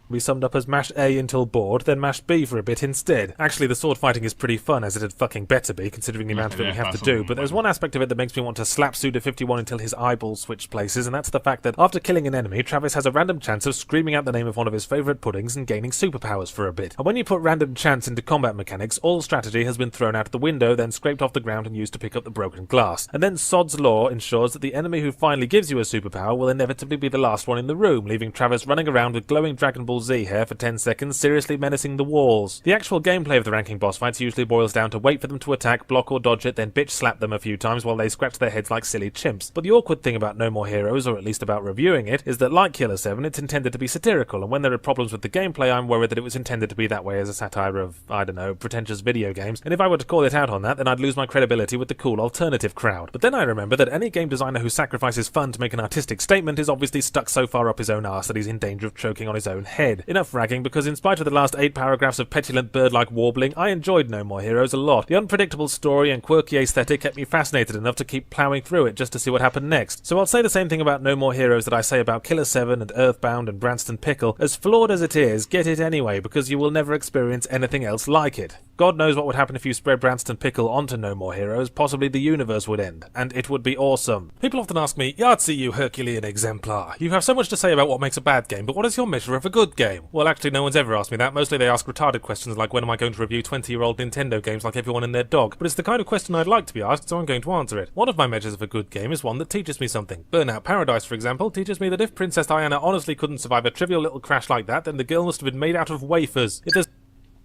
We summed up as mash A until bored, then mash B for a bit instead. Actually, the sword fighting is pretty fun, as it had fucking better be, considering the amount of it we have to do, but there's one aspect of it that makes me want to slap Suda51 until his eyeballs switch places, and that's the fact that after killing an enemy, Travis has a random chance of screaming out the name of one of his favourite puddings and gaining superpowers for a bit. And when you put random chance into combat mechanics, all strategy has been thrown out of the window, then scraped off the ground and used to pick up the broken glass. And then Sod's Law ensures that the enemy who finally gives you a superpower will inevitably be the last one in the room, leaving Travis running around with glowing Dragon Ball Z hair for 10 seconds, seriously menacing the walls. The actual gameplay of the ranking boss fights usually boils down to wait for them to attack, block or dodge it, then bitch slap them a few times while they scratch their heads like silly chimps. But the awkward thing about No More Heroes, or at least about reviewing it, is that like Killer 7, it's intended to be satirical, and when there are problems with the gameplay, I'm worried that it was intended to be that way as a satire of, I don't know, pretentious video games, and if I were to call it out on that, then I'd lose my credibility with the cool alternative crowd. But then I remember that any game designer who sacrifices fun to make an artistic statement is obviously stuck so far up his own arse that he's in danger of choking on his own head. Enough ragging, because in spite of the last 8 paragraphs of petulant bird-like warbling, I enjoyed No More Heroes a lot. The unpredictable story and quirky aesthetic kept me fascinated enough to keep ploughing through it just to see what happened next. So I'll say the same thing about No More Heroes that I say about Killer 7 and Earthbound and Branston Pickle. As flawed as it is, get it anyway, because you will never experience anything else like it. God knows what would happen if you spread Branston Pickle onto No More Heroes. Possibly the universe would end, and it would be awesome. People often ask me, Yahtzee, you Herculean exemplar. You have so much to say about what makes a bad game, but what is your measure of a good game? Well, actually, no one's ever asked me that. Mostly they ask retarded questions like when am I going to review 20-year-old Nintendo games like everyone and their dog, but it's the kind of question I'd like to be asked, so I'm going to answer it. One of my measures of a good game is one that teaches me something. Burnout Paradise, for example, teaches me that if Princess Diana honestly couldn't survive a trivial little crash like that, then the girl must have been made out of wafers. If there's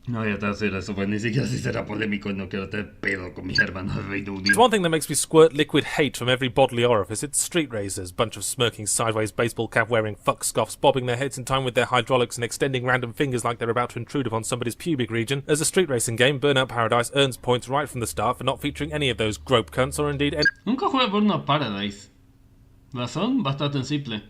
No voy a hacer eso, pues ni siquiera si será polémico, no quiero tener pedo con mis hermanos del Reino Unido. It's one thing that makes me squirt liquid hate from every bodily orifice. It's street racers, bunch of smirking sideways baseball cap wearing fuck scoffs, bobbing their heads in time with their hydraulics and extending random fingers like they're about to intrude upon somebody's pubic region. As a street racing game, Burnout Paradise earns points right from the start for not featuring any of those grope cunts or indeed any... Nunca jugué Burnout Paradise. Razón bastante simple.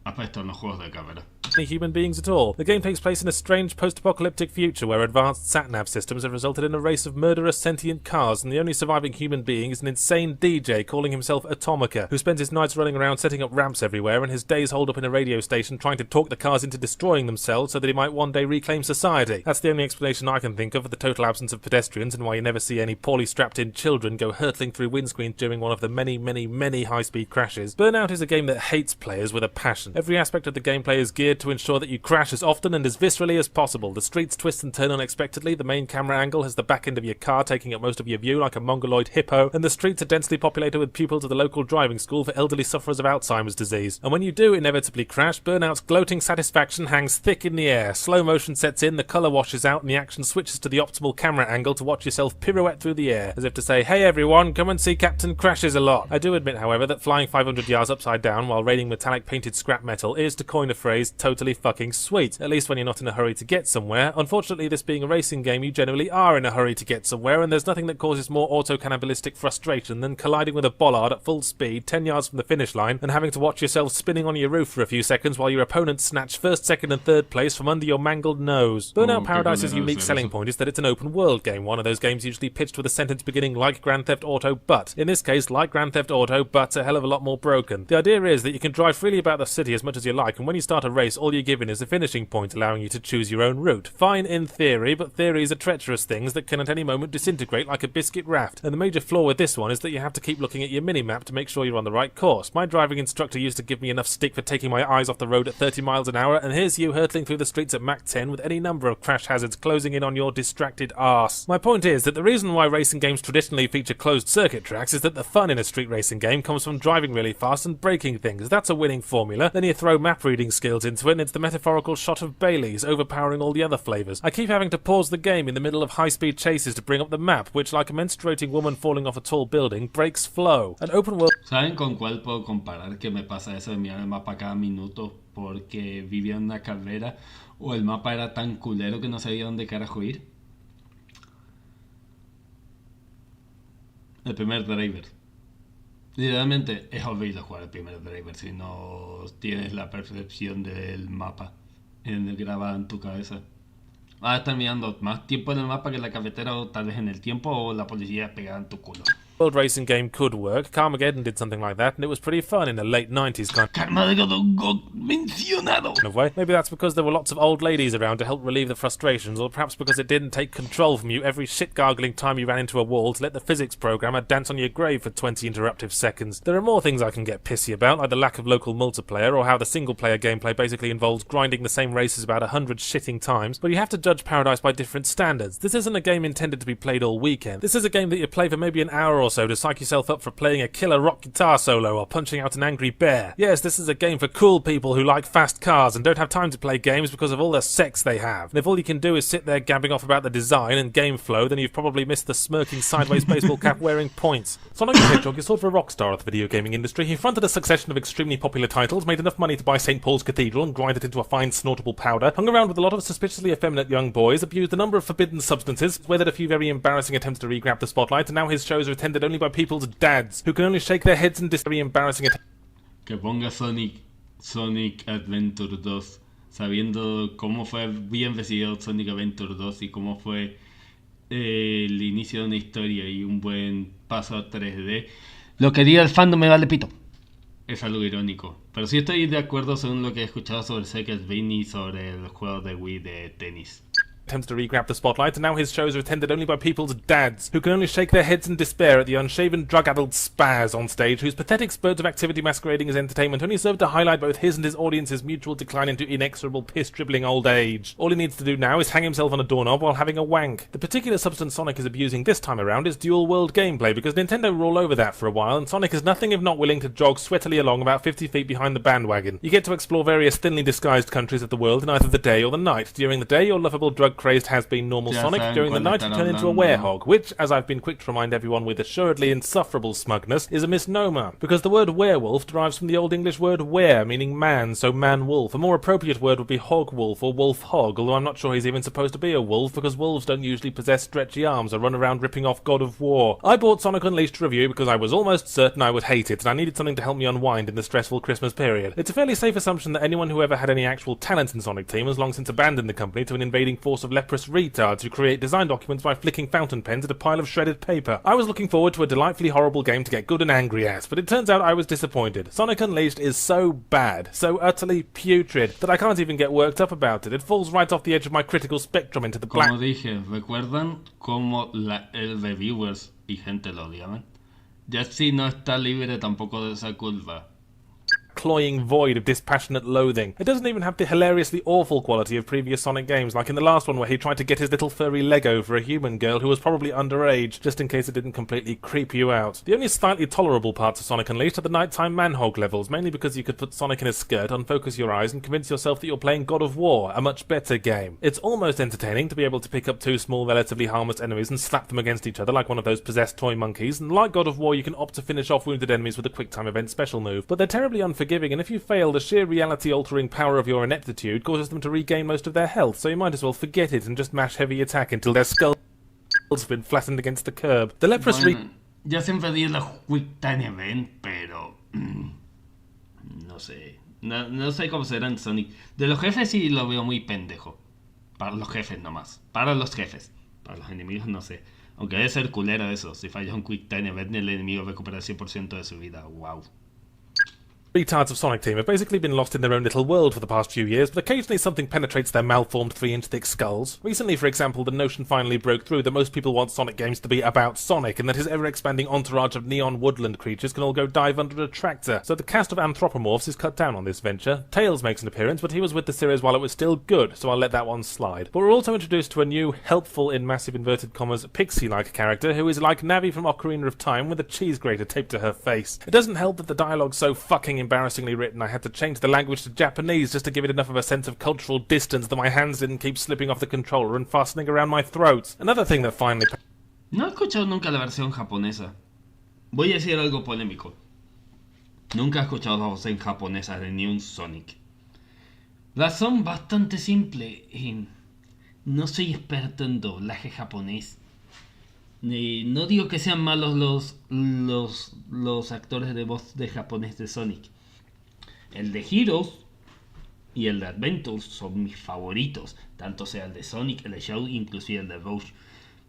Apuesto en los juegos de cámara. Human beings at all. The game takes place in a strange post-apocalyptic future where advanced sat-nav systems have resulted in a race of murderous sentient cars, and the only surviving human being is an insane DJ calling himself Atomica, who spends his nights running around setting up ramps everywhere and his days holed up in a radio station trying to talk the cars into destroying themselves so that he might one day reclaim society. That's the only explanation I can think of for the total absence of pedestrians and why you never see any poorly strapped-in children go hurtling through windscreens during one of the many high-speed crashes. Burnout is a game that hates players with a passion. Every aspect of the gameplay is geared to ensure that you crash as often and as viscerally as possible. The streets twist and turn unexpectedly, the main camera angle has the back end of your car taking up most of your view like a mongoloid hippo, and the streets are densely populated with pupils of the local driving school for elderly sufferers of Alzheimer's disease. And when you do inevitably crash, Burnout's gloating satisfaction hangs thick in the air. Slow motion sets in, the colour washes out, and the action switches to the optimal camera angle to watch yourself pirouette through the air, as if to say, hey everyone, come and see Captain Crashes a lot. I do admit, however, that flying 500 yards upside down while raining metallic painted scrap metal is, to coin a phrase, totally fucking sweet, at least when you're not in a hurry to get somewhere. Unfortunately, this being a racing game, you generally are in a hurry to get somewhere, and there's nothing that causes more auto-cannibalistic frustration than colliding with a bollard at full speed 10 yards from the finish line and having to watch yourself spinning on your roof for a few seconds while your opponents snatch first, second and third place from under your mangled nose. Burnout Paradise's unique selling point is that it's an open world game, one of those games usually pitched with a sentence beginning like Grand Theft Auto, but in this case, like Grand Theft Auto, but a hell of a lot more broken. The idea is that you can drive freely about the city as much as you like, and when you start a race, all you're given is a finishing point, allowing you to choose your own route. Fine in theory, but theories are treacherous things that can at any moment disintegrate like a biscuit raft, and the major flaw with this one is that you have to keep looking at your minimap to make sure you're on the right course. My driving instructor used to give me enough stick for taking my eyes off the road at 30 miles an hour, and here's you hurtling through the streets at Mach 10 with any number of crash hazards closing in on your distracted arse. My point is that the reason why racing games traditionally feature closed circuit tracks is that the fun in a street racing game comes from driving really fast and breaking things. That's a winning formula. Then you throw map reading skills into it and it's the metaphorical shot of Bailey's, overpowering all the other flavours. I keep having to pause the game in the middle of high-speed chases to bring up the map, which, like a menstruating woman falling off a tall building, breaks flow. An open world... ¿Saben con cuál puedo comparar que me pasa eso de mirar el mapa cada minuto porque vivía en una carrera o el mapa era tan culero que no sabía dónde carajo ir? El primer driver. Literalmente es olvidado jugar el primer driver si no tienes la percepción del mapa grabada en tu cabeza. Vas a estar mirando más tiempo en el mapa que en la cafetera, o tal vez en el tiempo, o la policía pegada en tu culo. World racing game could work. Carmageddon did something like that, and it was pretty fun in the late 90s kind of way. Maybe that's because there were lots of old ladies around to help relieve the frustrations, or perhaps because it didn't take control from you every shit-gargling time you ran into a wall to let the physics programmer dance on your grave for 20 interruptive seconds. There are more things I can get pissy about, like the lack of local multiplayer, or how the single-player gameplay basically involves grinding the same races about 100 shitting times, but you have to judge Paradise by different standards. This isn't a game intended to be played all weekend. This is a game that you play for maybe an hour or so to psych yourself up for playing a killer rock guitar solo or punching out an angry bear. Yes, this is a game for cool people who like fast cars and don't have time to play games because of all the sex they have. And if all you can do is sit there gabbing off about the design and game flow, then you've probably missed the smirking sideways baseball cap wearing points. Sonic the Hedgehog is sort of a rock star of the video gaming industry. He fronted a succession of extremely popular titles, made enough money to buy St. Paul's Cathedral and grind it into a fine snortable powder, hung around with a lot of suspiciously effeminate young boys, abused a number of forbidden substances, weathered a few very embarrassing attempts to re-grab the spotlight, and now his shows are attended only by people's dads, who can only shake their heads in very embarrassing Que ponga Sonic Adventure 2, sabiendo cómo fue bien recibido Sonic Adventure 2 y cómo fue el inicio de una historia y un buen paso a 3D. Lo que diga el fandom me vale pito. Es algo irónico. Pero sí estoy de acuerdo según lo que he escuchado sobre Secret Bean y sobre el juego de Wii de tenis. Attempts to re-grab the spotlight, and now his shows are attended only by people's dads, who can only shake their heads in despair at the unshaven, drug-addled spaz on stage, whose pathetic spurts of activity masquerading as entertainment only serve to highlight both his and his audience's mutual decline into inexorable, piss-dribbling old age. All he needs to do now is hang himself on a doorknob while having a wank. The particular substance Sonic is abusing this time around is dual-world gameplay, because Nintendo were all over that for a while, and Sonic is nothing if not willing to jog sweatily along about 50 feet behind the bandwagon. You get to explore various thinly disguised countries of the world in either the day or the night. During the day, your lovable drug-crazed has-been normal Sonic. During the night, you turn into a werehog, which, as I've been quick to remind everyone with assuredly insufferable smugness, is a misnomer, because the word werewolf derives from the Old English word were, meaning man, so man-wolf. A more appropriate word would be hog-wolf or wolf-hog, although I'm not sure he's even supposed to be a wolf, because wolves don't usually possess stretchy arms or run around ripping off God of War. I bought Sonic Unleashed to review because I was almost certain I would hate it, and I needed something to help me unwind in the stressful Christmas period. It's a fairly safe assumption that anyone who ever had any actual talent in Sonic Team has long since abandoned the company to an invading force of leprous retards who create design documents by flicking fountain pens at a pile of shredded paper. I was looking forward to a delightfully horrible game to get good and angry at, but it turns out I was disappointed. Sonic Unleashed is so bad, so utterly putrid, that I can't even get worked up about it. It falls right off the edge of my critical spectrum into the black... Como dije, ¿recuerdan cómo el reviewers y gente lo odiaban? Jesse no está libre tampoco de esa culpa. Cloying void of dispassionate loathing. It doesn't even have the hilariously awful quality of previous Sonic games, like in the last one where he tried to get his little furry Lego for a human girl who was probably underage, just in case it didn't completely creep you out. The only slightly tolerable parts of Sonic Unleashed are the nighttime manhog levels, mainly because you could put Sonic in a skirt, unfocus your eyes, and convince yourself that you're playing God of War, a much better game. It's almost entertaining to be able to pick up two small, relatively harmless enemies and slap them against each other like one of those possessed toy monkeys, and like God of War you can opt to finish off wounded enemies with a quick-time event special move, but they're terribly unforgiving, and if you fail, the sheer reality-altering power of your ineptitude causes them to regain most of their health, so you might as well forget it and just mash heavy attack until their skulls have been flattened against the curb. The leprous Ya siempre di los Quick Time Event, pero... no sé. No sé cómo será en Sonic. De los jefes sí lo veo muy pendejo. Para los jefes nomás. Para los jefes. Para los enemigos no sé. Aunque debe ser culero eso. Si fallas un Quick Time Event, el enemigo recupera el 100% de su vida. Wow. Retards of Sonic Team have basically been lost in their own little world for the past few years, but occasionally something penetrates their malformed 3-inch thick skulls. Recently, for example, the notion finally broke through that most people want Sonic games to be about Sonic, and that his ever-expanding entourage of neon woodland creatures can all go dive under a tractor. So the cast of anthropomorphs is cut down on this venture. Tails makes an appearance, but he was with the series while it was still good, so I'll let that one slide. But we're also introduced to a new, helpful in massive inverted commas, pixie-like character who is like Navi from Ocarina of Time with a cheese grater taped to her face. It doesn't help that the dialogue's so fucking embarrassingly written I had to change the language to Japanese just to give it enough of a sense of cultural distance that my hands didn't keep slipping off the controller and fastening around my throat. Another thing that finally... No he escuchado nunca la versión japonesa. Voy a decir algo polémico. Nunca he escuchado la voz en japonesa de ni un Sonic. Razón bastante simple. No soy experto en doblaje japonés. No digo que sean malos los actores de voz de japonés de Sonic. El de Heroes y el de Adventures son mis favoritos, tanto sea el de Sonic, el de Shadow, inclusive el de Rouge.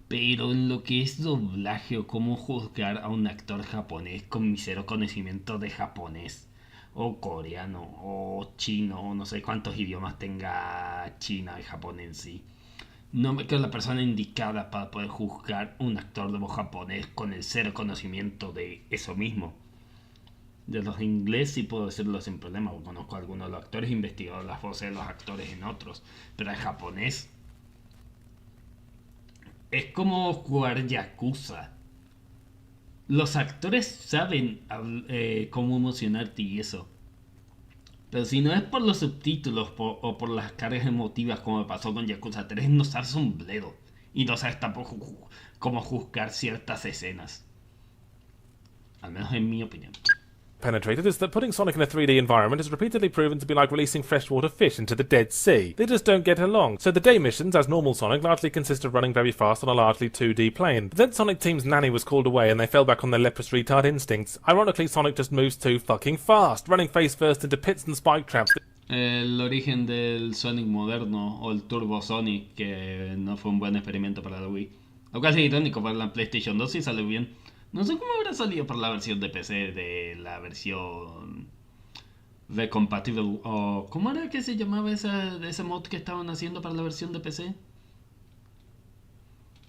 Pero en lo que es doblaje o cómo juzgar a un actor japonés con mi cero conocimiento de japonés, o coreano, o chino, o no sé cuántos idiomas tenga China y Japón en sí, no me creo la persona indicada para poder juzgar un actor de voz japonés con el cero conocimiento de eso mismo. De los de inglés sí puedo decirlo sin problema, porque conozco a algunos de los actores, he investigado las voces de los actores en otros, pero el japonés es como jugar Yakuza. Los actores saben cómo emocionarte y eso. Pero si no es por los subtítulos o por las cargas emotivas como me pasó con Yakuza 3, no sabes un bledo. Y no sabes tampoco cómo juzgar ciertas escenas. Al menos en mi opinión. Penetrated is that putting Sonic in a 3D environment is repeatedly proven to be like releasing freshwater fish into the Dead Sea. They just don't get along. So the day missions, as normal Sonic, largely consist of running very fast on a largely 2D plane. But then Sonic Team's nanny was called away and they fell back on their leprous retard instincts. Ironically, Sonic just moves too fucking fast, running face first into pits and spike traps. El origen del Sonic moderno, o el Turbo Sonic, que no fue un buen experimento para la Wii. Lo cual es irónico, para la PlayStation 2 sí salió bien. No sé cómo habrá salido para la versión de PC de la versión de Compatible, o ¿cómo era que se llamaba ese mod que estaban haciendo para la versión de PC?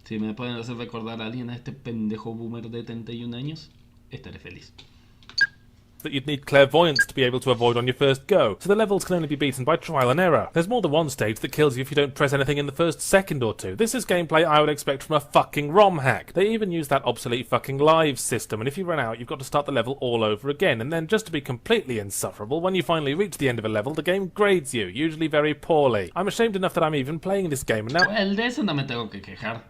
Si me pueden hacer recordar a alguien, a este pendejo boomer de 31 años, estaré feliz. That you'd need clairvoyance to be able to avoid on your first go, so the levels can only be beaten by trial and error. There's more than one stage that kills you if you don't press anything in the first second or two. This is gameplay I would expect from a fucking ROM hack. They even use that obsolete fucking live system, and if you run out, you've got to start the level all over again, and then just to be completely insufferable, when you finally reach the end of a level, the game grades you, usually very poorly. I'm ashamed enough that I'm even playing this game, and now... Well, de eso no me tengo que quejar.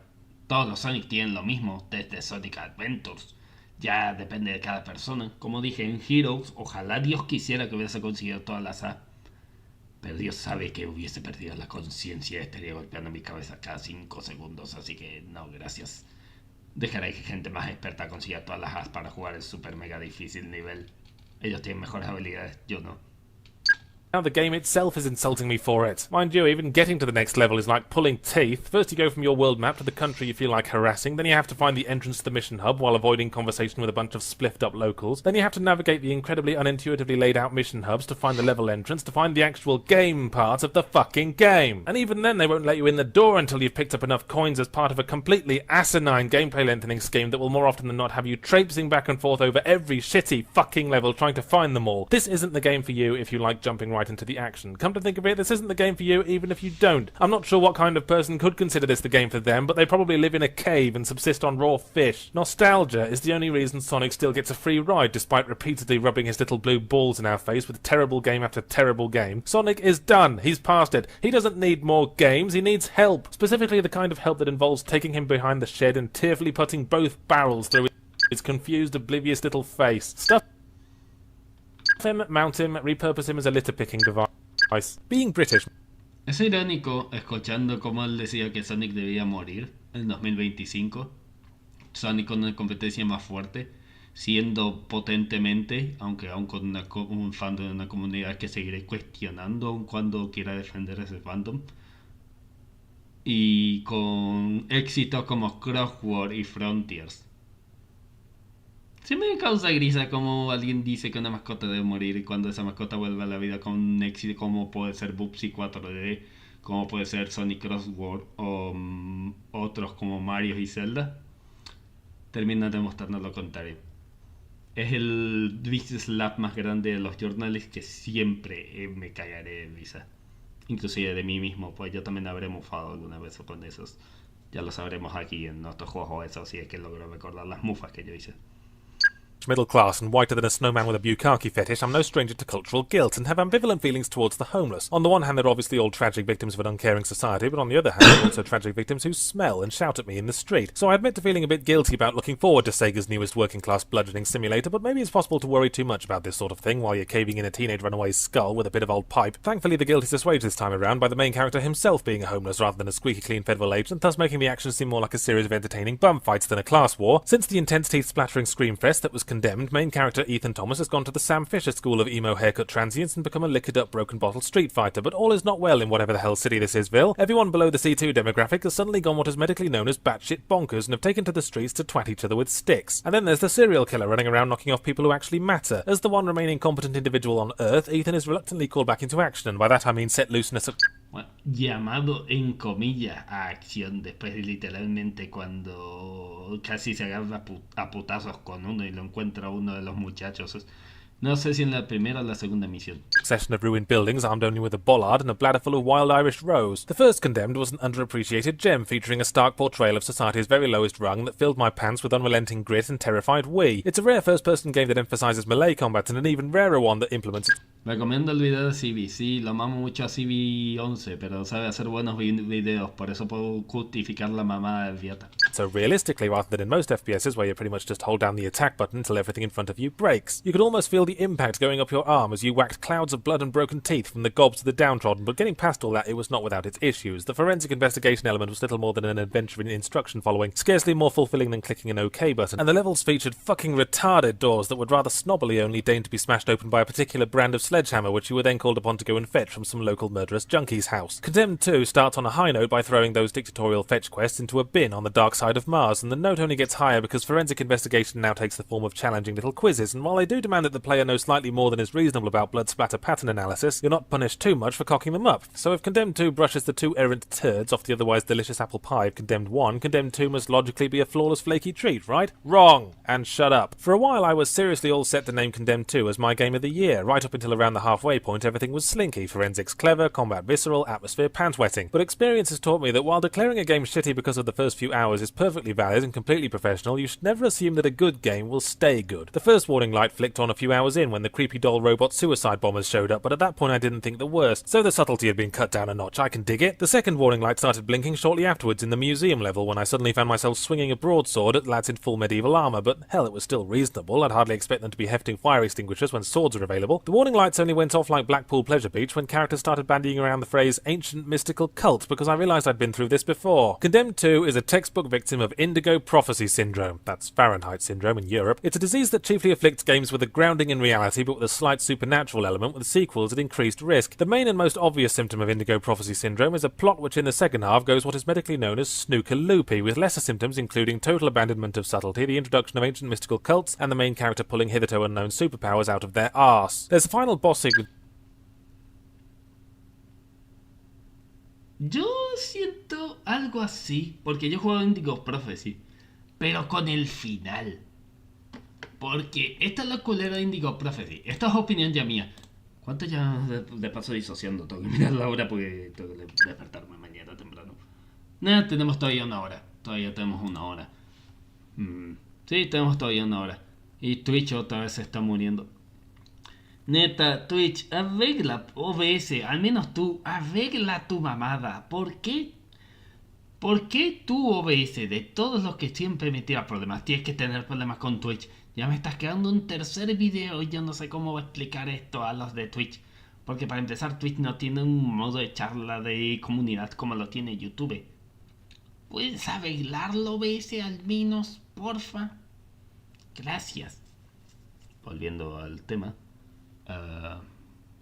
Todos los Sonic tienen lo mismo, desde Sonic Adventures. Ya depende de cada persona. Como dije en Heroes, ojalá Dios quisiera que hubiese conseguido todas las A. Pero Dios sabe que hubiese perdido la conciencia y estaría golpeando mi cabeza cada 5 segundos. Así que no, gracias. Dejaré que gente más experta consiga todas las As para jugar el super mega difícil nivel. Ellos tienen mejores habilidades, yo no. Now the game itself is insulting me for it. Mind you, even getting to the next level is like pulling teeth. First you go from your world map to the country you feel like harassing, then you have to find the entrance to the mission hub while avoiding conversation with a bunch of spliffed up locals, then you have to navigate the incredibly unintuitively laid out mission hubs to find the level entrance, to find the actual game part of the fucking game. And even then they won't let you in the door until you've picked up enough coins as part of a completely asinine gameplay lengthening scheme that will more often than not have you traipsing back and forth over every shitty fucking level trying to find them all. This isn't the game for you if you like jumping right into the action. Come to think of it, this isn't the game for you even if you don't. I'm not sure what kind of person could consider this the game for them, but they probably live in a cave and subsist on raw fish. Nostalgia is the only reason Sonic still gets a free ride despite repeatedly rubbing his little blue balls in our face with terrible game after terrible game. Sonic is done. He's past it. He doesn't need more games, he needs help. Specifically the kind of help that involves taking him behind the shed and tearfully putting both barrels through his confused, oblivious little face. Stuff him, mount him, repurpose him as a litter-picking device. Being British. Es irónico escuchando cómo él decía que Sonic debía morir en 2025. Sonic con una competencia más fuerte, siendo potentemente, aunque aún con un fandom de una comunidad que seguiré cuestionando aun cuando quiera defender ese fandom. Y con éxitos como Crossword y Frontiers. Sí me causa grisa como alguien dice que una mascota debe morir y cuando esa mascota vuelve a la vida con un éxito como puede ser Bubsy 4D, como puede ser Sonic Crossword o otros como Mario y Zelda, terminan demostrando lo contrario. Es el Vicious Slap más grande de los journalists que siempre me cagaré de risa. Inclusive de mí mismo, pues yo también habré mufado alguna vez con esos. Ya lo sabremos aquí en otros juegos o eso, si es que logro recordar las mufas que yo hice. much middle class and whiter than a snowman with a bukkake fetish, I'm no stranger to cultural guilt and have ambivalent feelings towards the homeless. On the one hand, they're obviously all tragic victims of an uncaring society, but on the other hand, they're also tragic victims who smell and shout at me in the street. So I admit to feeling a bit guilty about looking forward to Sega's newest working class bludgeoning simulator, but maybe it's possible to worry too much about this sort of thing while you're caving in a teenage runaway's skull with a bit of old pipe. Thankfully, the guilt is assuaged this time around by the main character himself being homeless rather than a squeaky clean federal agent, thus making the action seem more like a series of entertaining bum fights than a class war. Since the intense teeth-splattering screamfest that was condemned, main character Ethan Thomas has gone to the Sam Fisher school of emo haircut transients and become a liquored-up broken-bottle street fighter, but all is not well in whatever the hell city this is, Vil. Everyone below the C2 demographic has suddenly gone what is medically known as batshit bonkers and have taken to the streets to twat each other with sticks. And then there's the serial killer running around knocking off people who actually matter. As the one remaining competent individual on Earth, Ethan is reluctantly called back into action, and by that I mean set loose in a... Bueno, llamado en comillas a acción después de literalmente cuando casi se agarra a putazos con uno y lo encuentra uno de los muchachos. No sé si en la primera o la segunda misión. Succession of ruined buildings armed only with a bollard and a bladder full of wild Irish rose. The first condemned was an underappreciated gem featuring a stark portrayal of society's very lowest rung that filled my pants with unrelenting grit and terrified wee. It's a rare first-person game that emphasizes melee combat and an even rarer one that implements... Recomiendo el video de CB, sí, lo amamos mucho a CB11, pero sabe hacer buenos videos, por eso puedo justificar la mamada del Vieta. So realistically, rather than in most FPSs where you pretty much just hold down the attack button until everything in front of you breaks, you could almost feel the impact going up your arm as you whacked clouds of blood and broken teeth from the gobs to the downtrodden, but getting past all that, it was not without its issues. The forensic investigation element was little more than an adventure in instruction following, scarcely more fulfilling than clicking an OK button, and the levels featured fucking retarded doors that would rather snobbily only deign to be smashed open by a particular brand of sledgehammer, which you were then called upon to go and fetch from some local murderous junkie's house. Condemned 2 starts on a high note by throwing those dictatorial fetch quests into a bin on the dark side of Mars, and the note only gets higher because forensic investigation now takes the form of challenging little quizzes, and while they do demand that the player know slightly more than is reasonable about blood splatter pattern analysis, you're not punished too much for cocking them up. So if Condemned 2 brushes the 2 errant turds off the otherwise delicious apple pie of Condemned 1, Condemned 2 must logically be a flawless flaky treat, right? Wrong! And shut up. For a while I was seriously all set to name Condemned 2 as my game of the year. Right up until around the halfway point everything was slinky, forensics clever, combat visceral, atmosphere pant-wetting. But experience has taught me that while declaring a game shitty because of the first few hours is perfectly valid and completely professional, you should never assume that a good game will stay good. The first warning light flicked on a few hours in when the creepy doll robot suicide bombers showed up, but at that point I didn't think the worst, so the subtlety had been cut down a notch. I can dig it. The second warning light started blinking shortly afterwards in the museum level when I suddenly found myself swinging a broadsword at lads in full medieval armour, but hell, it was still reasonable. I'd hardly expect them to be hefting fire extinguishers when swords are available. The warning lights only went off like Blackpool Pleasure Beach when characters started bandying around the phrase ancient mystical cult because I realised I'd been through this before. Condemned 2 is a textbook victim of indigo prophecy syndrome. That's Fahrenheit syndrome in Europe. It's a disease that chiefly afflicts games with a grounding in reality but with a slight supernatural element with sequels at increased risk. The main and most obvious symptom of indigo prophecy syndrome is a plot which in the second half goes what is medically known as snooker loopy, with lesser symptoms including total abandonment of subtlety, the introduction of ancient mystical cults, and the main character pulling hitherto unknown superpowers out of their arse. There's a final boss sequence. Yo siento algo así, porque yo juego Indigo Prophecy, pero con el final. Porque esta es la culera de Indigo Prophecy. Esta es opinión ya mía. ¿Cuánto ya de paso disociando? Tengo que mirar la hora porque tengo que despertarme mañana temprano. Nada, tenemos todavía una hora. Todavía tenemos una hora. Sí, tenemos todavía una hora. Y Twitch otra vez se está muriendo. Neta, Twitch, arregla OBS, al menos tú, arregla tu mamada. ¿Por qué? ¿Por qué tú, OBS, de todos los que siempre me tira problemas, tienes que tener problemas con Twitch? Ya me estás quedando un tercer video y yo no sé cómo voy a explicar esto a los de Twitch. Porque para empezar, Twitch no tiene un modo de charla de comunidad como lo tiene YouTube. ¿Puedes arreglarlo, OBS, al menos, porfa? Gracias. Volviendo al tema.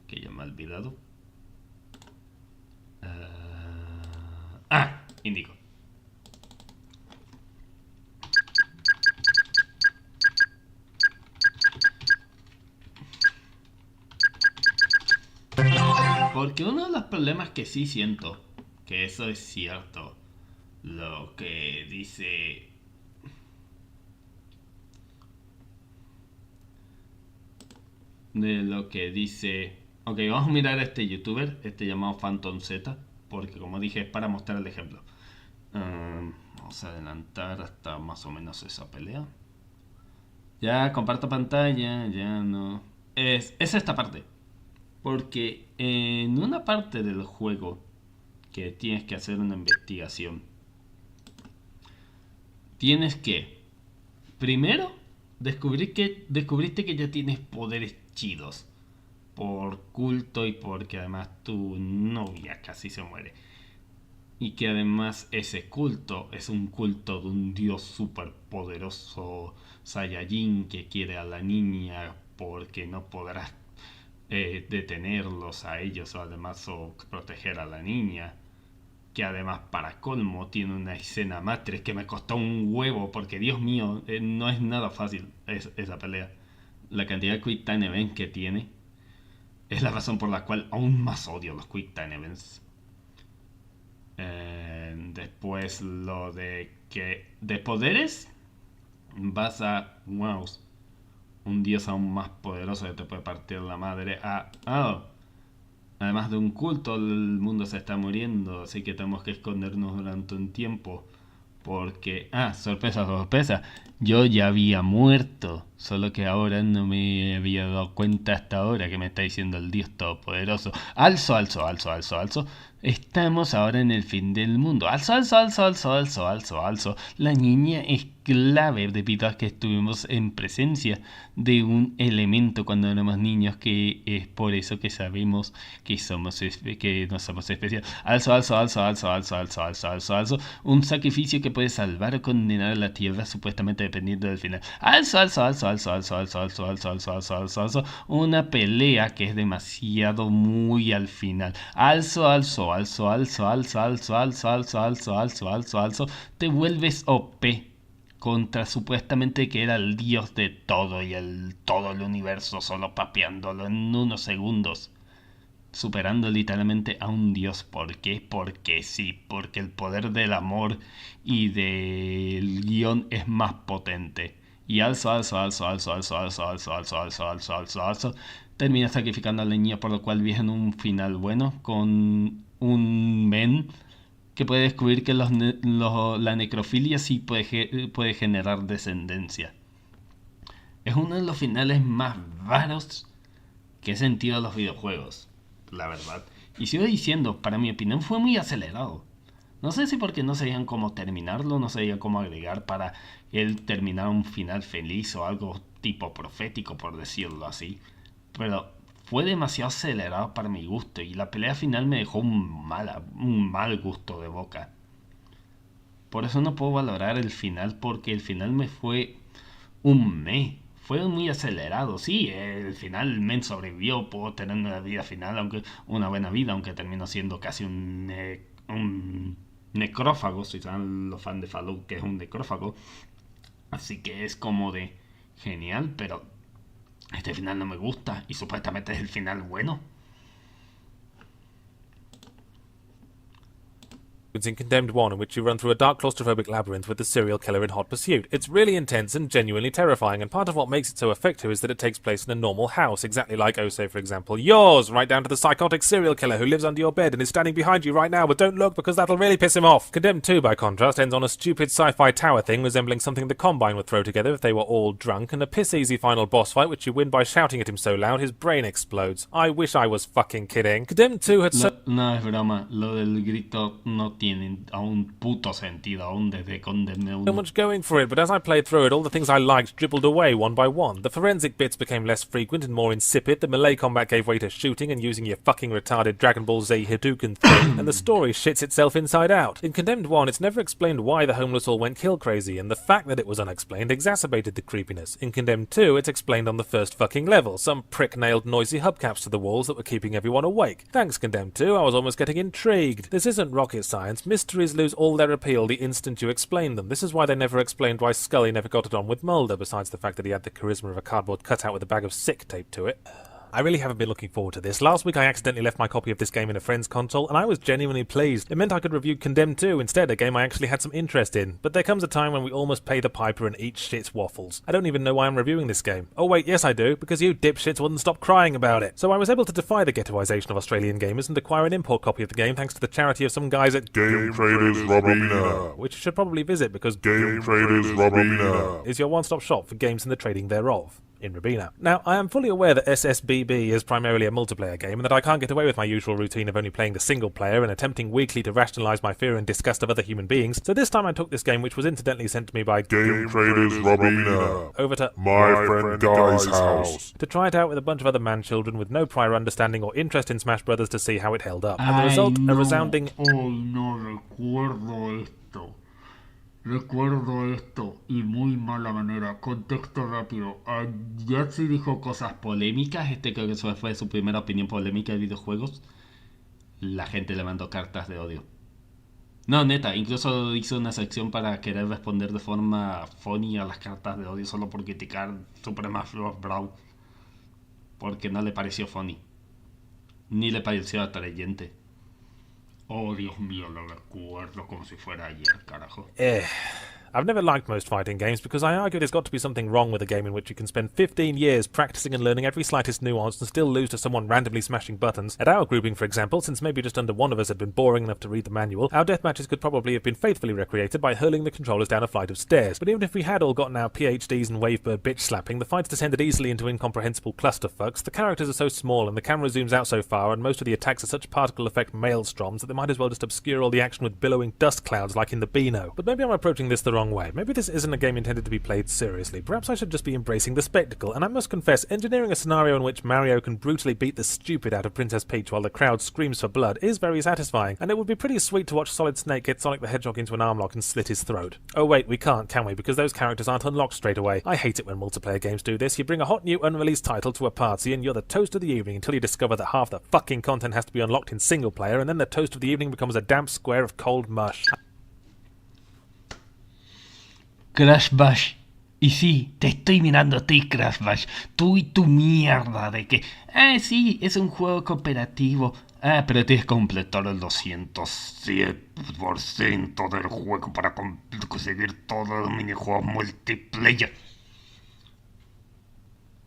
Que ya me he olvidado. Indigo. Porque uno de los problemas que sí siento, que eso es cierto, lo que dice... De lo que dice... Ok, vamos a mirar a este youtuber, este llamado Phantom Z, porque como dije es para mostrar el ejemplo. Vamos a adelantar hasta más o menos esa pelea. Ya comparto pantalla, ya no. Es esta parte. Porque en una parte del juego que tienes que hacer una investigación, tienes que primero descubriste que ya tienes poderes chidos por culto y porque además tu novia casi se muere. Y que además ese culto es un culto de un dios súper poderoso Saiyajin que quiere a la niña porque no podrás detenerlos a ellos o además o proteger a la niña. Que además para colmo tiene una escena matriz que me costó un huevo porque Dios mío, no es nada fácil esa pelea. La cantidad de Quick Time Events que tiene es la razón por la cual aún más odio los Quick Time Events. Después lo de que de poderes vas a un dios aún más poderoso que te puede partir la madre. Además de un culto, el mundo se está muriendo, así que tenemos que escondernos durante un tiempo. Porque, sorpresa, sorpresa, yo ya había muerto, solo que ahora no me había dado cuenta hasta ahora que me está diciendo el Dios Todopoderoso. Alzo, estamos ahora en el fin del mundo. Alzo. La niña es clave debido a que estuvimos en presencia de un elemento cuando éramos niños, que es por eso que sabemos que que no somos especiales. Alzo. Un sacrificio que puede salvar o condenar a la tierra supuestamente dependiendo del final. Alzo. Una pelea que es demasiado muy al final. Alzo. Te vuelves OP contra supuestamente que era el dios de todo y todo el universo solo papeándolo en unos segundos. Superando literalmente a un dios. ¿Por qué? Porque sí, porque el poder del amor y del guión es más potente. Y alzo. Termina sacrificando a la niña, por lo cual viene un final bueno con un men que puede descubrir que la necrofilia sí puede generar descendencia. Es uno de los finales más raros que he sentido en los videojuegos, la verdad. Y sigo diciendo, para mi opinión fue muy acelerado. No sé si porque no sabían cómo terminarlo, no sabían cómo agregar para él terminar un final feliz o algo tipo profético, por decirlo así. Pero fue demasiado acelerado para mi gusto y la pelea final me dejó un mal gusto de boca. Por eso no puedo valorar el final, porque el final me fue fue muy acelerado. Sí, el final el men sobrevivió, pudo tener una vida final, una buena vida, aunque terminó siendo casi un necrófago, si saben los fans de Fallout que es un necrófago. Así que es como de genial, pero este final no me gusta y supuestamente es el final bueno. In Condemned 1, in which you run through a dark claustrophobic labyrinth with the serial killer in hot pursuit. It's really intense and genuinely terrifying, and part of what makes it so effective is that it takes place in a normal house, exactly like, say for example, yours, right down to the psychotic serial killer who lives under your bed and is standing behind you right now, but don't look because that'll really piss him off. Condemned 2, by contrast, ends on a stupid sci-fi tower thing resembling something the Combine would throw together if they were all drunk, and a piss-easy final boss fight which you win by shouting at him so loud his brain explodes. I wish I was fucking kidding. Condemned 2 had No es broma, lo del grito no tiene aún puto sentido, aún desde Condemned 1. So much going for it, but as I played through it, all the things I liked dribbled away one by one. The forensic bits became less frequent and more insipid, the melee combat gave way to shooting and using your fucking retarded Dragon Ball Z Hadouken thing, and the story shits itself inside out. In Condemned 1, it's never explained why the homeless all went kill crazy, and the fact that it was unexplained exacerbated the creepiness. In Condemned 2, it's explained on the first fucking level. Some prick nailed noisy hubcaps to the walls that were keeping everyone awake. Thanks, Condemned 2, I was almost getting intrigued. This isn't rocket science. Mysteries lose all their appeal the instant you explain them. This is why they never explained why Scully never got it on with Mulder, besides the fact that he had the charisma of a cardboard cutout with a bag of sick taped to it. I really haven't been looking forward to this. Last week I accidentally left my copy of this game in a friend's console, and I was genuinely pleased. It meant I could review Condemned 2 instead, a game I actually had some interest in. But there comes a time when we almost pay the piper and eat shit's waffles. I don't even know why I'm reviewing this game. Oh wait, yes I do, because you dipshits wouldn't stop crying about it. So I was able to defy the ghettoization of Australian gamers and acquire an import copy of the game thanks to the charity of some guys at Game Traders Robina, which you should probably visit because Game Traders Robina is your one-stop shop for games and the trading thereof. In Robina. Now, I am fully aware that SSBB is primarily a multiplayer game and that I can't get away with my usual routine of only playing the single player and attempting weekly to rationalise my fear and disgust of other human beings, so this time I took this game, which was incidentally sent to me by Game Traders Robina, over to my friend Guy's house, to try it out with a bunch of other man-children with no prior understanding or interest in Smash Brothers to see how it held up. And the result, a resounding... Oh, no recuerdo esto. Recuerdo esto, y muy mala manera. Contexto rápido. Yatsi dijo cosas polémicas. Creo que eso fue su primera opinión polémica de videojuegos. La gente le mandó cartas de odio. No, neta, incluso hizo una sección para querer responder de forma funny a las cartas de odio solo por criticar Super Smash Bros. Porque no le pareció funny. Ni le pareció atrayente. Oh, Dios mío, lo recuerdo como si fuera ayer, carajo. I've never liked most fighting games because I argue there's got to be something wrong with a game in which you can spend 15 years practicing and learning every slightest nuance and still lose to someone randomly smashing buttons. At our grouping, for example, since maybe just under one of us had been boring enough to read the manual, our death matches could probably have been faithfully recreated by hurling the controllers down a flight of stairs. But even if we had all gotten our PhDs and wavebird bitch slapping, the fights descended easily into incomprehensible clusterfucks, the characters are so small and the camera zooms out so far and most of the attacks are such particle effect maelstroms that they might as well just obscure all the action with billowing dust clouds like in the Beano. But maybe I'm approaching this the wrong way. Maybe this isn't a game intended to be played seriously. Perhaps I should just be embracing the spectacle, and I must confess, engineering a scenario in which Mario can brutally beat the stupid out of Princess Peach while the crowd screams for blood is very satisfying, and it would be pretty sweet to watch Solid Snake get Sonic the Hedgehog into an armlock and slit his throat. Oh wait, we can't, can we? Because those characters aren't unlocked straight away. I hate it when multiplayer games do this. You bring a hot new unreleased title to a party and you're the toast of the evening until you discover that half the fucking content has to be unlocked in single player, and then the toast of the evening becomes a damp square of cold mush. Crash Bash. Y sí, te estoy mirando a ti, Crash Bash. Tú y tu mierda de que... sí, es un juego cooperativo. Pero tienes que completar el 207% del juego para conseguir todos los minijuegos multiplayer.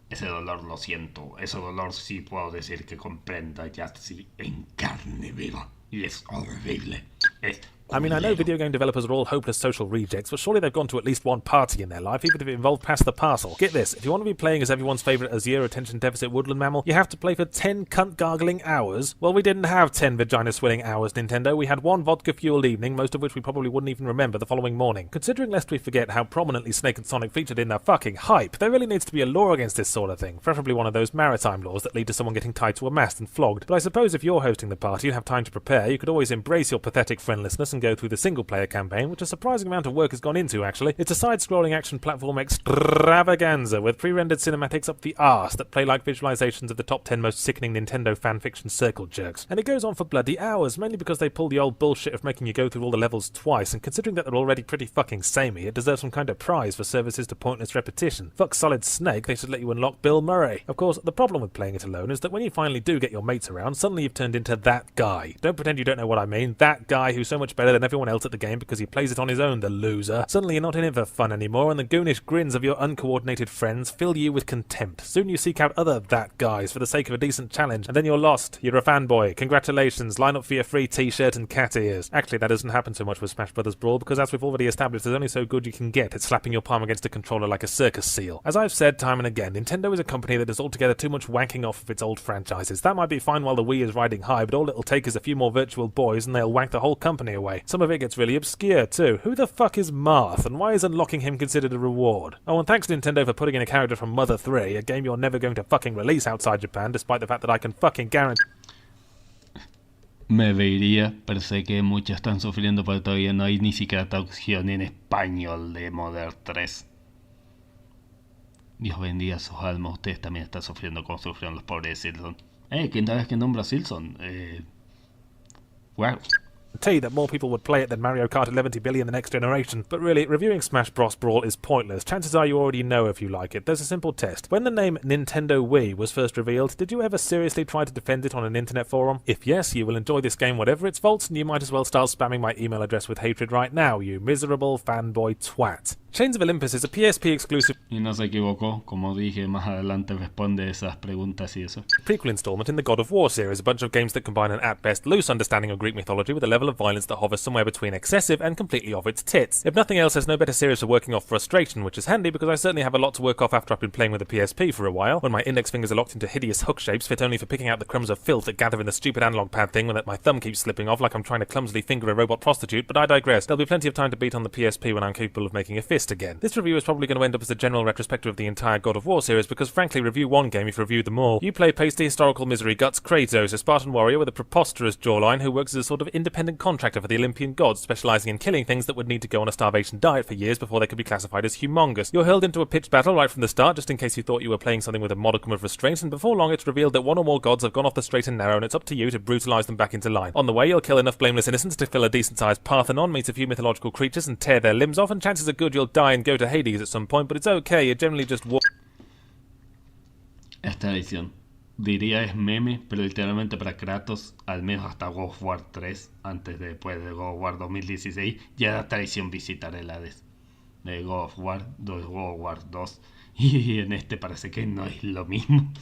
Ese dolor lo siento. Ese dolor sí puedo decir que comprenda ya sí en carne viva. Y es horrible. Es I mean, I know video game developers are all hopeless social rejects, but surely they've gone to at least one party in their life, even if it involved past the parcel. Get this, if you want to be playing as everyone's favourite Azure attention deficit woodland mammal, you have to play for 10 cunt-gargling hours? Well, we didn't have 10 vagina-swilling hours, Nintendo. We had one vodka-fueled evening, most of which we probably wouldn't even remember the following morning. Considering lest we forget how prominently Snake and Sonic featured in their fucking hype, there really needs to be a law against this sort of thing, preferably one of those maritime laws that lead to someone getting tied to a mast and flogged. But I suppose if you're hosting the party and have time to prepare, you could always embrace your pathetic friendlessness and go through the single-player campaign, which a surprising amount of work has gone into, actually. It's a side-scrolling action platform extravaganza with pre-rendered cinematics up the arse that play like visualizations of the top 10 most sickening Nintendo fanfiction circle jerks. And it goes on for bloody hours, mainly because they pull the old bullshit of making you go through all the levels twice, and considering that they're already pretty fucking samey, it deserves some kind of prize for services to pointless repetition. Fuck Solid Snake, they should let you unlock Bill Murray. Of course, the problem with playing it alone is that when you finally do get your mates around, suddenly you've turned into that guy. Don't pretend you don't know what I mean. That guy who's so much better than everyone else at the game because he plays it on his own, the loser. Suddenly you're not in it for fun anymore, and the goonish grins of your uncoordinated friends fill you with contempt. Soon you seek out other that guys for the sake of a decent challenge, and then you're lost. You're a fanboy. Congratulations, line up for your free t-shirt and cat ears. Actually, that doesn't happen so much with Smash Brothers Brawl, because as we've already established, there's only so good you can get at slapping your palm against a controller like a circus seal. As I've said time and again, Nintendo is a company that does altogether too much wanking off of its old franchises. That might be fine while the Wii is riding high, but all it'll take is a few more virtual boys and they'll wank the whole company away. Some of it gets really obscure too. Who the fuck is Marth, and why is unlocking him considered a reward? Oh, and thanks Nintendo for putting in a character from Mother 3, a game you're never going to fucking release outside Japan, despite the fact that I can fucking guarantee... Me reiría, pero sé que muchos están sufriendo porque todavía no hay ni siquiera traducción en español de Mother 3. Dios bendiga sus almas, ustedes también están sufriendo como sufrieron los pobres de Silson. ¿Quién tal vez que nombra a Silson? Wow. that more people would play it than Mario Kart 11 billion the next generation. But really, reviewing Smash Bros. Brawl is pointless. Chances are you already know if you like it. There's a simple test. When the name Nintendo Wii was first revealed, did you ever seriously try to defend it on an internet forum? If yes, you will enjoy this game whatever its faults, and you might as well start spamming my email address with hatred right now, you miserable fanboy twat. Chains of Olympus is a PSP exclusive y no se equivocó, como dije, más adelante responde esas preguntas y eso. Prequel installment in the God of War series, a bunch of games that combine an at best loose understanding of Greek mythology with a level of violence that hovers somewhere between excessive and completely off its tits. If nothing else, there's no better series for working off frustration, which is handy because I certainly have a lot to work off after I've been playing with the PSP for a while, when my index fingers are locked into hideous hook shapes fit only for picking out the crumbs of filth that gather in the stupid analog pad thing when that my thumb keeps slipping off like I'm trying to clumsily finger a robot prostitute, but I digress. There'll be plenty of time to beat on the PSP when I'm capable of making a fist again. This review is probably going to end up as a general retrospective of the entire God of War series because frankly review one game if you review them all. You play pasty historical misery guts Kratos, a Spartan warrior with a preposterous jawline who works as a sort of independent contractor for the Olympian gods, specialising in killing things that would need to go on a starvation diet for years before they could be classified as humongous. You're hurled into a pitched battle right from the start just in case you thought you were playing something with a modicum of restraint, and before long it's revealed that one or more gods have gone off the straight and narrow and it's up to you to brutalise them back into line. On the way you'll kill enough blameless innocents to fill a decent sized Parthenon, meet a few mythological creatures and tear their limbs off, and chances are good you'll die and go to Hades at some point, but it's okay, you generally just walk. Esta edición, diría es meme, pero literalmente para Kratos, al menos hasta God of War 3, antes de después de God of War 2016, ya era tradición visitar el Hades. De God of War, de God of War 2, y en este parece que no es lo mismo.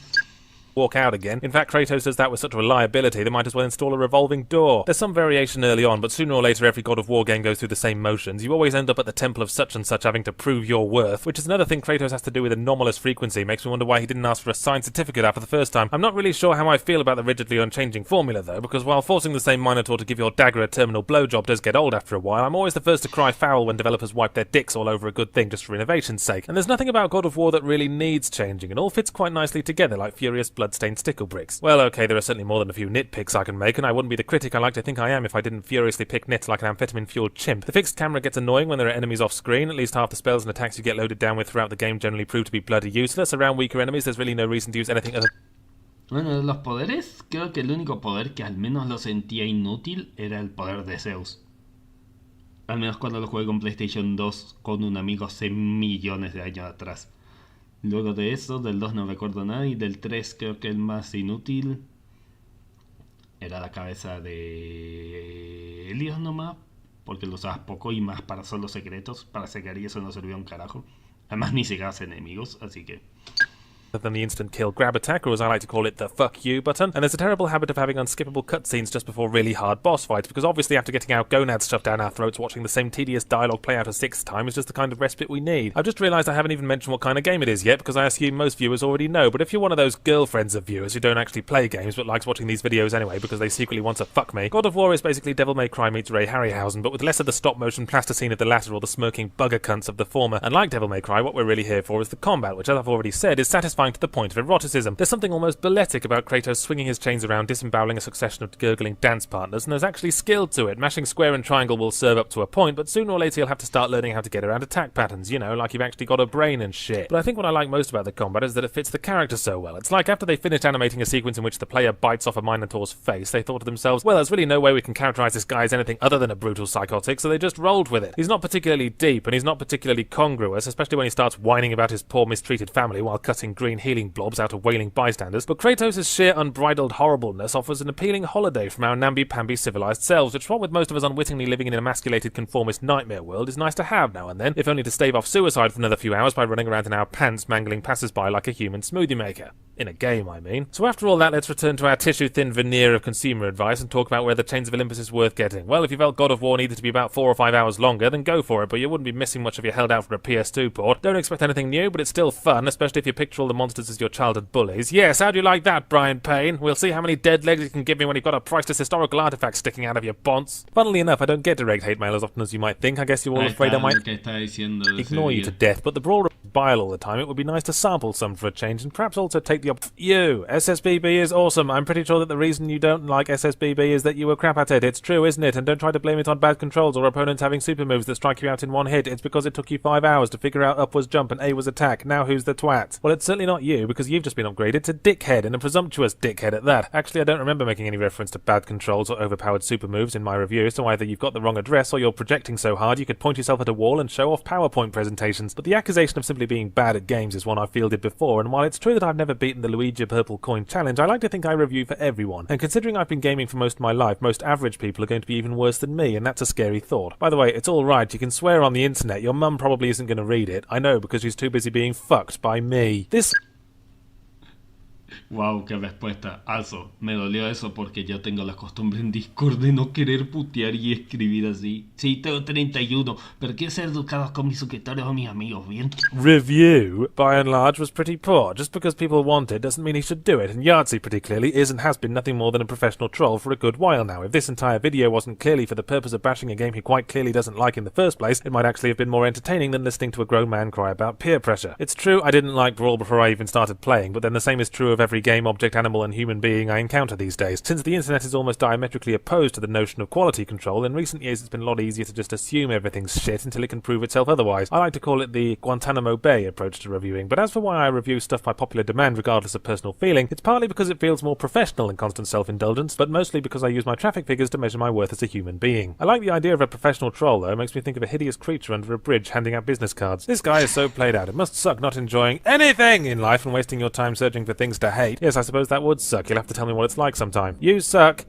Walk out again. In fact, Kratos does that with such reliability they might as well install a revolving door. There's some variation early on, but sooner or later every God of War game goes through the same motions. You always end up at the temple of such and such having to prove your worth, which is another thing Kratos has to do with anomalous frequency. Makes me wonder why he didn't ask for a signed certificate after the first time. I'm not really sure how I feel about the rigidly unchanging formula though, because while forcing the same Minotaur to give your dagger a terminal blowjob does get old after a while, I'm always the first to cry foul when developers wipe their dicks all over a good thing just for innovation's sake. And there's nothing about God of War that really needs changing. It all fits quite nicely together like furious blood-stained stickle bricks. Well, okay, there are certainly more than a few nitpicks I can make, and I wouldn't be the critic I like to think I am if I didn't furiously pick nits like an amphetamine-fueled chimp. The fixed camera gets annoying when there are enemies off-screen. At least half the spells and attacks you get loaded down with throughout the game generally prove to be bloody useless. Around weaker enemies, there's really no reason to use anything other. Bueno, de los poderes, creo que el único poder que al menos lo sentía inútil era el poder de Zeus. Al menos cuando lo jugué con PlayStation 2 con un amigo hace millones de años atrás. Luego de eso, del 2 no recuerdo nada, y del 3 creo que el más inútil era la cabeza de Helios nomás, porque lo usabas poco y más para solo secretos. Para secar y eso no servía un carajo. Además ni llegabas enemigos, así que... than the instant kill grab attack, or as I like to call it, the fuck you button. And there's a terrible habit of having unskippable cutscenes just before really hard boss fights, because obviously after getting our gonads shoved down our throats, watching the same tedious dialogue play out a sixth time is just the kind of respite we need. I've just realised I haven't even mentioned what kind of game it is yet, because I assume most viewers already know, but if you're one of those girlfriends of viewers who don't actually play games but likes watching these videos anyway because they secretly want to fuck me, God of War is basically Devil May Cry meets Ray Harryhausen, but with less of the stop-motion plasticine of the latter or the smirking bugger cunts of the former. And like Devil May Cry, what we're really here for is the combat, which, as I've already said, is satisfying to the point of eroticism. There's something almost balletic about Kratos swinging his chains around, disemboweling a succession of gurgling dance partners, and there's actually skill to it. Mashing square and triangle will serve up to a point, but sooner or later you'll have to start learning how to get around attack patterns, you know, like you've actually got a brain and shit. But I think what I like most about the combat is that it fits the character so well. It's like after they finished animating a sequence in which the player bites off a Minotaur's face, they thought to themselves, well, there's really no way we can characterize this guy as anything other than a brutal psychotic, so they just rolled with it. He's not particularly deep, and he's not particularly congruous, especially when he starts whining about his poor mistreated family while cutting green healing blobs out of wailing bystanders, but Kratos' sheer unbridled horribleness offers an appealing holiday from our namby-pamby civilized selves, which, what with most of us unwittingly living in an emasculated conformist nightmare world, is nice to have now and then, if only to stave off suicide for another few hours by running around in our pants mangling passers-by like a human smoothie maker. In a game, I mean. So after all that, let's return to our tissue-thin veneer of consumer advice and talk about whether Chains of Olympus is worth getting. Well, if you felt God of War needed to be about 4 or 5 hours longer, then go for it, but you wouldn't be missing much if you held out for a PS2 port. Don't expect anything new, but it's still fun, especially if you picture all the monsters as your childhood bullies. Yes, how do you like that, Brian Payne? We'll see how many dead legs you can give me when you've got a priceless historical artifact sticking out of your bonds. Funnily enough, I don't get direct hate mail as often as you might think. I guess you're all afraid I might ignore you to death, but the broader bile all the time, it would be nice to sample some for a change, and perhaps also take the SSBB is awesome. I'm pretty sure that the reason you don't like SSBB is that you were crap at it. It's true, isn't it? And don't try to blame it on bad controls or opponents having super moves that strike you out in one hit. It's because it took you 5 hours to figure out up was jump and A was attack. Now who's the twat? Well, it's certainly not you, because you've just been upgraded to dickhead, and a presumptuous dickhead at that. Actually, I don't remember making any reference to bad controls or overpowered super moves in my review, so either you've got the wrong address or you're projecting so hard you could point yourself at a wall and show off PowerPoint presentations. But the accusation of simply being bad at games is one I've fielded before, and while it's true that I've never beaten the Luigi Purple Coin Challenge, I like to think I review for everyone. And considering I've been gaming for most of my life, most average people are going to be even worse than me, and that's a scary thought. By the way, it's alright, you can swear on the internet, your mum probably isn't going to read it. I know, because she's too busy being fucked by me. This... Wow, qué respuesta. Also, me dolió eso porque yo tengo la costumbre en Discord de no querer putear y escribir así. Sí, tengo 31, pero quiero ser educado con mis suscriptores o mis amigos, ¿bien? Review, by and large, was pretty poor. Just because people want it doesn't mean he should do it, and Yahtzee pretty clearly is and has been nothing more than a professional troll for a good while now. If this entire video wasn't clearly for the purpose of bashing a game he quite clearly doesn't like in the first place, it might actually have been more entertaining than listening to a grown man cry about peer pressure. It's true I didn't like Brawl before I even started playing, but then the same is true of every game, object, animal and human being I encounter these days. Since the internet is almost diametrically opposed to the notion of quality control, in recent years it's been a lot easier to just assume everything's shit until it can prove itself otherwise. I like to call it the Guantanamo Bay approach to reviewing, but as for why I review stuff by popular demand regardless of personal feeling, it's partly because it feels more professional than constant self-indulgence, but mostly because I use my traffic figures to measure my worth as a human being. I like the idea of a professional troll though, it makes me think of a hideous creature under a bridge handing out business cards. This guy is so played out, it must suck not enjoying anything in life and wasting your time searching for things to hate. Yes, I suppose that would suck. You'll have to tell me what it's like sometime. You suck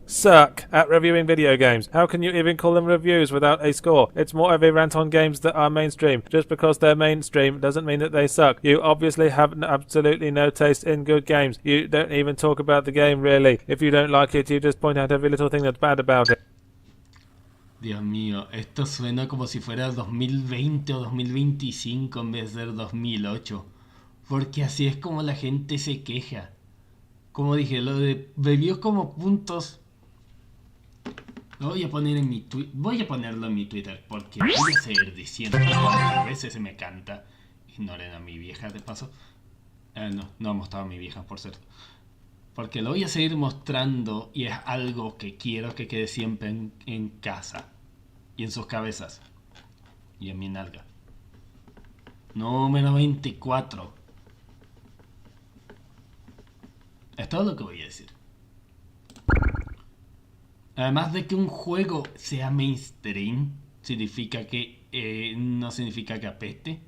at reviewing video games. How can you even call them reviews without a score? It's more of a rant on games that are mainstream. Just because they're mainstream doesn't mean that they suck. You obviously have absolutely no taste in good games. You don't even talk about the game, really. If you don't like it, you just point out every little thing that's bad about it. Dios mío, esto suena como si fuera 2020 o 2025 en vez de ser 2008. Porque así es como la gente se queja. Como dije, lo de reviews como puntos lo voy a poner en mi voy a ponerlo en mi Twitter porque voy a seguir diciendo a veces se me canta. Ignoren a mi vieja de paso. No he mostrado a mi vieja, por cierto. Porque lo voy a seguir mostrando y es algo que quiero que quede siempre en casa y en sus cabezas y en mi nalga. Número 24. Es todo lo que voy a decir. Además de que un juego sea mainstream, significa que no significa que apeste.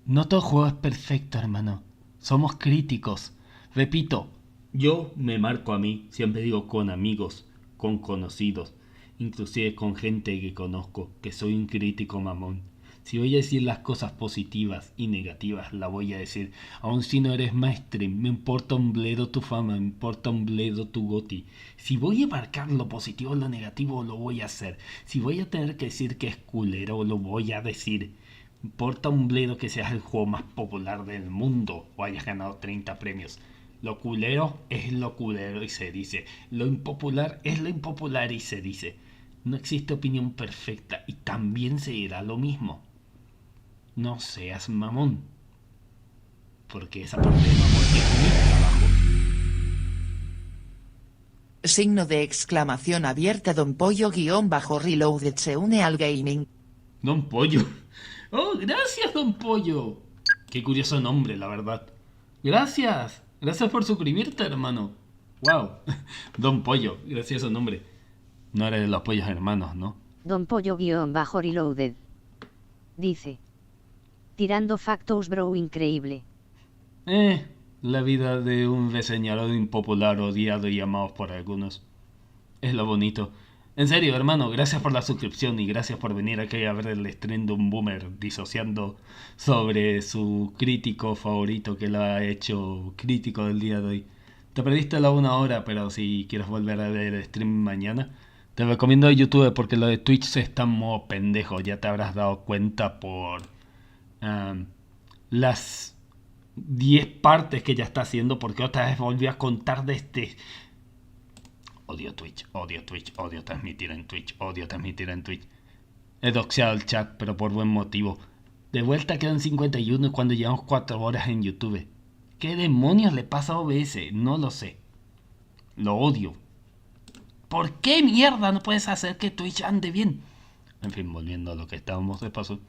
No todo juego es perfecto, hermano. Somos críticos. Repito, yo me marco a mí, siempre digo con amigos, con conocidos, inclusive con gente que conozco, que soy un crítico mamón. Si voy a decir las cosas positivas y negativas, la voy a decir. Aun si no eres mainstream, me importa un bledo tu fama, me importa un bledo tu goti. Si voy a marcar lo positivo o lo negativo, lo voy a hacer. Si voy a tener que decir que es culero, lo voy a decir. Me importa un bledo que seas el juego más popular del mundo o hayas ganado 30 premios. Lo culero es lo culero y se dice. Lo impopular es lo impopular y se dice. No existe opinión perfecta y también se dirá lo mismo. No seas mamón. Porque esa parte de mamón es mi trabajo. Signo de exclamación abierta. Don Pollo _reloaded se une al gaming. Don Pollo. Oh, gracias, Don Pollo. Qué curioso nombre, la verdad. Gracias. Gracias por suscribirte, hermano. Wow. Don Pollo. Gracias a su nombre. No eres de los pollos hermanos, ¿no? Don Pollo _reloaded. Dice. Tirando factos bro increíble. La vida de un reseñador impopular, odiado y amado por algunos. Es lo bonito. En serio, hermano, gracias por la suscripción y gracias por venir aquí a ver el stream de un boomer disociando sobre su crítico favorito que lo ha hecho crítico del día de hoy. Te perdiste la 1 hora, pero si quieres volver a ver el stream mañana, te recomiendo YouTube porque lo de Twitch se está en modo pendejo. Ya te habrás dado cuenta por las 10 partes que ya está haciendo, porque otra vez volví a contar de este... Odio Twitch, odio Twitch, odio transmitir en Twitch, odio transmitir en Twitch. He doxeado el chat, pero por buen motivo. De vuelta quedan 51 cuando llevamos 4 horas en YouTube. ¿Qué demonios le pasa a OBS? No lo sé. Lo odio. ¿Por qué mierda no puedes hacer que Twitch ande bien? En fin, volviendo a lo que estábamos de paso.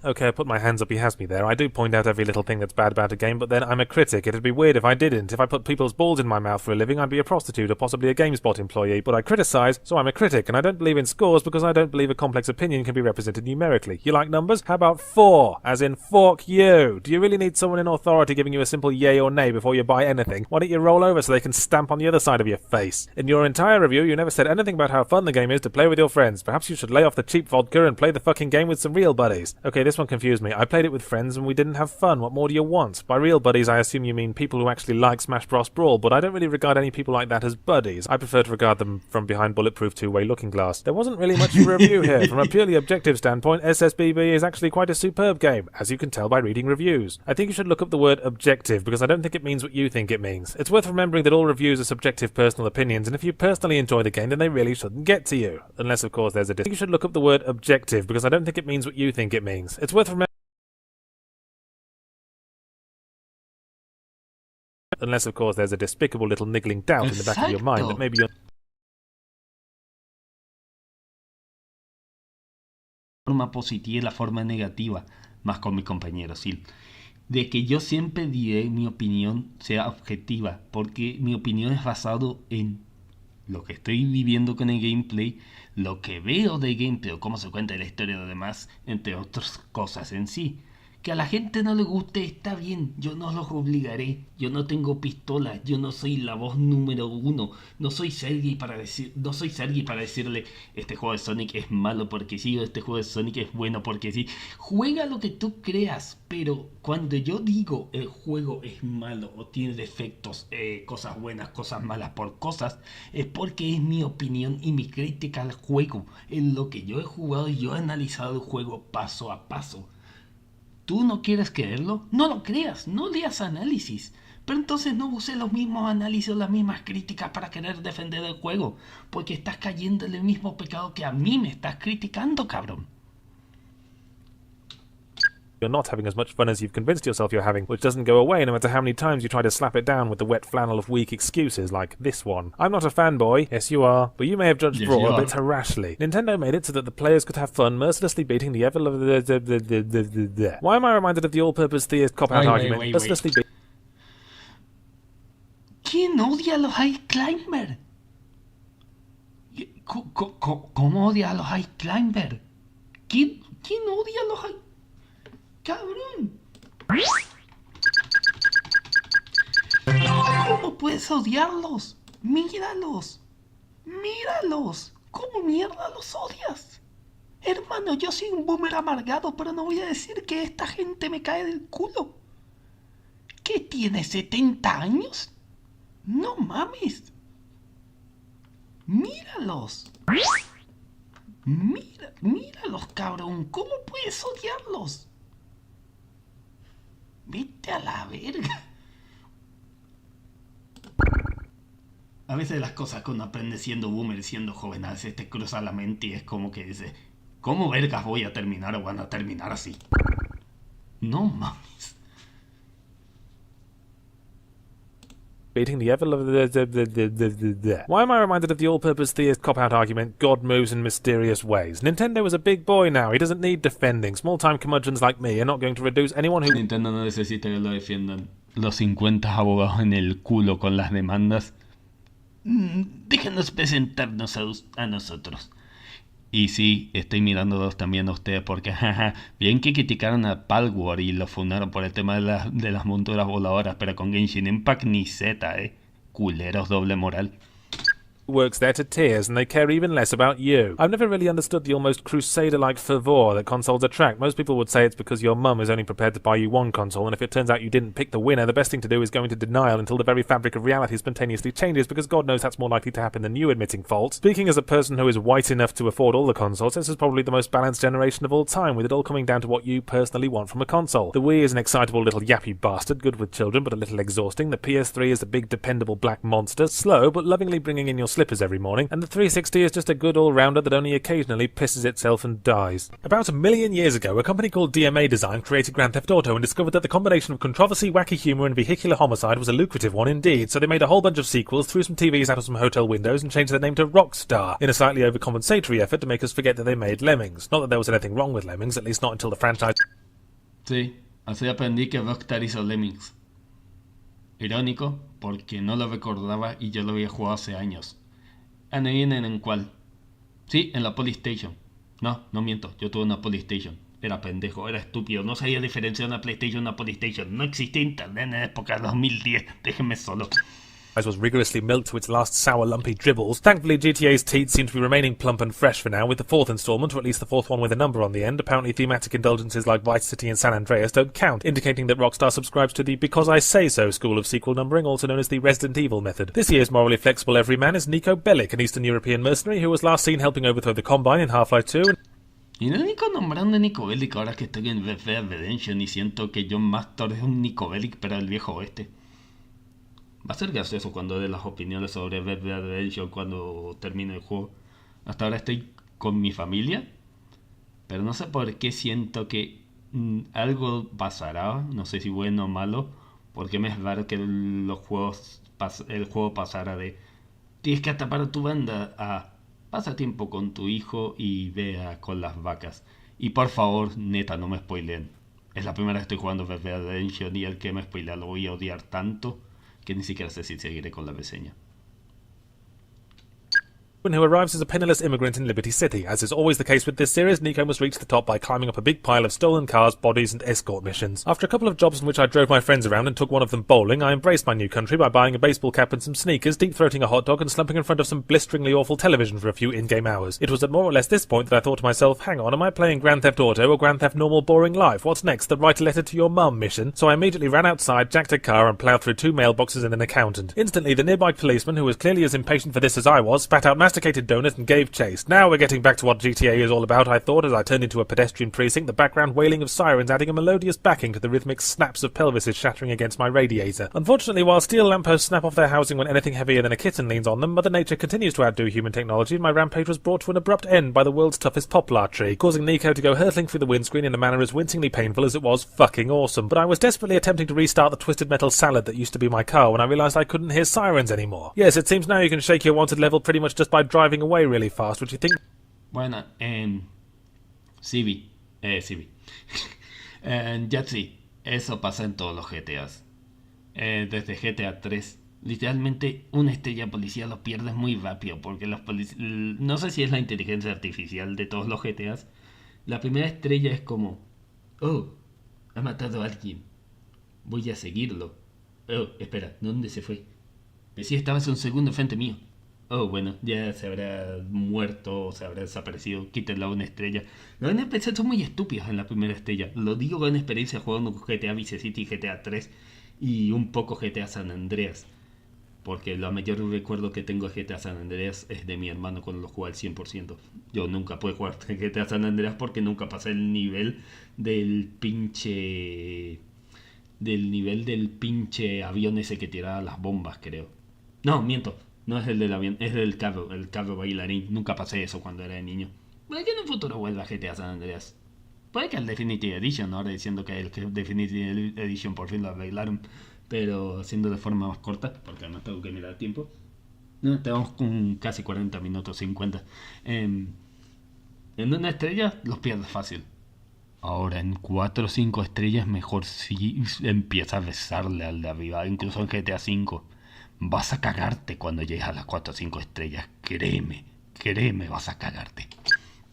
Okay, I put my hands up, he has me there. I do point out every little thing that's bad about a game, but then I'm a critic. It'd be weird if I didn't. If I put people's balls in my mouth for a living, I'd be a prostitute or possibly a GameSpot employee. But I criticize, so I'm a critic, and I don't believe in scores because I don't believe a complex opinion can be represented numerically. You like numbers? How about 4? As in, fuck you. Do you really need someone in authority giving you a simple yay or nay before you buy anything? Why don't you roll over so they can stamp on the other side of your face? In your entire review, you never said anything about how fun the game is to play with your friends. Perhaps you should lay off the cheap vodka and play the fucking game with some real buddies. Okay, this one confused me. I played it with friends and we didn't have fun. What more do you want? By real buddies, I assume you mean people who actually like Smash Bros. Brawl, but I don't really regard any people like that as buddies. I prefer to regard them from behind bulletproof two-way looking glass. There wasn't really much to review here. From a purely objective standpoint, SSBB is actually quite a superb game, as you can tell by reading reviews. I think you should look up the word objective, because I don't think it means what you think it means. It's worth remembering that all reviews are subjective personal opinions, and if you personally enjoy the game, then they really shouldn't get to you. Unless, of course, there's a... I think you should look up the word objective, because I don't think it means what you think it means. It's worth remembering... Unless, of course, there's a despicable little niggling doubt in the back of your mind that maybe you're... Forma positiva y la forma negativa, más con mi compañero Sil. De que yo siempre diré mi opinión sea objetiva, porque mi opinión es basado en lo que estoy viviendo con el gameplay, lo que veo de gameplay o cómo se cuenta la historia de los demás, entre otras cosas en sí. Que a la gente no le guste está bien, yo no los obligaré, yo no tengo pistolas, yo no soy la voz número 1, no soy Sergi para decirle este juego de Sonic es malo porque sí, o este juego de Sonic es bueno porque sí. Juega lo que tú creas, pero cuando yo digo el juego es malo o tiene defectos, cosas buenas, cosas malas por cosas, es porque es mi opinión y mi crítica al juego, en lo que yo he jugado y yo he analizado el juego paso a paso. ¿Tú no quieres creerlo? No lo creas, no leas análisis. Pero entonces no uses los mismos análisis o las mismas críticas para querer defender el juego. Porque estás cayendo en el mismo pecado que a mí me estás criticando, cabrón. You're not having as much fun as you've convinced yourself you're having, which doesn't go away no matter how many times you try to slap it down with the wet flannel of weak excuses like this one. I'm not a fanboy, yes you are, but you may have judged Brawl a bit rashly. Nintendo made it so that the players could have fun mercilessly beating the ever... Why am I reminded of the all-purpose theist cop-out argument? Mercilessly beating... ¿Quién odia a los High Climber? ¿Cómo odia a los High Climber? ¿Quién odia a los High... ¡Cabrón! ¿Cómo puedes odiarlos? ¡Míralos! ¡Míralos! ¿Cómo mierda los odias? Hermano, yo soy un boomer amargado, pero no voy a decir que esta gente me cae del culo. ¿Qué tiene, 70 años? No mames. Míralos. Míralos, cabrón. ¿Cómo puedes odiarlos? Vete a la verga. A veces las cosas que uno aprende siendo boomer, siendo joven, a veces te cruza la mente y es como que dice, ¿cómo vergas voy a terminar o van a terminar así? No mames. Beating the ever... Why am I reminded of the all-purpose theist cop-out argument, God moves in mysterious ways? Nintendo is a big boy now, he doesn't need defending. Small-time curmudgeons like me are not going to reduce anyone who... Nintendo no necesita que lo defiendan. Los 50 abogados en el culo con las demandas. Déjenos presentarnos a nosotros. Y sí, estoy mirándolos también a ustedes porque, jaja, bien que criticaron a Palworld y lo fundaron por el tema de las monturas voladoras, pero con Genshin Impact ni Z, culeros doble moral. Works there to tears, and they care even less about you. I've never really understood the almost crusader-like fervor that consoles attract. Most people would say it's because your mum is only prepared to buy you one console, and if it turns out you didn't pick the winner, the best thing to do is go into denial until the very fabric of reality spontaneously changes, because God knows that's more likely to happen than you admitting fault. Speaking as a person who is white enough to afford all the consoles, this is probably the most balanced generation of all time, with it all coming down to what you personally want from a console. The Wii is an excitable little yappy bastard, good with children but a little exhausting. The PS3 is a big dependable black monster, slow but lovingly bringing in your sleep slippers every morning, and the 360 is just a good all-rounder that only occasionally pisses itself and dies. About 1 million years ago, a company called DMA Design created Grand Theft Auto and discovered that the combination of controversy, wacky humour and vehicular homicide was a lucrative one indeed, so they made a whole bunch of sequels, threw some TVs out of some hotel windows and changed their name to Rockstar, in a slightly overcompensatory effort to make us forget that they made Lemmings. Not that there was anything wrong with Lemmings, at least not until the franchise... Sí, así aprendí que Rockstar hizo Lemmings. Irónico, porque no lo recordaba y yo lo había jugado hace años. ¿Adivinen en cuál? Sí, en la PlayStation. No miento, yo tuve una PlayStation. Era pendejo, era estúpido, no sabía diferenciar una PlayStation y una PlayStation. No existía internet en la época de 2010, déjenme solo. Was rigorously milked to its last sour lumpy dribbles. Thankfully, GTA's teeth seem to be remaining plump and fresh for now, with the 4th installment, or at least the 4th one with a number on the end. Apparently thematic indulgences like Vice City and San Andreas don't count, indicating that Rockstar subscribes to the Because I Say So school of sequel numbering, also known as the Resident Evil method. This year's morally flexible everyman is Nico Bellic, an Eastern European mercenary who was last seen helping overthrow the Combine in Half-Life 2. Irónico nombrando a Nico Bellic ahora que estoy en Red Dead Redemption y siento que John Master es un Nico Bellic pero el viejo oeste. Va a ser gracioso cuando dé las opiniones sobre Red Dead Redemption cuando termine el juego. Hasta ahora estoy con mi familia, pero no sé por qué siento que algo pasará, no sé si bueno o malo, porque me es raro que el juego pasara de tienes que atrapar a tu banda a pasa tiempo con tu hijo y vea con las vacas. Y por favor, neta, no me spoileen. Es la primera vez que estoy jugando Red Dead Redemption y el que me spoilea lo voy a odiar tanto que ni siquiera sé si seguiré con la reseña. Who arrives as a penniless immigrant in Liberty City. As is always the case with this series, Nico must reach the top by climbing up a big pile of stolen cars, bodies and escort missions. After a couple of jobs in which I drove my friends around and took one of them bowling, I embraced my new country by buying a baseball cap and some sneakers, deep-throating a hot dog and slumping in front of some blisteringly awful television for a few in-game hours. It was at more or less this point that I thought to myself, hang on, am I playing Grand Theft Auto or Grand Theft Normal Boring Life? What's next, the write a letter to your mum mission? So I immediately ran outside, jacked a car and ploughed through 2 mailboxes and an accountant. Instantly, the nearby policeman, who was clearly as impatient for this as I was, spat out masticated donuts and gave chase. Now we're getting back to what GTA is all about, I thought, as I turned into a pedestrian precinct, the background wailing of sirens adding a melodious backing to the rhythmic snaps of pelvises shattering against my radiator. Unfortunately, while steel lampposts snap off their housing when anything heavier than a kitten leans on them, Mother Nature continues to outdo human technology, and my rampage was brought to an abrupt end by the world's toughest poplar tree, causing Nico to go hurtling through the windscreen in a manner as wincingly painful as it was fucking awesome. But I was desperately attempting to restart the twisted metal salad that used to be my car when I realised I couldn't hear sirens anymore. Yes, it seems now you can shake your wanted level pretty much just by driving away really fast, which you think... Bueno, en Civi. Ya sí, eso pasa en todos los GTAs. Desde GTA 3. Literalmente una estrella policial lo pierdes muy rápido porque los no sé si es la inteligencia artificial de todos los GTAs. La primera estrella es como, oh, ha matado a alguien, voy a seguirlo. Oh, espera, ¿dónde se fue? Sí, estaba hace un segundo enfrente mío. Oh, bueno, ya se habrá muerto o se habrá desaparecido. Quítenla una estrella. Los NPC son muy estúpidos en la primera estrella. Lo digo con experiencia jugando con GTA Vice City, GTA 3 y un poco GTA San Andreas. Porque lo mayor recuerdo que tengo de GTA San Andreas es de mi hermano cuando lo jugaba al 100%. Yo nunca pude jugar GTA San Andreas porque nunca pasé el nivel del pinche... del pinche avión ese que tiraba las bombas, creo. No, miento. No es el del avión, es el carro bailarín. Nunca pasé eso cuando era niño. Puede que en un futuro vuelva a GTA San Andreas. Puede que al Definitive Edition, ahora diciendo que el Definitive Edition por fin lo arreglaron, pero haciendo de forma más corta, porque además tengo que mirar el tiempo. No, tenemos con casi 40 minutos, 50. En una estrella los pierdes fácil. Ahora en 4 o 5 estrellas mejor si empieza a besarle al de arriba, incluso en GTA 5. Vas a cagarte cuando llegues a las 4 o 5 estrellas. Créeme, vas a cagarte.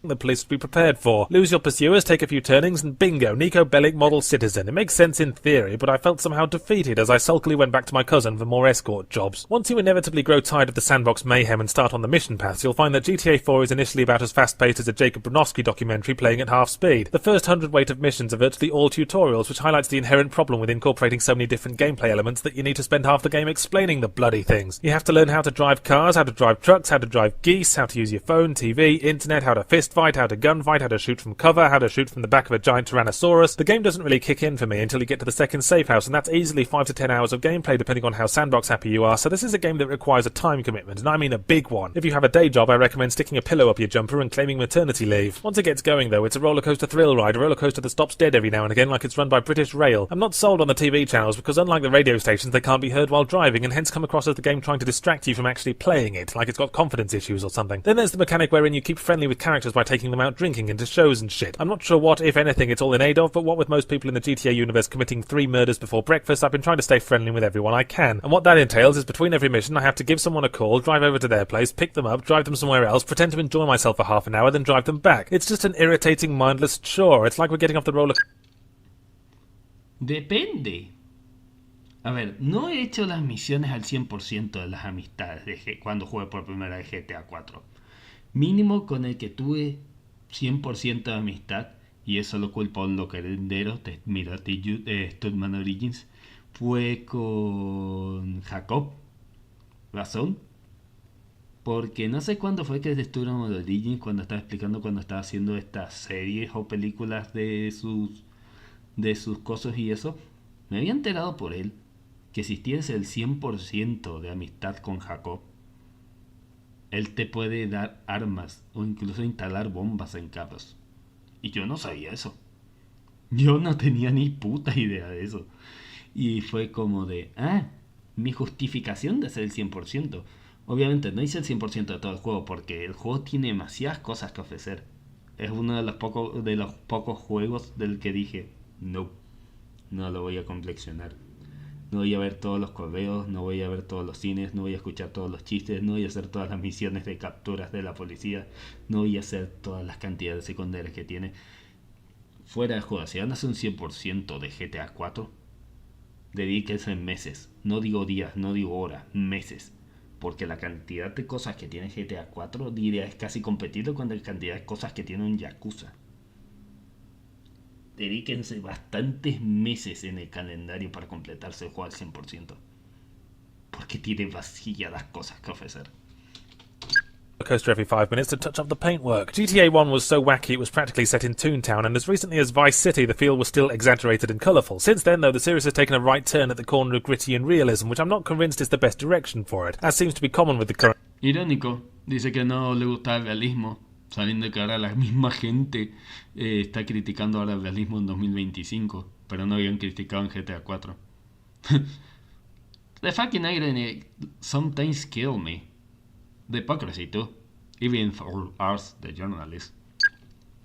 The police would be prepared for. Lose your pursuers, take a few turnings, and bingo, Nico Bellic model citizen. It makes sense in theory, but I felt somehow defeated as I sulkily went back to my cousin for more escort jobs. Once you inevitably grow tired of the sandbox mayhem and start on the mission paths, you'll find that GTA 4 is initially about as fast-paced as a Jacob Bronowski documentary playing at half speed. The first 100 of missions are virtually all tutorials, which highlights the inherent problem with incorporating so many different gameplay elements that you need to spend half the game explaining the bloody things. You have to learn how to drive cars, how to drive trucks, how to drive geese, how to use your phone, TV, internet, how to fist fist fight, how to gunfight, how to shoot from cover, how to shoot from the back of a giant Tyrannosaurus. The game doesn't really kick in for me until you get to the second safe house, and that's easily 5 to 10 hours of gameplay depending on how sandbox happy you are, so this is a game that requires a time commitment, and I mean a big one. If you have a day job, I recommend sticking a pillow up your jumper and claiming maternity leave. Once it gets going though, it's a rollercoaster thrill ride, a rollercoaster that stops dead every now and again like it's run by British Rail. I'm not sold on the TV channels because unlike the radio stations they can't be heard while driving and hence come across as the game trying to distract you from actually playing it, like it's got confidence issues or something. Then there's the mechanic wherein you keep friendly with characters by taking them out drinking into shows and shit. I'm not sure what, if anything, it's all in aid of, but what with most people in the GTA universe committing 3 murders before breakfast, I've been trying to stay friendly with everyone I can. And what that entails is between every mission I have to give someone a call, drive over to their place, pick them up, drive them somewhere else, pretend to enjoy myself for half an hour, then drive them back. It's just an irritating, mindless chore. It's like we're getting off the roller... Depende. A ver, no he hecho las misiones al 100% de las amistades cuando jugué por primera vez GTA 4. Mínimo con el que tuve 100% de amistad, y eso lo culpo a un loquerendero, mira, Studman Origins, fue con Jacob. ¿Razón? Porque no sé cuándo fue que Studman Origins, cuando estaba explicando, cuando estaba haciendo estas series o películas de sus cosas y eso, me había enterado por él que si tienes el 100% de amistad con Jacob, él te puede dar armas o incluso instalar bombas en carros. Y yo no sabía eso. Yo no tenía ni puta idea de eso. Y fue como de, mi justificación de hacer el 100%. Obviamente no hice el 100% de todo el juego porque el juego tiene demasiadas cosas que ofrecer. Es uno de los pocos juegos del que dije, no lo voy a complexionar. No voy a ver todos los correos, no voy a ver todos los cines, no voy a escuchar todos los chistes, no voy a hacer todas las misiones de capturas de la policía, no voy a hacer todas las cantidades secundarias que tiene. Fuera de juego, si van a hacer un 100% de GTA 4, dedíquense meses, no digo días, no digo horas, meses. Porque la cantidad de cosas que tiene GTA 4, diría, es casi competible con la cantidad de cosas que tiene un Yakuza. Dedíquense bastantes meses en el calendario para completarse el juego al 100%. Porque tiene vaciadas cosas que ofrecer. Coaster every 5 minutes to touch up the paintwork. GTA 1 was so wacky it was practically set in Toontown, and as recently as Vice City the feel was still exaggerated and colourful. Since then though, the series has taken a right turn at the corner of gritty and realism, which I'm not convinced is the best direction for it, as seems to be common with the current... Irónico, dice que no le gusta el realismo, sabiendo que ahora la misma gente está criticando ahora el realismo en 2025, pero no habían criticado en GTA 4. The fucking irony sometimes kill me. The hypocrisy too, even for us, the journalists.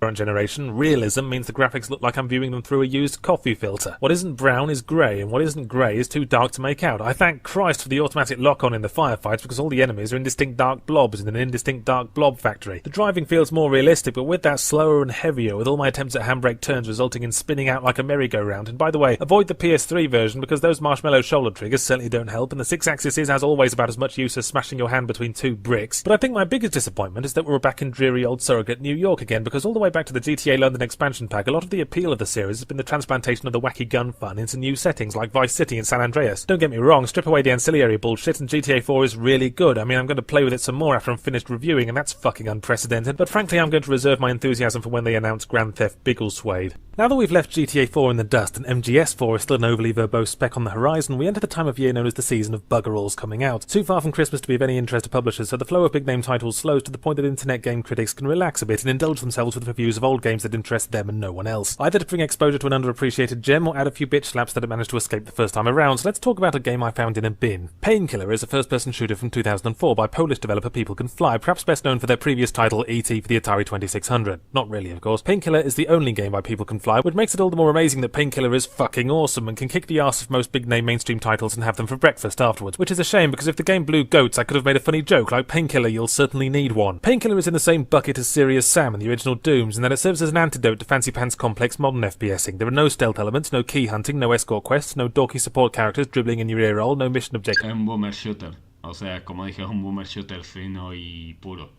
Current generation, realism means the graphics look like I'm viewing them through a used coffee filter. What isn't brown is grey, and what isn't grey is too dark to make out. I thank Christ for the automatic lock-on in the firefights because all the enemies are indistinct dark blobs in an indistinct dark blob factory. The driving feels more realistic, but with that slower and heavier, with all my attempts at handbrake turns resulting in spinning out like a merry-go-round. And by the way, avoid the PS3 version because those marshmallow shoulder triggers certainly don't help, and the 6-axis is as always about as much use as smashing your hand between 2 bricks. But I think my biggest disappointment is that we're back in dreary old surrogate New York again, because all the way back to the GTA London expansion pack, a lot of the appeal of the series has been the transplantation of the wacky gun fun into new settings like Vice City and San Andreas. Don't get me wrong, strip away the ancillary bullshit and GTA 4 is really good. I mean, I'm going to play with it some more after I'm finished reviewing, and that's fucking unprecedented, but frankly I'm going to reserve my enthusiasm for when they announce Grand Theft Biggleswade. Now that we've left GTA 4 in the dust and MGS4 is still an overly verbose speck on the horizon, we enter the time of year known as the season of bugger-alls coming out. Too far from Christmas to be of any interest to publishers, so the flow of big-name titles slows to the point that internet game critics can relax a bit and indulge themselves with reviews of old games that interest them and no one else, either to bring exposure to an underappreciated gem or add a few bitch slaps that it managed to escape the first time around. So let's talk about a game I found in a bin. Painkiller is a first-person shooter from 2004 by Polish developer People Can Fly, perhaps best known for their previous title E.T. for the Atari 2600. Not really, of course. Painkiller is the only game by People Can Fly, which makes it all the more amazing that Painkiller is fucking awesome and can kick the arse of most big-name mainstream titles and have them for breakfast afterwards, which is a shame because if the game blew goats I could have made a funny joke like Painkiller, you'll certainly need one. Painkiller is in the same bucket as Serious Sam and the original Dooms in that it serves as an antidote to fancy pants complex modern FPSing. There are no stealth elements, no key hunting, no escort quests, no dorky support characters dribbling in your ear roll, no mission objectives. Un boomer shooter, o sea, como dije, es un boomer shooter fino y puro.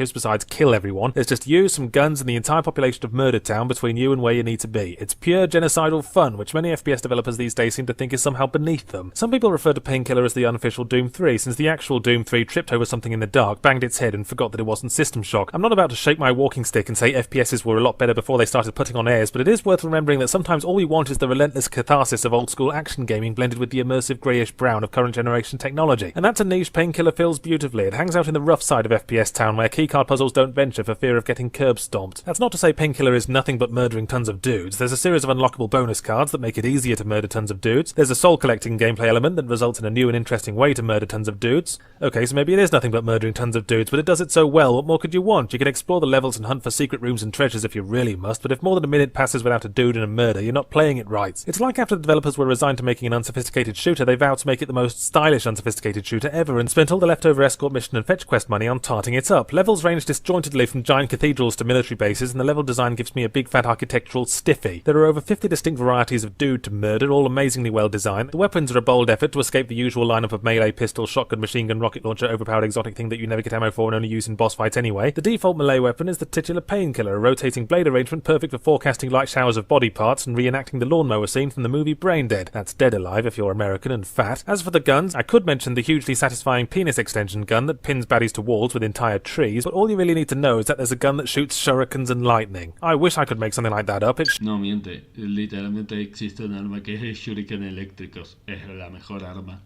besides kill everyone. There's just you, some guns, and the entire population of Murder Town between you and where you need to be. It's pure genocidal fun, which many FPS developers these days seem to think is somehow beneath them. Some people refer to Painkiller as the unofficial Doom 3, since the actual Doom 3 tripped over something in the dark, banged its head, and forgot that it wasn't System Shock. I'm not about to shake my walking stick and say FPSs were a lot better before they started putting on airs, but it is worth remembering that sometimes all we want is the relentless catharsis of old-school action gaming blended with the immersive greyish-brown of current-generation technology. And that's a niche Painkiller fills beautifully. It hangs out in the rough side of FPS Town, where keycard puzzles don't venture for fear of getting curb-stomped. That's not to say Painkiller is nothing but murdering tons of dudes. There's a series of unlockable bonus cards that make it easier to murder tons of dudes. There's a soul-collecting gameplay element that results in a new and interesting way to murder tons of dudes. Okay, so maybe it is nothing but murdering tons of dudes, but it does it so well, what more could you want? You can explore the levels and hunt for secret rooms and treasures if you really must, but if more than a minute passes without a dude and a murder, you're not playing it right. It's like after the developers were resigned to making an unsophisticated shooter, they vowed to make it the most stylish unsophisticated shooter ever, and spent all the leftover escort mission and fetch quest money on tarting it up. Levels range disjointedly from giant cathedrals to military bases, and the level design gives me a big fat architectural stiffy. There are over 50 distinct varieties of dude to murder, all amazingly well designed. The weapons are a bold effort to escape the usual lineup of melee, pistol, shotgun, machine gun, rocket launcher, overpowered exotic thing that you never get ammo for and only use in boss fights anyway. The default melee weapon is the titular Painkiller, a rotating blade arrangement perfect for forecasting light showers of body parts and reenacting the lawnmower scene from the movie Brain Dead. That's Dead Alive if you're American and fat. As for the guns, I could mention the hugely satisfying penis extension gun that pins baddies to walls with entire trees, but all you really need to know is that there's a gun that shoots shurikens and lightning. I wish I could make something like that up. No miente, literalmente existe un arma que es shuriken eléctricos. Es la mejor arma.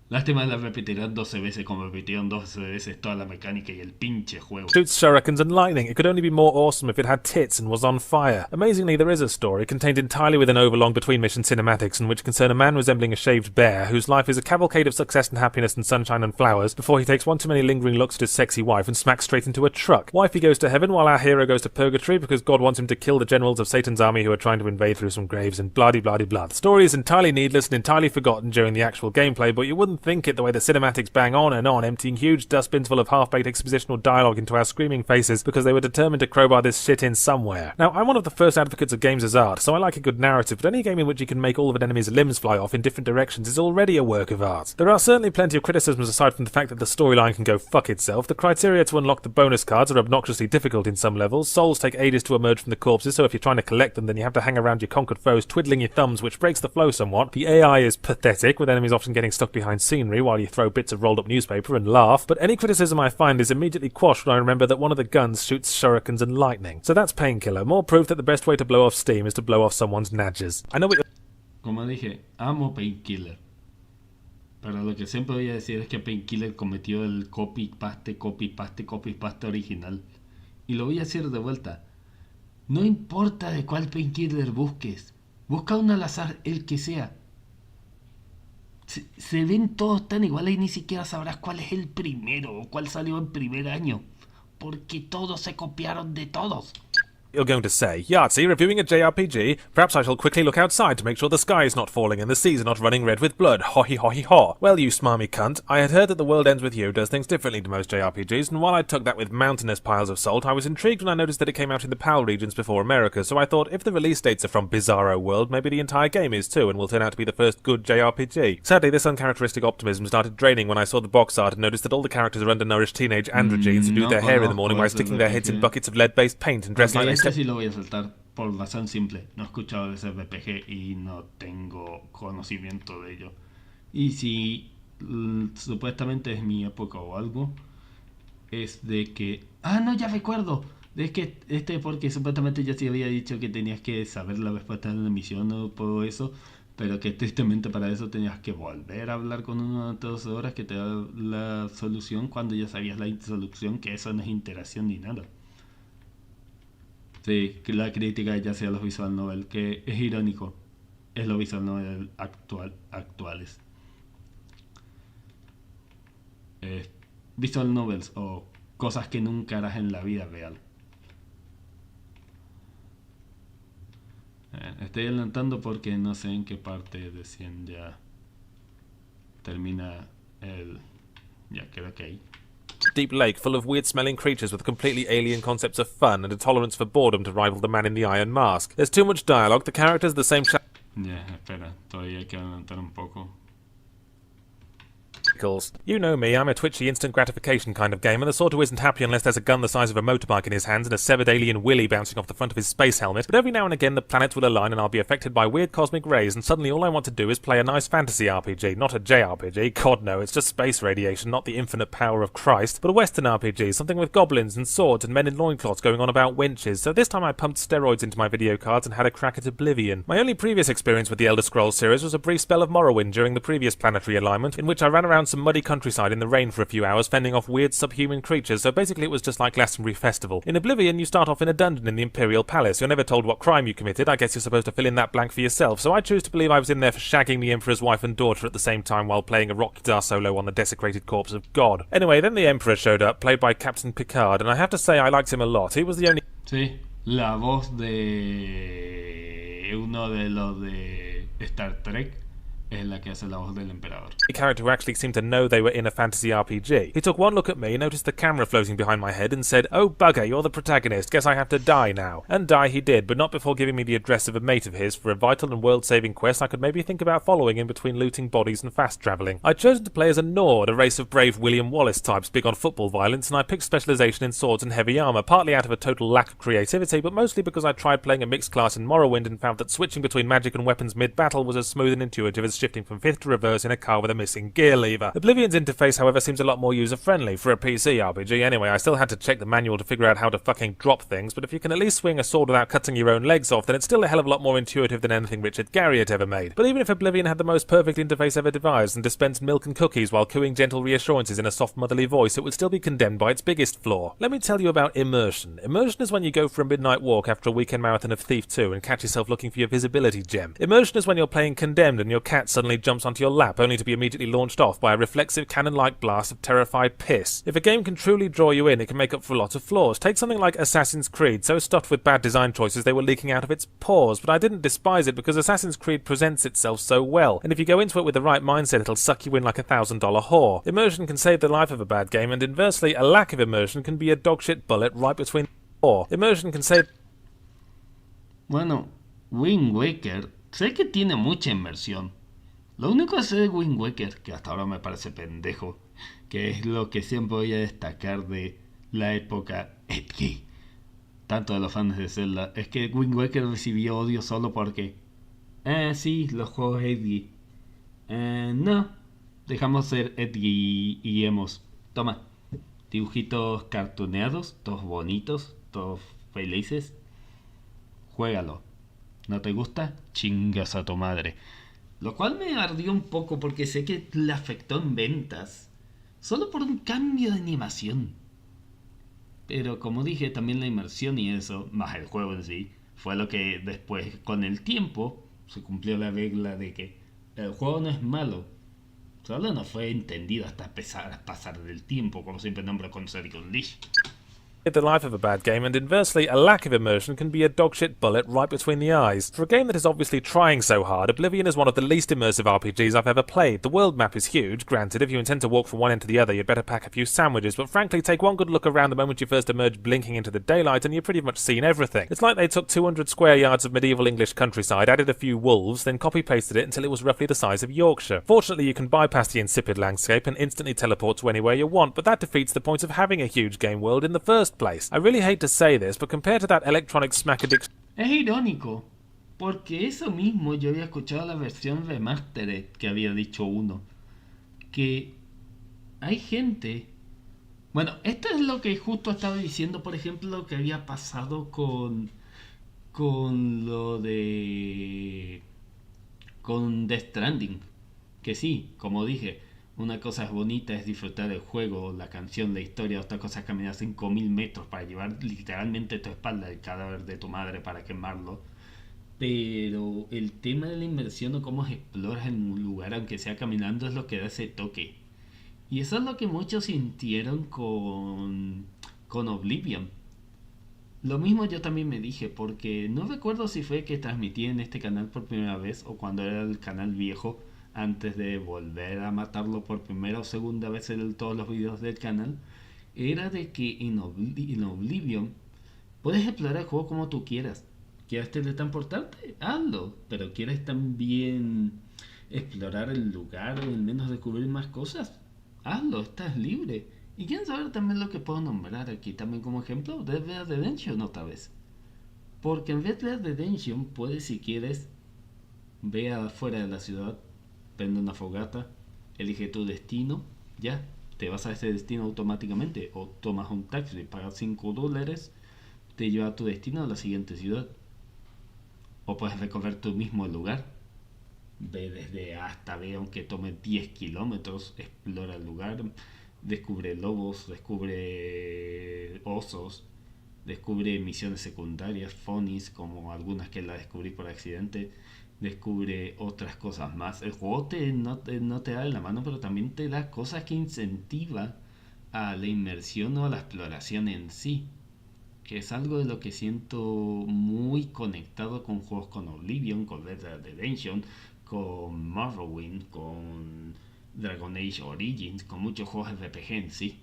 Lástima la repetirán 12 veces como repitieron 12 veces toda la mecánica y el pinche juego. Shoots shurikens and lightning. It could only be more awesome if it had tits and was on fire. Amazingly, there is a story contained entirely within overlong between-mission cinematics in which concern a man resembling a shaved bear whose life is a cavalcade of success and happiness and sunshine and flowers before he takes one too many lingering looks at his sexy wife and smacks straight into a truck. Wifey goes to heaven while our hero goes to purgatory because God wants him to kill the generals of Satan's army who are trying to invade through some graves and blah-de-blah-de-blah. The story is entirely needless and entirely forgotten during the actual gameplay, but you wouldn't think it the way the cinematics bang on, emptying huge dustbins full of half-baked expositional dialogue into our screaming faces because they were determined to crowbar this shit in somewhere. Now, I'm one of the first advocates of games as art, so I like a good narrative, but any game in which you can make all of an enemy's limbs fly off in different directions is already a work of art. There are certainly plenty of criticisms aside from the fact that the storyline can go fuck itself. The criteria to unlock the bonus cards are obnoxiously difficult in some levels. Souls take ages to emerge from the corpses, so if you're trying to collect them, then you have to hang around your conquered foes twiddling your thumbs, which breaks the flow somewhat. The AI is pathetic, with enemies often getting stuck behind scenery while you throw bits of rolled up newspaper and laugh, but any criticism I find is immediately quashed when I remember that one of the guns shoots shurikens and lightning. So that's Painkiller, more proof that the best way to blow off steam is to blow off someone's nadges. I know what you're... Como dije, amo Painkiller. Pero lo que siempre voy a decir es que Painkiller cometió el copy-paste original. Y lo voy a decir de vuelta. No importa de cuál Painkiller busques. Busca uno al azar, el que sea. Se ven todos tan iguales y ni siquiera sabrás cuál es el primero o cuál salió en primer año, porque todos se copiaron de todos. You're going to say, Yahtzee, reviewing a JRPG? Perhaps I shall quickly look outside to make sure the sky is not falling and the seas are not running red with blood. Ho-he-ho-he-ho. Well, you smarmy cunt, I had heard that The World Ends With You does things differently to most JRPGs, and while I took that with mountainous piles of salt, I was intrigued when I noticed that it came out in the PAL regions before America, so I thought if the release dates are from Bizarro World, maybe the entire game is too, and will turn out to be the first good JRPG. Sadly, this uncharacteristic optimism started draining when I saw the box art and noticed that all the characters are undernourished teenage androgynes who do their hair in the morning while sticking their heads in buckets of lead-based paint and dress like they sí lo voy a saltar por razón simple. No he escuchado de ese RPG y no tengo conocimiento de ello. Y si supuestamente es mi época o algo, es de que... Ah, no, ya recuerdo. Es que porque supuestamente ya se había dicho que tenías que saber la respuesta de la misión o todo eso, pero que tristemente para eso tenías que volver a hablar con uno de tus horas que te da la solución cuando ya sabías la solución, que eso no es interacción ni nada. Sí, que la crítica ya sea los visual novel, que es irónico, es los visual novel actuales. Visual novels o cosas que nunca harás en la vida real. Estoy adelantando porque no sé en qué parte de 100 ya termina el... Ya creo que ahí. Deep lake full of weird-smelling creatures with completely alien concepts of fun and a tolerance for boredom to rival the man in the iron mask. There's too much dialogue, the characters are the same... Espera, todavía hay que adelantar un poco. You know me, I'm a twitchy instant gratification kind of gamer, the sort who isn't happy unless there's a gun the size of a motorbike in his hands and a severed alien willy bouncing off the front of his space helmet, but every now and again the planets will align and I'll be affected by weird cosmic rays and suddenly all I want to do is play a nice fantasy RPG, not a JRPG, god no, it's just space radiation, not the infinite power of Christ, but a western RPG, something with goblins and swords and men in loincloths going on about wenches, so this time I pumped steroids into my video cards and had a crack at Oblivion. My only previous experience with the Elder Scrolls series was a brief spell of Morrowind during the previous planetary alignment, in which I ran around some muddy countryside in the rain for a few hours fending off weird subhuman creatures, so basically it was just like Glastonbury Festival. In Oblivion you start off in a dungeon in the Imperial Palace, you're never told what crime you committed, I guess you're supposed to fill in that blank for yourself, so I choose to believe I was in there for shagging the Emperor's wife and daughter at the same time while playing a rock guitar solo on the desecrated corpse of God. Anyway, then the Emperor showed up, played by Captain Picard, and I have to say I liked him a lot. He was the only... Sí, la voz de uno de los de Star Trek es la que hace la voz del emperador. The character who actually seemed to know they were in a fantasy RPG. He took one look at me, noticed the camera floating behind my head and said, "Oh bugger, you're the protagonist, guess I have to die now." And die he did, but not before giving me the address of a mate of his for a vital and world-saving quest I could maybe think about following in between looting bodies and fast-travelling. I'd chosen to play as a Nord, a race of brave William Wallace types big on football violence, and I picked specialisation in swords and heavy armour, partly out of a total lack of creativity, but mostly because I tried playing a mixed class in Morrowind and found that switching between magic and weapons mid-battle was as smooth and intuitive as shifting from fifth to reverse in a car with a missing gear lever. Oblivion's interface, however, seems a lot more user-friendly for a PC RPG. Anyway, I still had to check the manual to figure out how to fucking drop things, but if you can at least swing a sword without cutting your own legs off, then it's still a hell of a lot more intuitive than anything Richard Garriott ever made. But even if Oblivion had the most perfect interface ever devised and dispensed milk and cookies while cooing gentle reassurances in a soft motherly voice, it would still be condemned by its biggest flaw. Let me tell you about immersion. Immersion is when you go for a midnight walk after a weekend marathon of Thief 2 and catch yourself looking for your visibility gem. Immersion is when you're playing Condemned and your cat suddenly jumps onto your lap only to be immediately launched off by a reflexive cannon-like blast of terrified piss. If a game can truly draw you in, it can make up for a lot of flaws. Take something like Assassin's Creed, so stuffed with bad design choices they were leaking out of its pores, but I didn't despise it because Assassin's Creed presents itself so well, and if you go into it with the right mindset it'll suck you in like $1,000 whore. Immersion can save the life of a bad game, and inversely, a lack of immersion can be a dogshit bullet right between the ore. Immersion can save... Bueno, Wind Waker, sé que tiene mucha inmersión. Lo único que sé de Wind Waker, que hasta ahora me parece pendejo, que es lo que siempre voy a destacar de la época edgy, tanto de los fans de Zelda, es que Wind Waker recibió odio solo porque sí, los juegos edgy. No, dejamos ser edgy y emos. Toma, dibujitos cartoneados, todos bonitos, todos felices. Juégalo. ¿No te gusta? Chingas a tu madre. Lo cual me ardió un poco porque sé que le afectó en ventas solo por un cambio de animación. Pero como dije, también la inmersión y eso, más el juego en sí, fue lo que después, con el tiempo, se cumplió la regla de que el juego no es malo, solo no fue entendido hasta pasar del tiempo, como siempre nombro con Sergio Unleashed. The life of a bad game, and inversely, a lack of immersion can be a dogshit bullet right between the eyes. For a game that is obviously trying so hard, Oblivion is one of the least immersive RPGs I've ever played. The world map is huge, granted, if you intend to walk from one end to the other you'd better pack a few sandwiches, but frankly take one good look around the moment you first emerge blinking into the daylight and you've pretty much seen everything. It's like they took 200 square yards of medieval English countryside, added a few wolves, then copy-pasted it until it was roughly the size of Yorkshire. Fortunately you can bypass the insipid landscape and instantly teleport to anywhere you want, but that defeats the point of having a huge game world in the first place. I really hate to say this, but compared to that electronic smackadix... Es irónico, porque eso mismo yo había escuchado la versión remastered que había dicho uno. Que hay gente... Bueno, esto es lo que justo estaba diciendo, por ejemplo, lo que había pasado con lo de... con Death Stranding. Que sí, como dije, una cosa es bonita, es disfrutar del juego, la canción, la historia, otra cosa es caminar 5000 metros para llevar literalmente tu espalda el cadáver de tu madre para quemarlo. Pero el tema de la inmersión o cómo exploras en un lugar, aunque sea caminando, es lo que da ese toque. Y eso es lo que muchos sintieron con Oblivion. Lo mismo yo también me dije, porque no recuerdo si fue que transmití en este canal por primera vez o cuando era el canal viejo, antes de volver a matarlo por primera o segunda vez en todos los videos del canal, era de que en Oblivion puedes explorar el juego como tú quieras. ¿Quieres teletransportarte? Hazlo. Pero ¿quieres también explorar el lugar o al menos descubrir más cosas? hazlo, estás libre. Y quieren saber también lo que puedo nombrar aquí también como ejemplo, Red Dead Redemption otra vez. Porque en Red Dead Redemption puedes, si quieres, ve afuera de la ciudad, prende una fogata, elige tu destino, ya, te vas a ese destino automáticamente. O tomas un taxi, pagas $5, te lleva a tu destino a la siguiente ciudad. O puedes recorrer tu mismo lugar. Ve desde hasta ve, aunque tome 10 kilómetros, explora el lugar, descubre lobos, descubre osos, descubre misiones secundarias, phonies, como algunas que la descubrí por accidente, descubre otras cosas más. El juego no te da de la mano, pero también te da cosas que incentivan a la inmersión o a la exploración en sí, que es algo de lo que siento muy conectado con juegos con Oblivion, con Red Dead Redemption, con Morrowind, con Dragon Age Origins, con muchos juegos RPG en sí,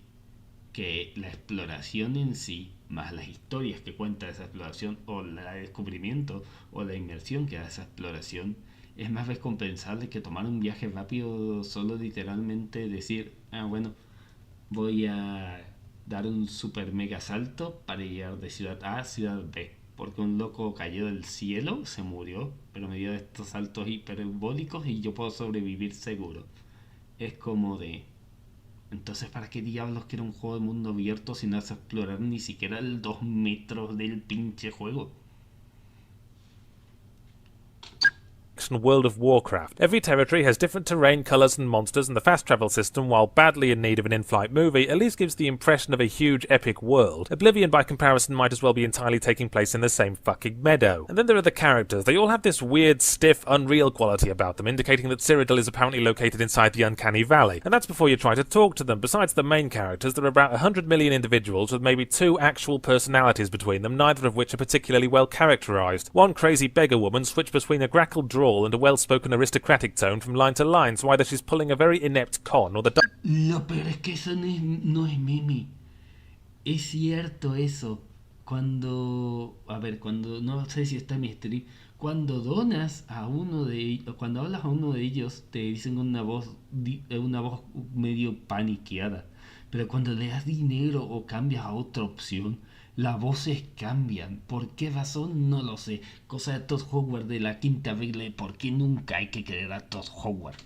que la exploración en sí, más las historias que cuenta esa exploración, o el descubrimiento o la inmersión que da esa exploración, es más recompensable que tomar un viaje rápido, solo literalmente decir, bueno, voy a dar un super mega salto para llegar de ciudad A a ciudad B, porque un loco cayó del cielo, se murió, pero me dio estos saltos hiperbólicos y yo puedo sobrevivir seguro. Es como de... Entonces, ¿para qué diablos quiero un juego de mundo abierto si no vas a explorar ni siquiera el 2 metros del pinche juego? World of Warcraft. Every territory has different terrain, colours and monsters, and the fast travel system, while badly in need of an in-flight movie, at least gives the impression of a huge epic world. Oblivion by comparison might as well be entirely taking place in the same fucking meadow. And then there are the characters. They all have this weird, stiff, unreal quality about them, indicating that Cyrodiil is apparently located inside the Uncanny Valley. And that's before you try to talk to them. Besides the main characters, there are about 100 million individuals with maybe 2 actual personalities between them, neither of which are particularly well characterised. One crazy beggar woman switched between a grackled drawl and a well-spoken aristocratic tone from line to line, so either she's pulling a very inept con or the... Lo peor es que eso no es meme. Es cierto eso. Cuando... A ver, cuando... No sé si está en mi stream. Cuando donas a uno de ellos... Cuando hablas a uno de ellos, te dicen una voz medio paniqueada. Pero cuando le das dinero o cambias a otra opción, las voces cambian. ¿Por qué razón? No lo sé. Cosa de Todd Howard de la quinta regla de por qué nunca hay que querer a Todd Howard.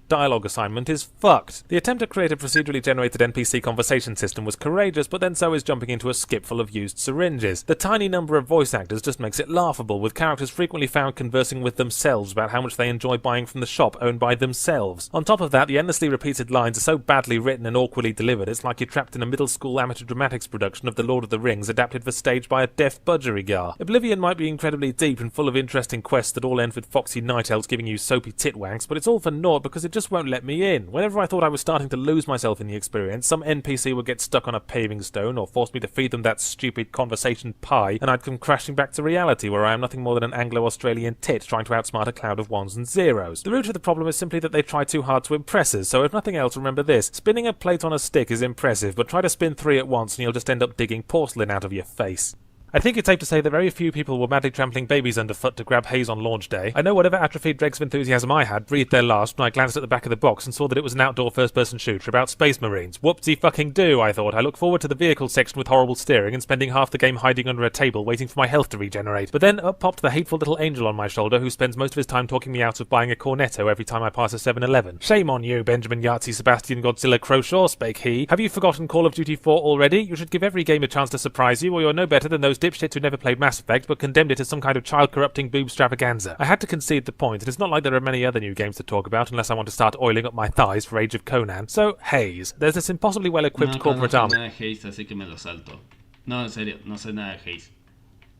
Dialogue assignment is fucked. The attempt to create a procedurally generated NPC conversation system was courageous, but then so is jumping into a skip full of used syringes. The tiny number of voice actors just makes it laughable, with characters frequently found conversing with themselves about how much they enjoy buying from the shop owned by themselves. On top of that, the endlessly repeated lines are so badly written and awkwardly delivered, it's like you're trapped in a middle school amateur dramatics production of The Lord of the Rings adapted for stage by a deaf budgerigar. Oblivion might be incredibly deep and full of interesting quests that all end with foxy night elves giving you soapy titwanks, but it's all for naught because it just won't let me in. Whenever I thought I was starting to lose myself in the experience, some NPC would get stuck on a paving stone or force me to feed them that stupid conversation pie, and I'd come crashing back to reality where I am nothing more than an Anglo-Australian tit trying to outsmart a cloud of ones and zeros. The root of the problem is simply that they try too hard to impress us, so if nothing else, remember this. Spinning a plate on a stick is impressive, but try to spin 3 at once and you'll just end up digging porcelain out of your face. I think it's safe to say that very few people were madly trampling babies underfoot to grab haze on launch day. I know whatever atrophied dregs of enthusiasm I had breathed their last when I glanced at the back of the box and saw that it was an outdoor first-person shooter about space marines. Whoopsie-fucking-do, I thought. I look forward to the vehicle section with horrible steering and spending half the game hiding under a table waiting for my health to regenerate. But then up popped the hateful little angel on my shoulder who spends most of his time talking me out of buying a Cornetto every time I pass a 7-Eleven. Shame on you, Benjamin Yahtzee Sebastian Godzilla Croshaw, spake he. Have you forgotten Call of Duty 4 already? You should give every game a chance to surprise you, or you're no better than those dipshits who never played Mass Effect but condemned it as some kind of child-corrupting boob-stravaganza. I had to concede the point, and it's not like there are many other new games to talk about unless I want to start oiling up my thighs for Age of Conan. So, Haze. There's this impossibly well-equipped corporate army. No sé nada de Haze, así que me lo salto. No, en serio, no sé nada de Haze.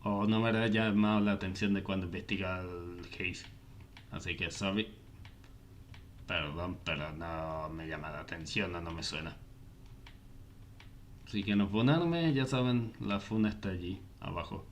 O no me habrá llamado la atención de cuando investiga el Haze. Así que, sorry. Perdón, pero no me llama la atención, no me suena. Así que no funarme, ya saben, la funa está allí, abajo.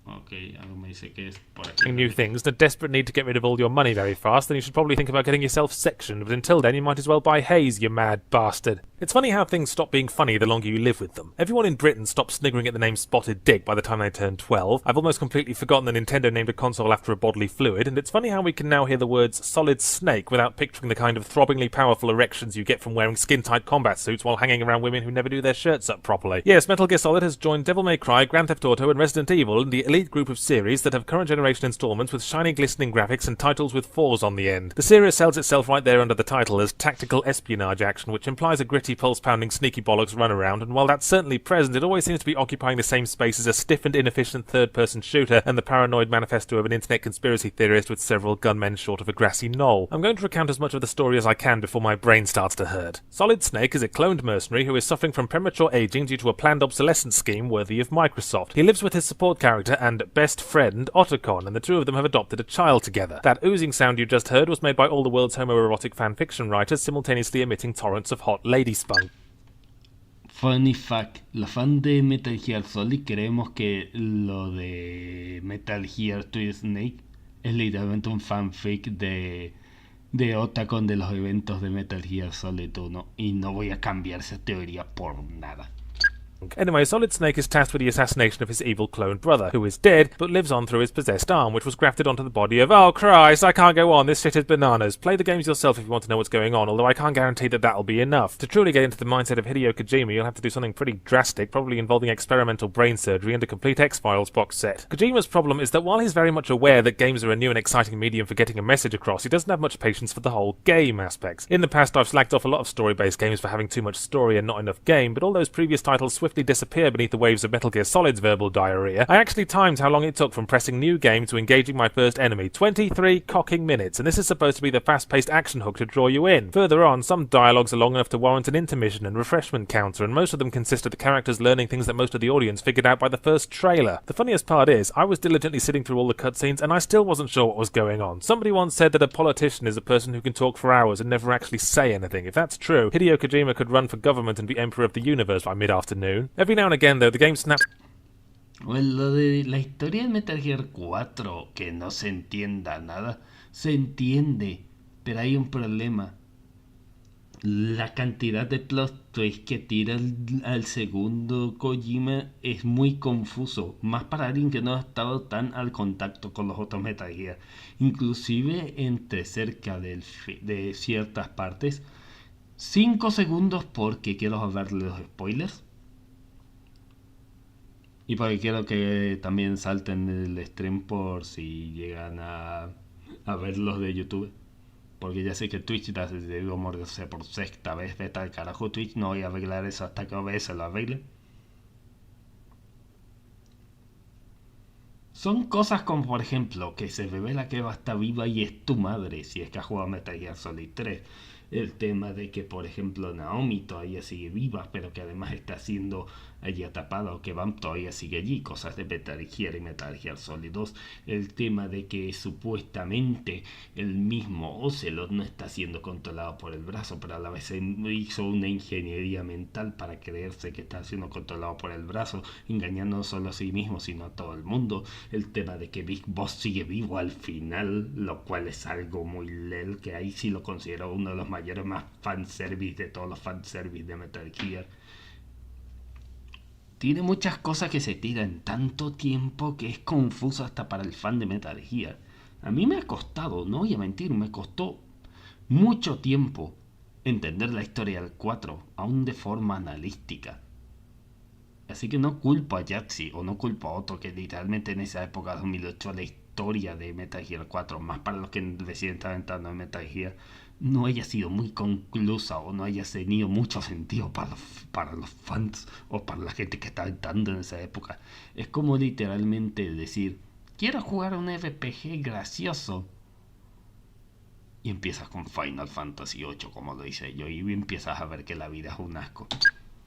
Ok. Ok, algo me dice que es por aquí. New things, and a desperate need to get rid of all your money very fast, then you should probably think about getting yourself sectioned, but until then you might as well buy haze, you mad bastard. It's funny how things stop being funny the longer you live with them. Everyone in Britain stops sniggering at the name Spotted Dick by the time they turn 12. I've almost completely forgotten that Nintendo named a console after a bodily fluid, and it's funny how we can now hear the words Solid Snake without picturing the kind of throbbingly powerful erections you get from wearing skin-tight combat suits while hanging around women who never do their shirts up properly. Yes, Metal Gear Solid has joined Devil May Cry, Grand Theft Auto and Resident Evil in the elite group of series that have current generation installments with shiny glistening graphics and titles with 4s on the end. The series sells itself right there under the title as tactical espionage action, which implies a gritty, pulse-pounding, sneaky bollocks runaround, and while that's certainly present, it always seems to be occupying the same space as a stiff and inefficient third-person shooter and the paranoid manifesto of an internet conspiracy theorist with several gunmen short of a grassy knoll. I'm going to recount as much of the story as I can before my brain starts to hurt. Solid Snake is a cloned mercenary who is suffering from premature aging due to a planned obsolescence scheme worthy of Microsoft. He lives with his support character and best friend, Otacon, and the two of them have adopted a child together. That oozing sound you just heard was made by all the world's homoerotic fanfiction writers simultaneously emitting torrents of hot lady spunk. Funny fact, los fans de Metal Gear Solid creemos que lo de Metal Gear Twin Snake es literalmente un fanfic de Otacon de los eventos de Metal Gear Solid 1 y no voy a cambiar esa teoría por nada. Anyway, Solid Snake is tasked with the assassination of his evil cloned brother, who is dead, but lives on through his possessed arm, which was grafted onto the body of— oh Christ, I can't go on, this shit is bananas. Play the games yourself if you want to know what's going on, although I can't guarantee that that'll be enough. To truly get into the mindset of Hideo Kojima, you'll have to do something pretty drastic, probably involving experimental brain surgery and a complete X-Files box set. Kojima's problem is that while he's very much aware that games are a new and exciting medium for getting a message across, he doesn't have much patience for the whole game aspects. In the past, I've slacked off a lot of story-based games for having too much story and not enough game, but all those previous titles swiftly disappear beneath the waves of Metal Gear Solid's verbal diarrhea. I actually timed how long it took from pressing new game to engaging my first enemy, 23 cocking minutes, and this is supposed to be the fast-paced action hook to draw you in. Further on, some dialogues are long enough to warrant an intermission and refreshment counter, and most of them consist of the characters learning things that most of the audience figured out by the first trailer. The funniest part is, I was diligently sitting through all the cutscenes and I still wasn't sure what was going on. Somebody once said that a politician is a person who can talk for hours and never actually say anything. If that's true, Hideo Kojima could run for government and be Emperor of the Universe by mid-afternoon. Every now and again, though, the game snaps. Bueno, lo de la historia de Metal Gear 4, que no se entienda nada, se entiende, pero hay un problema. La cantidad de plot twists que tira al segundo Kojima es muy confuso, más para alguien que no ha estado tan al contacto con los otros Metal Gear. Inclusive entre cerca de ciertas partes, 5 segundos porque quiero verle los spoilers. Y porque quiero que también salten el stream por si llegan a verlos de YouTube. Porque ya sé que Twitch debo morirse por sexta vez. Vete al carajo Twitch, no voy a arreglar eso hasta que OBS lo arregle. Son cosas como por ejemplo que se revela que Eva está viva y es tu madre si es que has jugado Metal Gear Solid 3. El tema de que por ejemplo Naomi todavía sigue viva pero que además está siendo allí atrapada o que Vamp todavía sigue allí, cosas de Metal Gear y Metal Gear Solid 2. El tema de que supuestamente el mismo Ocelot no está siendo controlado por el brazo, pero a la vez hizo una ingeniería mental para creerse que está siendo controlado por el brazo, engañando no solo a sí mismo sino a todo el mundo. El tema de que Big Boss sigue vivo al final, lo cual es algo muy lel, que ahí sí lo considero uno de los mayores más fanservice de todos los fanservice de Metal Gear. Tiene muchas cosas que se tiran tanto tiempo que es confuso hasta para el fan de Metal Gear. A mí me ha costado, no voy a mentir, me costó mucho tiempo entender la historia del 4, aún de forma analítica. Así que no culpo a Jaxi o no culpo a otro que literalmente en esa época 2008 la historia de Metal Gear 4, más para los que recién estaban entrando en Metal Gear, no haya sido muy conclusa o no haya tenido mucho sentido para los fans o para la gente que estaba entrando en esa época. Es como literalmente decir, quiero jugar un RPG gracioso. Y empiezas con Final Fantasy VIII, como lo hice yo, y empiezas a ver que la vida es un asco.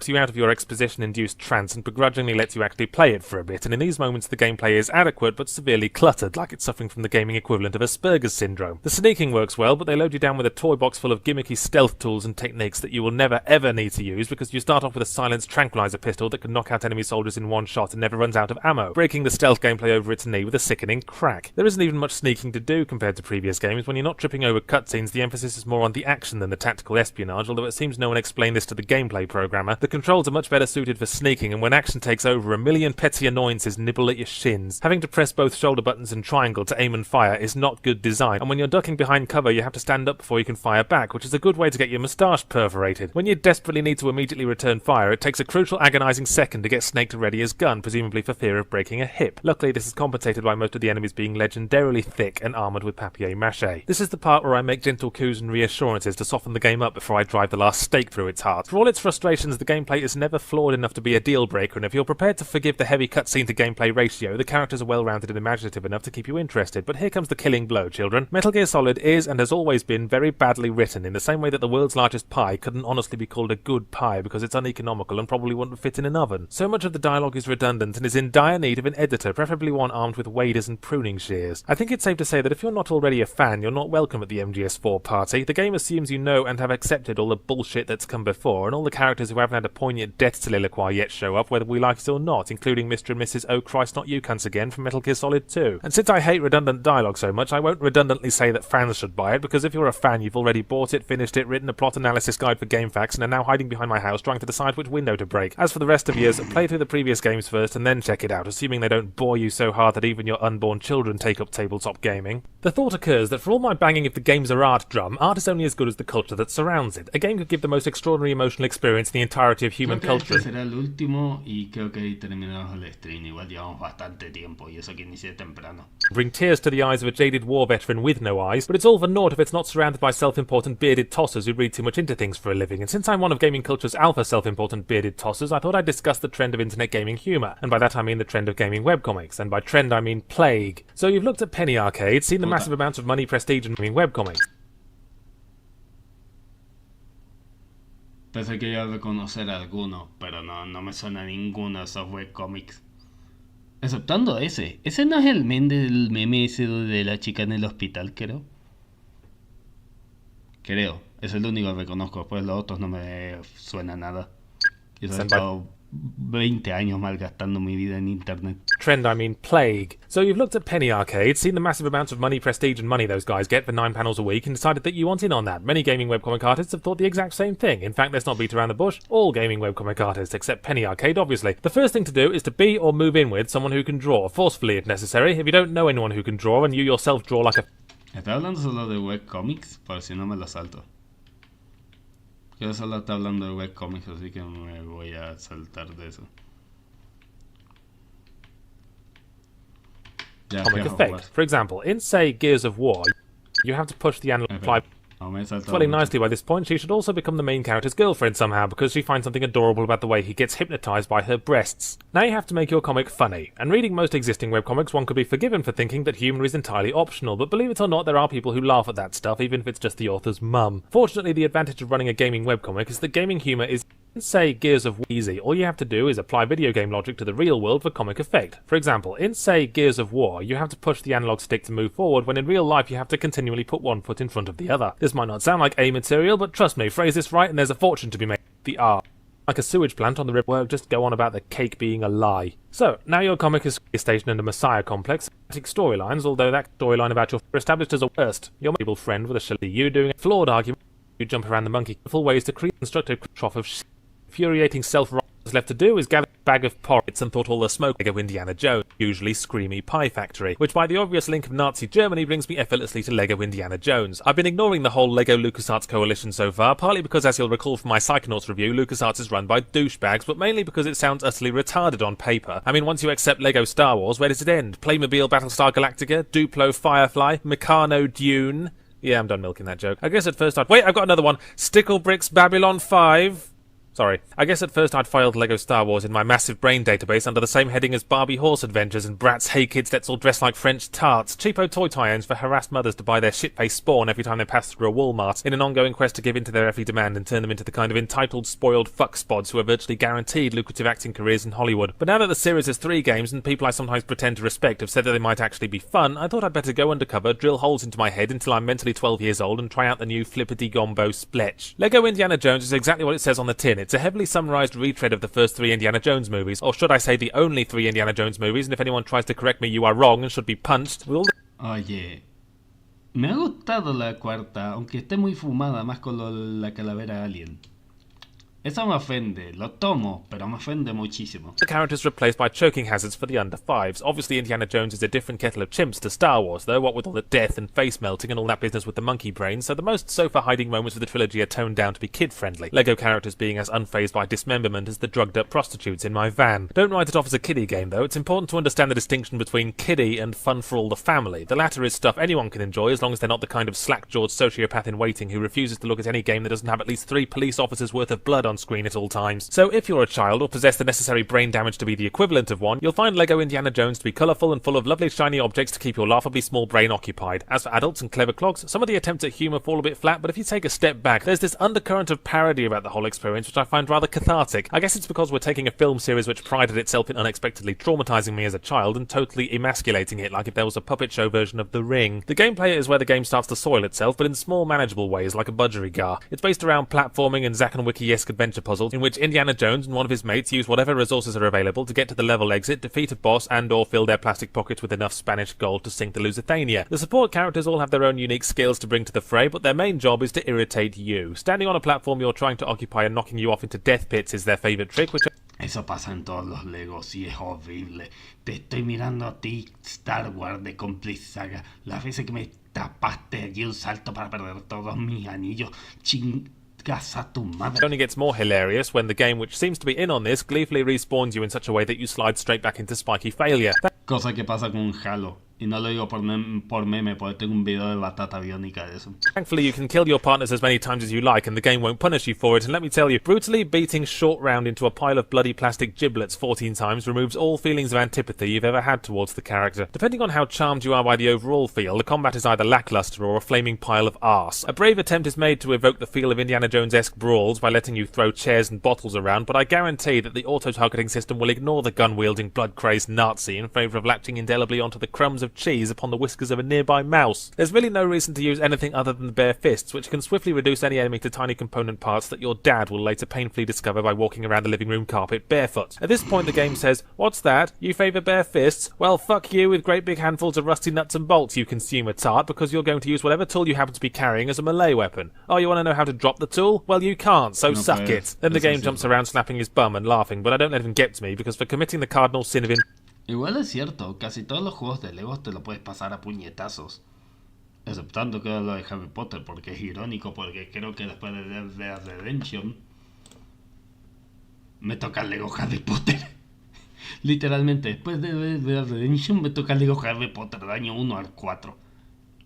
you out of your exposition-induced trance and begrudgingly lets you actually play it for a bit, and in these moments the gameplay is adequate but severely cluttered, like it's suffering from the gaming equivalent of Asperger's syndrome. The sneaking works well, but they load you down with a toy box full of gimmicky stealth tools and techniques that you will never ever need to use because you start off with a silenced tranquilizer pistol that can knock out enemy soldiers in one shot and never runs out of ammo, breaking the stealth gameplay over its knee with a sickening crack. There isn't even much sneaking to do compared to previous games. When you're not tripping over cutscenes, the emphasis is more on the action than the tactical espionage, although it seems no one explained this to the gameplay programmer. The controls are much better suited for sneaking, and when action takes over, a million petty annoyances nibble at your shins. Having to press both shoulder buttons and triangle to aim and fire is not good design, and when you're ducking behind cover you have to stand up before you can fire back, which is a good way to get your moustache perforated. When you desperately need to immediately return fire, it takes a crucial agonizing second to get Snake to ready his gun, presumably for fear of breaking a hip. Luckily this is compensated by most of the enemies being legendarily thick and armoured with papier-mâché. This is the part where I make gentle coups and reassurances to soften the game up before I drive the last stake through its heart. For all its frustrations, the gameplay is never flawed enough to be a deal breaker, and if you're prepared to forgive the heavy cutscene to gameplay ratio, the characters are well rounded and imaginative enough to keep you interested. But here comes the killing blow, children. Metal Gear Solid is and has always been very badly written, in the same way that the world's largest pie couldn't honestly be called a good pie because it's uneconomical and probably wouldn't fit in an oven. So much of the dialogue is redundant and is in dire need of an editor, preferably one armed with waders and pruning shears. I think it's safe to say that if you're not already a fan, you're not welcome at the MGS4 party. The game assumes you know and have accepted all the bullshit that's come before, and all the characters who haven't had a poignant death soliloquy yet show up, whether we like it or not, including Mr. and Mrs. Oh Christ Not You Cunts Again from Metal Gear Solid 2. And since I hate redundant dialogue so much, I won't redundantly say that fans should buy it, because if you're a fan, you've already bought it, finished it, written a plot analysis guide for GameFAQs, and are now hiding behind my house trying to decide which window to break. As for the rest of yours, play through the previous games first and then check it out, assuming they don't bore you so hard that even your unborn children take up tabletop gaming. The thought occurs that for all my banging if the game's a art drum, art is only as good as the culture that surrounds it. A game could give the most extraordinary emotional experience in the entirety of human culture. Este será el último y creo que ahí terminamos el stream. Igual llevamos bastante tiempo y eso que inicié temprano. Bring tears to the eyes of a jaded war veteran with no eyes, but it's all for naught if it's not surrounded by self-important bearded tossers who read too much into things for a living. And since I'm one of gaming culture's alpha self-important bearded tossers, I thought I'd discuss the trend of internet gaming humour, and by that I mean the trend of gaming webcomics, and by trend I mean plague. So you've looked at Penny Arcade, seen the massive amounts of money, prestige and gaming webcomics. Pensé que iba a reconocer alguno, pero no me suena ninguno de esos webcomics. Exceptando ese. Ese no es el del meme ese de la chica en el hospital, creo. Creo. Es el único que reconozco. Después los otros no me suena nada. Yo he estado 20 años malgastando mi vida en internet. Trend, I mean plague. So you've looked at Penny Arcade, seen the massive amounts of money, prestige and money those guys get for 9 panels a week, and decided that you want in on that. Many gaming webcomic artists have thought the exact same thing. In fact, let's not beat around the bush. All gaming webcomic artists, except Penny Arcade, obviously. The first thing to do is to be or move in with someone who can draw, forcefully if necessary. If you don't know anyone who can draw, and you yourself draw like a... ¿Está hablando solo de webcomics? Por si no me lo salto. Yo solo está hablando de webcomics, así que me voy a saltar de eso. Comic effect. For example, in, say, Gears of War, you have to push the analog fly. Swelling nicely by this point, she should also become the main character's girlfriend somehow, because she finds something adorable about the way he gets hypnotized by her breasts. Now you have to make your comic funny, and reading most existing webcomics, one could be forgiven for thinking that humour is entirely optional, but believe it or not, there are people who laugh at that stuff, even if it's just the author's mum. Fortunately, the advantage of running a gaming webcomic is that gaming humour is... say Gears of War easy. All you have to do is apply video game logic to the real world for comic effect. For example, in say Gears of War, you have to push the analog stick to move forward, when in real life you have to continually put one foot in front of the other. This might not sound like A material, but trust me, phrase this right and there's a fortune to be made. The R. Like a sewage plant on the rip, just go on about the cake being a lie. So, now your comic is stationed in a messiah complex, storylines, although that storyline about your established as a worst, your able friend with a shilly you doing a flawed argument, you jump around the monkey, full ways to create constructive trough of infuriating self-righteousness left to do is gather a bag of porridge and thought all the smoke Lego Indiana Jones, usually Screamy Pie Factory, which by the obvious link of Nazi Germany brings me effortlessly to Lego Indiana Jones. I've been ignoring the whole Lego LucasArts coalition so far, partly because, as you'll recall from my Psychonauts review, LucasArts is run by douchebags, but mainly because it sounds utterly retarded on paper. I mean, once you accept Lego Star Wars, where does it end? Playmobil Battlestar Galactica? Duplo Firefly? Meccano Dune? Yeah, I'm done milking that joke. I guess at first I'd... Wait, I've got another one. Sticklebricks Babylon 5... Sorry. I guess at first I'd filed LEGO Star Wars in my massive brain database under the same heading as Barbie Horse Adventures and Bratz Hey Kids Let's All Dress Like French Tarts, cheapo toy tie-ins for harassed mothers to buy their shit-faced spawn every time they pass through a Walmart, in an ongoing quest to give in to their effy demand and turn them into the kind of entitled, spoiled fuck spods who are virtually guaranteed lucrative acting careers in Hollywood. But now that the series has 3 games and people I sometimes pretend to respect have said that they might actually be fun, I thought I'd better go undercover, drill holes into my head until I'm mentally 12 years old and try out the new Flippity-Gombo Spletch. LEGO Indiana Jones is exactly what it says on the tin. It's a heavily summarised retread of the first 3 Indiana Jones movies, or should I say the only 3 Indiana Jones movies, and if anyone tries to correct me, you are wrong and should be punched with all the... Oye, me ha gustado la cuarta, aunque esté muy fumada más con la calavera alien. Eso me ofende, lo tomo, pero me ofende muchísimo. The characters replaced by choking hazards for the under 5s. Obviously Indiana Jones is a different kettle of chimps to Star Wars though, what with all the death and face melting and all that business with the monkey brain, so the most sofa hiding moments of the trilogy are toned down to be kid friendly, LEGO characters being as unfazed by dismemberment as the drugged up prostitutes in my van. Don't write it off as a kiddie game though, it's important to understand the distinction between kiddie and fun for all the family. The latter is stuff anyone can enjoy as long as they're not the kind of slack-jawed sociopath in waiting who refuses to look at any game that doesn't have at least 3 police officers worth of blood on screen at all times. So if you're a child or possess the necessary brain damage to be the equivalent of one, you'll find LEGO Indiana Jones to be colourful and full of lovely shiny objects to keep your laughably small brain occupied. As for adults and clever clogs, some of the attempts at humour fall a bit flat, but if you take a step back, there's this undercurrent of parody about the whole experience which I find rather cathartic. I guess it's because we're taking a film series which prided itself in unexpectedly traumatising me as a child and totally emasculating it like if there was a puppet show version of The Ring. The gameplay is where the game starts to soil itself, but in small manageable ways like a budgerigar. It's based around platforming and Zack and Wiki-esque adventure puzzles in which Indiana Jones and one of his mates use whatever resources are available to get to the level exit, defeat a boss and or fill their plastic pockets with enough Spanish gold to sink the Lusitania. The support characters all have their own unique skills to bring to the fray, but their main job is to irritate you. Standing on a platform you're trying to occupy and knocking you off into death pits is their favourite trick, which... Eso pasa en todos los Legos y es horrible. Te estoy mirando a ti, Star Wars de Complete Saga. Las veces que me tapaste allí un salto para perder todos mis anillos. It only gets more hilarious when the game, which seems to be in on this, gleefully respawns you in such a way that you slide straight back into spiky failure. Cosa que pasa con Halo. Y no lo digo por meme, porque tengo un video de batata biónica de eso. Thankfully you can kill your partners as many times as you like and the game won't punish you for it, and let me tell you, brutally beating Short Round into a pile of bloody plastic giblets 14 times removes all feelings of antipathy you've ever had towards the character. Depending on how charmed you are by the overall feel, the combat is either lackluster or a flaming pile of arse. A brave attempt is made to evoke the feel of Indiana Jones-esque brawls by letting you throw chairs and bottles around, but I guarantee that the auto-targeting system will ignore the gun-wielding, blood-crazed Nazi in favour of latching indelibly onto the crumbs of cheese upon the whiskers of a nearby mouse. There's really no reason to use anything other than the bare fists, which can swiftly reduce any enemy to tiny component parts that your dad will later painfully discover by walking around the living room carpet barefoot. At this point the game says, "What's that? You favour bare fists? Well, fuck you with great big handfuls of rusty nuts and bolts, you consumer tart, because you're going to use whatever tool you happen to be carrying as a melee weapon. Oh, you want to know how to drop the tool? Well, you can't, so suck it." Then the game jumps around slapping his bum and laughing, but I don't let him get to me, because for committing the cardinal sin of Igual es cierto, casi todos los juegos de Legos te lo puedes pasar a puñetazos. Exceptando que lo de Harry Potter, porque es irónico, porque creo que después de Dead Redemption me toca el Lego Harry Potter. Literalmente, después de Dead Redemption me toca el Lego Harry Potter de año 1 al 4.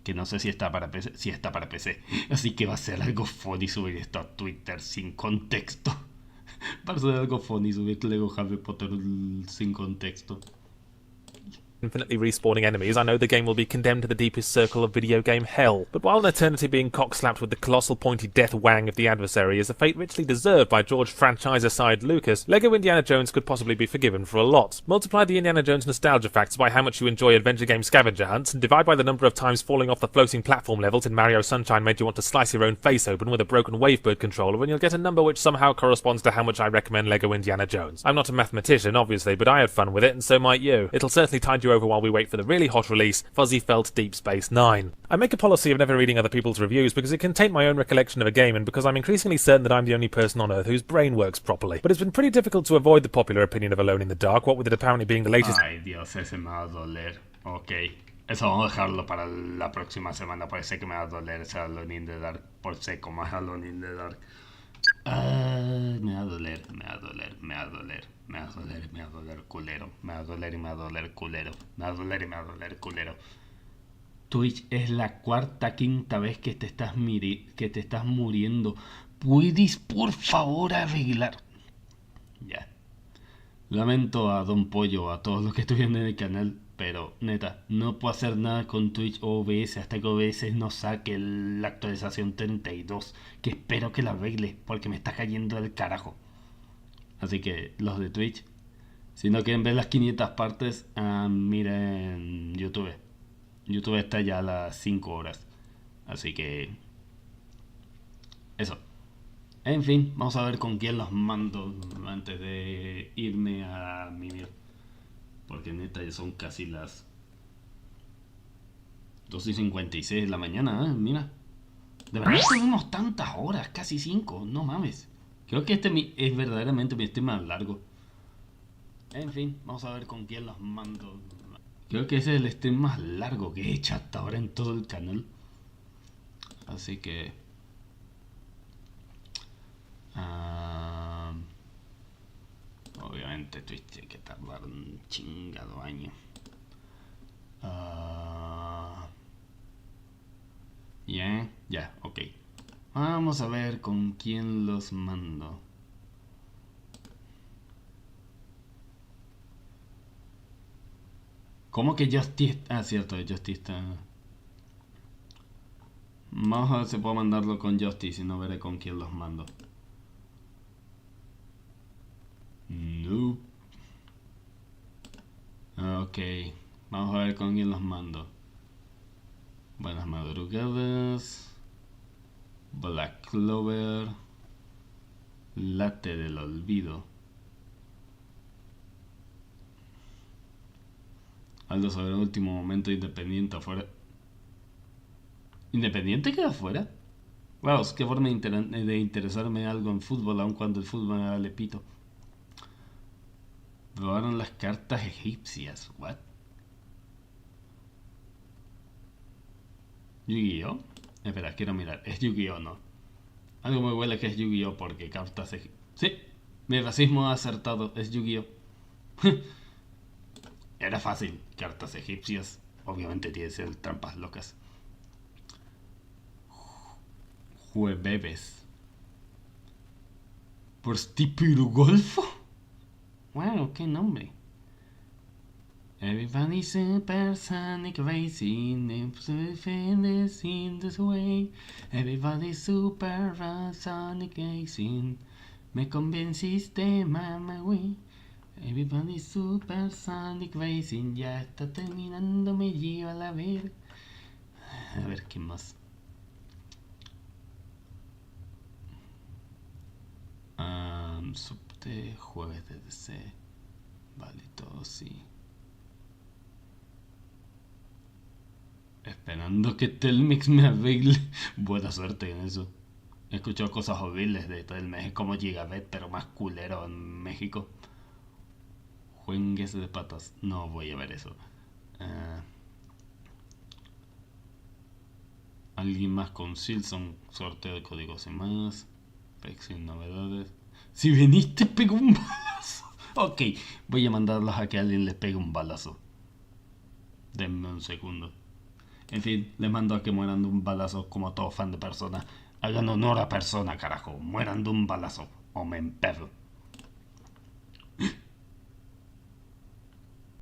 Que no sé si está para PC, sí está para PC. Así que va a ser algo funny subir esto a Twitter sin contexto. Va a ser algo funny subir Lego Harry Potter sin contexto. Infinitely respawning enemies, I know the game will be condemned to the deepest circle of video game hell. But while an eternity being cock-slapped with the colossal pointy death wang of the adversary is a fate richly deserved by George franchise-aside Lucas, LEGO Indiana Jones could possibly be forgiven for a lot. Multiply the Indiana Jones nostalgia factor by how much you enjoy adventure game scavenger hunts, and divide by the number of times falling off the floating platform levels in Mario Sunshine made you want to slice your own face open with a broken Wavebird controller, and you'll get a number which somehow corresponds to how much I recommend LEGO Indiana Jones. I'm not a mathematician, obviously, but I had fun with it, and so might you. It'll certainly tide you over while we wait for the really hot release, Fuzzy Felt Deep Space Nine. I make a policy of never reading other people's reviews because it can taint my own recollection of a game, and because I'm increasingly certain that I'm the only person on Earth whose brain works properly. But it's been pretty difficult to avoid the popular opinion of Alone in the Dark, what with it apparently being the latest... Ay, Dios, ese me va a doler. Ok. Eso vamos a dejarlo para la próxima semana, porque sé que me va a doler ese Alone in the Dark, por seco más Alone in the Dark. Me va a doler, me va a doler, me va a doler. Me va a doler y me va a doler culero. Me va a doler y me va a doler culero. Me va a doler y me va a doler culero. Twitch es la quinta vez que te estás muriendo puedes por favor arreglar? Ya. Lamento a Don Pollo, a todos los que estuvieron en el canal, pero neta, no puedo hacer nada con Twitch o OBS hasta que OBS no saque la actualización 32, que espero que la arregle, porque me está cayendo del carajo. Así que los de Twitch, si no quieren ver las 500 partes, miren YouTube. YouTube está ya a las 5 horas. Así que... eso. En fin, vamos a ver con quién los mando antes de irme a mimir. Porque neta ya son casi las 2:56 de la mañana, mira. De verdad tenemos tantas horas, casi 5, no mames. Creo que este es verdaderamente mi stream más largo. En fin, vamos a ver con quién los mando. Creo que ese es el stream más largo que he hecho hasta ahora en todo el canal. Así que... obviamente Twitch tiene que tardar un chingado año. Ya, ok. Vamos a ver con quién los mando. ¿Cómo que Justy? Cierto, Justy está... Vamos a ver si puedo mandarlo con Justy, si no veré con quién los mando. Nope. Ok, vamos a ver con quién los mando. Buenas madrugadas. Black Clover. Latte del olvido. Aldo sobre el último momento independiente afuera. ¿Independiente queda afuera? Wow, qué forma de interesarme algo en fútbol, aun cuando el fútbol me vale pito. Probaron las cartas egipcias. What? ¿Yu-Gi-Oh? Espera, quiero mirar. ¿Es Yu-Gi-Oh no? Algo me huele que es Yu-Gi-Oh porque cartas egipcias. Sí, mi racismo ha acertado. Es Yu-Gi-Oh. Era fácil. Cartas egipcias. Obviamente tiene que ser trampas locas. Juebebes. ¿Por Stipiro Golfo? Wow, qué nombre. Everybody's supersonic racing, defenders in this way. Everybody's supersonic racing. Me convenciste, mama, güey. Everybody's supersonic racing. Ya está terminando, me lleva a la ver. A ver, ¿qué más? Subte, jueves de DC. Vale, todo sí. Esperando que Telmex me arregle. Buena suerte en eso. He escuchado cosas horribles de Telmex, como Gigabit, pero más culero en México. Juegues de patas. No voy a ver eso. Alguien más con Silson. Sorteo de códigos y más. Sin novedades. Si viniste, pega un balazo. Ok, voy a mandarlos a que alguien les pegue un balazo. Denme un segundo. En fin, les mando a que mueran de un balazo como todo fan de Persona. Hagan honor a Persona, carajo. Mueran de un balazo o me emperro.